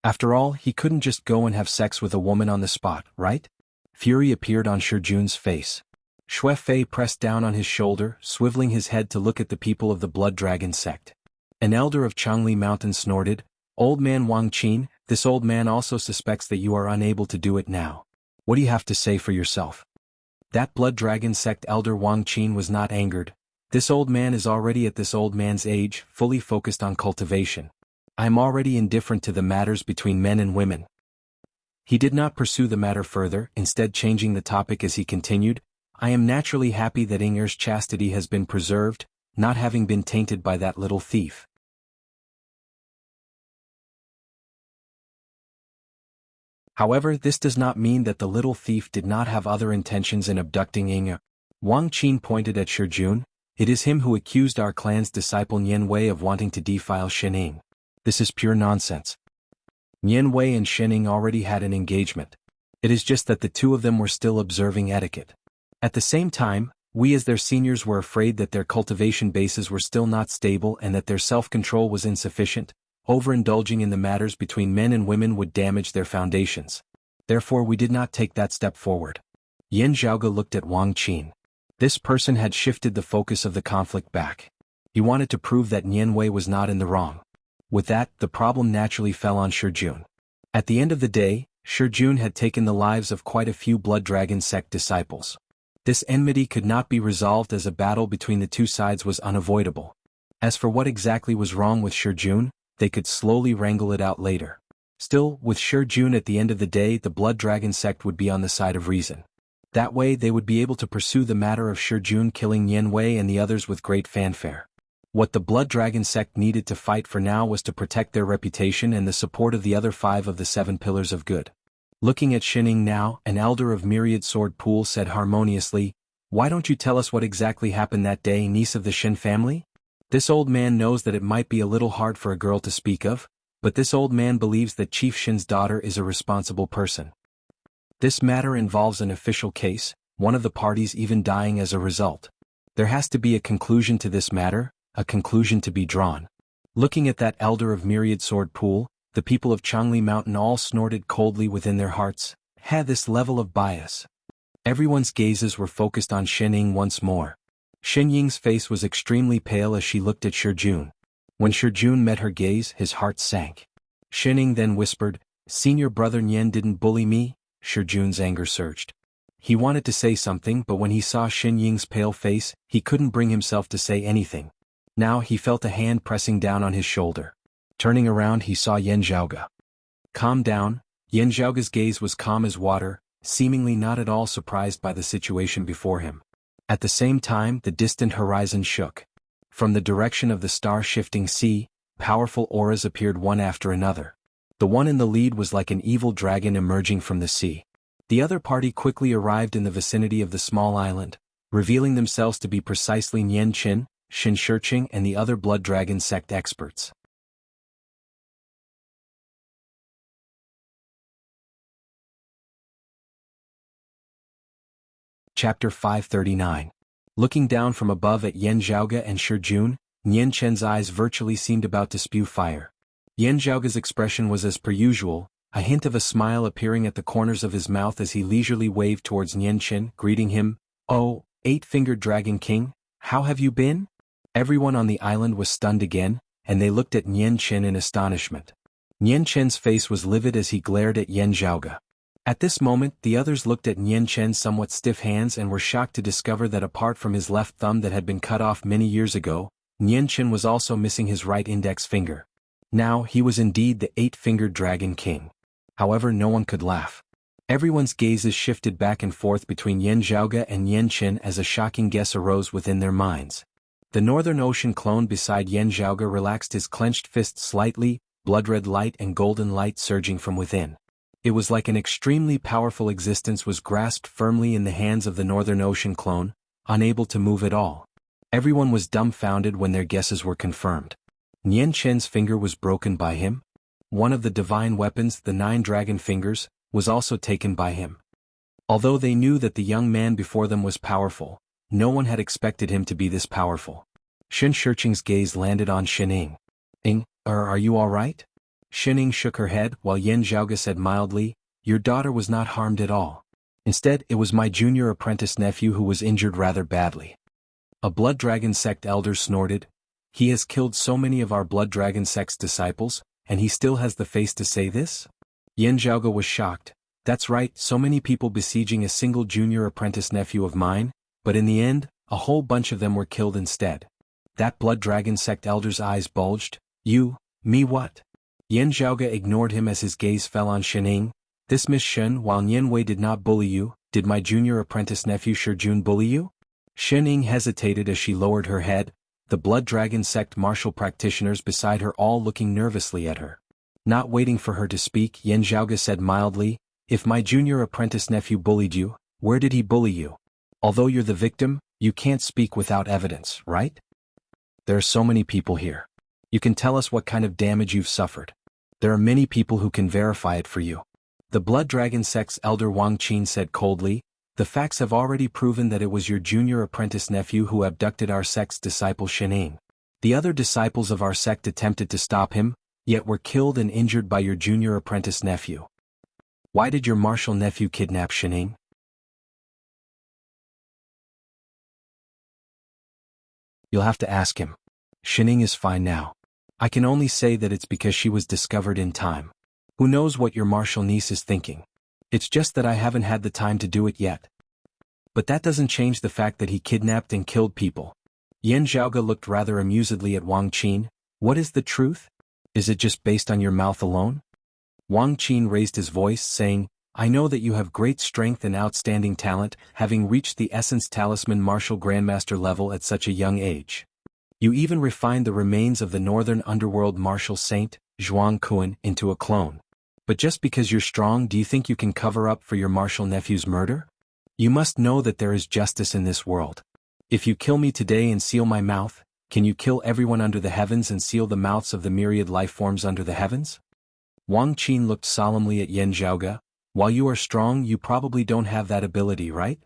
After all, he couldn't just go and have sex with a woman on the spot, right? Fury appeared on Shi Jun's face. Xue Fei pressed down on his shoulder, swiveling his head to look at the people of the Blood Dragon sect. An elder of Changli Mountain snorted, "Old man Wang Qin, this old man also suspects that you are unable to do it now. What do you have to say for yourself?" That Blood Dragon sect elder Wang Qin was not angered. This old man is already at this old man's age, fully focused on cultivation. I am already indifferent to the matters between men and women. He did not pursue the matter further, instead changing the topic as he continued, "I am naturally happy that Ing'er's chastity has been preserved, not having been tainted by that little thief. However, this does not mean that the little thief did not have other intentions in abducting Ing'er." Wang Qin pointed at Shi Jun. "It is him who accused our clan's disciple Nian Wei of wanting to defile Xining. This is pure nonsense. Nian Wei and Xining already had an engagement. It is just that the two of them were still observing etiquette. At the same time, we as their seniors were afraid that their cultivation bases were still not stable and that their self-control was insufficient. Overindulging in the matters between men and women would damage their foundations. Therefore we did not take that step forward." Yan Zhaoge looked at Wang Qin. This person had shifted the focus of the conflict back. He wanted to prove that Nian Wei was not in the wrong. With that, the problem naturally fell on Shi Jun. At the end of the day, Shi Jun had taken the lives of quite a few Blood Dragon sect disciples. This enmity could not be resolved as a battle between the two sides was unavoidable. As for what exactly was wrong with Shi Jun, they could slowly wrangle it out later. Still, with Shi Jun at the end of the day, the Blood Dragon sect would be on the side of reason. That way they would be able to pursue the matter of Shi Jun killing Nian Wei and the others with great fanfare. What the Blood Dragon sect needed to fight for now was to protect their reputation and the support of the other 5 of the 7 pillars of good. Looking at Xining now, an elder of Myriad Sword Pool said harmoniously, "Why don't you tell us what exactly happened that day, niece of the Shin family?" This old man knows that it might be a little hard for a girl to speak of, but this old man believes that Chief Shin's daughter is a responsible person. This matter involves an official case, one of the parties even dying as a result. There has to be a conclusion to this matter, a conclusion to be drawn. Looking at that elder of Myriad Sword Pool, the people of Changli Mountain all snorted coldly within their hearts. Had this level of bias. Everyone's gazes were focused on Xining once more. Xin Ying's face was extremely pale as she looked at Shi Jun. When Shi Jun met her gaze, his heart sank. Xining then whispered, "Senior brother Nian didn't bully me." Shi Jun's anger surged. He wanted to say something, but when he saw Xin Ying's pale face, he couldn't bring himself to say anything. Now he felt a hand pressing down on his shoulder. Turning around, he saw Yan Zhaoge. "Calm down." Yan Zhaoge's gaze was calm as water, seemingly not at all surprised by the situation before him. At the same time, the distant horizon shook. From the direction of the star-shifting sea, powerful auras appeared one after another. The one in the lead was like an evil dragon emerging from the sea. The other party quickly arrived in the vicinity of the small island, revealing themselves to be precisely Nian Qin, Xin Shiqing and the other Blood Dragon sect experts. Chapter 539. Looking down from above at Yan Zhaoge and Shi Jun, Nian Chen's eyes virtually seemed about to spew fire. Yan Zhaoge's expression was as per usual, a hint of a smile appearing at the corners of his mouth as he leisurely waved towards Nian Chen, greeting him, "Oh, 8-fingered Dragon King, how have you been?" Everyone on the island was stunned again, and they looked at Nian Chen in astonishment. Nian Chen's face was livid as he glared at Yan Zhaoge. At this moment, the others looked at Nian Chen's somewhat stiff hands and were shocked to discover that apart from his left thumb that had been cut off many years ago, Nian Chen was also missing his right index finger. Now, he was indeed the 8-fingered Dragon King. However, no one could laugh. Everyone's gazes shifted back and forth between Yan Zhaoge and Nian Chen as a shocking guess arose within their minds. The Northern Ocean clone beside Yan Zhaoge relaxed his clenched fist slightly, blood-red light and golden light surging from within. It was like an extremely powerful existence was grasped firmly in the hands of the Northern Ocean clone, unable to move at all. Everyone was dumbfounded when their guesses were confirmed. Nian Chen's finger was broken by him. One of the divine weapons, the 9 dragon fingers, was also taken by him. Although they knew that the young man before them was powerful, no one had expected him to be this powerful. Shen Shiqing's gaze landed on Shining. Are you all right? Shining shook her head while Yen Zhaoge said mildly, your daughter was not harmed at all. Instead, it was my junior apprentice nephew who was injured rather badly. A Blood Dragon sect elder snorted. He has killed so many of our Blood Dragon sect's disciples, and he still has the face to say this? Yen Zhaoge was shocked. That's right, so many people besieging a single junior apprentice nephew of mine, but in the end, a whole bunch of them were killed instead. That Blood Dragon sect elder's eyes bulged. Me what? Yen Zhaoge ignored him as his gaze fell on Shining. This Miss Shen, while Nian Wei did not bully you, did my junior apprentice nephew Shijun bully you? Shining hesitated as she lowered her head, the Blood Dragon sect martial practitioners beside her all looking nervously at her. Not waiting for her to speak, Yen Zhaoge said mildly, if my junior apprentice nephew bullied you, where did he bully you? Although you're the victim, you can't speak without evidence, right? There are so many people here. You can tell us what kind of damage you've suffered. There are many people who can verify it for you. The Blood Dragon sect's elder Wang Qin said coldly, the facts have already proven that it was your junior apprentice nephew who abducted our sect's disciple Shining. The other disciples of our sect attempted to stop him, yet were killed and injured by your junior apprentice nephew. Why did your martial nephew kidnap Shining? You'll have to ask him. Shining is fine now. I can only say that it's because she was discovered in time. Who knows what your martial niece is thinking? It's just that I haven't had the time to do it yet. But that doesn't change the fact that he kidnapped and killed people. Yen Zhaoge looked rather amusedly at Wang Qin. What is the truth? Is it just based on your mouth alone? Wang Qin raised his voice, saying, I know that you have great strength and outstanding talent, having reached the Essence Talisman Martial Grandmaster level at such a young age. You even refined the remains of the Northern Underworld Martial Saint, Zhuang Kuan, into a clone. But just because you're strong, do you think you can cover up for your martial nephew's murder? You must know that there is justice in this world. If you kill me today and seal my mouth, can you kill everyone under the heavens and seal the mouths of the myriad life forms under the heavens? Wang Qin looked solemnly at Yen Zhaoge. While you are strong, you probably don't have that ability, right?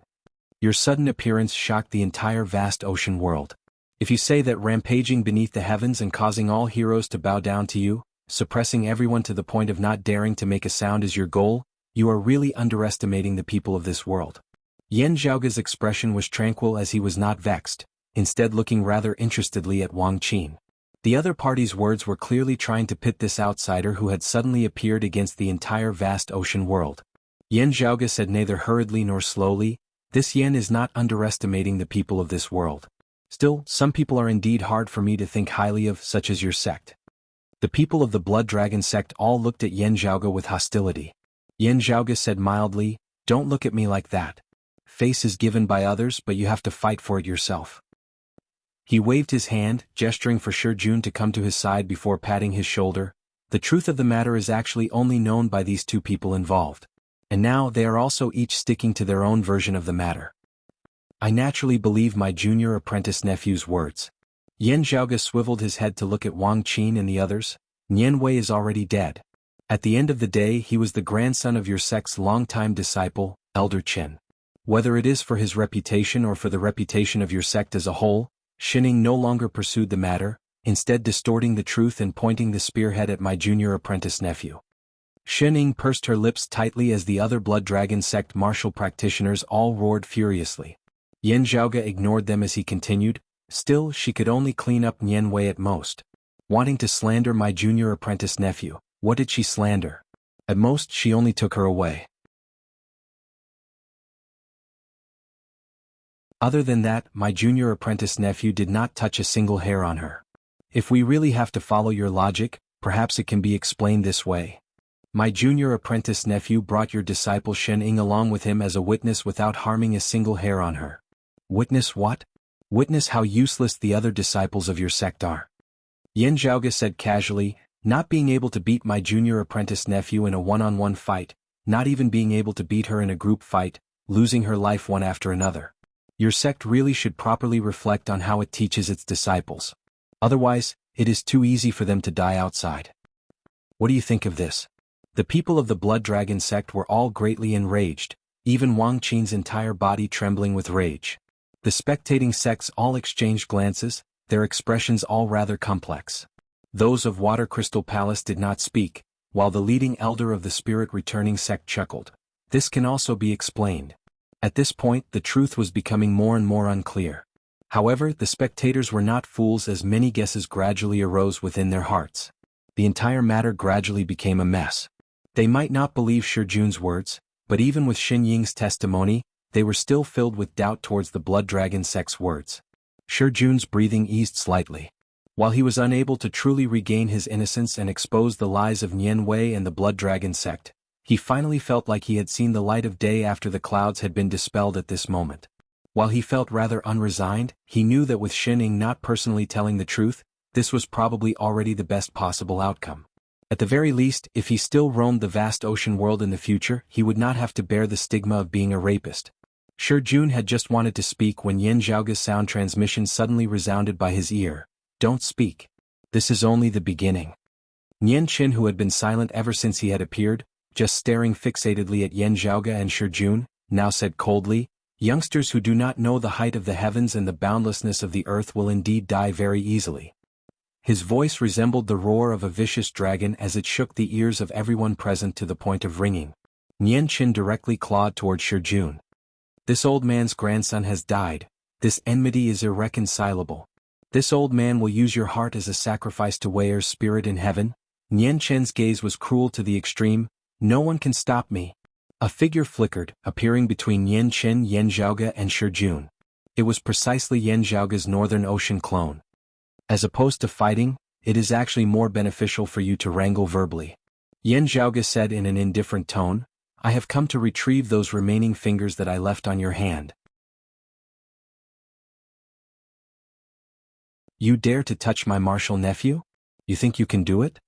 Your sudden appearance shocked the entire vast ocean world. If you say that rampaging beneath the heavens and causing all heroes to bow down to you, suppressing everyone to the point of not daring to make a sound is your goal, you are really underestimating the people of this world. Yen Zhaoge's expression was tranquil as he was not vexed, instead looking rather interestedly at Wang Qin. The other party's words were clearly trying to pit this outsider who had suddenly appeared against the entire vast ocean world. Yen Zhaoge said neither hurriedly nor slowly, this Yen is not underestimating the people of this world. Still, some people are indeed hard for me to think highly of, such as your sect. The people of the Blood Dragon sect all looked at Yen Zhaoge with hostility. Yen Zhaoge said mildly, don't look at me like that. Face is given by others, but you have to fight for it yourself. He waved his hand, gesturing for Shijun to come to his side before patting his shoulder. The truth of the matter is actually only known by these two people involved. And now they are also each sticking to their own version of the matter. I naturally believe my junior apprentice nephew's words. Yen Zhaoge swiveled his head to look at Wang Qin and the others. Nian Wei is already dead. At the end of the day, he was the grandson of your sect's longtime disciple, Elder Chen. Whether it is for his reputation or for the reputation of your sect as a whole, Shining no longer pursued the matter, instead distorting the truth and pointing the spearhead at my junior apprentice nephew. Shining pursed her lips tightly as the other Blood Dragon sect martial practitioners all roared furiously. Yen Zhaoge ignored them as he continued, still she could only clean up Nian Wei at most. Wanting to slander my junior apprentice nephew, what did she slander? At most she only took her away. Other than that, my junior apprentice nephew did not touch a single hair on her. If we really have to follow your logic, perhaps it can be explained this way. My junior apprentice nephew brought your disciple Shen Ying along with him as a witness without harming a single hair on her. Witness what? Witness how useless the other disciples of your sect are. Yen Zhaoge said casually, not being able to beat my junior apprentice nephew in a one-on-one fight, not even being able to beat her in a group fight, losing her life one after another. Your sect really should properly reflect on how it teaches its disciples. Otherwise, it is too easy for them to die outside. What do you think of this? The people of the Blood Dragon sect were all greatly enraged, even Wang Qin's entire body trembling with rage. The spectating sects all exchanged glances, their expressions all rather complex. Those of Water Crystal Palace did not speak, while the leading elder of the spirit-returning sect chuckled. This can also be explained. At this point, the truth was becoming more and more unclear. However, the spectators were not fools, as many guesses gradually arose within their hearts. The entire matter gradually became a mess. They might not believe Shi Jun's words, but even with Xin Ying's testimony, they were still filled with doubt towards the Blood Dragon sect's words. Shi Jun's breathing eased slightly. While he was unable to truly regain his innocence and expose the lies of Nian Wei and the Blood Dragon sect, he finally felt like he had seen the light of day after the clouds had been dispelled at this moment. While he felt rather unresigned, he knew that with Xin Ying not personally telling the truth, this was probably already the best possible outcome. At the very least, if he still roamed the vast ocean world in the future, he would not have to bear the stigma of being a rapist. Shi Jun had just wanted to speak when Yan Zhaoge's sound transmission suddenly resounded by his ear. Don't speak. This is only the beginning. Nian Qin, who had been silent ever since he had appeared, just staring fixatedly at Yan Zhaoge and Shi Jun, now said coldly, youngsters who do not know the height of the heavens and the boundlessness of the earth will indeed die very easily. His voice resembled the roar of a vicious dragon as it shook the ears of everyone present to the point of ringing. Nian Qin directly clawed toward Shi Jun. This old man's grandson has died. This enmity is irreconcilable. This old man will use your heart as a sacrifice to Wei's spirit in heaven? Nian Chen's gaze was cruel to the extreme. No one can stop me. A figure flickered, appearing between Yan Chen, Yan Zhaoge and Shi Jun. It was precisely Yan Zhaoge's Northern Ocean clone. As opposed to fighting, it is actually more beneficial for you to wrangle verbally. Yan Zhaoge said in an indifferent tone, I have come to retrieve those remaining fingers that I left on your hand. You dare to touch my martial nephew? You think you can do it?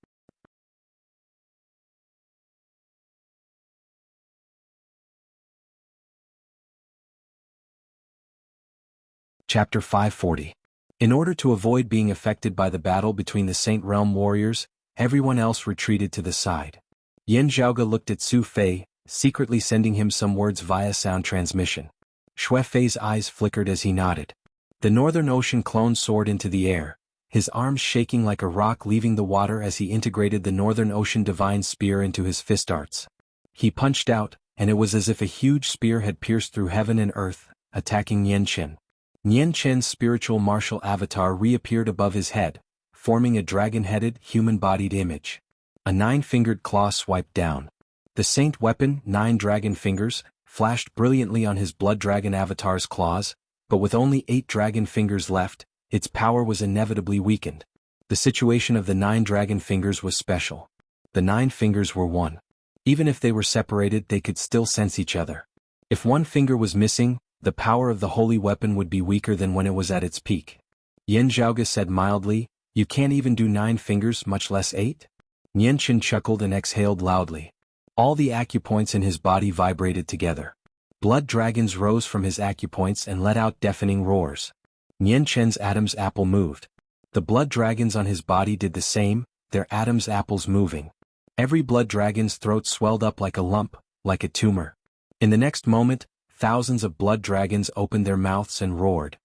Chapter 540. In order to avoid being affected by the battle between the Saint Realm warriors, everyone else retreated to the side. Yan Zhaoge looked at Su Fei, secretly sending him some words via sound transmission. Xue Fei's eyes flickered as he nodded. The Northern Ocean clone soared into the air, his arms shaking like a rock leaving the water as he integrated the Northern Ocean Divine Spear into his fist arts. He punched out, and it was as if a huge spear had pierced through heaven and earth, attacking Nian Chen. Nian Chen's spiritual martial avatar reappeared above his head, forming a dragon-headed, human-bodied image. A 9-fingered claw swiped down. The saint weapon, 9 dragon fingers, flashed brilliantly on his blood dragon avatar's claws, but with only 8 dragon fingers left, its power was inevitably weakened. The situation of the 9 dragon fingers was special. The 9 fingers were one. Even if they were separated, they could still sense each other. If one finger was missing, the power of the holy weapon would be weaker than when it was at its peak. Yan Zhaoge said mildly, You can't even do 9 fingers, much less 8? Nian Chen chuckled and exhaled loudly. All the acupoints in his body vibrated together. Blood dragons rose from his acupoints and let out deafening roars. Nian Chen's Adam's apple moved. The blood dragons on his body did the same, their Adam's apples moving. Every blood dragon's throat swelled up like a lump, like a tumor. In the next moment, thousands of blood dragons opened their mouths and roared.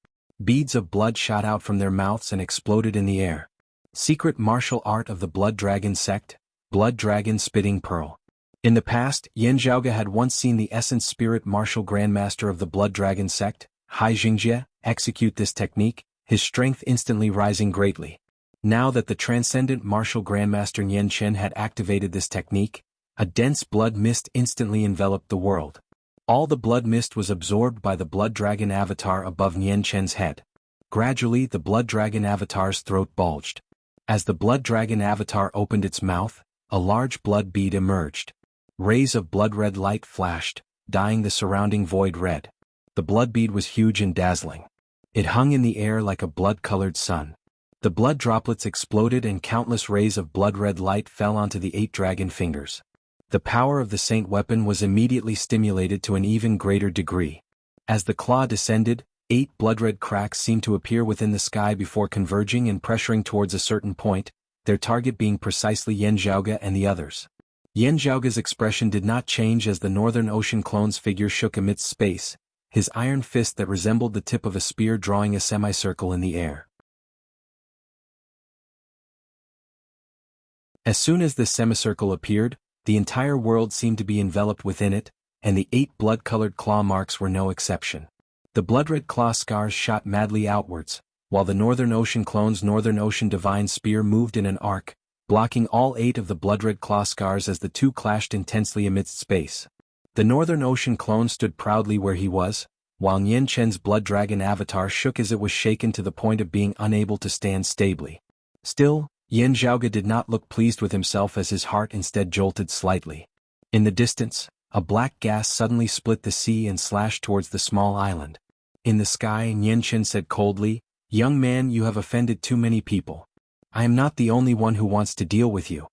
Beads of blood shot out from their mouths and exploded in the air. Secret martial art of the Blood Dragon sect, Blood Dragon Spitting Pearl. In the past, Yan Zhaoge had once seen the Essence Spirit Martial Grandmaster of the Blood Dragon sect, Hai Jingjie, execute this technique, his strength instantly rising greatly. Now that the transcendent martial Grandmaster Nian Chen had activated this technique, a dense blood mist instantly enveloped the world. All the blood mist was absorbed by the Blood Dragon avatar above Nian Chen's head. Gradually, the Blood Dragon avatar's throat bulged. As the Blood Dragon avatar opened its mouth, a large blood bead emerged. Rays of blood-red light flashed, dyeing the surrounding void red. The blood bead was huge and dazzling. It hung in the air like a blood-colored sun. The blood droplets exploded and countless rays of blood-red light fell onto the 8 dragon fingers. The power of the saint weapon was immediately stimulated to an even greater degree. As the claw descended, 8 blood-red cracks seemed to appear within the sky before converging and pressuring towards a certain point, their target being precisely Yan Zhaoge and the others. Yan Zhaoge's expression did not change as the Northern Ocean clone's figure shook amidst space, his iron fist that resembled the tip of a spear drawing a semicircle in the air. As soon as this semicircle appeared, the entire world seemed to be enveloped within it, and the 8 blood-colored claw marks were no exception. The blood-red claw scars shot madly outwards, while the Northern Ocean clone's Northern Ocean divine spear moved in an arc, blocking all 8 of the blood-red claw scars as the two clashed intensely amidst space. The Northern Ocean clone stood proudly where he was, while Nian Chen's blood dragon avatar shook as it was shaken to the point of being unable to stand stably. Still, Yan Zhaoge did not look pleased with himself as his heart instead jolted slightly. In the distance, a black gas suddenly split the sea and slashed towards the small island. In the sky, Nian Chen said coldly, "Young man, you have offended too many people. I am not the only one who wants to deal with you."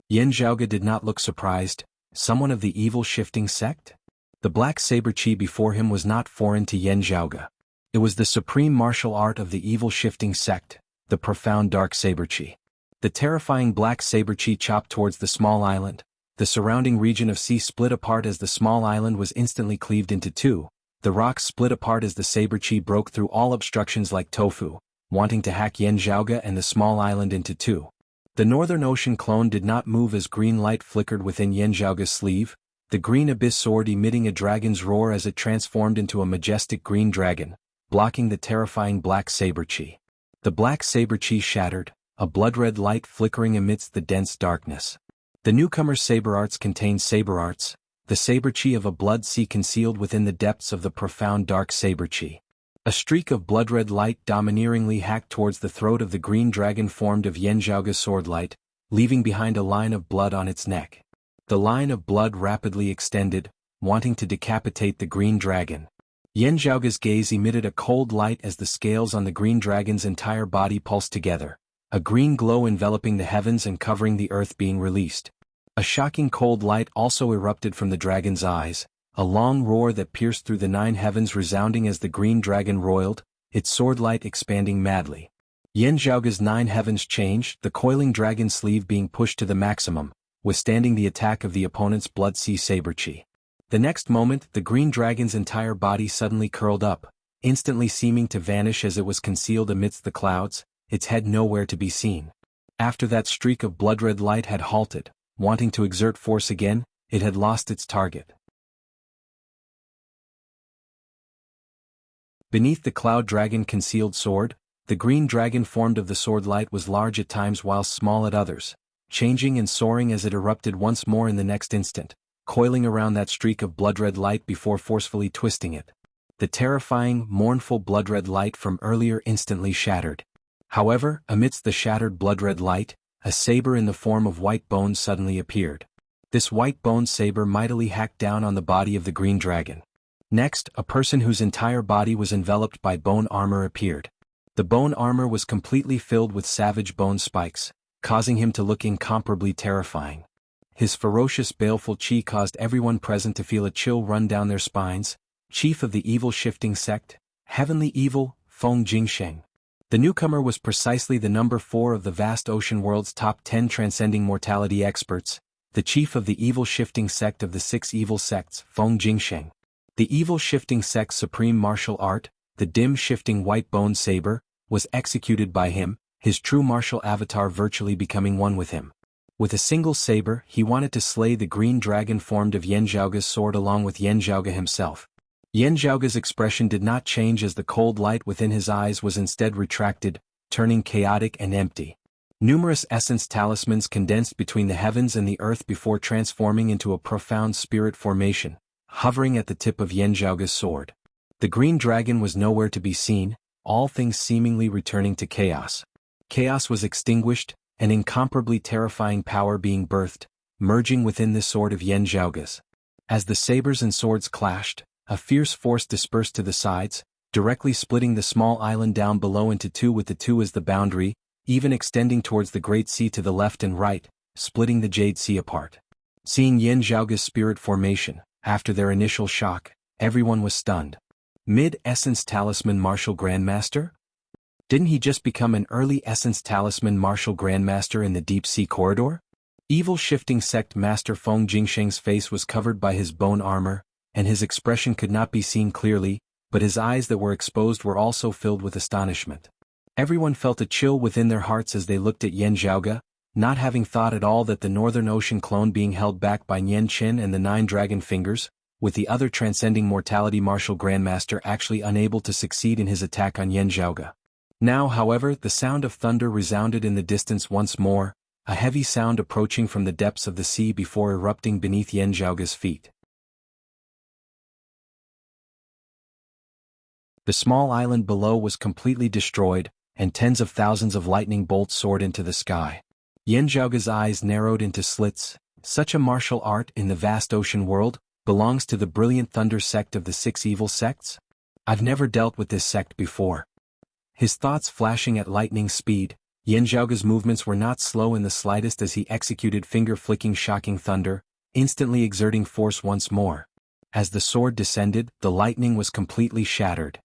Yan Zhaoge did not look surprised. Someone of the evil shifting sect? The black saber chi before him was not foreign to Yan Zhaoge. It was the supreme martial art of the evil shifting sect, the profound dark saber chi. The terrifying black saber chi chopped towards the small island. The surrounding region of sea split apart as the small island was instantly cleaved into 2. The rocks split apart as the saber chi broke through all obstructions like tofu, wanting to hack Yan Zhaoge and the small island into 2. The Northern Ocean clone did not move as green light flickered within Yan Zhaoge's sleeve, the green abyss sword emitting a dragon's roar as it transformed into a majestic green dragon, blocking the terrifying black saber chi. The black saber chi shattered, a blood-red light flickering amidst the dense darkness. The newcomer's saber arts contained saber arts, the saber chi of a blood sea concealed within the depths of the profound dark saber chi. A streak of blood-red light domineeringly hacked towards the throat of the green dragon formed of Yan Zhaoge's sword light, leaving behind a line of blood on its neck. The line of blood rapidly extended, wanting to decapitate the green dragon. Yan Zhaoge's gaze emitted a cold light as the scales on the green dragon's entire body pulsed together, a green glow enveloping the heavens and covering the earth being released. A shocking cold light also erupted from the dragon's eyes, a long roar that pierced through the 9 heavens resounding as the green dragon roiled, its sword light expanding madly. Yan Zhaoge's 9 heavens changed, the coiling dragon sleeve being pushed to the maximum, withstanding the attack of the opponent's blood sea saber chi. The next moment, the green dragon's entire body suddenly curled up, instantly seeming to vanish as it was concealed amidst the clouds, its head nowhere to be seen. After that streak of blood-red light had halted, wanting to exert force again, it had lost its target. Beneath the cloud dragon concealed sword, the green dragon formed of the sword light was large at times whilst small at others, changing and soaring as it erupted once more in the next instant, coiling around that streak of blood-red light before forcefully twisting it. The terrifying, mournful blood-red light from earlier instantly shattered. However, amidst the shattered blood-red light, a saber in the form of white bones suddenly appeared. This white bone saber mightily hacked down on the body of the green dragon. Next, a person whose entire body was enveloped by bone armor appeared. The bone armor was completely filled with savage bone spikes, causing him to look incomparably terrifying. His ferocious baleful chi caused everyone present to feel a chill run down their spines. Chief of the evil shifting sect, heavenly evil, Feng Jingsheng. The newcomer was precisely the number 4 of the vast ocean world's top 10 transcending mortality experts, the chief of the evil shifting sect of the 6 evil sects, Feng Jingsheng. The evil shifting sect's supreme martial art, the dim shifting white bone saber, was executed by him, his true martial avatar virtually becoming one with him. With a single saber, he wanted to slay the green dragon formed of Yan Zhaoge's sword along with Yan Zhaoge himself. Yan Zhaoge's expression did not change as the cold light within his eyes was instead retracted, turning chaotic and empty. Numerous essence talismans condensed between the heavens and the earth before transforming into a profound spirit formation, hovering at the tip of Yan Zhaoge's sword. The green dragon was nowhere to be seen, all things seemingly returning to chaos. Chaos was extinguished, an incomparably terrifying power being birthed, merging within the sword of Yan Zhaoge's. As the sabers and swords clashed, a fierce force dispersed to the sides, directly splitting the small island down below into 2 with the 2 as the boundary, even extending towards the Great Sea to the left and right, splitting the Jade Sea apart. Seeing Yin Zhaoge's spirit formation, after their initial shock, everyone was stunned. Mid-Essence Talisman Martial Grandmaster? Didn't he just become an early Essence Talisman Martial Grandmaster in the Deep Sea Corridor? Evil Shifting Sect Master Feng Jingsheng's face was covered by his bone armor, and his expression could not be seen clearly, but his eyes that were exposed were also filled with astonishment. Everyone felt a chill within their hearts as they looked at Yin Zhaoge, not having thought at all that the Northern Ocean clone being held back by Nian Qin and the 9 Dragon Fingers, with the other transcending mortality martial grandmaster actually unable to succeed in his attack on Yin Zhaoge. Now, however, the sound of thunder resounded in the distance once more, a heavy sound approaching from the depths of the sea before erupting beneath Yin Zhaoge's feet. The small island below was completely destroyed, and tens of thousands of lightning bolts soared into the sky. Yin Zhaoge's eyes narrowed into slits. Such a martial art in the vast ocean world belongs to the Brilliant Thunder sect of the 6 evil sects? I've never dealt with this sect before. His thoughts flashing at lightning speed, Yin Zhaoge's movements were not slow in the slightest as he executed finger-flicking shocking thunder, instantly exerting force once more. As the sword descended, the lightning was completely shattered.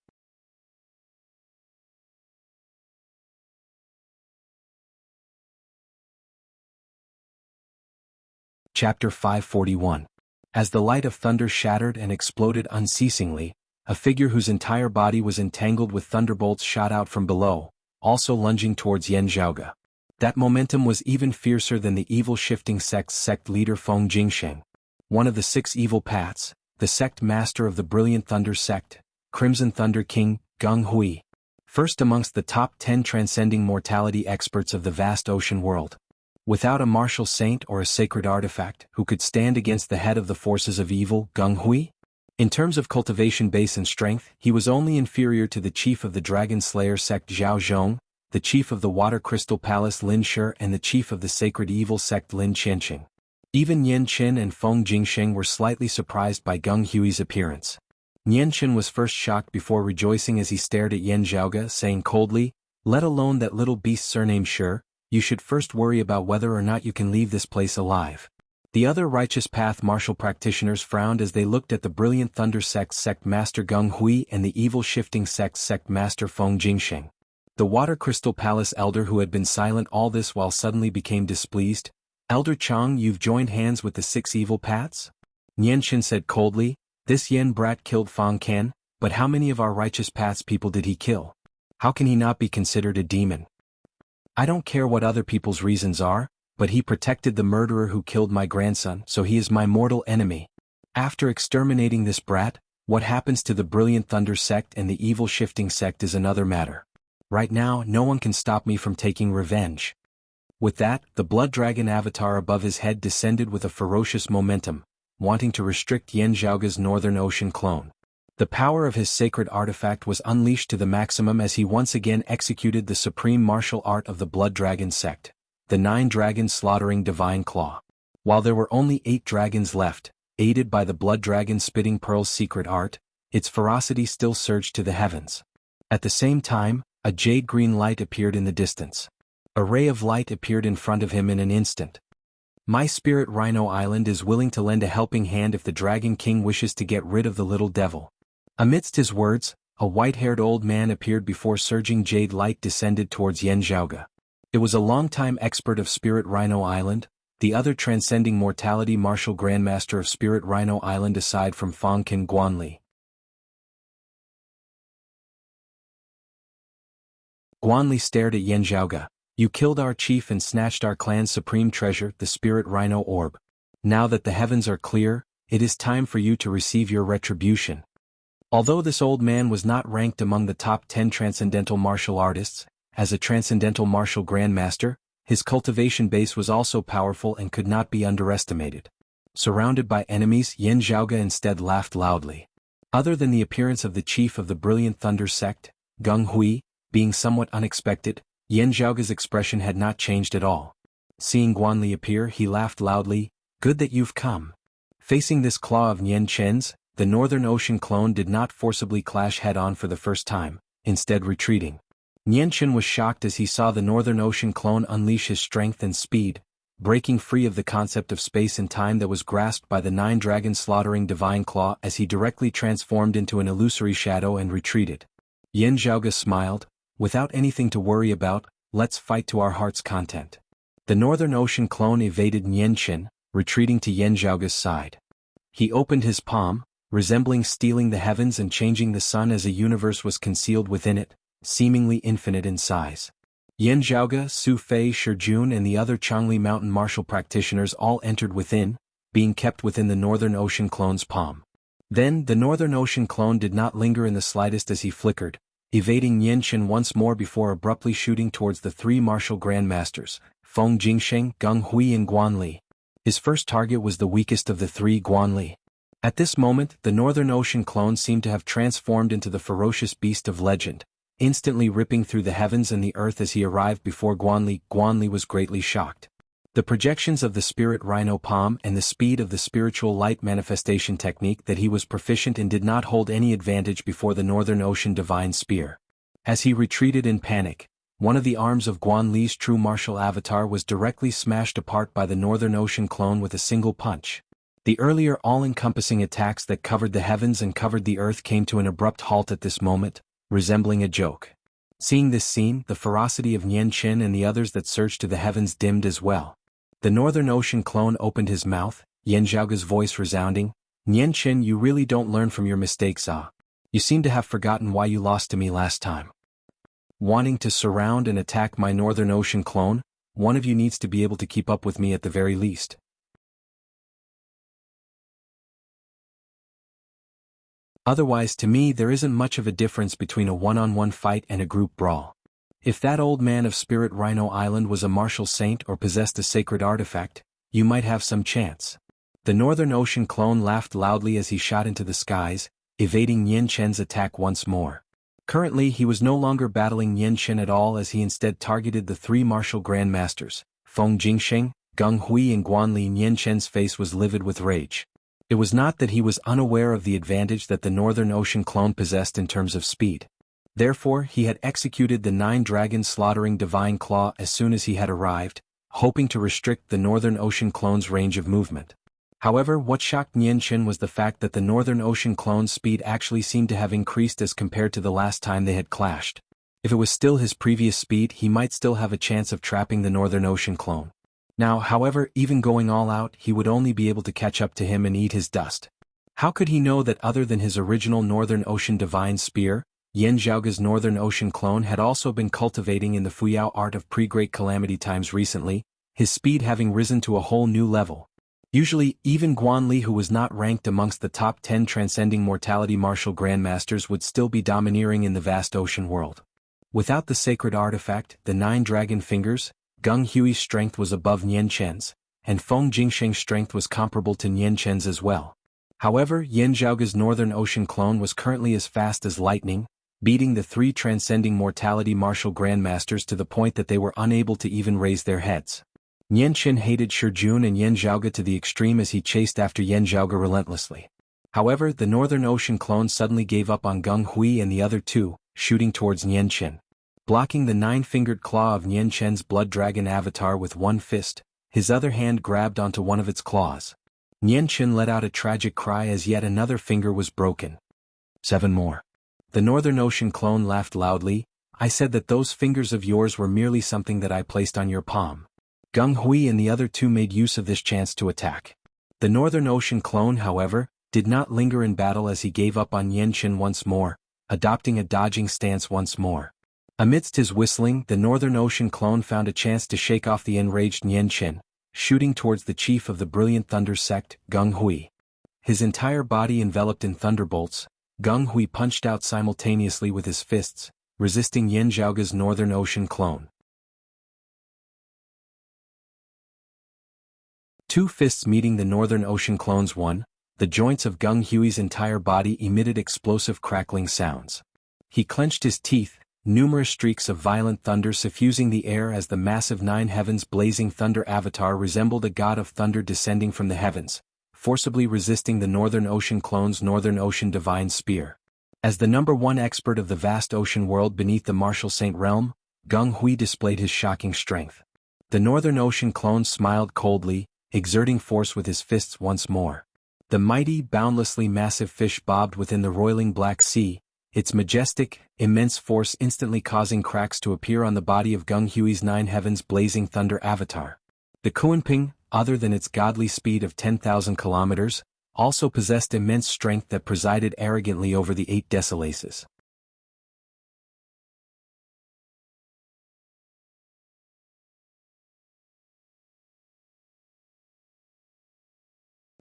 Chapter 541. As the light of thunder shattered and exploded unceasingly, a figure whose entire body was entangled with thunderbolts shot out from below, also lunging towards Yin Zhaoge. That momentum was even fiercer than the evil shifting sect's sect leader Feng Jingsheng. One of the 6 evil paths, the sect master of the Brilliant Thunder sect, Crimson Thunder King, Jianghu. First amongst the top 10 transcending mortality experts of the vast ocean world. Without a martial saint or a sacred artifact who could stand against the head of the forces of evil, Jianghu? In terms of cultivation base and strength, he was only inferior to the chief of the Dragon Slayer sect Zhao Zhong, the chief of the Water Crystal Palace Lin Shi and the chief of the Sacred Evil sect Lin Qianqing. Even Yan Qin and Feng Jingsheng were slightly surprised by Jianghu's appearance. Yan Qin was first shocked before rejoicing as he stared at Yin Zhaoge, saying coldly, "Let alone that little beast surnamed Shi, you should first worry about whether or not you can leave this place alive." The other Righteous Path martial practitioners frowned as they looked at the Brilliant Thunder Sect's sect master Jianghu and the Evil Shifting Sect's sect master Feng Jingsheng. The Water Crystal Palace elder who had been silent all this while suddenly became displeased. "Elder Chang, you've joined hands with the 6 evil paths?" Nian Qin said coldly, "This Yen brat killed Fang Can, but how many of our Righteous Path's people did he kill? How can he not be considered a demon? I don't care what other people's reasons are, but he protected the murderer who killed my grandson, so he is my mortal enemy. After exterminating this brat, what happens to the Brilliant Thunder sect and the Evil Shifting sect is another matter. Right now, no one can stop me from taking revenge." With that, the Blood Dragon avatar above his head descended with a ferocious momentum, wanting to restrict Yin Zhaoge's Northern Ocean clone. The power of his sacred artifact was unleashed to the maximum as he once again executed the supreme martial art of the Blood Dragon sect, the 9 dragons slaughtering Divine Claw. While there were only 8 dragons left, aided by the Blood Dragon Spitting Pearl's secret art, its ferocity still surged to the heavens. At the same time, a jade-green light appeared in the distance. A ray of light appeared in front of him in an instant. "My spirit Rhino Island is willing to lend a helping hand if the Dragon King wishes to get rid of the little devil." Amidst his words, a white-haired old man appeared before surging jade light descended towards Yin Zhaoge. It was a long-time expert of Spirit Rhino Island, the other transcending mortality martial grandmaster of Spirit Rhino Island aside from Fangkin Guanli. Guanli stared at Yin Zhaoge. "You killed our chief and snatched our clan's supreme treasure, the Spirit Rhino Orb. Now that the heavens are clear, it is time for you to receive your retribution." Although this old man was not ranked among the top 10 transcendental martial artists, as a transcendental martial grandmaster, his cultivation base was also powerful and could not be underestimated. Surrounded by enemies, Yin Zhaoge instead laughed loudly. Other than the appearance of the chief of the Brilliant Thunder sect, Jianghu, being somewhat unexpected, Yin Zhaoge's expression had not changed at all. Seeing Guanli appear, he laughed loudly, "Good that you've come." Facing this claw of Nian Chen's, the Northern Ocean clone did not forcibly clash head-on for the first time, instead retreating. Nian Chen was shocked as he saw the Northern Ocean clone unleash his strength and speed, breaking free of the concept of space and time that was grasped by the nine dragons slaughtering divine claw as he directly transformed into an illusory shadow and retreated. Yan Zhaoge smiled, "Without anything to worry about, let's fight to our heart's content." The Northern Ocean clone evaded Nian Qin, retreating to Yan Zhaoge's side. He opened his palm, resembling stealing the heavens and changing the sun as a universe was concealed within it, seemingly infinite in size. Yan Zhaoge, Su Fei, Shijun and the other Changli Mountain martial practitioners all entered within, being kept within the Northern Ocean clone's palm. Then the Northern Ocean clone did not linger in the slightest as he flickered, evading Nian Qin once more before abruptly shooting towards the three martial grandmasters, Feng Jingsheng, Geng Hui and Guan Li. His first target was the weakest of the three, Guan Li. At this moment, the Northern Ocean clone seemed to have transformed into the ferocious beast of legend, instantly ripping through the heavens and the earth as he arrived before Guan Li. Guan Li was greatly shocked. The projections of the spirit rhino palm and the speed of the spiritual light manifestation technique that he was proficient in did not hold any advantage before the Northern Ocean divine spear. As he retreated in panic, one of the arms of Guan Li's true martial avatar was directly smashed apart by the Northern Ocean clone with a single punch. The earlier all-encompassing attacks that covered the heavens and covered the earth came to an abrupt halt at this moment, resembling a joke. Seeing this scene, the ferocity of Nian Qin and the others that surged to the heavens dimmed as well. The Northern Ocean clone opened his mouth, Yan Zhaoge's voice resounding, "Nian Qin, you really don't learn from your mistakes, ah? You seem to have forgotten why you lost to me last time. Wanting to surround and attack my Northern Ocean clone, one of you needs to be able to keep up with me at the very least." Otherwise, to me, there isn't much of a difference between a one-on-one fight and a group brawl. If that old man of Spirit Rhino Island was a martial saint or possessed a sacred artifact, you might have some chance. The Northern Ocean clone laughed loudly as he shot into the skies, evading Nian Qin's attack once more. Currently, he was no longer battling Nian Qin at all as he instead targeted the three martial grandmasters, Feng Jingsheng, Geng Hui and Guan Li. Nian Qin's face was livid with rage. It was not that he was unaware of the advantage that the Northern Ocean clone possessed in terms of speed. Therefore, he had executed the nine dragons slaughtering divine claw as soon as he had arrived, hoping to restrict the Northern Ocean clone's range of movement. However, what shocked Nian Qin was the fact that the Northern Ocean clone's speed actually seemed to have increased as compared to the last time they had clashed. If it was still his previous speed, he might still have a chance of trapping the Northern Ocean clone. Now, however, even going all out, he would only be able to catch up to him and eat his dust. How could he know that other than his original Northern Ocean divine spear, Yan Zhaoge's Northern Ocean clone had also been cultivating in the Fuyao art of pre-Great Calamity times recently, his speed having risen to a whole new level. Usually, even Guan Li, who was not ranked amongst the top 10 transcending mortality martial grandmasters, would still be domineering in the vast ocean world. Without the sacred artifact, the nine dragon fingers, Geng Hui's strength was above Nian Qin's, and Feng Jingsheng's strength was comparable to Nian Qin's as well. However, Yan Zhaoge's Northern Ocean clone was currently as fast as lightning, beating the three transcending mortality martial grandmasters to the point that they were unable to even raise their heads. Nian Qin hated Shijun and Yan Zhaoge to the extreme as he chased after Yan Zhaoge relentlessly. However, the Northern Ocean clone suddenly gave up on Geng Hui and the other two, shooting towards Nian Qin. Blocking the nine-fingered claw of Nian Qin's blood dragon avatar with one fist, his other hand grabbed onto one of its claws. Nian Qin let out a tragic cry as yet another finger was broken. 7 more. The Northern Ocean clone laughed loudly. "I said that those fingers of yours were merely something that I placed on your palm." Geng Hui and the other two made use of this chance to attack. The Northern Ocean clone, however, did not linger in battle as he gave up on Nian Qin once more, adopting a dodging stance once more. Amidst his whistling, the Northern Ocean clone found a chance to shake off the enraged Nian Qin, shooting towards the chief of the Brilliant Thunder sect, Geng Hui. His entire body enveloped in thunderbolts, Geng Hui punched out simultaneously with his fists, resisting Yan Zhaoge's Northern Ocean clone. 2 fists meeting the Northern Ocean clone's one, the joints of Geng Hui's entire body emitted explosive crackling sounds. He clenched his teeth, numerous streaks of violent thunder suffusing the air as the massive 9 heavens blazing thunder avatar resembled a god of thunder descending from the heavens, forcibly resisting the Northern Ocean clone's Northern Ocean divine spear. As the #1 expert of the vast ocean world beneath the martial saint realm, Geng Hui displayed his shocking strength. The Northern Ocean clone smiled coldly, exerting force with his fists once more. The mighty, boundlessly massive fish bobbed within the roiling Black Sea, its majestic, immense force instantly causing cracks to appear on the body of Gung Hui's Nine Heavens blazing thunder avatar. The Kuanping, other than its godly speed of 10,000 kilometers, also possessed immense strength that presided arrogantly over the 8 Desolaces.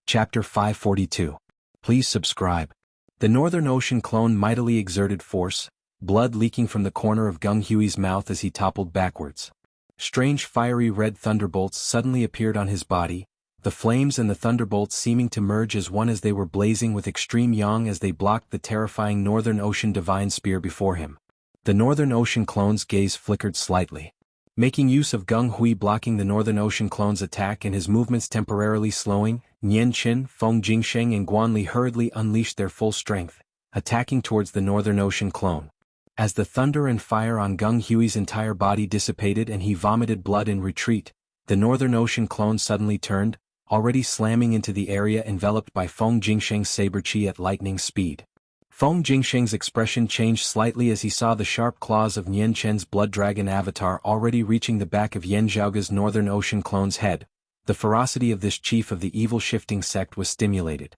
Chapter 542. Please subscribe. The Northern Ocean clone mightily exerted force, blood leaking from the corner of Gung Hui's mouth as he toppled backwards. Strange fiery red thunderbolts suddenly appeared on his body, the flames and the thunderbolts seeming to merge as one as they were blazing with extreme yang as they blocked the terrifying Northern Ocean divine spear before him. The Northern Ocean clone's gaze flickered slightly. Making use of Gung Hui blocking the Northern Ocean clone's attack and his movements temporarily slowing, Nian Qin, Feng Jingsheng and Guan Li hurriedly unleashed their full strength, attacking towards the Northern Ocean clone. As the thunder and fire on Gung Hui's entire body dissipated and he vomited blood in retreat, the Northern Ocean clone suddenly turned, already slamming into the area enveloped by Feng Jingsheng's saber chi at lightning speed. Feng Jingsheng's expression changed slightly as he saw the sharp claws of Nian Chen's blood dragon avatar already reaching the back of Yan Zhaoge's Northern Ocean clone's head. The ferocity of this chief of the evil shifting sect was stimulated.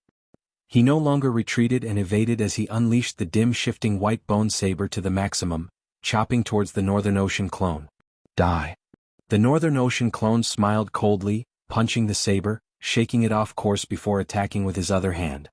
He no longer retreated and evaded as he unleashed the dim shifting white bone saber to the maximum, chopping towards the Northern Ocean clone. Die. The Northern Ocean clone smiled coldly, punching the saber, shaking it off course before attacking with his other hand.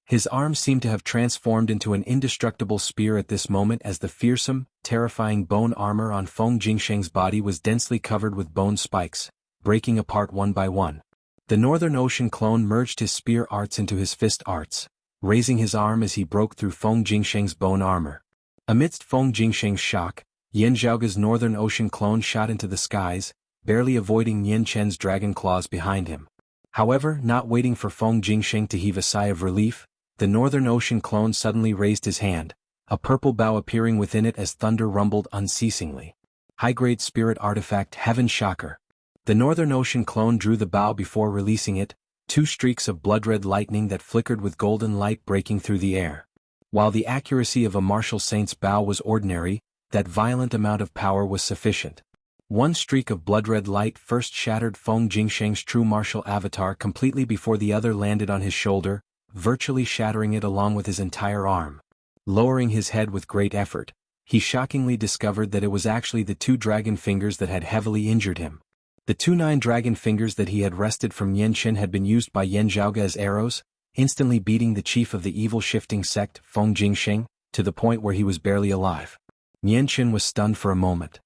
His arm seemed to have transformed into an indestructible spear at this moment as the fearsome, terrifying bone armor on Feng Jingsheng's body was densely covered with bone spikes, breaking apart one by one. The Northern Ocean clone merged his spear arts into his fist arts, raising his arm as he broke through Feng Jingsheng's bone armor. Amidst Feng Jingsheng's shock, Yan Zhaoge's Northern Ocean clone shot into the skies, barely avoiding Nian Chen's dragon claws behind him. However, not waiting for Feng Jingsheng to heave a sigh of relief, the Northern Ocean clone suddenly raised his hand, a purple bow appearing within it as thunder rumbled unceasingly. High-grade spirit artifact Heaven Shocker. The Northern Ocean clone drew the bow before releasing it, 2 streaks of blood-red lightning that flickered with golden light breaking through the air. While the accuracy of a martial saint's bow was ordinary, that violent amount of power was sufficient. 1 streak of blood-red light first shattered Feng Jingsheng's true martial avatar completely before the other landed on his shoulder, virtually shattering it along with his entire arm. Lowering his head with great effort, he shockingly discovered that it was actually the 2 dragon fingers that had heavily injured him. The 2 9 dragon fingers that he had wrested from Yan Chen had been used by Yan Zhaoge as arrows, instantly beating the chief of the evil shifting sect, Feng Jingsheng, to the point where he was barely alive. Yan Chen was stunned for a moment.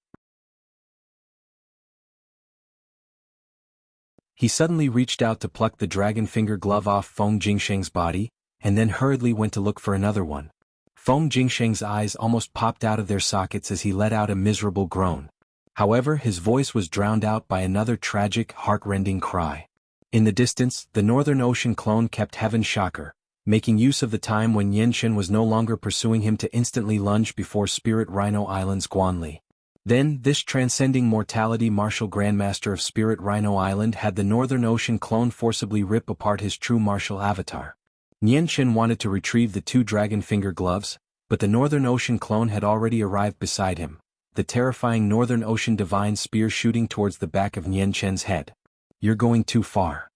He suddenly reached out to pluck the dragon finger glove off Feng Jingsheng's body, and then hurriedly went to look for another one. Feng Jingsheng's eyes almost popped out of their sockets as he let out a miserable groan. However, his voice was drowned out by another tragic, heart-rending cry. In the distance, the Northern Ocean clone kept Heaven Shocker, making use of the time when Yan Chen was no longer pursuing him to instantly lunge before Spirit Rhino Island's Guan Li. Then, this transcending mortality martial grandmaster of Spirit Rhino Island had the Northern Ocean clone forcibly rip apart his true martial avatar. Nian Chen wanted to retrieve the 2 dragon finger gloves, but the Northern Ocean clone had already arrived beside him, the terrifying Northern Ocean divine spear shooting towards the back of Nian Chen's head. You're going too far.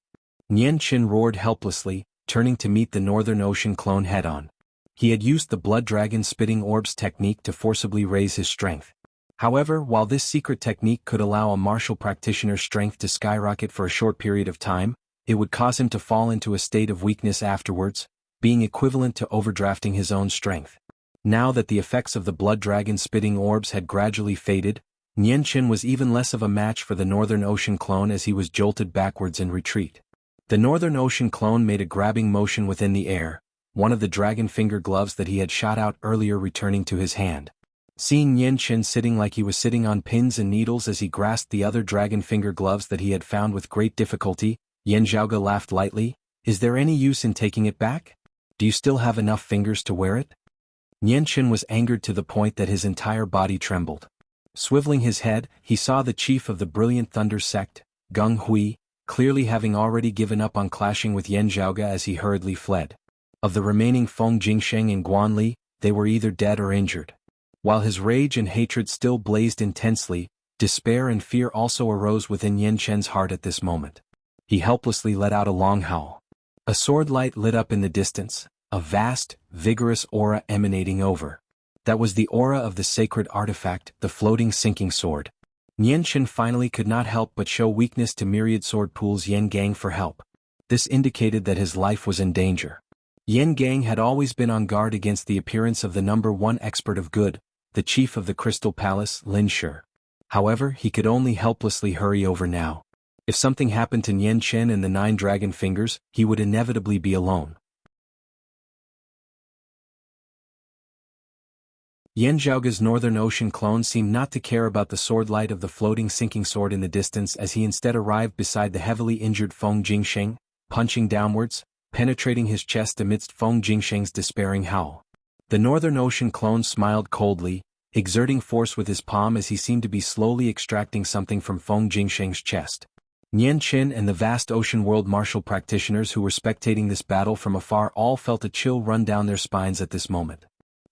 Nian Chen roared helplessly, turning to meet the Northern Ocean clone head-on. He had used the Blood Dragon Spitting Orbs technique to forcibly raise his strength. However, while this secret technique could allow a martial practitioner's strength to skyrocket for a short period of time, it would cause him to fall into a state of weakness afterwards, being equivalent to overdrafting his own strength. Now that the effects of the Blood Dragon Spitting Orbs had gradually faded, Nian Chen was even less of a match for the Northern Ocean clone as he was jolted backwards in retreat. The Northern Ocean clone made a grabbing motion within the air, one of the dragon finger gloves that he had shot out earlier returning to his hand. Seeing Nian Chen sitting like he was sitting on pins and needles as he grasped the other dragon finger gloves that he had found with great difficulty, Yan Zhaoge laughed lightly. Is there any use in taking it back? Do you still have enough fingers to wear it? Nian Chen was angered to the point that his entire body trembled. Swiveling his head, he saw the chief of the Brilliant Thunder sect, Gung Hui, clearly having already given up on clashing with Yan Zhaoge as he hurriedly fled. Of the remaining Feng Jingsheng and Guan Li, they were either dead or injured. While his rage and hatred still blazed intensely, despair and fear also arose within Yan Chen's heart at this moment. He helplessly let out a long howl. A sword light lit up in the distance, a vast, vigorous aura emanating over. That was the aura of the sacred artifact, the floating sinking sword. Yan Chen finally could not help but show weakness to myriad sword pools Yan Gang for help. This indicated that his life was in danger. Yan Gang had always been on guard against the appearance of the number one expert of good, the chief of the Crystal Palace, Lin Shi. However, he could only helplessly hurry over now. If something happened to Yan Chen and the 9 dragon fingers, he would inevitably be alone. Yan Zhaoge's Northern Ocean clone seemed not to care about the sword light of the floating sinking sword in the distance as he instead arrived beside the heavily injured Feng Jingsheng, punching downwards, penetrating his chest amidst Feng Jingsheng's despairing howl. The Northern Ocean clone smiled coldly, exerting force with his palm as he seemed to be slowly extracting something from Feng Jingsheng's chest. Yan Chen and the vast ocean world martial practitioners who were spectating this battle from afar all felt a chill run down their spines at this moment.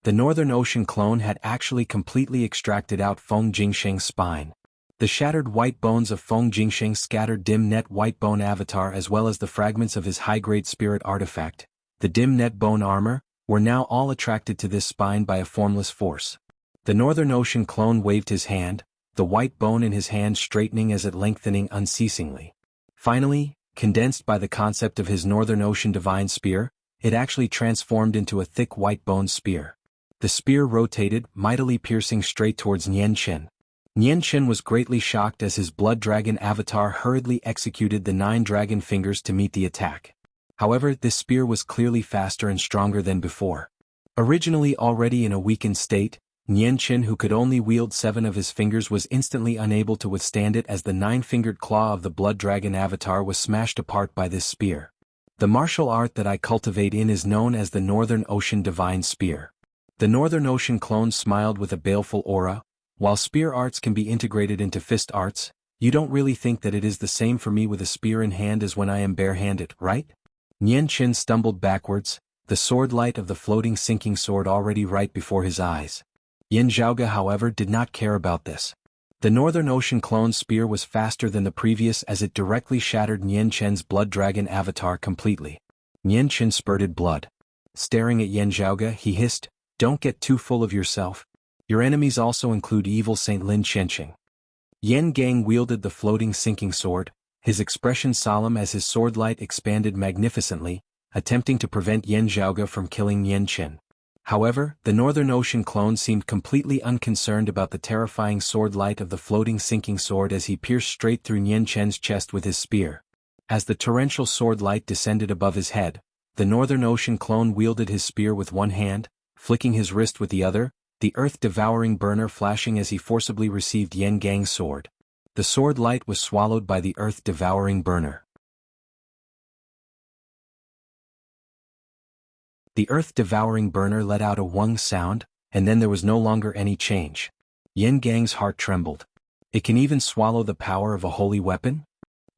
The Northern Ocean clone had actually completely extracted out Feng Jingsheng's spine. The shattered white bones of Feng Jingsheng's scattered dim net white bone avatar as well as the fragments of his high-grade spirit artifact, the dim net bone armor, were now all attracted to this spine by a formless force. The Northern Ocean clone waved his hand, the white bone in his hand straightening as it lengthening unceasingly. Finally, condensed by the concept of his Northern Ocean divine spear, it actually transformed into a thick white bone spear. The spear rotated, mightily piercing straight towards Yan Chen. Yan Chen was greatly shocked as his blood dragon avatar hurriedly executed the 9 dragon fingers to meet the attack. However, this spear was clearly faster and stronger than before. Originally already in a weakened state, Yan Chen, who could only wield 7 of his fingers, was instantly unable to withstand it as the 9-fingered claw of the blood dragon avatar was smashed apart by this spear. The martial art that I cultivate in is known as the Northern Ocean Divine Spear. The Northern Ocean clone smiled with a baleful aura. While spear arts can be integrated into fist arts, you don't really think that it is the same for me with a spear in hand as when I am barehanded, right? Yan Chen stumbled backwards, the sword light of the floating sinking sword already right before his eyes. Yan Zhaoge, however, did not care about this. The Northern Ocean clone's spear was faster than the previous as it directly shattered Yan Chen's blood dragon avatar completely. Yan Chen spurted blood. Staring at Yan Zhaoge, he hissed, "Don't get too full of yourself. Your enemies also include evil Saint Lin Qianqing." Yan Gang wielded the floating sinking sword, his expression solemn as his sword light expanded magnificently, attempting to prevent Yan Zhaoge from killing Yan Chen. However, the Northern Ocean clone seemed completely unconcerned about the terrifying sword light of the floating sinking sword as he pierced straight through Yan Chen's chest with his spear. As the torrential sword light descended above his head, the Northern Ocean clone wielded his spear with one hand, flicking his wrist with the other, the earth-devouring burner flashing as he forcibly received Yan Gang's sword. The sword light was swallowed by the earth-devouring burner. The earth-devouring burner let out a wung sound, and then there was no longer any change. Yan Gang's heart trembled. It can even swallow the power of a holy weapon?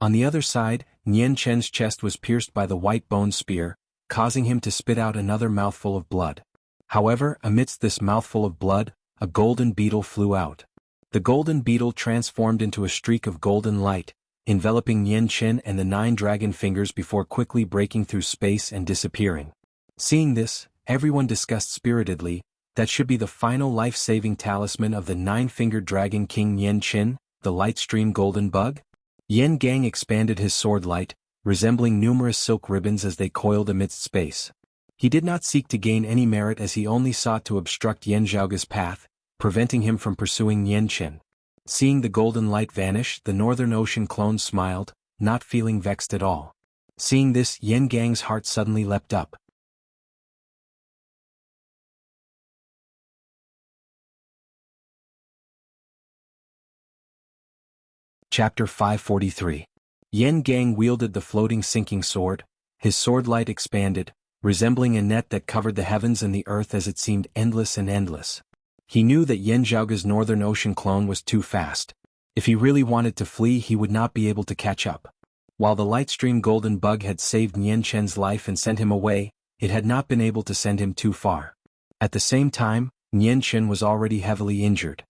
On the other side, Yan Chen's chest was pierced by the white bone spear, causing him to spit out another mouthful of blood. However, amidst this mouthful of blood, a golden beetle flew out. The golden beetle transformed into a streak of golden light, enveloping Yan Chen and the 9 dragon fingers before quickly breaking through space and disappearing. Seeing this, everyone discussed spiritedly, that should be the final life-saving talisman of the 9-fingered dragon king Yan Chen, the light-stream golden bug? Yan Gang expanded his sword light, resembling numerous silk ribbons as they coiled amidst space. He did not seek to gain any merit as he only sought to obstruct Yan Zhaoge's path, preventing him from pursuing Yan Chen. Seeing the golden light vanish, the Northern Ocean clone smiled, not feeling vexed at all. Seeing this, Yan Gang's heart suddenly leapt up. Chapter 543. Yan Gang wielded the floating sinking sword. His sword light expanded, resembling a net that covered the heavens and the earth as it seemed endless and endless. He knew that Yan Zhaoge's Northern Ocean clone was too fast. If he really wanted to flee, he would not be able to catch up. While the Lightstream Golden Bug had saved Nian Chen's life and sent him away, it had not been able to send him too far. At the same time, Nian Chen was already heavily injured.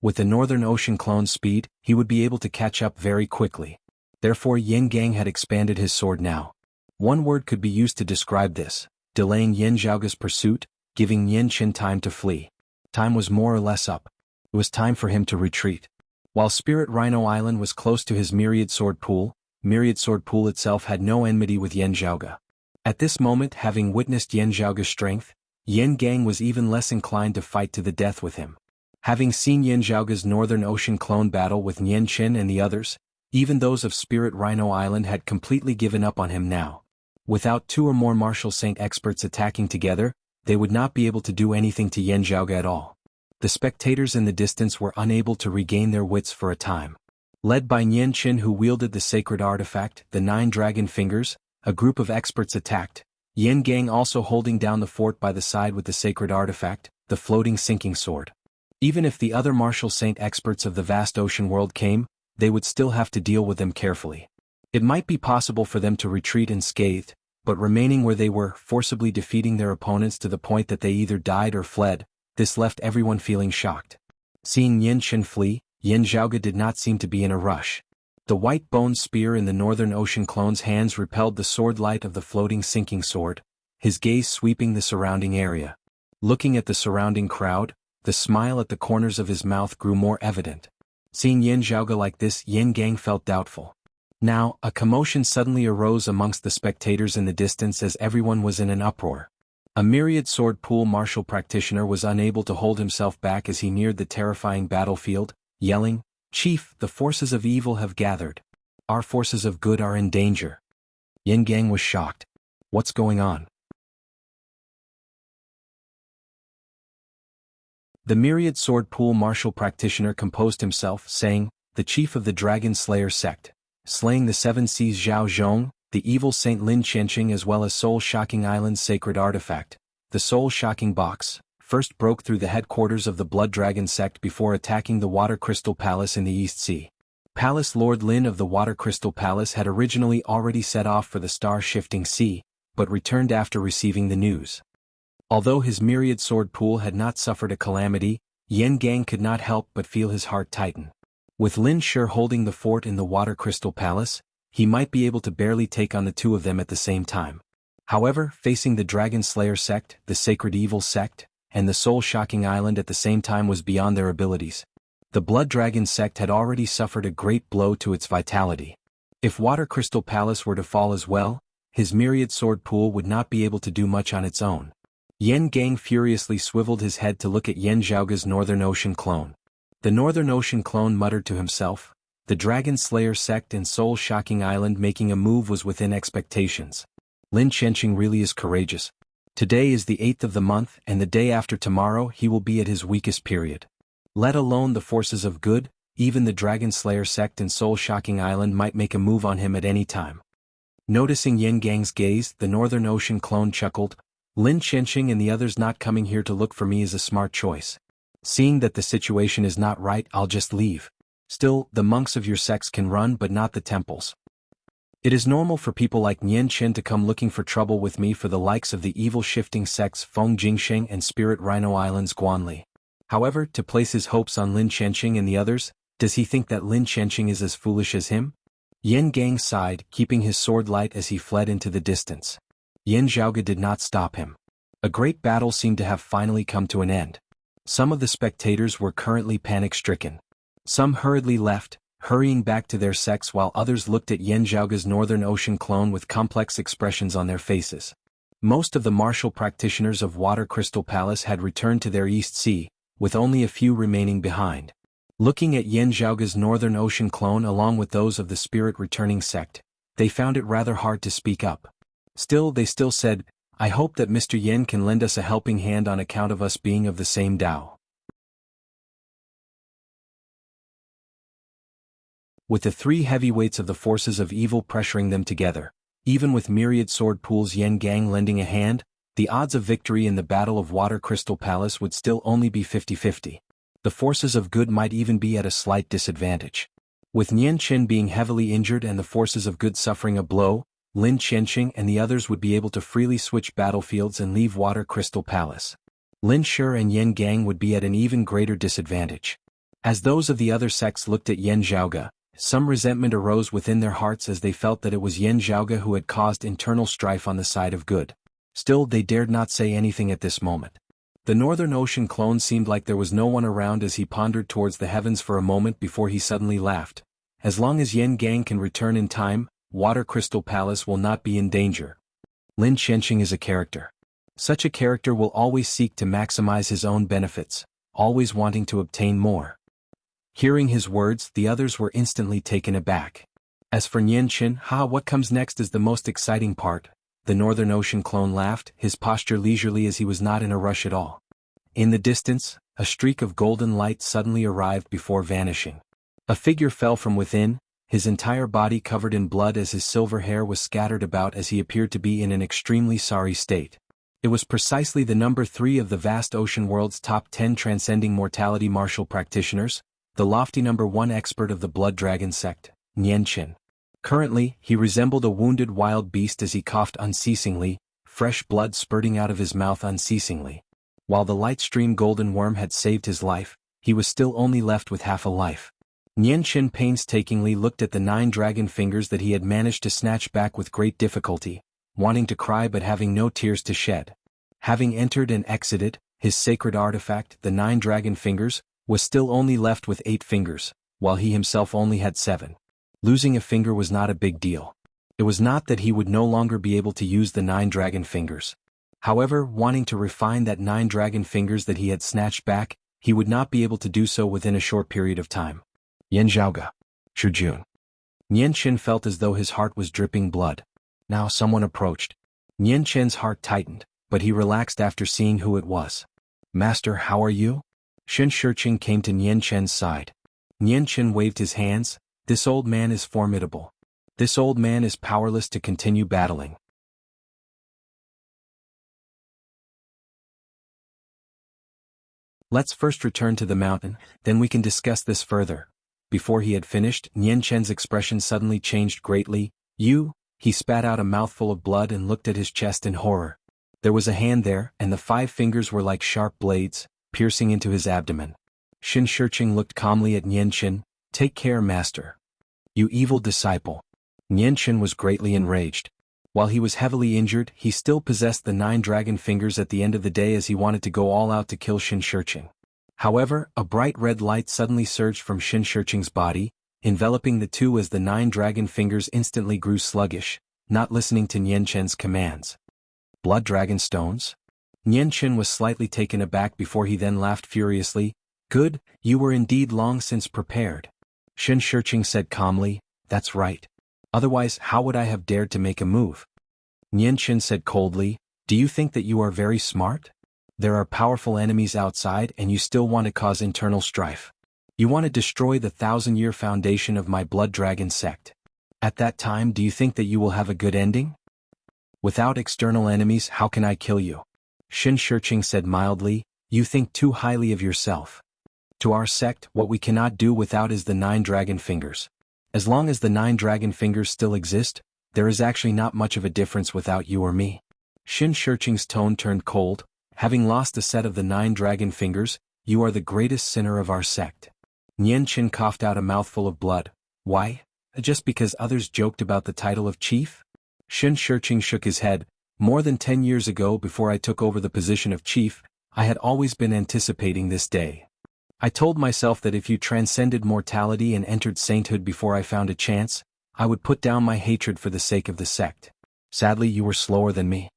With the Northern Ocean clone's speed, he would be able to catch up very quickly. Therefore Yin Gang had expanded his sword now. One word could be used to describe this: delaying Yan Zhaoge's pursuit, giving Nian Chen time to flee. Time was more or less up. It was time for him to retreat. While Spirit Rhino Island was close to his Myriad Sword Pool itself had no enmity with Yan Zhaoge. At this moment, having witnessed Yan Zhaoge's strength, Yin Gang was even less inclined to fight to the death with him. Having seen Yan Zhaoge's Northern Ocean clone battle with Nian Chen and the others, even those of Spirit Rhino Island had completely given up on him now. Without 2 or more martial saint experts attacking together, they would not be able to do anything to Yan Zhaoge at all. The spectators in the distance were unable to regain their wits for a time. Led by Nian Chen, who wielded the sacred artifact, the 9 Dragon Fingers, a group of experts attacked, Yin Gang also holding down the fort by the side with the sacred artifact, the floating sinking sword. Even if the other martial saint experts of the vast ocean world came, they would still have to deal with them carefully. It might be possible for them to retreat unscathed, but remaining where they were, forcibly defeating their opponents to the point that they either died or fled, this left everyone feeling shocked. Seeing Nian Chen flee, Yan Zhaoge did not seem to be in a rush. The white bone spear in the Northern Ocean clone's hands repelled the sword light of the floating sinking sword, his gaze sweeping the surrounding area. Looking at the surrounding crowd, the smile at the corners of his mouth grew more evident. Seeing Yan Zhaoge like this, Yin Gang felt doubtful. Now, a commotion suddenly arose amongst the spectators in the distance as everyone was in an uproar. A Myriad Sword Pool martial practitioner was unable to hold himself back as he neared the terrifying battlefield, yelling, "Chief, the forces of evil have gathered. Our forces of good are in danger." Yin Gang was shocked. What's going on? The Myriad Sword Pool martial practitioner composed himself, saying, "The chief of the Dragon Slayer sect, slaying the 7 Seas Zhao Zhong, the evil Saint Lin Qianqing, as well as Soul-Shocking Island's sacred artifact, the Soul-Shocking Box, first broke through the headquarters of the Blood Dragon sect before attacking the Water Crystal Palace in the East Sea. Palace Lord Lin of the Water Crystal Palace had originally already set off for the Star-Shifting Sea, but returned after receiving the news. Although his Myriad Sword Pool had not suffered a calamity, Yin Gang could not help but feel his heart tighten. With Lin Shi holding the fort in the Water Crystal Palace, he might be able to barely take on the 2 of them at the same time. However, facing the Dragon Slayer sect, the Sacred Evil sect, and the Soul-Shocking Island at the same time was beyond their abilities. The Blood Dragon sect had already suffered a great blow to its vitality. If Water Crystal Palace were to fall as well, his Myriad Sword Pool would not be able to do much on its own. Yin Gang furiously swiveled his head to look at Yan Zhaoge's Northern Ocean clone. The Northern Ocean clone muttered to himself, the Dragon Slayer sect and Soul-Shocking Island making a move was within expectations. Lin Qianqing really is courageous. Today is the 8th of the month, and the day after tomorrow he will be at his weakest period. Let alone the forces of good, even the Dragon Slayer sect and Soul-Shocking Island might make a move on him at any time. Noticing Yin Gang's gaze, the Northern Ocean clone chuckled, Lin Qianqing and the others not coming here to look for me is a smart choice. Seeing that the situation is not right, I'll just leave. Still, the monks of your sects can run but not the temples. It is normal for people like Nian Chen to come looking for trouble with me for the likes of the evil shifting sects Feng Jingsheng and Spirit Rhino Island's Guanli. However, to place his hopes on Lin Qianqing and the others, does he think that Lin Qianqing is as foolish as him? Yin Gang sighed, keeping his sword light as he fled into the distance. Yan Zhaoge did not stop him. A great battle seemed to have finally come to an end. Some of the spectators were currently panic-stricken. Some hurriedly left, hurrying back to their sects, while others looked at Yan Zhaoge's Northern Ocean clone with complex expressions on their faces. Most of the martial practitioners of Water Crystal Palace had returned to their East Sea, with only a few remaining behind. Looking at Yan Zhaoge's Northern Ocean clone along with those of the Spirit Returning sect, they found it rather hard to speak up. Still they said, I hope that Mr. Yen can lend us a helping hand on account of us being of the same Dao. With the 3 heavyweights of the forces of evil pressuring them together, even with Myriad Sword Pool's Yin Gang lending a hand, The odds of victory in the Battle of Water Crystal Palace would still only be 50-50. The forces of good might even be at a slight disadvantage. With Nian Qin being heavily injured and the forces of good suffering a blow, Lin Qianqing and the others would be able to freely switch battlefields and leave Water Crystal Palace. Lin Shi and Yen Gang would be at an even greater disadvantage. As those of the other sects looked at Yan Zhaoge, some resentment arose within their hearts as they felt that it was Yan Zhaoge who had caused internal strife on the side of good. Still, they dared not say anything at this moment. The Northern Ocean clone seemed like there was no one around as he pondered towards the heavens for a moment before he suddenly laughed. As long as Yen Gang can return in time, Water Crystal Palace will not be in danger. Lin Qianqing is a character. Such a character will always seek to maximize his own benefits, always wanting to obtain more. Hearing his words, the others were instantly taken aback. As for Nian Qin, what comes next is the most exciting part. The Northern Ocean clone laughed, his posture leisurely as he was not in a rush at all. In the distance, a streak of golden light suddenly arrived before vanishing. A figure fell from within, his entire body covered in blood as his silver hair was scattered about as he appeared to be in an extremely sorry state. It was precisely the number 3 of the vast ocean world's top 10 transcending mortality martial practitioners, the lofty number 1 expert of the Blood Dragon sect, Nian Qin. Currently, he resembled a wounded wild beast as he coughed unceasingly, fresh blood spurting out of his mouth unceasingly. While the light-stream golden worm had saved his life, he was still only left with half a life. Nian Qin painstakingly looked at the 9 dragon fingers that he had managed to snatch back with great difficulty, wanting to cry but having no tears to shed. Having entered and exited, his sacred artifact, the 9 dragon fingers, was still only left with 8 fingers, while he himself only had 7. Losing a finger was not a big deal. It was not that he would no longer be able to use the 9 dragon fingers. However, wanting to refine that 9 dragon fingers that he had snatched back, he would not be able to do so within a short period of time. Yan Zhaoge. Shujun. Nian Qin felt as though his heart was dripping blood. Now someone approached. Nian Qin's heart tightened, but he relaxed after seeing who it was. Master, how are you? Shen Shiqing came to Nian Qin's side. Nian Qin waved his hands. This old man is formidable. This old man is powerless to continue battling. Let's first return to the mountain, then we can discuss this further. Before he had finished, Nian Qin's expression suddenly changed greatly. He spat out a mouthful of blood and looked at his chest in horror. There was a hand there, and the 5 fingers were like sharp blades, piercing into his abdomen. Shen Shiqing looked calmly at Nian Qin. Take care, master. You evil disciple. Nian Qin was greatly enraged. While he was heavily injured, he still possessed the 9 dragon fingers at the end of the day as he wanted to go all out to kill Shen Shiqing. However, a bright red light suddenly surged from Shen Shiqing's body, enveloping the two as the 9 dragon fingers instantly grew sluggish, not listening to Nian Qin's commands. Blood dragon stones? Nian Qin was slightly taken aback before he then laughed furiously. Good, you were indeed long since prepared. Shen Shiqing said calmly, that's right. Otherwise, how would I have dared to make a move? Nian Qin said coldly, do you think that you are very smart? There are powerful enemies outside and you still want to cause internal strife. You want to destroy the 1,000-year foundation of my Blood Dragon sect. At that time, do you think that you will have a good ending? Without external enemies, how can I kill you? Shen Shiqing said mildly, you think too highly of yourself. To our sect, what we cannot do without is the 9 dragon fingers. As long as the 9 dragon fingers still exist, there is actually not much of a difference without you or me. Shen Shiqing's tone turned cold. Having lost a set of the 9 dragon fingers, you are the greatest sinner of our sect. Nian Qin coughed out a mouthful of blood. Why? Just because others joked about the title of chief? Shen Shiqing shook his head. More than 10 years ago, before I took over the position of chief, I had always been anticipating this day. I told myself that if you transcended mortality and entered sainthood before I found a chance, I would put down my hatred for the sake of the sect. Sadly, you were slower than me.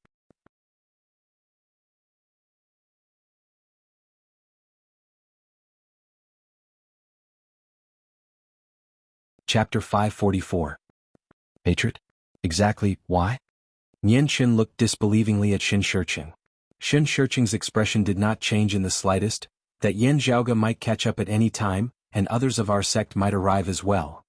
Chapter 544. Hatred? Exactly, why? Nian Qin looked disbelievingly at Shen Shiqing. Shen Shiqing's expression did not change in the slightest, that Yan Zhaoge might catch up at any time, and others of our sect might arrive as well.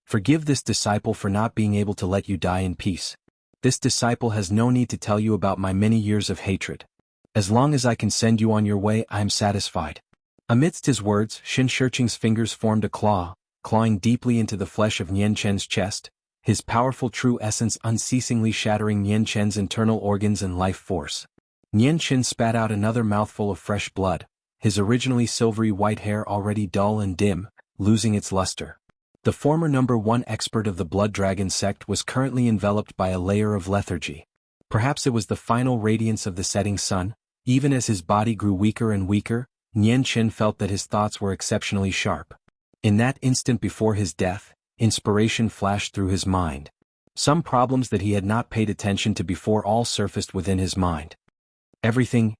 Forgive this disciple for not being able to let you die in peace. This disciple has no need to tell you about my many years of hatred. As long as I can send you on your way, I am satisfied." Amidst his words, Xin Shiqing's fingers formed a claw, clawing deeply into the flesh of Nian Chen's chest, his powerful true essence unceasingly shattering Nian Chen's internal organs and life force. Nian Chen spat out another mouthful of fresh blood, his originally silvery white hair already dull and dim, losing its luster. The former #1 expert of the Blood Dragon sect was currently enveloped by a layer of lethargy. Perhaps it was the final radiance of the setting sun. Even as his body grew weaker and weaker, Nian Chen felt that his thoughts were exceptionally sharp. In that instant before his death, inspiration flashed through his mind. Some problems that he had not paid attention to before all surfaced within his mind. Everything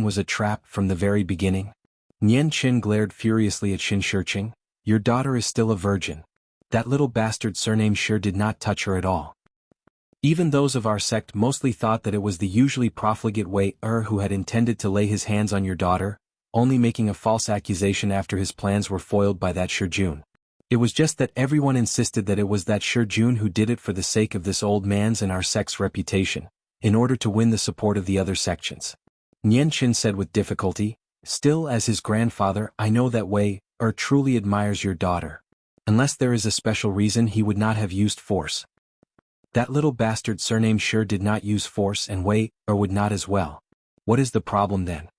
was a trap from the very beginning. Nian Chen glared furiously at Xin Shiqing. "Your daughter is still a virgin. That little bastard surnamed Shi did not touch her at all." Even those of our sect mostly thought that it was the usually profligate Wei who had intended to lay his hands on your daughter, only making a false accusation after his plans were foiled by that Shi Jun. It was just that everyone insisted that it was that Shi Jun who did it for the sake of this old man's and our sect's reputation, in order to win the support of the other sections. Nian Chen said with difficulty, "Still, as his grandfather, I know that Wei truly admires your daughter. Unless there is a special reason, he would not have used force. That little bastard surnamed Shi did not use force, and Wei would not as well. What is the problem then?"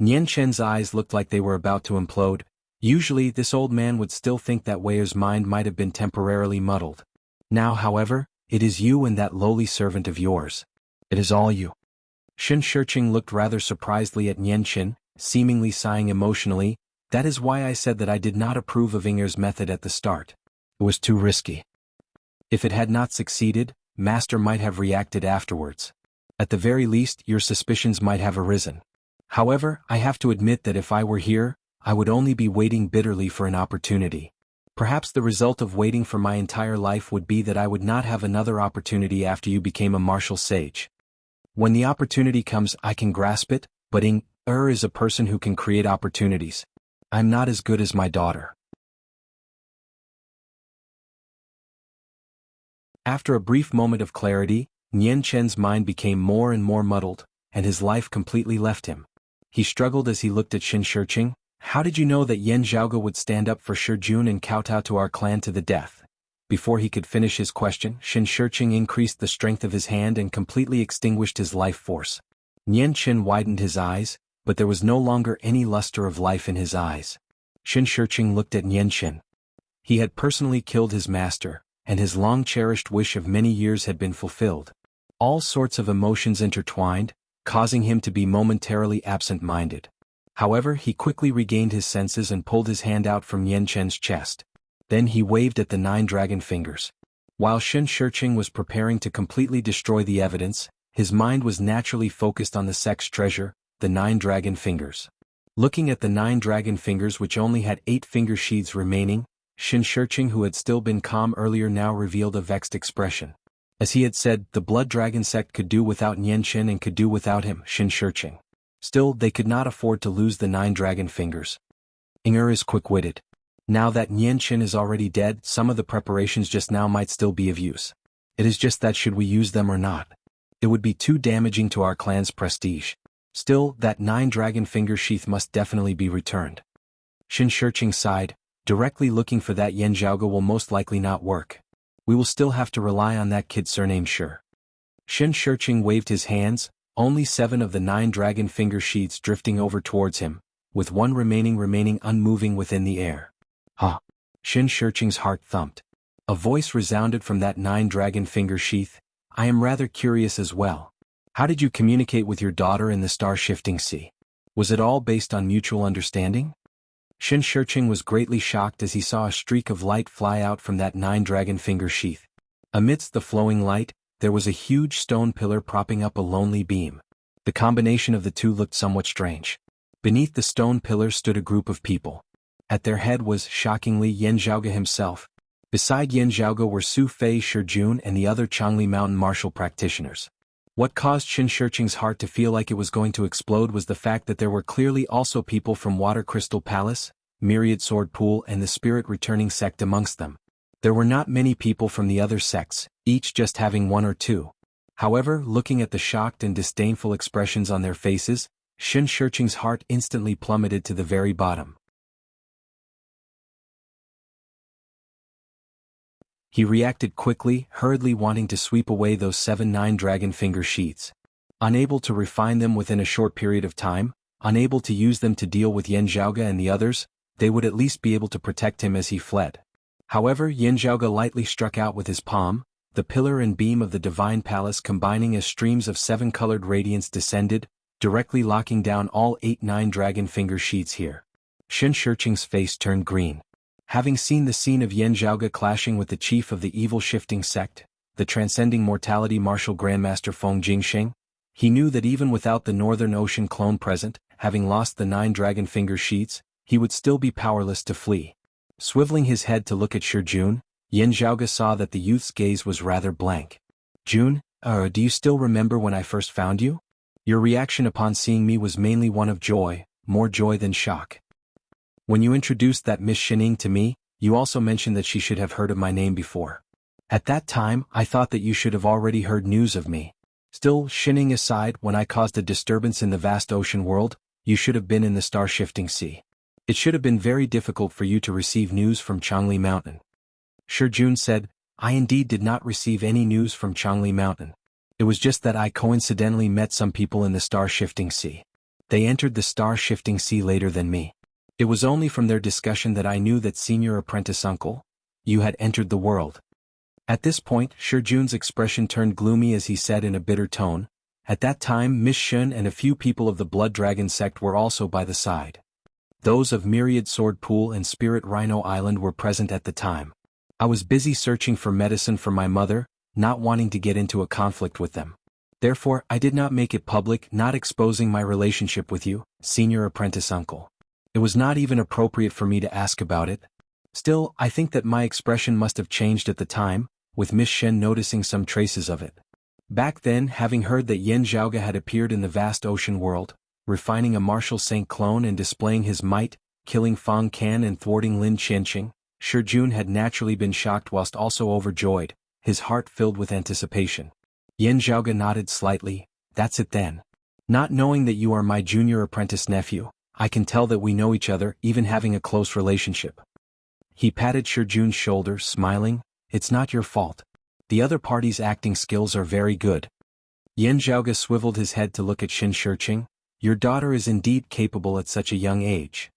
Nian Chen's eyes looked like they were about to implode. Usually this old man would still think that Wei's mind might have been temporarily muddled. Now, however, it is you and that lowly servant of yours. It is all you. Xin Shiqing looked rather surprisedly at Nian Chen, seemingly sighing emotionally. "That is why I said that I did not approve of Inger's method at the start. It was too risky. If it had not succeeded, Master might have reacted afterwards. At the very least, your suspicions might have arisen. However, I have to admit that if I were here, I would only be waiting bitterly for an opportunity. Perhaps the result of waiting for my entire life would be that I would not have another opportunity after you became a martial sage. When the opportunity comes, I can grasp it, but Inger is a person who can create opportunities. I'm not as good as my daughter." After a brief moment of clarity, Nian Chen's mind became more and more muddled, and his life completely left him. He struggled as he looked at Xin Shiqing. "How did you know that Yan Zhaoge would stand up for Shi Jun and kowtow to our clan to the death?" Before he could finish his question, Xin Shiqing increased the strength of his hand and completely extinguished his life force. Nian Chen widened his eyes, but there was no longer any luster of life in his eyes. Xin Shiqing looked at Nian Chen. He had personally killed his master, and his long-cherished wish of many years had been fulfilled. All sorts of emotions intertwined, causing him to be momentarily absent-minded. However, he quickly regained his senses and pulled his hand out from Nian Chen's chest. Then he waved at the 9 dragon fingers. While Xin Shiqing was preparing to completely destroy the evidence, his mind was naturally focused on the sect's treasure, the 9 dragon fingers. Looking at the 9 dragon fingers, which only had 8 finger sheaths remaining, Xin Shiqing, who had still been calm earlier, now revealed a vexed expression. As he had said, the Blood Dragon sect could do without Nian Chen and could do without him, Xin Shiqing. Still, they could not afford to lose the 9 dragon fingers. Inger is quick-witted. Now that Nian Chen is already dead, some of the preparations just now might still be of use. It is just that should we use them or not? It would be too damaging to our clan's prestige. Still, that 9 dragon finger sheath must definitely be returned. Xin Shiqing sighed. Directly looking for that Yan Zhaoge will most likely not work. We will still have to rely on that kid surnamed Shi. Xin Shiqing waved his hands, only 7 of the 9 dragon finger sheaths drifting over towards him, with one remaining unmoving within the air. "Huh." Xin Shiqing's heart thumped. A voice resounded from that 9 dragon finger sheath. "I am rather curious as well. How did you communicate with your daughter in the star-shifting sea? Was it all based on mutual understanding?" Xin Shiqing was greatly shocked as he saw a streak of light fly out from that 9 dragon finger sheath. Amidst the flowing light, there was a huge stone pillar propping up a lonely beam. The combination of the two looked somewhat strange. Beneath the stone pillar stood a group of people. At their head was, shockingly, Yan Zhaoge himself. Beside Yan Zhaoge were Su Fei, Shi Jun, and the other Changli Mountain martial practitioners. What caused Xin Shiqing's heart to feel like it was going to explode was the fact that there were clearly also people from Water Crystal Palace, Myriad Sword Pool, and the Spirit Returning sect amongst them. There were not many people from the other sects, each just having 1 or 2. However, looking at the shocked and disdainful expressions on their faces, Shen Shiqing's heart instantly plummeted to the very bottom. He reacted quickly, hurriedly wanting to sweep away those 7-9 dragon finger sheaths. Unable to refine them within a short period of time, unable to use them to deal with Yan Zhaoge and the others, they would at least be able to protect him as he fled. However, Yan Zhaoge lightly struck out with his palm, the pillar and beam of the divine palace combining as streams of 7-colored radiance descended, directly locking down all 8-9 dragon finger sheaths here. Shen Shiqing's face turned green. Having seen the scene of Yan Zhaoge clashing with the chief of the evil shifting sect, the transcending mortality martial grandmaster Feng Jingsheng, he knew that even without the Northern Ocean clone present, having lost the 9 dragon finger sheaths, he would still be powerless to flee. Swiveling his head to look at Shi Jun, Yan Zhaoge saw that the youth's gaze was rather blank. Jun, do you still remember when I first found you? Your reaction upon seeing me was mainly one of joy, more joy than shock. When you introduced that Miss Shining to me, you also mentioned that she should have heard of my name before. At that time, I thought that you should have already heard news of me. Still, Shining aside, when I caused a disturbance in the vast ocean world, you should have been in the star-shifting sea. It should have been very difficult for you to receive news from Changli Mountain. Shi Jun said, I indeed did not receive any news from Changli Mountain. It was just that I coincidentally met some people in the star-shifting sea. They entered the star-shifting sea later than me. It was only from their discussion that I knew that senior apprentice uncle, you had entered the world. At this point, Shi Jun's expression turned gloomy as he said in a bitter tone, at that time Miss Shun and a few people of the Blood Dragon sect were also by the side. Those of Myriad Sword Pool and Spirit Rhino Island were present at the time. I was busy searching for medicine for my mother, not wanting to get into a conflict with them. Therefore, I did not make it public, not exposing my relationship with you, senior apprentice uncle. It was not even appropriate for me to ask about it. Still, I think that my expression must have changed at the time, with Miss Shen noticing some traces of it. Back then, having heard that Yan Zhaoge had appeared in the vast ocean world, refining a martial saint clone and displaying his might, killing Fang Can and thwarting Lin Qianqing, Shi Jun had naturally been shocked whilst also overjoyed, his heart filled with anticipation. Yan Zhaoge nodded slightly, that's it then. Not knowing that you are my junior apprentice nephew, I can tell that we know each other, even having a close relationship. He patted Shi Jun's shoulder, smiling, it's not your fault. The other party's acting skills are very good. Yan Zhaoge swiveled his head to look at Shen Shiqing. Your daughter is indeed capable at such a young age.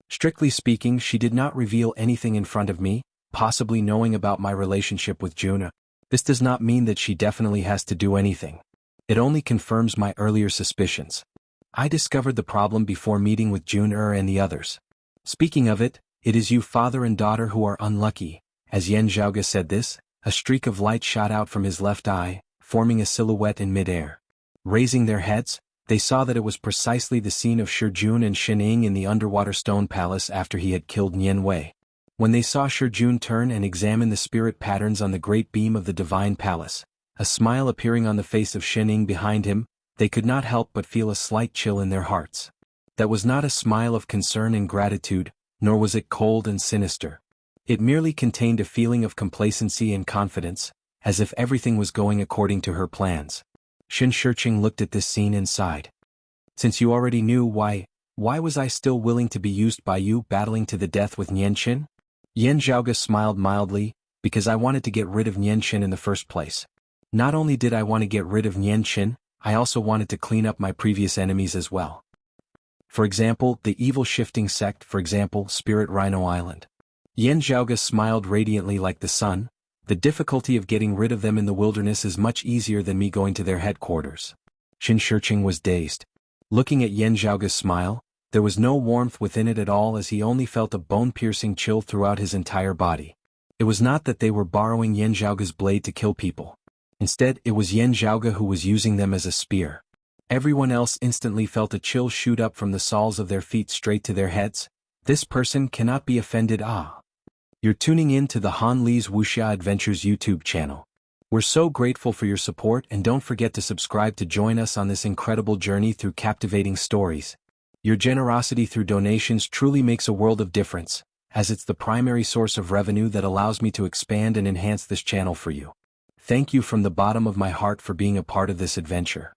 Strictly speaking, she did not reveal anything in front of me, possibly knowing about my relationship with Juna. This does not mean that she definitely has to do anything. It only confirms my earlier suspicions. I discovered the problem before meeting with Jun and the others. Speaking of it, it is you father and daughter who are unlucky. As Yan Zhaoge said this, a streak of light shot out from his left eye, forming a silhouette in mid-air. Raising their heads, they saw that it was precisely the scene of Shi Jun and Shen Ying in the underwater stone palace after he had killed Nian Wei. When they saw Shi Jun turn and examine the spirit patterns on the great beam of the divine palace, a smile appearing on the face of Shen Ying behind him, they could not help but feel a slight chill in their hearts. That was not a smile of concern and gratitude, nor was it cold and sinister. It merely contained a feeling of complacency and confidence, as if everything was going according to her plans. Shen Shiqing looked at this scene and sighed. Since you already knew, why was I still willing to be used by you battling to the death with Nianqin? Yan Zhaoge smiled mildly, because I wanted to get rid of Nianqin in the first place. Not only did I want to get rid of Nianqin, I also wanted to clean up my previous enemies as well. For example, the evil shifting sect, for example, Spirit Rhino Island. Yan Zhaoge smiled radiantly like the sun. The difficulty of getting rid of them in the wilderness is much easier than me going to their headquarters. Shen Shiqing was dazed. Looking at Yan Zhaoge's smile, there was no warmth within it at all as he only felt a bone-piercing chill throughout his entire body. It was not that they were borrowing Yan Zhaoge's blade to kill people. Instead, it was Yan Zhaoge who was using them as a spear. Everyone else instantly felt a chill shoot up from the soles of their feet straight to their heads. This person cannot be offended. You're tuning in to the Han Li's Wuxia Adventures YouTube channel. We're so grateful for your support, and don't forget to subscribe to join us on this incredible journey through captivating stories. Your generosity through donations truly makes a world of difference, as it's the primary source of revenue that allows me to expand and enhance this channel for you. Thank you from the bottom of my heart for being a part of this adventure.